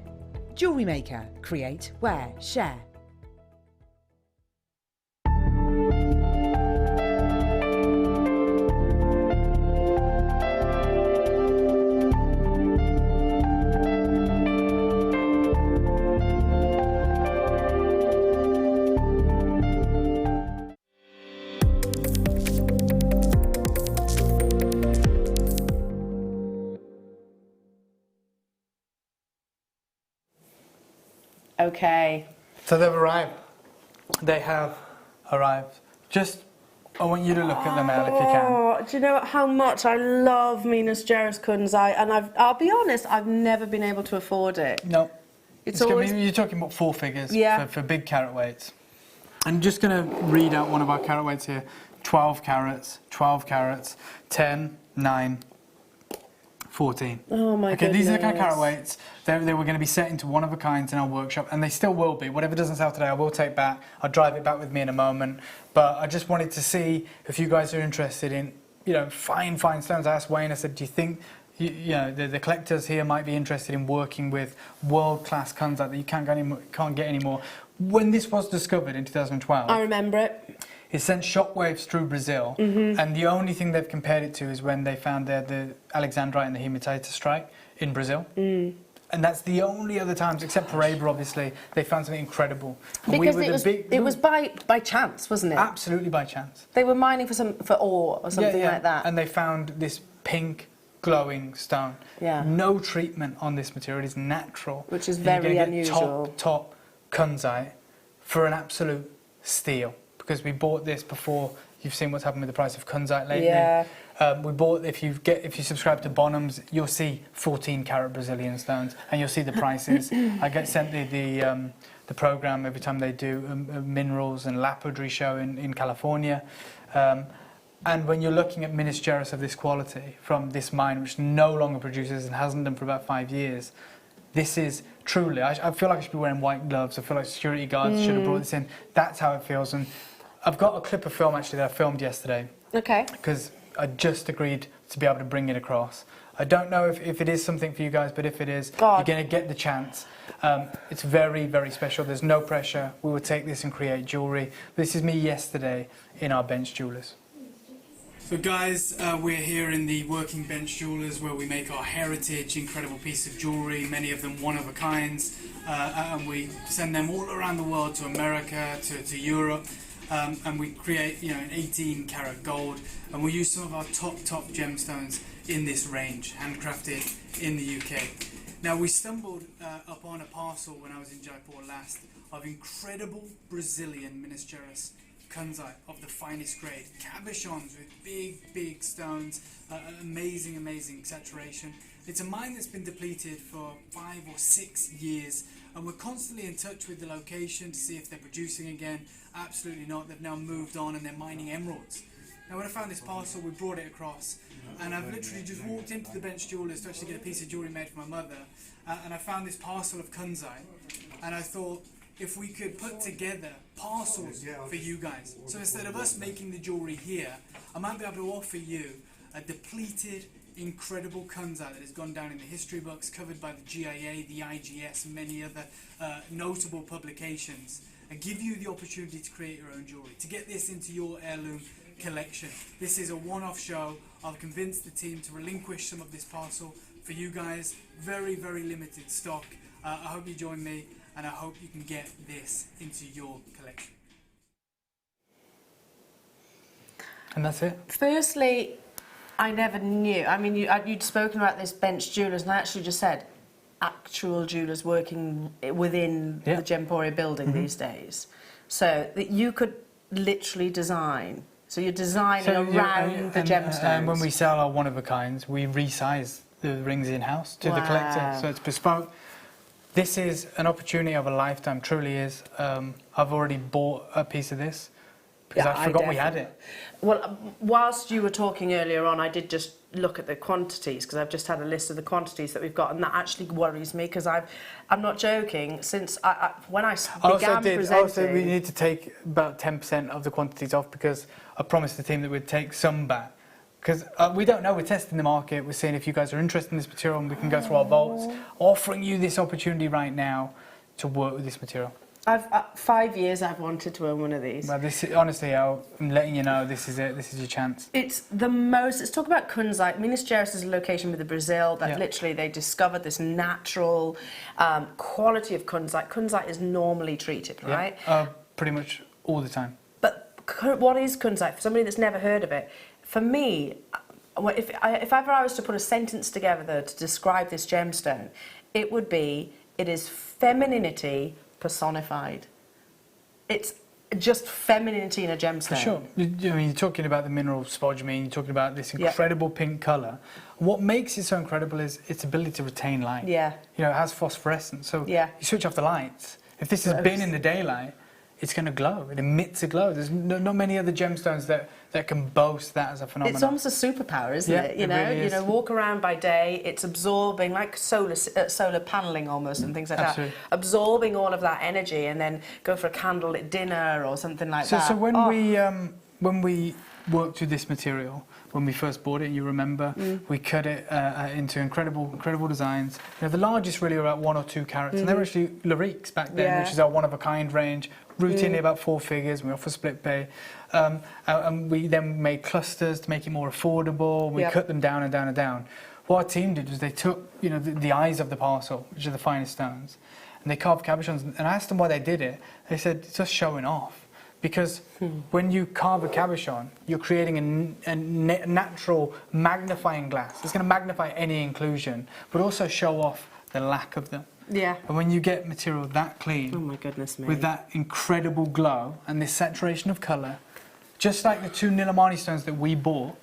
JewelleryMaker. Create, wear, share. Okay. So they've arrived. They have arrived. Just, I want you to look at them, Elle, if you can. Oh, do you know how much I love Minas Gerais kunzite? And I'll be honest, I've never been able to afford it. No. It's always... You're talking about 4 figures for big carat weights. I'm just going to read out one of our carat weights here. 12 carats, 10, 9, 14. Oh my goodness. These are the kind of carat weights. They were going to be set into one of a kinds in our workshop, and they still will be. Whatever doesn't sell today, I will take back. I'll drive it back with me in a moment. But I just wanted to see if you guys are interested in, fine stones. I asked Wayne, I said, do you think, the collectors here might be interested in working with world-class kunzite that you can't get anymore? When this was discovered in 2012, I remember it. It sent shockwaves through Brazil, and the only thing they've compared it to is when they found the Alexandrite and the hematite strike in Brazil. And that's the only other times, except for Aber, obviously, they found something incredible. And because it was by chance, wasn't it? Absolutely by chance. They were mining for ore or something like that. And they found this pink, glowing stone. Yeah. No treatment on this material. It is natural. Which is very unusual. Top kunzite for an absolute steal. Because we bought this before you've seen what's happened with the price of kunzite lately. Yeah. We bought, if you subscribe to Bonham's, you'll see 14 carat Brazilian stones, and you'll see the prices. I get sent the program every time they do a minerals and lapidary show in California. And when you're looking at Minas Gerais of this quality from this mine, which no longer produces and hasn't done for about 5 years, this is truly, I feel like I should be wearing white gloves. I feel like security guards should have brought this in. That's how it feels. And I've got a clip of film actually that I filmed yesterday. Okay. Because I just agreed to be able to bring it across. I don't know if it is something for you guys, but if it is, you're going to get the chance. It's very, very special. There's no pressure. We will take this and create jewellery. This is me yesterday in our bench jewellers. So guys, we're here in the Working Bench Jewellers where we make our heritage, incredible piece of jewellery, many of them one-of-a-kinds, and we send them all around the world, to America, to Europe. and we create, you know, an 18-karat gold, and we use some of our top gemstones in this range, handcrafted in the UK. Now, we stumbled upon a parcel when I was in Jaipur last of incredible Brazilian Ministerious kunzite of the finest grade, cabochons with big stones, amazing saturation. It's a mine that's been depleted for 5 or 6 years, and we're constantly in touch with the location to see if they're producing again. Absolutely not. They've now moved on and they're mining emeralds. Now, when I found this parcel, we brought it across, and I've literally just walked into the Bench Jewellers to actually get a piece of jewellery made for my mother, and I found this parcel of kunzite, and I thought, if we could put together parcels for you guys. So instead of us making the jewellery here, I might be able to offer you a depleted, incredible kunzite that has gone down in the history books, covered by the GIA, the IGS, and many other notable publications, and give you the opportunity to create your own jewellery, to get this into your heirloom collection. This is a one-off show. I've convinced the team to relinquish some of this parcel for you guys. Very limited stock. I hope you join me, and I hope you can get this into your collection. And that's it. Firstly, I never knew. I mean, you'd spoken about this Bench Jewellers, and I actually just said actual jewellers working within the Gemporia building these days. So that you could literally design. So you're designing around the gemstones. And when we sell our one-of-a-kinds, we resize the rings in-house to the collector. So it's bespoke. This is an opportunity of a lifetime, truly is. I've already bought a piece of this because I forgot we had it. Well, whilst you were talking earlier on, I did just look at the quantities, because I've just had a list of the quantities that we've got, and that actually worries me, because I'm not joking, since when I began presenting... Also, we need to take about 10% of the quantities off, because I promised the team that we'd take some back. Because we don't know, we're testing the market, we're seeing if you guys are interested in this material, and we can go through our vaults, offering you this opportunity right now to work with this material. 5 years I've wanted to own one of these. Well, this, honestly, I'm letting you know, this is it, this is your chance. It's the most, let's talk about kunzite. Minas Gerais is a location with Brazil that literally they discovered this natural quality of kunzite. Kunzite is normally treated, right? Pretty much all the time. But what is kunzite? For somebody that's never heard of it, for me, if ever I was to put a sentence together to describe this gemstone, it would be, it is femininity personified. It's just femininity in a gemstone. For sure. I mean, you're talking about the mineral spodumene, you're talking about this incredible pink colour. What makes it so incredible is its ability to retain light. Yeah. You know, it has phosphorescence, so you switch off the lights. If this has been in the daylight, it's going to glow. It emits a glow. There's not many other gemstones that can boast that as a phenomenon. It's almost a superpower, isn't it? You know, really is. You know, walk around by day, it's absorbing like solar paneling almost and things like that. Absorbing all of that energy, and then go for a candlelit dinner or something like that. So when we worked with this material, when we first bought it, you remember, we cut it into incredible designs. You know, the largest really are about 1 or 2 carats, and they were actually Lariques back then, which is our one-of-a-kind range. Routinely about 4 figures. We offer split pay, and we then made clusters to make it more affordable. We cut them down and down and down. What our team did was they took, you know, the eyes of the parcel, which are the finest stones, and they carved cabochons. And I asked them why they did it. They said it's just showing off. Because when you carve a cabochon, you're creating a natural magnifying glass. It's going to magnify any inclusion, but also show off the lack of them. Yeah. And when you get material that clean, oh my goodness me, with that incredible glow and this saturation of colour, just like the 2 Nilamani stones that we bought,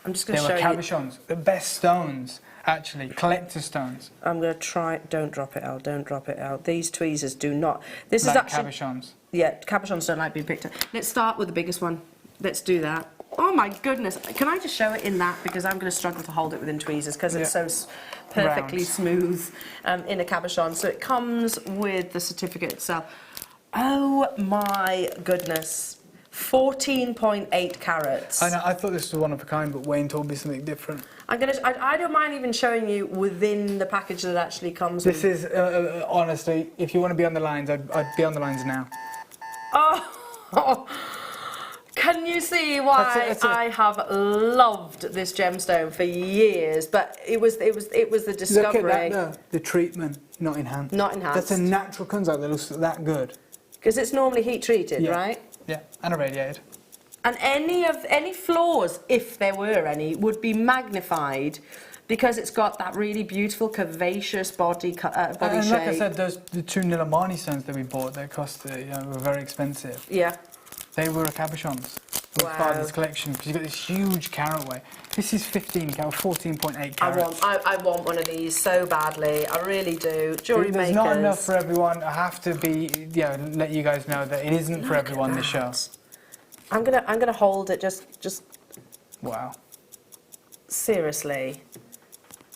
I'm just going to show you. They were cabochons, the best stones, actually, collector stones. I'm going to try. Don't drop it out. Don't drop it out. These tweezers do not. This like is actually cabochons. Yeah, cabochons don't like being picked up. Let's start with the biggest one. Let's do that. Oh my goodness! Can I just show it in that, because I'm going to struggle to hold it within tweezers because it's so perfectly smooth in a cabochon. So it comes with the certificate itself. Oh my goodness! 14.8 carats. I know. I thought this was one of a kind, but Wayne told me something different. I don't mind even showing you within the package that actually comes with. This is honestly, if you want to be on the lines, I'd be on the lines now. Oh. Can you see why I have loved this gemstone for years? But it was the discovery. Look at that, the treatment, not enhanced. Not enhanced. That's a natural kunzite that looks that good. Because it's normally heat treated, right? Yeah, and irradiated. And any flaws, if there were any, would be magnified because it's got that really beautiful curvaceous body shape. And like I said, the 2 Nilamani stones that we bought, they cost, were very expensive. Yeah. They were cabochons. Wow. Part of this collection, because you've got this huge carat weight. This is 15 carat, 14.8 carats. I want one of these so badly. I really do. Jewellery There's makers. not enough for everyone. I have to let you guys know that it isn't for everyone, this show. I'm gonna hold it just. Wow. Seriously.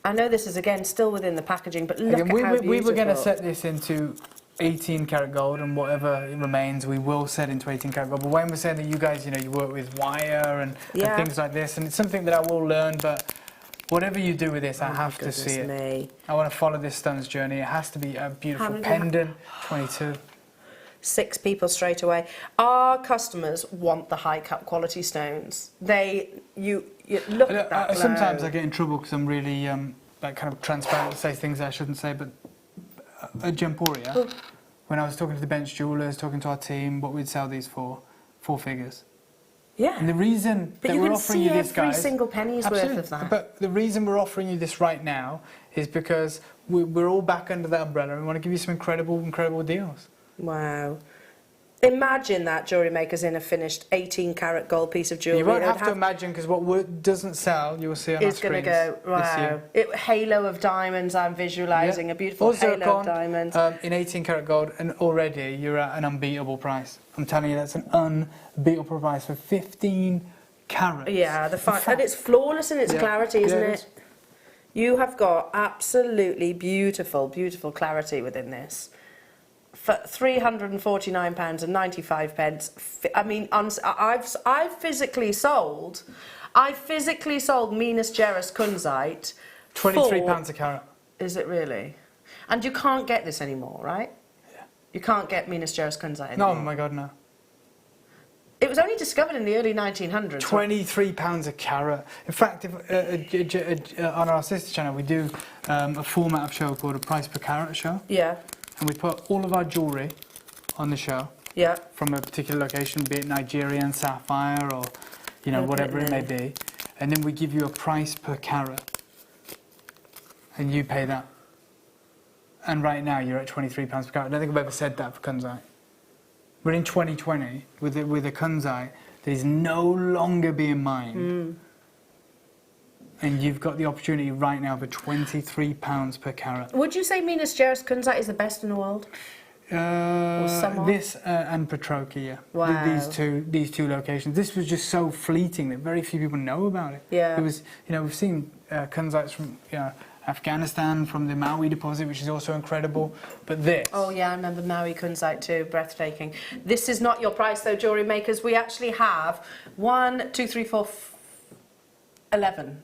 I know this is again still within the packaging, but look at how beautiful. We were going to set this into 18 karat gold, and whatever remains we will set into 18 karat gold. But Wayne was saying that you guys, you work with wire and things like this, and it's something that I will learn, but whatever you do with this, I have to see it. I want to follow this stone's journey. It has to be a beautiful pendant, 22. 6 people straight away. Our customers want the high cut quality stones. You look at that. Sometimes I get in trouble because I'm really like kind of transparent to say things I shouldn't say, but at Gemporia, when I was talking to the bench jewellers, talking to our team, what we'd sell these for, 4 figures. Yeah. And the reason that we're offering you this, guys, every single penny's worth of that. But the reason we're offering you this right now is because we're all back under that umbrella and we want to give you some incredible deals. Wow. Imagine that jewellery makers in a finished 18 karat gold piece of jewellery. You won't have to imagine, because what doesn't sell, you will see on our screens. It's going to go, wow. Halo of diamond, I'm visualising, a beautiful halo of diamonds. In 18 karat gold, and already you're at an unbeatable price. I'm telling you, that's an unbeatable price for 15 carats. Yeah, and it's flawless in its clarity, isn't it? You have got absolutely beautiful clarity within this. For £349.95. I mean, I've physically sold Minas Geras kunzite. £23 a carat. Is it really? And you can't get this anymore, right? Yeah. You can't get Minas Geras kunzite anymore. No, my God, no. It was only discovered in the early 1900s. £23 a carat. In fact, on our sister channel, we do a format of show called a price per carat show. Yeah. And we put all of our jewellery on the show. Yeah. From a particular location, be it Nigerian sapphire or, whatever it may be. And then we give you a price per carat. And you pay that. And right now you're at £23 per carat. I don't think I've ever said that for kunzite. We're in 2020 with a kunzite that is no longer being mined. And you've got the opportunity right now for £23 per carat. Would you say Minas Geras kunzite is the best in the world? This and Petroki, yeah. Wow. These two locations. This was just so fleeting that very few people know about it. Yeah. It was, we've seen kunzites from Afghanistan, from the Maui deposit, which is also incredible. But this. Oh yeah, I remember Maui kunzite too, breathtaking. This is not your price though, jewellery makers. We actually have 1, 2, 3, 4, 11.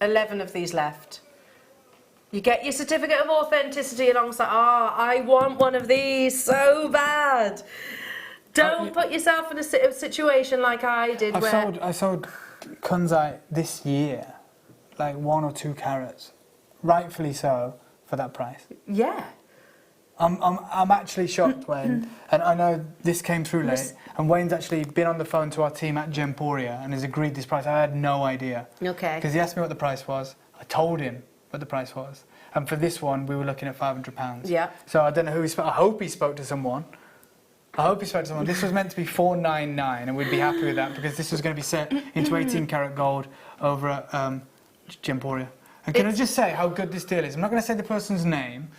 11 of these left. You get your certificate of authenticity alongside. I want one of these so bad. Don't put yourself in a situation like I did. I sold kunzite this year, like 1 or 2 carats, rightfully so, for that price. Yeah. I'm actually shocked, Wayne, and I know this came through late, and Wayne's actually been on the phone to our team at Gemporia and has agreed this price. I had no idea. Okay. Because he asked me what the price was. I told him what the price was. And for this one, we were looking at £500. Yeah. So I don't know who he spoke. I hope he spoke to someone. This was meant to be $499, and we'd be happy with that because this was going to be set into 18 karat gold over at Gemporia. And can I just say how good this deal is? I'm not going to say the person's name,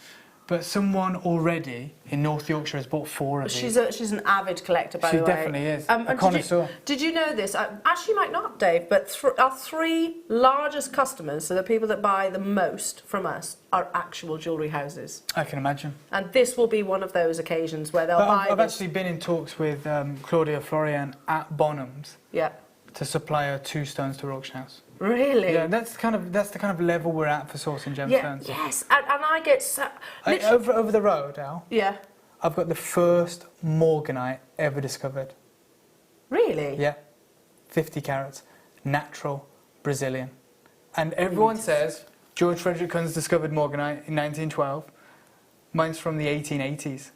but someone already in North Yorkshire has bought 4 of these. She's an avid collector, by the way. She definitely is. A connoisseur. Did you know this? Actually, you might not, Dave, but our 3 largest customers, so the people that buy the most from us, are actual jewellery houses. I can imagine. And this will be one of those occasions where they'll buy I've actually been in talks with Claudia Florian at Bonham's. Yeah. To supply her 2 stones to her auction house. Really? Yeah, that's the kind of level we're at for sourcing gemstones. Yeah, yes, and I get so... Over the road, Al. Yeah. I've got the first morganite ever discovered. Really? Yeah. 50 carats. Natural Brazilian. And everyone says George Frederick Kunz discovered morganite in 1912. Mine's from the 1880s.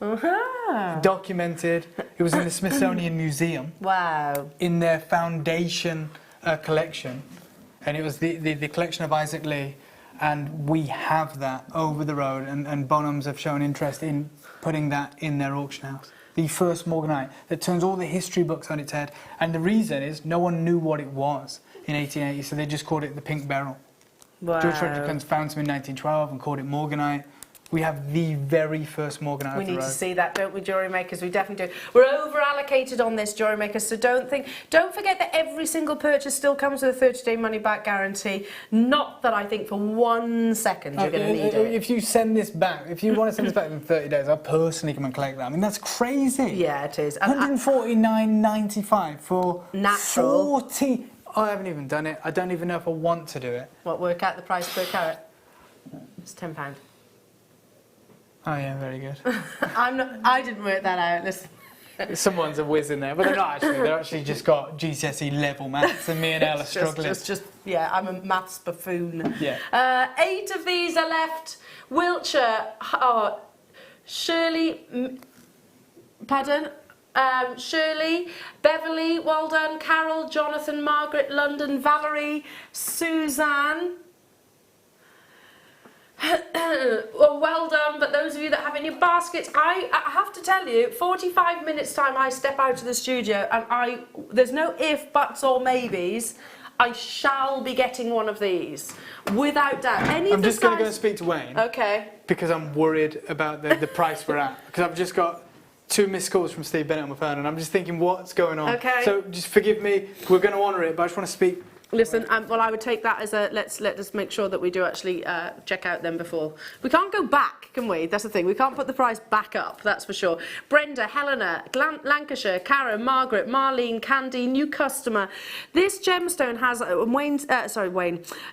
Documented. It was in the Smithsonian Museum. Wow. In their foundation collection. And it was the collection of Isaac Lee. And we have that over the road. And Bonhams have shown interest in putting that in their auction house. The first morganite that turns all the history books on its head. And the reason is no one knew what it was in 1880, so they just called it the pink beryl. Wow. George Frederickens found some in 1912 and called it morganite. We have the very first morganite. We need to see that, don't we, jewellery makers? We definitely do. We're over allocated on this, jewellery makers, so don't forget that every single purchase still comes with a 30-day money-back guarantee. Not that I think for 1 second you're going to need it. If you send this back, if you want to send this back in 30 days, I'll personally come and collect that. I mean, that's crazy. Yeah, it is. $149.95 for natural. 40. Oh, I haven't even done it. I don't even know if I want to do it. What, work out the price per carat? It's £10. Oh yeah, very good. I didn't work that out. Listen. Someone's a whiz in there, but they're not actually. They're actually just got GCSE level maths, and me and Elle are struggling. Yeah, I'm a maths buffoon. Yeah. 8 of these are left. Wiltshire. Shirley. Pardon. Shirley, Beverly, well done. Carol, Jonathan, Margaret, London, Valerie, Suzanne. Well done, but those of you that have in your baskets, I have to tell you, 45 minutes time I step out of the studio and there's no if, buts or maybes, I shall be getting one of these, without doubt. I'm just going to go and speak to Wayne. Okay. Because I'm worried about the price we're at, because I've just got 2 missed calls from Steve Bennett on my phone and I'm just thinking what's going on. Okay. So just forgive me, we're going to honour it, but I just want to speak. Listen, well, I would take that as a let us make sure that we do actually check out them before. We can't go back, can we? That's the thing. We can't put the price back up, that's for sure. Brenda, Helena, Lancashire, Karen, Margaret, Marlene, Candy, new customer. This gemstone has, Wayne,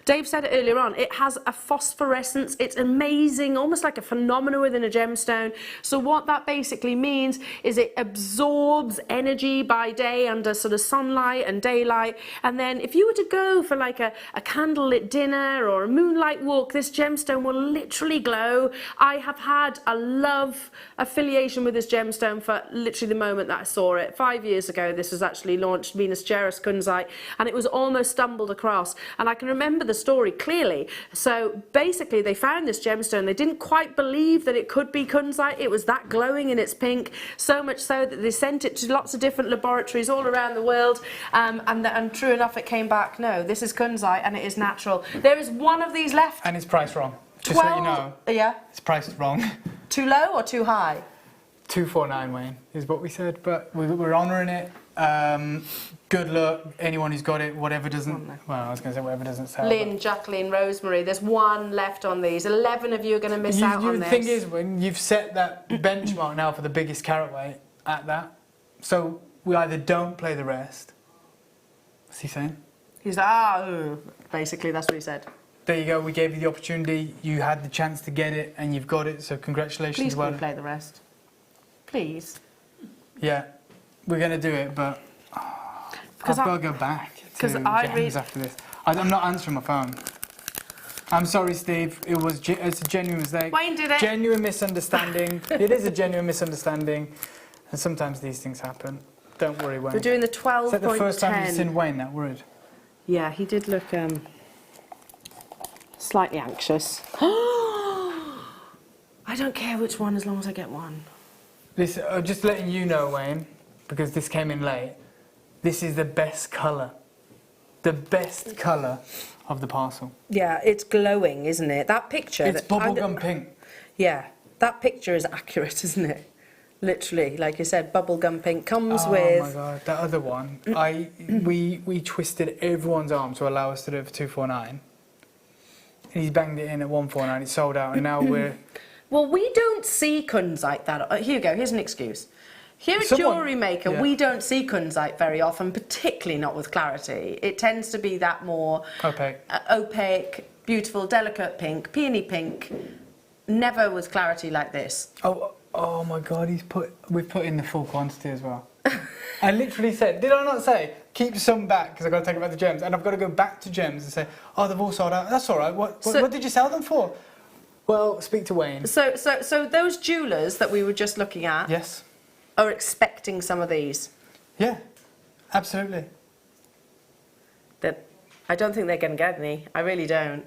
Dave said it earlier on, it has a phosphorescence. It's amazing, almost like a phenomenon within a gemstone. So what that basically means is it absorbs energy by day under sort of sunlight and daylight. And then if you were to go for like a candlelit dinner or a moonlight walk, this gemstone will literally glow. I have had a love affiliation with this gemstone for literally the moment that I saw it. 5 years ago this was actually launched, Venus Jerus Kunzite, and it was almost stumbled across, and I can remember the story clearly. So basically they found this gemstone, they didn't quite believe that it could be Kunzite. It was that glowing in its pink, so much so that they sent it to lots of different laboratories all around the world, and true enough it came back, no, this is Kunzite and it is natural. There is one of these left. And it's priced wrong. Just so you know. Yeah. It's priced wrong. Too low or too high? 249, Wayne, is what we said, but we're honouring it. Good luck, anyone who's got it, whatever doesn't, well, I was going to say whatever doesn't sell. Lynn, Jacqueline, Rosemary, there's one left on these. 11 of you are going to miss out on this. The thing is, when you've set that benchmark now for the biggest carat weight at that, so we either don't play the rest. What's he saying? He's like, basically that's what he said. There you go, we gave you the opportunity, you had the chance to get it, and you've got it, so congratulations. Please can we play the rest? Please. Yeah, we're going to do it, but I've got to go back to James after this. I'm not answering my phone. I'm sorry, Steve, it's a genuine mistake. Wayne did it. Genuine misunderstanding. It is a genuine misunderstanding, and sometimes these things happen. Don't worry, Wayne. We're doing the 12.10. Is that the first time you've seen Wayne that worried? Yeah, he did look slightly anxious. I don't care which one as long as I get one. This, just letting you know, Wayne, because this came in late, this is the best colour. The best colour of the parcel. Yeah, it's glowing, isn't it? That picture... It's bubblegum pink. Yeah, that picture is accurate, isn't it? Literally, like you said, bubblegum pink comes with... Oh my god, that other one. We twisted everyone's arm to allow us to do it for 249. And he's banged it in at 149, it's sold out, and now we're... Well, we don't see Kunzite that... here you go, here's an excuse. Here at JewelleryMaker, we don't see Kunzite very often, particularly not with clarity. It tends to be that more... opaque, beautiful, delicate pink, peony pink, never with clarity like this. Oh my god, we've put in the full quantity as well. I literally said, did I not say, keep some back because I've got to take it back to Gems, and I've got to go back to Gems and say, oh, they've all sold out. That's all right. What did you sell them for? Well, speak to Wayne. So those jewellers that we were just looking at, yes, are expecting some of these. Yeah, absolutely. That I don't think they're going to get any. I really don't.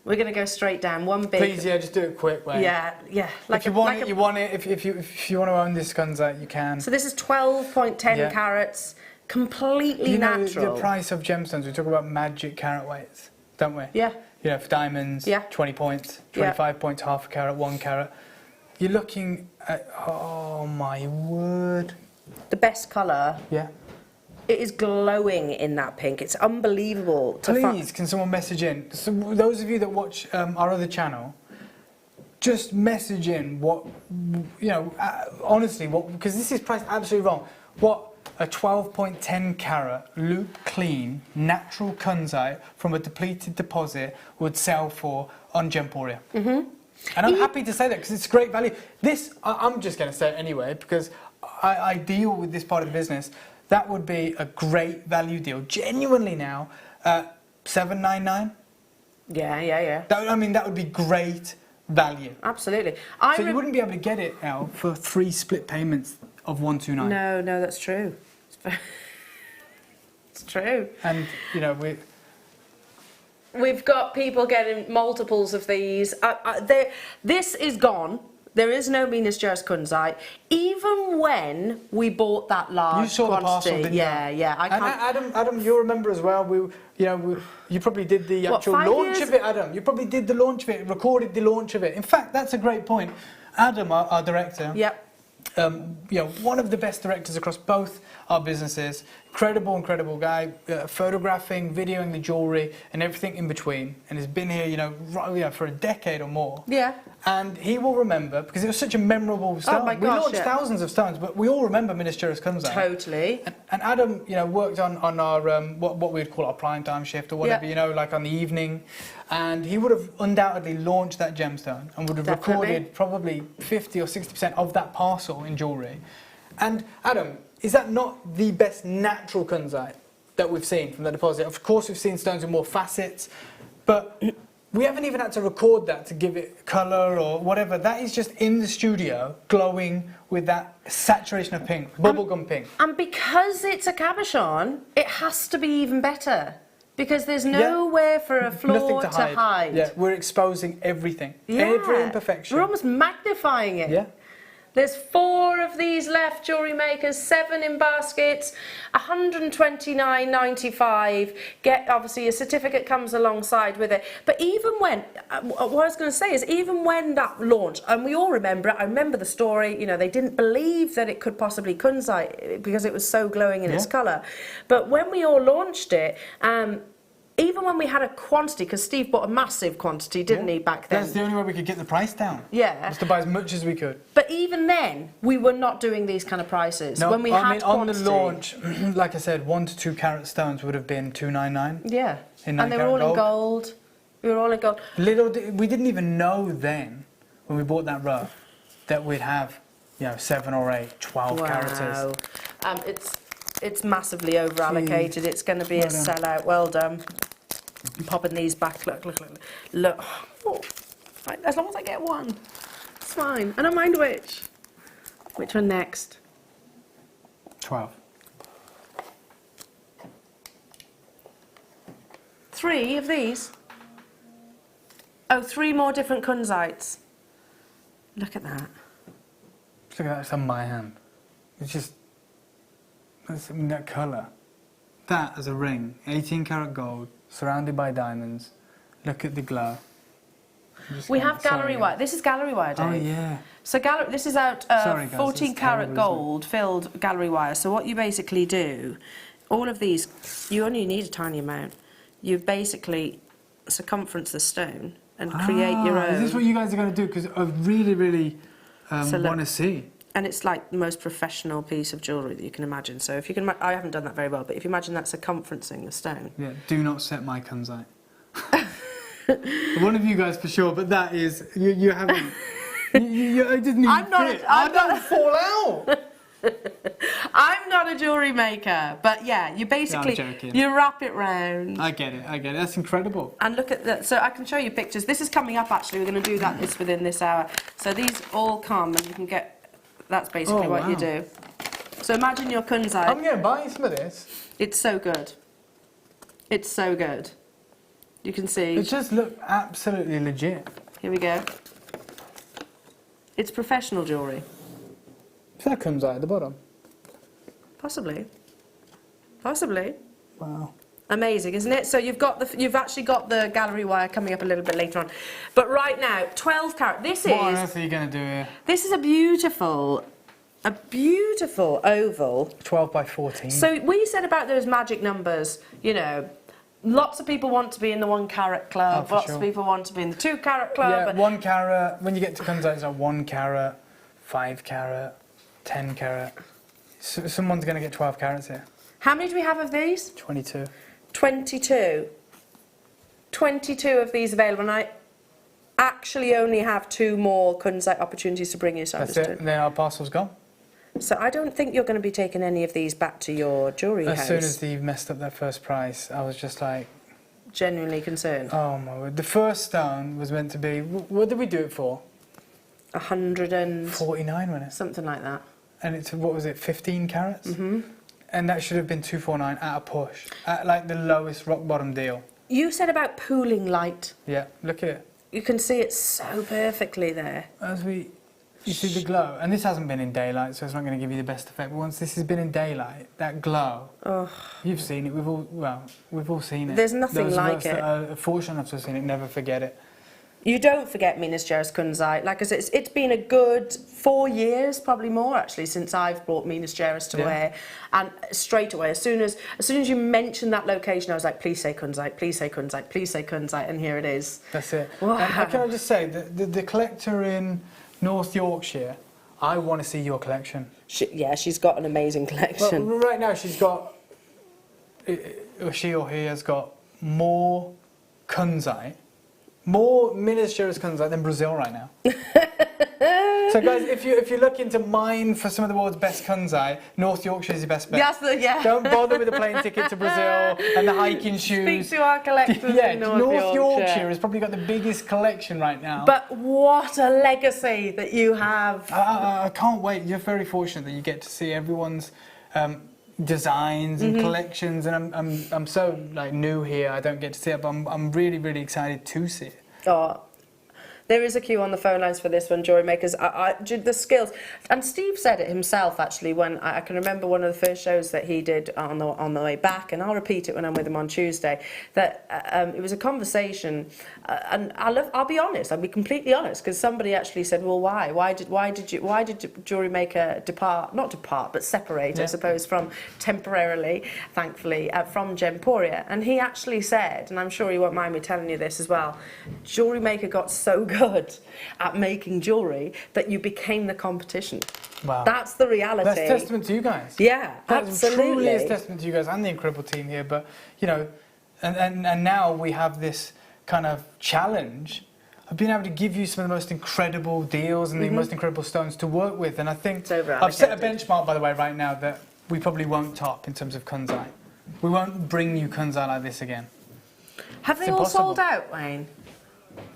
We're going to go straight down. One big. Please, yeah, just do it quick, Wayne. Yeah, yeah. If you want it, you want it. If you want to own this Kunzite, you can. So this is 12.10 Yeah. carats, completely You know natural. the price of gemstones. We talk about magic carat weights, don't we? Yeah. You know, for diamonds, Yeah. 20 points, Yeah. 25 points, half a carat, 1 carat. You're looking at, oh my word. The best colour. Yeah. It is glowing in that pink. It's unbelievable. Please, can someone message in? So those of you that watch our other channel, just message in what, you know, honestly, what, because this is priced absolutely wrong. What a 12.10 carat loop clean natural kunzite from a depleted deposit would sell for on Gemporia. And I'm happy to say that because it's great value. This, I'm just going to say it anyway because I deal with this part of the business. That would be a great value deal. Genuinely now, $799. Yeah. I mean, that would be great value. Absolutely. So you wouldn't be able to get it now for 3 split payments of 129. No, that's true. It's true. And you know we've got people getting multiples of these. This is gone. There is no Venus Jers Kunzite. Even when we bought that large you saw quantity, the parcel, didn't you? Yeah. I can't. Adam, you remember as well. You probably did the actual launch of it, Adam. You probably did the launch of it, recorded the launch of it. In fact, that's a great point. Adam, our director. Yep. One of the best directors across both our businesses. Incredible guy, photographing, videoing the jewellery and everything in between, and has been here, for a decade or more. Yeah. And he will remember, because it was such a memorable stone. Oh my we gosh, launched thousands of stones, but we all remember Minister's Kunzite. Totally. And Adam, worked on our, what we'd call our prime time shift or whatever, like on the evening. And he would have undoubtedly launched that gemstone and would have recorded probably 50 or 60% of that parcel in jewellery. And Adam, is that not the best natural kunzite that we've seen from the deposit? Of course, we've seen stones with more facets, but we haven't even had to record that to give it colour or whatever. That is just in the studio, glowing with that saturation of pink, bubblegum pink. And because it's a cabochon, it has to be even better. Because there's nowhere for a flaw to hide. Yeah, we're exposing everything, every imperfection. We're almost magnifying it. Yeah. There's 4 of these left, Jewellery Makers, 7 in baskets, $129.95. Obviously a certificate comes alongside with it. But even when, what I was going to say is, even when that launched, and we all remember it, I remember the story, they didn't believe that it could possibly kunzite because it was so glowing in its colour. But when we all launched it, even when we had a quantity, because Steve bought a massive quantity, didn't he, back then? That's the only way we could get the price down. Yeah. Was to buy as much as we could. But even then, we were not doing these kind of prices. No, when we had on quantity. the launch, like I said, 1 to 2 carat stones would have been $299. Yeah. In and they were all in gold. We were all in gold. We didn't even know then, when we bought that rough, that we'd have, 7 or 8, 12 caraters. It's massively over allocated. It's going to be a sellout. Well done. I'm popping these back. Look. Oh, right, as long as I get one, it's fine. I don't mind which. Which one next? 12. 3 of these. Oh, 3 more different kunzites. Look at that. Look at that, it's on my hand. It's just, that colour. That as a ring, 18 karat gold, surrounded by diamonds. Look at the glow. We have gallery wire. This is gallery wire, Dave. Oh, yeah. So this is out Sorry, guys, 14 karat gold filled gallery wire. So what you basically do, all of these, you only need a tiny amount. You basically circumference the stone and create your own. Is this what you guys are going to do? Because I really want to see. And it's like the most professional piece of jewellery that you can imagine. So if you can, I haven't done that very well, but if you imagine that circumferencing the stone. Yeah, do not set my kunzite. One of you guys for sure, but that is, you haven't, I didn't even fit. I don't fall out. I'm not a jewellery maker, but yeah, you basically, you wrap it round. I get it, that's incredible. And look at that, so I can show you pictures. This is coming up actually, we're going to do that within this hour. So these all come and you can get That's basically what you do. So imagine your kunzite. I'm going to buy some of this. It's so good. It's so good. You can see. It just looks absolutely legit. Here we go. It's professional jewellery. So that comes out at the bottom. Possibly. Possibly. Wow. Amazing, isn't it? So you've actually got the gallery wire coming up a little bit later on. But right now, 12 carat. What on earth are you going to do here? This is a beautiful oval. 12 by 14. So we said about those magic numbers, you know, lots of people want to be in the 1 carat club, lots of people want to be in the 2 carat club. Yeah, 1 carat, when you get to kunzite, it's like 1 carat, 5 carat, 10 carat. So someone's going to get 12 carats here. How many do we have of these? 22. 22. 22 of these available, and I actually only have 2 more kunzite opportunities to bring you. So That's it, then our parcel's gone. So I don't think you're going to be taking any of these back to your jewellery house. As soon as they messed up that first price, I was just like... Genuinely concerned. Oh my word. The first stone was meant to be... What did we do it for? 149, wasn't it? Something like that. And it's, what was it, 15 carats? Mm-hmm. And that should have been 249 at a push, at like the lowest rock bottom deal. You said about pooling light. Yeah, look at it. You can see it so perfectly there. You see the glow, and this hasn't been in daylight, so it's not going to give you the best effect. But once this has been in daylight, that glow, you've seen it. We've all seen it. There's nothing Those like of us that are fortunate enough to have seen it, never forget it. You don't forget Minas Gerais kunzite. Like I said, it's been a good 4 years, probably more actually, since I've brought Minas Gerais to wear. And straight away, as soon as you mentioned that location, I was like, please say kunzite, please say kunzite, please say kunzite, and here it is. That's it. Wow. And can I just say, the collector in North Yorkshire, I want to see your collection. She's got an amazing collection. Well, right now she's got, she or he has got more kunzite, more Minas Gerais kunzite than Brazil right now. So guys, if you're looking to mine for some of the world's best kunzite, North Yorkshire is your best bet. Yeah. Don't bother with the plane ticket to Brazil and the hiking shoes. Speak to our collectors in North Yorkshire has probably got the biggest collection right now. But what a legacy that you have. I can't wait. You're very fortunate that you get to see everyone's designs and collections, and I'm so like new here. I don't get to see it, but I'm really, really excited to see it. Oh, there is a queue on the phone lines for this one, JewelleryMakers. The skills, and Steve said it himself actually when I can remember one of the first shows that he did on the way back, and I'll repeat it when I'm with him on Tuesday. That it was a conversation, and I'll be honest. I'll be completely honest, because somebody actually said, "Well, why? Why did JewelleryMaker not depart, but separate? I suppose temporarily, thankfully, from Gemporia." And he actually said, and I'm sure you won't mind me telling you this as well, JewelleryMaker got so good at making jewellery that you became the competition. Wow. That's the reality. That's testament to you guys. Yeah, absolutely. Truly is testament to you guys and the incredible team here. But, you know, and now we have this kind of challenge of being able to give you some of the most incredible deals and the most incredible stones to work with. And I think I've set a benchmark, by the way, right now that we probably won't top in terms of kunzite. We won't bring you kunzite like this again. Have they all sold out, Wayne?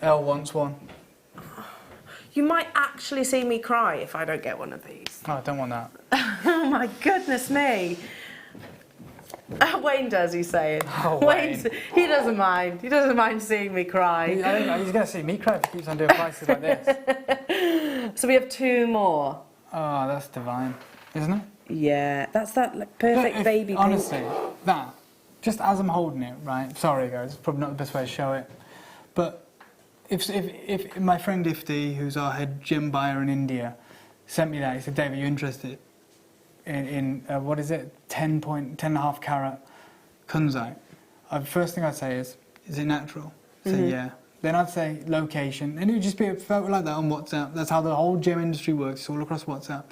Elle wants one. You might actually see me cry if I don't get one of these. Oh, I don't want that. Oh my goodness me. Wayne does, he's saying. Oh, Wayne. He doesn't mind. He doesn't mind seeing me cry. I think he's going to see me cry if he keeps on doing prices like this. So we have 2 more. Oh, that's divine, isn't it? Yeah, that's that like, perfect baby pink. Honestly, that, just as I'm holding it, right? Sorry guys, it's probably not the best way to show it. But if my friend Ifti, who's our head gem buyer in India, sent me that, he said, Dave, are you interested in what is it, 10.5 carat kunzite? First thing I'd say is it natural? Say yeah. Then I'd say location, and it would just be a photo like that on WhatsApp. That's how the whole gem industry works. It's all across WhatsApp.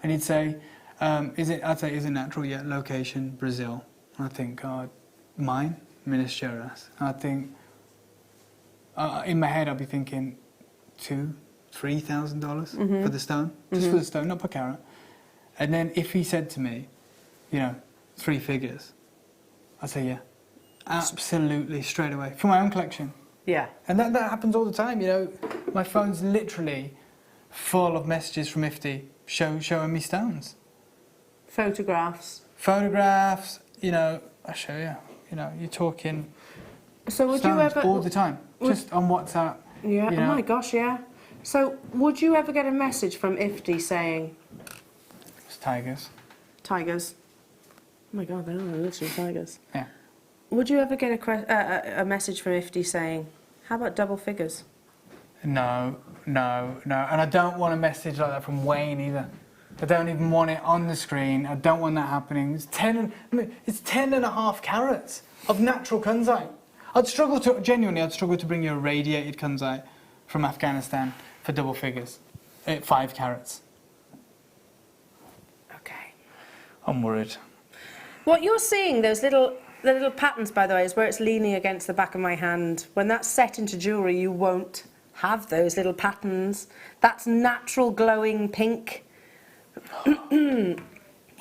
And he'd say, I'd say, is it natural? Yeah. Location, Brazil. And I think, mine, Minas Gerais. And I think, in my head, I'll be thinking $2,000-3,000 for the stone, just for the stone, not per carat. And then if he said to me, 3 figures, I'd say yeah, absolutely, straight away for my own collection. Yeah. And that happens all the time. My phone's literally full of messages from Ifti showing me stones. Photographs. Photographs, you know, I'll show you. You know, you're talking So would stones you ever all the time, just on WhatsApp. Yeah, you oh know. my gosh, yeah. So would you ever get a message from Ifty saying It's tigers. tigers? Oh my god, they are literally tigers. Yeah. Would you ever get a message from Ifty saying, how about double figures? No, and I don't want a message like that from Wayne either. I don't even want it on the screen. I don't want that happening. It's 10.5 carats of natural kunzite. I'd struggle to bring you a radiated kunzite from Afghanistan for double figures at 5 carats. Okay. I'm worried. What you're seeing, the little patterns, by the way, is where it's leaning against the back of my hand. When that's set into jewellery, you won't have those little patterns. That's natural glowing pink. I'm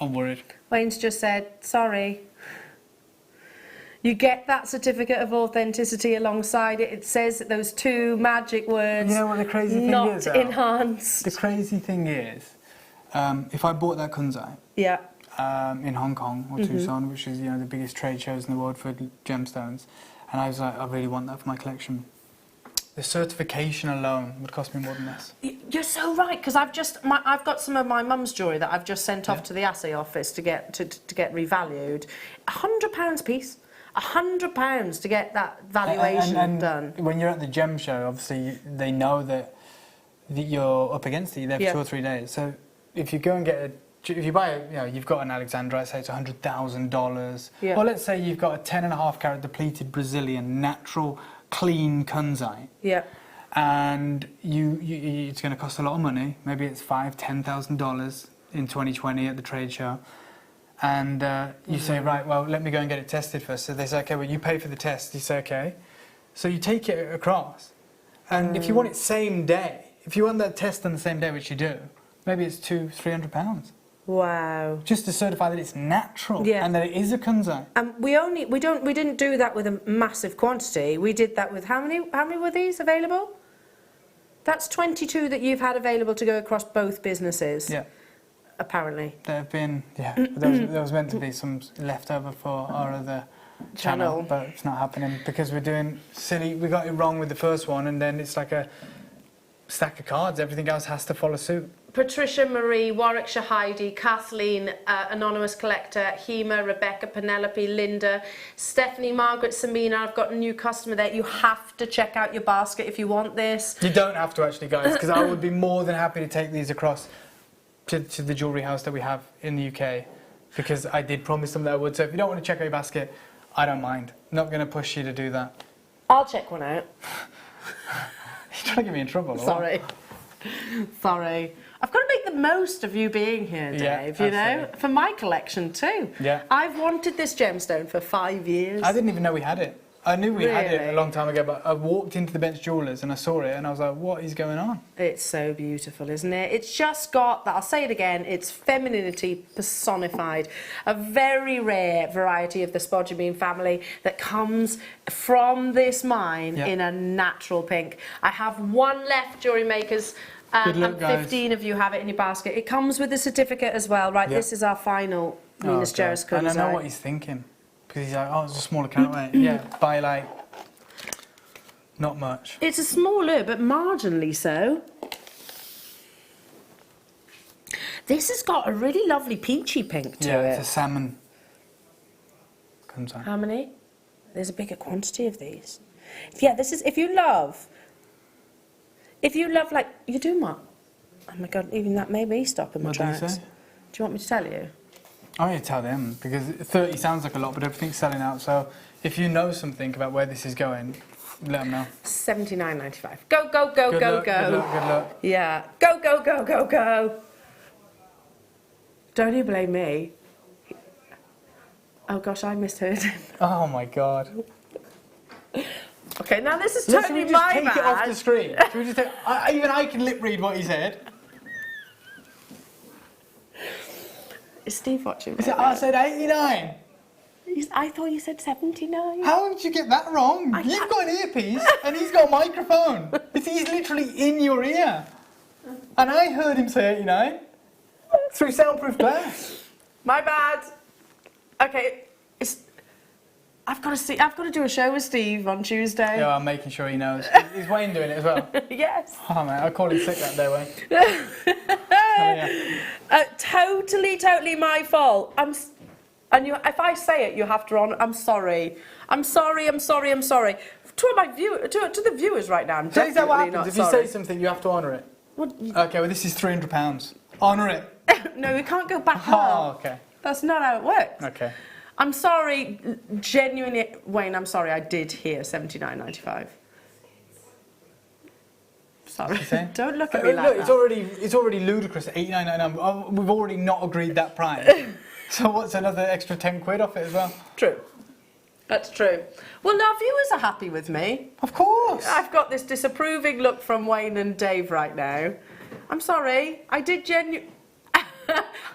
worried. Wayne's just said, sorry. You get that certificate of authenticity alongside it. It says those 2 magic words. You know what the crazy thing not is? Not enhanced. The crazy thing is, if I bought that kunzite Yeah. in Hong Kong or Tucson, which is, you know, the biggest trade shows in the world for gemstones, and I was like, I really want that for my collection. The certification alone would cost me more than this. You're so right, because I've got some of my mum's jewellery that I've just sent off to the assay office to get revalued. £100 piece. £100 to get that valuation and done. When you're at the gem show, obviously they know that you're up against it. You're there for 2 or 3 days. So if you go and if you buy, you know, you've got an Alexandrite, say it's $100,000. Yeah. Or let's say you've got a 10.5 carat depleted Brazilian natural clean kunzite. Yeah. And it's going to cost a lot of money. Maybe it's $5,000-$10,000 in 2020 at the trade show. And you say, right, well, let me go and get it tested first. So they say, okay, well, you pay for the test. You say, okay. So you take it across. And if you want it same day, if you want that test on the same day, which you do, maybe it's £200-300. Wow. Just to certify that it's natural Yeah. and that it is a kunzite. And we didn't do that with a massive quantity. We did that with how many were these available? That's 22 that you've had available to go across both businesses. Yeah. Apparently. There have been, there was meant to be some leftover for our other channel, but it's not happening because we're doing silly. We got it wrong with the first one, and then it's like a stack of cards. Everything else has to follow suit. Patricia Marie, Warwickshire Heidi, Kathleen, Anonymous Collector, Hema, Rebecca, Penelope, Linda, Stephanie, Margaret, Samina. I've got a new customer there. You have to check out your basket if you want this. You don't have to actually, guys, because I would be more than happy to take these across to the jewellery house that we have in the UK, because I did promise them that I would. So if you don't want to check out your basket, I don't mind. I'm not going to push you to do that. I'll check one out. You're trying to get me in trouble. Sorry. Sorry. I've got to make the most of you being here, Dave, you know, for my collection too. Yeah. I've wanted this gemstone for 5 years. I didn't even know we had it. I knew we had it a long time ago, but I walked into the Bench Jewellers and I saw it and I was like, what is going on? It's so beautiful, isn't it? It's just got that, I'll say it again, it's femininity personified. A very rare variety of the spodumene family that comes from this mine in a natural pink. I have one left, jewellery makers. Good luck, and 15 of you have it in your basket. It comes with a certificate as well, right? This is our final Venus Jerris kunzite. And I know what he's thinking, because he's like, oh, it's a smaller counterweight. Yeah, by like, not much. It's a smaller, but marginally so. This has got a really lovely peachy pink to it. Yeah, it's a salmon kunzite. How many? There's a bigger quantity of these. Yeah, this is, if you love like, you do what? Oh my God, even that made me stop in my tracks. What do you say? Do you want me to tell you? I need to tell them, because 30 sounds like a lot, but everything's selling out. So if you know something about where this is going, let them know. $79.95. Go, go, go, Good go, luck, go. Good luck, good luck. Yeah. Go, go, go, go, go. Don't you blame me. Oh gosh, I misheard him. Oh my God. Okay, now this is Listen, totally we just my take bad. it off the screen. Should we just take, even I can lip read what he said. Is Steve watching? I said 89. I thought you said 79. How did you get that wrong? You've got an earpiece and he's got a microphone. He's literally in your ear. And I heard him say 89. Through soundproof glass. My bad. Okay, I've got to do a show with Steve on Tuesday. Yeah, I'm making sure he knows. Is Wayne doing it as well? Yes. Oh man, I called him sick that day, Wayne. Yeah. Totally my fault. If I say it, you have to honour. I'm sorry. I'm sorry. To the viewers right now, I'm So is that what definitely happens? not If you sorry. say something, you have to honour it? What? Okay, well this is £300. Honour it. No, we can't go back Oh, up. okay. That's not how it works. Okay. I'm sorry, genuinely, Wayne, I'm sorry, I did hear $79.95. Sorry, don't look at me like look, that. it's already ludicrous at £89.99. We've already not agreed that price. So what's another extra 10 quid off it as well? True. That's true. Well, our viewers are happy with me. Of course. I've got this disapproving look from Wayne and Dave right now. I'm sorry, I did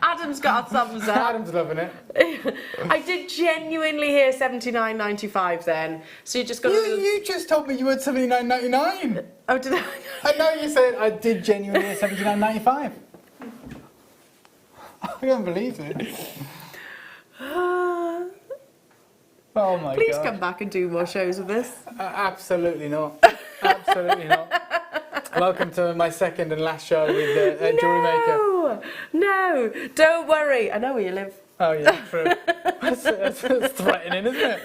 Adam's got a thumbs up. Adam's loving it. I did genuinely hear $79.95 then. So you just got You just told me you had £79.99. Oh, did I? I know you said I did genuinely hear £79.95. I can't believe it. Oh my god. Please come back and do more shows with us. Absolutely not. Absolutely not. Welcome to my second and last show with JewelleryMaker. No, don't worry. I know where you live. Oh yeah, true. That's threatening, isn't it?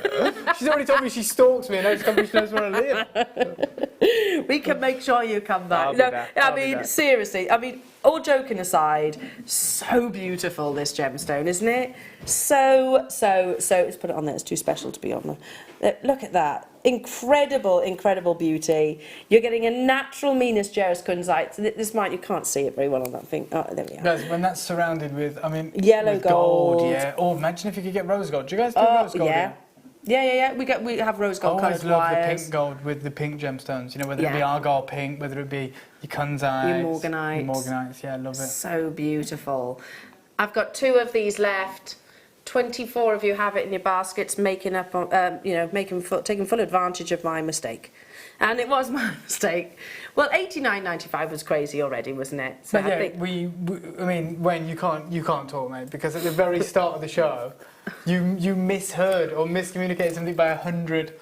She's already told me she stalks me and knows she knows where I live. We can make sure you come back. I'll be No, back. I mean, seriously, all joking aside, so beautiful this gemstone, isn't it? So, let's put it on there, it's too special to be on there. Look at that. Incredible beauty. You're getting a natural Venus Jeruskunzite. So this might, you can't see it very well on that thing. Oh, there we are. Guys, when that's surrounded with, yellow with gold. Yeah. Oh, imagine if you could get rose gold. Do you guys do rose gold? Yeah. Yeah. We have rose gold coloured I always love wires. the pink gold with the pink gemstones. You know, whether it be argyle pink, whether it be your kunzite, your morganites. Yeah, I love it. So beautiful. I've got 2 of these left. 24 of you have it in your baskets, taking full advantage of my mistake. And it was my mistake. Well, $89.95 was crazy already, wasn't it? So but yeah, I mean, when you can't talk, mate, because at the very start of the show, you misheard or miscommunicated something by £100.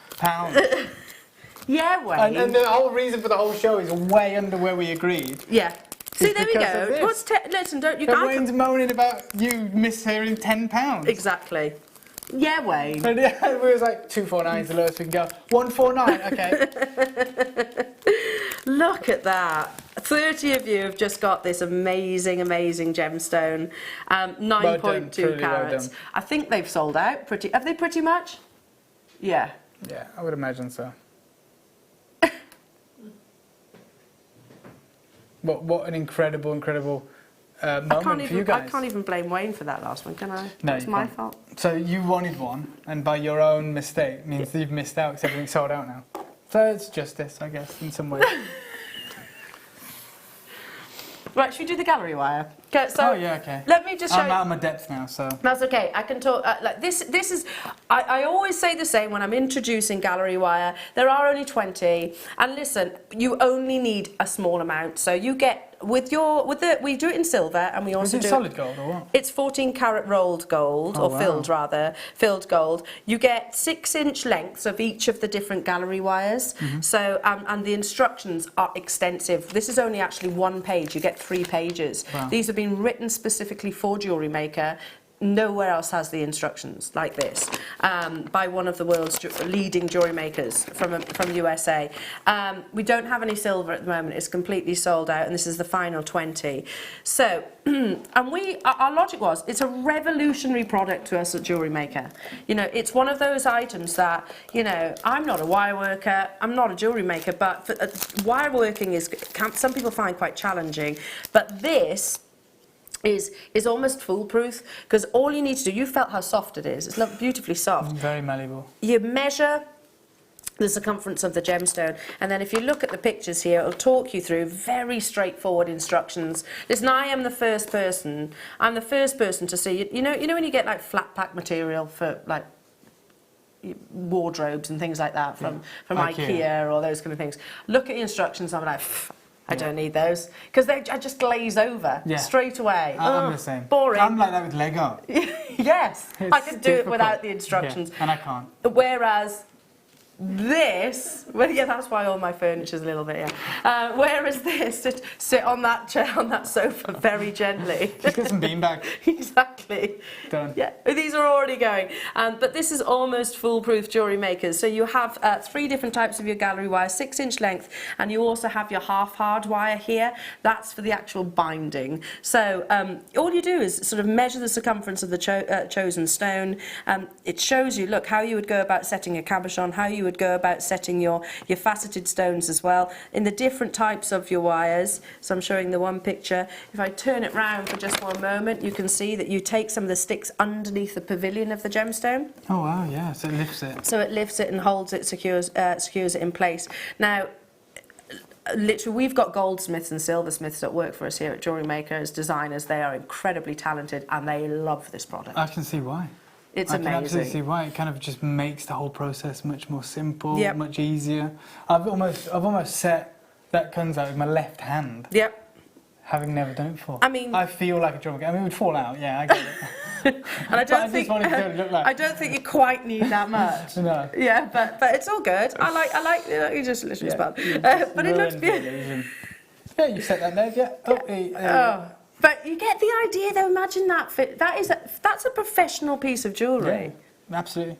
Yeah, Wayne. And the whole reason for the whole show is way under where we agreed. Yeah. See, there we go. Listen, don't you? Wayne's moaning about you mishearing £10. Exactly. Yeah, Wayne. And we was like 249 is the lowest we can go. 149, okay. Look at that. 30 of you have just got this amazing gemstone. 9.2 carats. I think they've sold out pretty. Have they pretty much? Yeah. Yeah, I would imagine so. What an incredible moment for you guys. I can't even blame Wayne for that last one, can I? No, it's my fault. So you wanted one, and by your own mistake means that you've missed out because everything's sold out now. So it's justice, I guess, in some ways. Right, should we do the gallery wire? Okay, so oh yeah, okay. Let me just show I'm out of my depth now, so. That's okay. I can talk. Like this is. I always say the same when I'm introducing gallery wire. There are only 20, and listen, you only need a small amount. So you get we do it in silver, and we also is it solid gold or what? It's 14 carat rolled gold, filled gold. You get 6-inch lengths of each of the different gallery wires. So and the instructions are extensive. This is only actually 1 page. You get 3 pages. Wow. These have been written specifically for JewelleryMaker. Nowhere else has the instructions like this by one of the world's leading jewellery makers from USA. We don't have any silver at the moment. It's completely sold out, and this is the final 20. So, and our logic was, it's a revolutionary product to us at JewelleryMaker. You know, it's one of those items that, you know, I'm not a wire worker, I'm not a jewellery maker, but wire working some people find quite challenging. But this is almost foolproof, because all you need to do, you felt how soft it is, it's beautifully soft. Very malleable. You measure the circumference of the gemstone, and then if you look at the pictures here, it'll talk you through very straightforward instructions. Listen, I'm the first person to see, you know when you get like flat pack material for like wardrobes and things like that from IKEA or those kind of things. Look at the instructions, I'm like, I don't need those because I just glaze over straight away. I'm the same. Boring. I'm like that with Lego. Yes, I could do it without the instructions. And I can't. Whereas this, well, yeah, that's why all my furniture's a little bit, whereas this, sit on that chair, on that sofa very gently. Just get some beanbags. Exactly. Done. Yeah, these are already going. But this is almost foolproof jewellery makers. So you have 3 different types of your gallery wire, 6-inch length, and you also have your half hard wire here. That's for the actual binding. So all you do is sort of measure the circumference of the chosen stone. It shows you, look, how you would go about setting a cabochon, how you would go about setting your faceted stones as well, in the different types of your wires. So I'm showing the one picture. If I turn it round for just one moment, you can see that you take some of the sticks underneath the pavilion of the gemstone. Oh wow, yeah, so it lifts it. So it lifts it and holds it, secures it in place. Now, literally, we've got goldsmiths and silversmiths that work for us here at JewelleryMaker as designers. They are incredibly talented and they love this product. I can see why. It's amazing. I can absolutely see why. It kind of just makes the whole process much more simple, much easier. I've almost set that comes out with my left hand. Yep. Having never done it before. I mean, I feel like a drummer. I mean, it would fall out. Yeah, I get it. And I don't think I don't think you quite need that much. No. Yeah, but it's all good. I like you just literally spelled. But it looks beautiful. Yeah, you set that there. Yeah. But you get the idea, though. Imagine that fit. That's a professional piece of jewellery. Yeah, absolutely.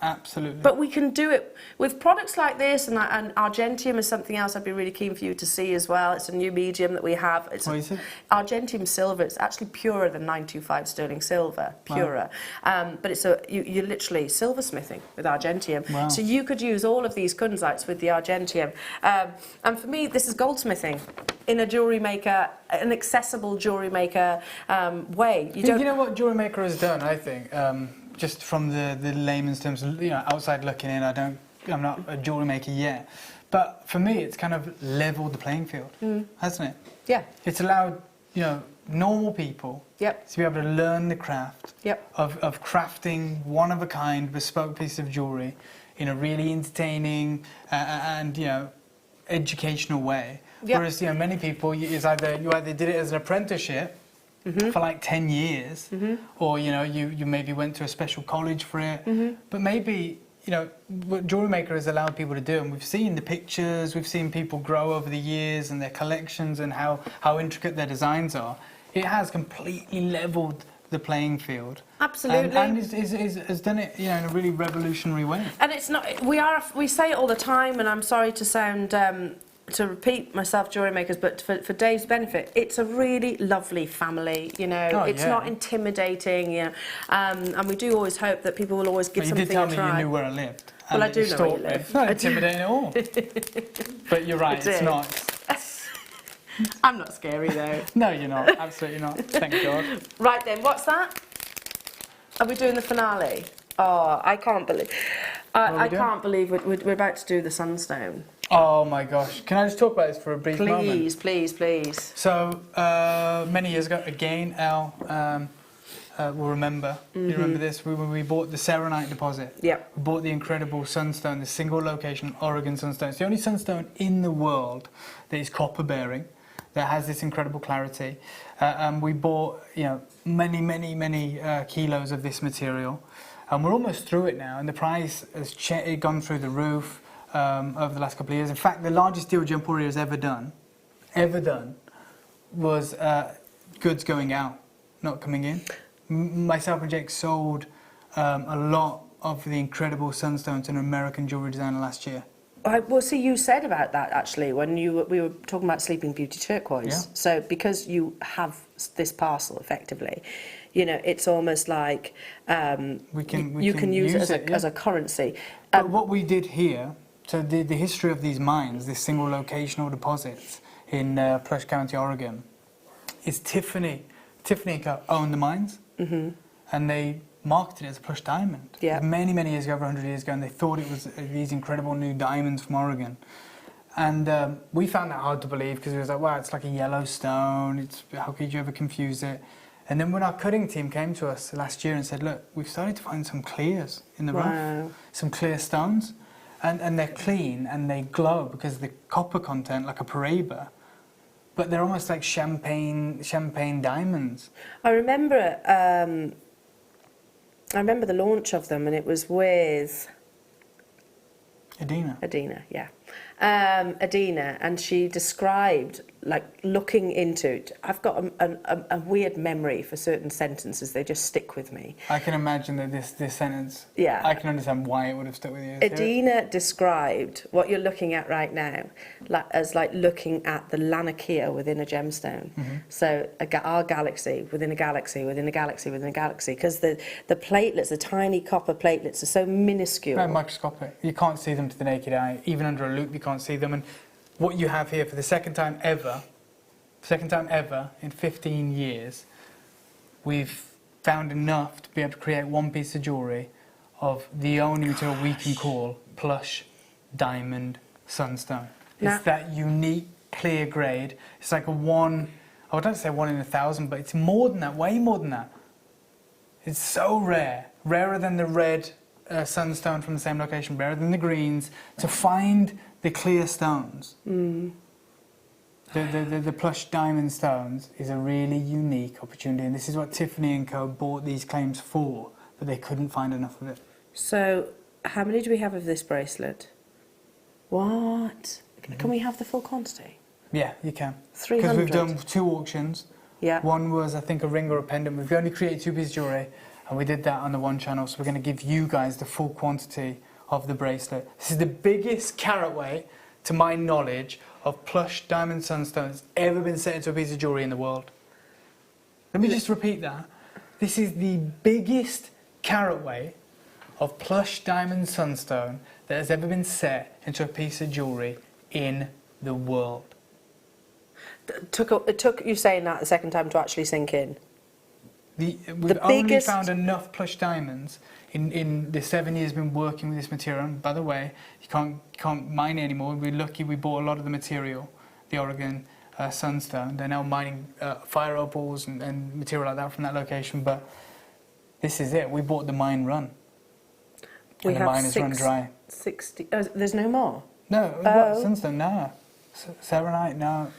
Absolutely. But we can do it with products like this, and argentium is something else I'd be really keen for you to see as well. It's a new medium that we have. It's what is it? Argentium silver. It's actually purer than 925 sterling silver, purer. Wow. But it's you're literally silversmithing with argentium. Wow. So you could use all of these kunzites with the argentium. And for me, this is goldsmithing in a jewellery maker, an accessible jewellery maker way. You know what jewellery maker has done, I think? Just from the layman's terms, outside looking in, I'm not a jewellery maker yet. But for me, it's kind of leveled the playing field, hasn't it? Yeah. It's allowed, normal people to be able to learn the craft of crafting one-of-a-kind, bespoke piece of jewellery in a really entertaining and, educational way. Yep. Whereas, many people, you either did it as an apprenticeship, for like 10 years, or you maybe went to a special college for it, but maybe what Jewellery Maker has allowed people to do, and we've seen the pictures, we've seen people grow over the years and their collections and how intricate their designs are. It has completely leveled the playing field. Absolutely. And has done it in a really revolutionary way. And it's not, we say it all the time, and I'm sorry to sound to repeat myself, jewellery makers, but for Dave's benefit, it's a really lovely family. It's not intimidating. And we do always hope that people will always give something a try. You did tell me you knew where I lived. Well, I do know where you live. It's not intimidating at all. But you're right, it's not. I'm not scary though. No, you're not. Absolutely not. Thank God. Right then, what's that? Are we doing the finale? Oh, I can't believe. I can't believe we're about to do the sunstone. Oh my gosh. Can I just talk about this for a brief moment? Please. So, many years ago, again, Elle will remember. You remember this? When we bought the Savorite deposit. Yeah. We bought the incredible sunstone, the single location Oregon sunstone. It's the only sunstone in the world that is copper bearing, that has this incredible clarity. We bought, many kilos of this material. And we're almost through it now, and the price has gone through the roof. Over the last couple of years. In fact, the largest deal Jump Warrior has ever done, was goods going out, not coming in. Myself and Jake sold a lot of the incredible sunstone to an American jewellery designer last year. Well, see, you said about that actually when we were talking about Sleeping Beauty turquoise. Yeah. So because you have this parcel effectively, it's almost like you can use it as a currency. But what we did here. So the history of these mines, these single locational deposits in Plush County, Oregon, is Tiffany & Co. owned the mines, and they marketed it as a Plush diamond. Yeah. Many years ago, over 100 years ago, and they thought it was these incredible new diamonds from Oregon. And we found that hard to believe because it was like, wow, it's like a yellow stone. How could you ever confuse it? And then when our cutting team came to us last year and said, look, we've started to find some clears in the rough, some clear stones. And they're clean and they glow because the copper content, like a Paraiba, but they're almost like champagne diamonds. I remember the launch of them, and it was with Adina, yeah. Adina, and she described, like, looking into it. I've got a weird memory for certain sentences. They just stick with me. I can imagine that this sentence, yeah, I can understand why it would have stuck with you. Adina described what you're looking at right now as like looking at the Laniakea within a gemstone. So our galaxy within a galaxy within a galaxy within a galaxy, because the platelets, the tiny copper platelets, are so minuscule. Very microscopic. You can't see them to the naked eye. Even under a loupe, you can't see them. And what you have here for the second time ever in 15 years, we've found enough to be able to create one piece of jewellery of the only material we can call plush diamond sunstone. It's that unique clear grade. It's like a one, I don't say 1 in 1,000, but it's more than that, way more than that. It's so rare, rarer than the red sunstone from the same location, rarer than the greens. To find the clear stones, the plush diamond stones, is a really unique opportunity, and this is what Tiffany & Co. bought these claims for, but they couldn't find enough of it. So, how many do we have of this bracelet? What? Can we have the full quantity? Yeah, you can. 300? Because we've done 2 auctions. Yeah. One was, I think, a ring or a pendant. We've only created 2 pieces of jewellery, and we did that on the one channel, so we're going to give you guys the full quantity of the bracelet. This is the biggest carat weight, to my knowledge, of plush diamond sunstone that's ever been set into a piece of jewellery in the world. Let me just repeat that. This is the biggest carat weight of plush diamond sunstone that has ever been set into a piece of jewellery in the world. It took you saying that the second time to actually sink in. We've only found enough plush diamonds in the 7 years we've been working with this material. And by the way, you can't mine it anymore. We're lucky we bought a lot of the material, the Oregon sunstone. They're now mining fire opals and material like that from that location. But this is it. We bought the mine run. And the mine is run dry. 60. Oh, there's no more? No, what, sunstone? No. Savorite? No.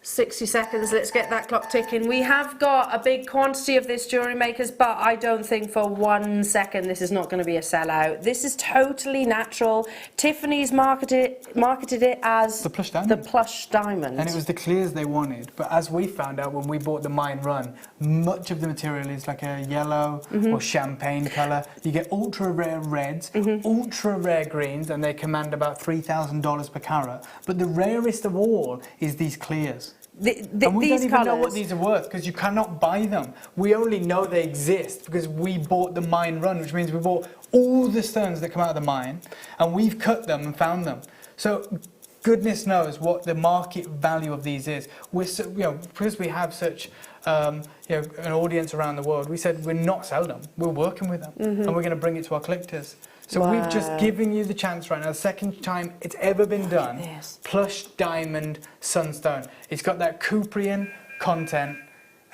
60 seconds, let's get that clock ticking. We have got a big quantity of this, Jewellery Makers, but I don't think for 1 second this is not going to be a sellout. This is totally natural. Tiffany's marketed it as the plush diamond. The plush diamond. And it was the clears they wanted. But as we found out when we bought the mine run, much of the material is like a yellow or champagne colour. You get ultra rare reds, ultra rare greens, and they command about $3,000 per carat. But the rarest of all is these clears. And we don't even know what these are worth, because you cannot buy them. We only know they exist because we bought the mine run, which means we bought all the stones that come out of the mine, and we've cut them and found them. So goodness knows what the market value of these is. We're so, because we have such an audience around the world, we said we're not selling them. We're working with them, and we're going to bring it to our collectors. So we've just given you the chance right now, the second time it's ever been done, plush diamond sunstone. It's got that Cuprian content,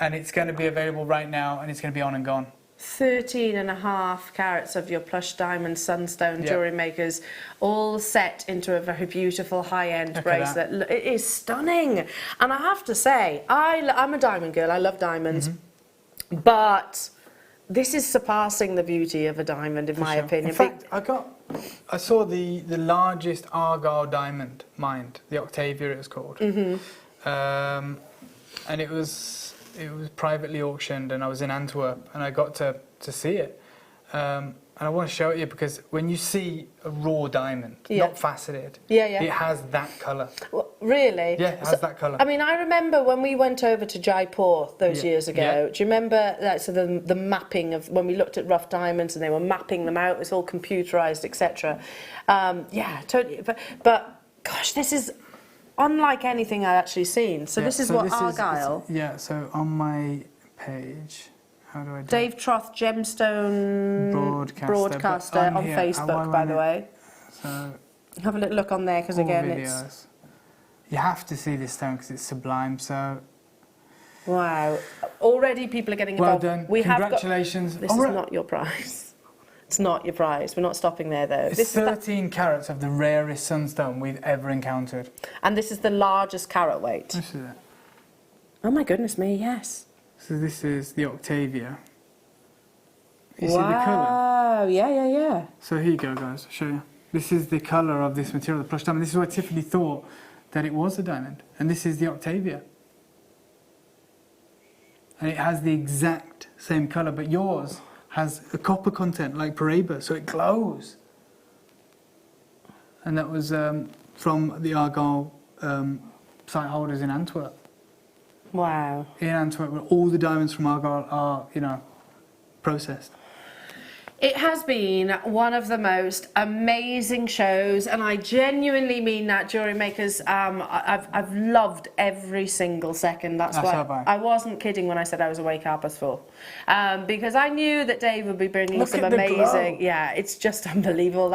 and it's going to be available right now, and it's going to be on and gone. 13.5 carats of your plush diamond sunstone, Jewellery Makers, all set into a very beautiful high-end bracelet. It is stunning. And I have to say, I'm a diamond girl, I love diamonds, but this is surpassing the beauty of a diamond, in my opinion. In fact, I saw the largest Argyle diamond mined, the Octavia it was called, and it was privately auctioned, and I was in Antwerp, and I got to see it. And I want to show it you because when you see a raw diamond, not faceted, it has that colour. Well, really? Yeah, it has that colour. I mean, I remember when we went over to Jaipur those years ago. Do you remember that? So the mapping of when we looked at rough diamonds and they were mapping them out. It was all computerised, etc. Yeah, totally. But gosh, this is unlike anything I'd actually seen. So this is what Argyle. So on my page. How do I do Dave Troth, Gemstone broadcaster on Facebook, by the way. So have a little look on there, because again, videos. You have to see this stone because it's sublime. So wow, already people are getting involved. Well done. We Congratulations. This is not your prize. It's not your prize. We're not stopping there, though. It's 13 carats of the rarest sunstone we've ever encountered. And this is the largest carat weight. This is it. Oh my goodness me, yes. So this is the Octavia. You see Wow. the colour? Yeah. So here you go, guys. I'll show you. This is the colour of this material, the plush diamond. This is why Tiffany thought that it was a diamond. And this is the Octavia. And it has the exact same colour, but yours has a copper content like Paraiba, so it glows. And that was from the Argyle site holders in Antwerp. Wow. In Antwerp, where all the diamonds from Argyle are, processed. It has been one of the most amazing shows, and I genuinely mean that, Jewellery Makers. I've loved every single second. That's why I wasn't kidding when I said I was awake 4:30, because I knew that Dave would be bringing some amazing. Yeah, it's just unbelievable.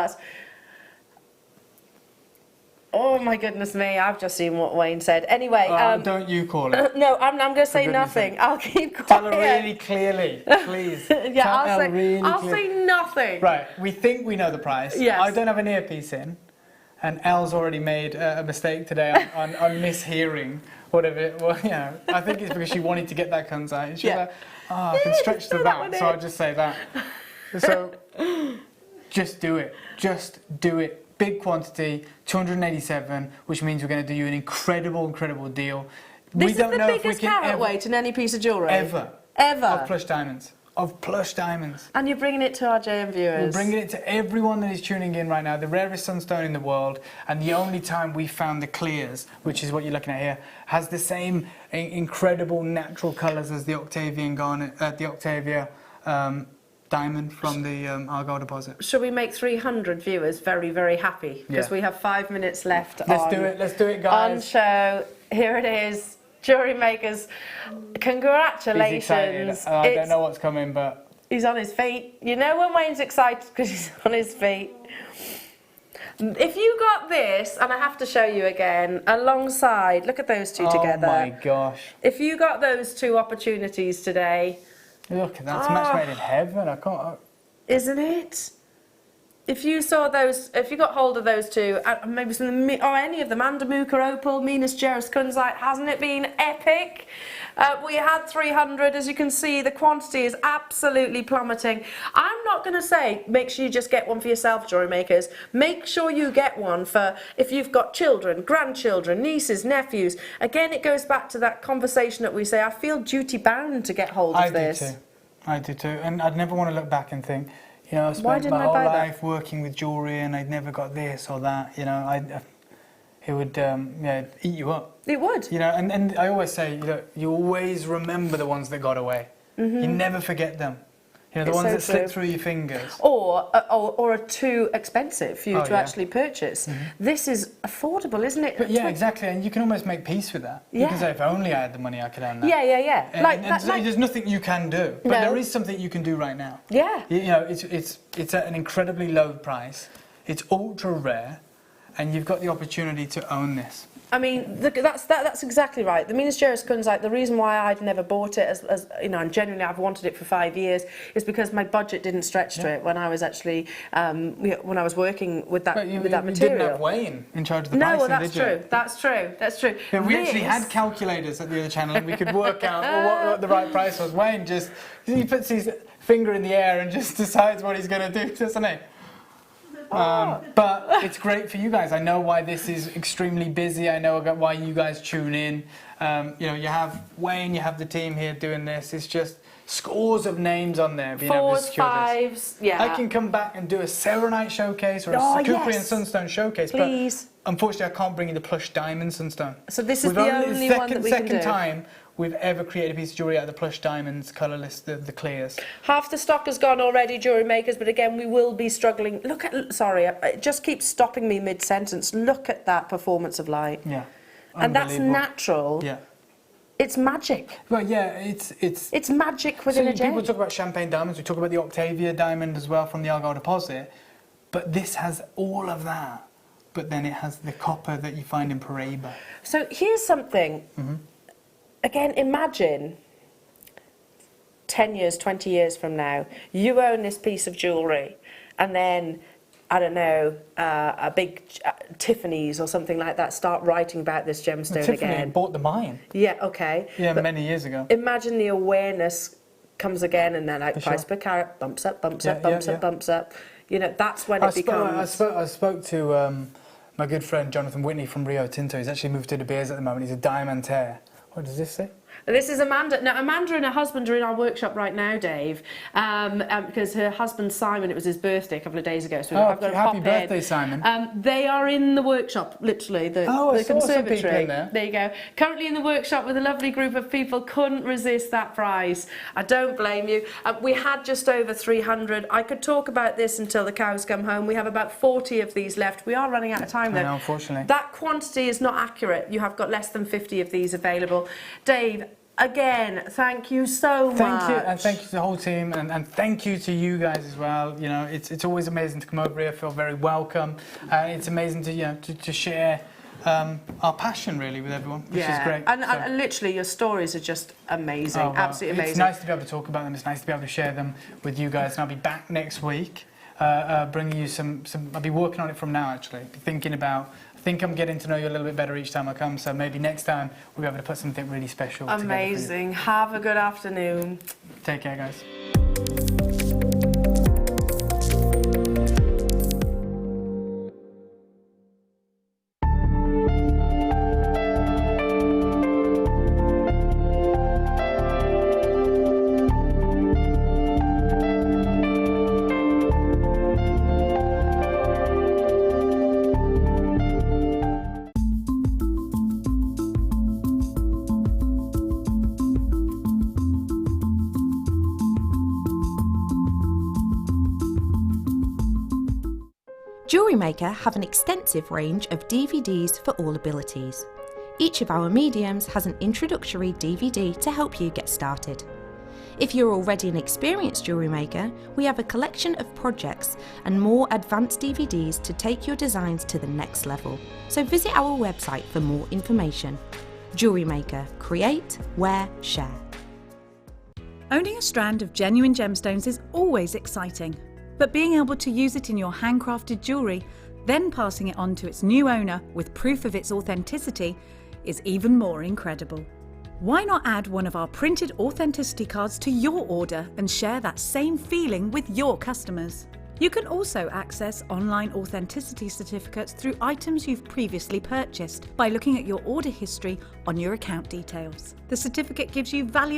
Oh my goodness me! I've just seen what Wayne said. Anyway, don't you call it? No, I'm going to say nothing. I'll keep quiet. Tell her really clearly, please. I'll say nothing. Right, we think we know the price. Yes. I don't have an earpiece in, and Elle's already made a mistake today on mishearing whatever. Well, I think it's because she wanted to get that kunzite. She's like, I can stretch to that, so I'll just say that. So, just do it. Just do it. Big quantity, 287, which means we're going to do you an incredible deal. This is the biggest carat weight in any piece of jewellery? Ever. Of plush diamonds. And you're bringing it to our JM viewers? We're bringing it to everyone that is tuning in right now. The rarest sunstone in the world, and the only time we found the clears, which is what you're looking at here, has the same incredible natural colours as the Octavian garnet, the Octavia diamond from the Argyle deposit. Should we make 300 viewers very, very happy? Because we have 5 minutes left. Let's do it, guys. On show. Here it is. Jewellery Makers, congratulations. He's excited. I don't know what's coming, but... He's on his feet. You know when Wayne's excited because he's on his feet. If you got this, and I have to show you again, alongside, look at those two together. Oh my gosh. If you got those two opportunities today... Look, that's a match made in heaven. I can't... Isn't it? If you saw those, if you got hold of those two, maybe some of them, or any of them, Andamuka, Opal, Minas Geras, Kunzite, hasn't it been epic? We had 300, as you can see, the quantity is absolutely plummeting. I'm not going to say, make sure you just get one for yourself, Jewellery Makers. Make sure you get one for if you've got children, grandchildren, nieces, nephews. Again, it goes back to that conversation that we say, I feel duty bound to get hold of this. I do too. And I'd never want to look back and think, I spent my whole life working with jewellery and I'd never got this or that, it would eat you up. It would. And I always say, you always remember the ones that got away. Mm-hmm. You never forget them. The ones that slip through your fingers. Or are too expensive for you to actually purchase. Mm-hmm. This is affordable, isn't it? But exactly, and you can almost make peace with that. You can say, if only I had the money, I could own that. Yeah. And there's nothing you can do, but there is something you can do right now. Yeah. It's at an incredibly low price. It's ultra rare, and you've got the opportunity to own this. I mean, that's exactly right. The Minas Geras Kunzite, the reason why I'd never bought it, as and genuinely I've wanted it for 5 years, is because my budget didn't stretch to it when I was actually when I was working with that material. You didn't have Wayne in charge of the pricing, did you? That's true. Yeah, we actually had calculators at the other channel, and we could work out what the right price was. Wayne he puts his finger in the air and just decides what he's going to do, doesn't he? But it's great for you guys. I know why this is extremely busy. I know why you guys tune in. You have Wayne, you have the team here doing this. It's just scores of names on there being able to secure 4s, 5s, this. I can come back and do a Serenite showcase or a Cuprian Sunstone showcase. Please. But unfortunately, I can't bring you the plush diamond Sunstone. So this is the only one that we can do. Second time we've ever created a piece of jewellery out of the plush diamonds, colourless, the clears. Half the stock has gone already, Jewellery Makers, but again, we will be struggling. Sorry, it just keeps stopping me mid-sentence. Look at that performance of light. Yeah. And that's natural. Yeah. It's magic. Well, yeah, it's magic within a gem. People talk about champagne diamonds. We talk about the Octavia diamond as well from the Argyle deposit. But this has all of that. But then it has the copper that you find in Paraiba. So here's something. Mm-hmm. Again, imagine 10 years, 20 years from now, you own this piece of jewellery, and then, I don't know, a big Tiffany's or something like that start writing about this gemstone Tiffany again. bought the mine. Yeah, okay. Yeah, But many years ago. imagine the awareness comes again, and then like For price sure. per carat bumps up, bumps Yeah, up, bumps yeah, up, yeah. bumps up. You know, that's when it becomes. I spoke to my good friend Jonathan Whitney from Rio Tinto. He's actually moved to De Beers at the moment. He's a diamantaire. What does this say? This is Amanda. Now, Amanda and her husband are in our workshop right now, Dave, because her husband Simon, it was his birthday a couple of days ago. So I've got to happy pop birthday, in. Simon. They are in the workshop, literally, the I saw some conservatory. people in there. There you go. Currently in the workshop with a lovely group of people. Couldn't resist that prize. I don't blame you. We had just over 300. I could talk about this until the cows come home. We have about 40 of these left. We are running out of time, though. I know, unfortunately. That quantity is not accurate. You have got less than 50 of these available. Dave, again, thank you so much. Thank you, and thank you to the whole team, and thank you to you guys as well. You know, it's always amazing to come over here. I feel very welcome. It's amazing to to share our passion really with everyone, which is great. And literally, your stories are just amazing, Oh, wow. absolutely amazing. It's nice to be able to talk about them. It's nice to be able to share them with you guys. And I'll be back next week, bringing you some. I'll be working on it from now actually. Thinking about. I think I'm getting to know you a little bit better each time I come, so maybe next time we'll be able to put something really special together for you. Amazing. Have a good afternoon. Take care, guys. JewelleryMaker have an extensive range of DVDs for all abilities. Each of our mediums has an introductory DVD to help you get started. If you're already an experienced jewellery maker, we have a collection of projects and more advanced DVDs to take your designs to the next level. So visit our website for more information. JewelleryMaker. Create, wear, share. Owning a strand of genuine gemstones is always exciting, but being able to use it in your handcrafted jewellery, then passing it on to its new owner with proof of its authenticity, is even more incredible. Why not add one of our printed authenticity cards to your order and share that same feeling with your customers? You can also access online authenticity certificates through items you've previously purchased by looking at your order history on your account details. The certificate gives you valuable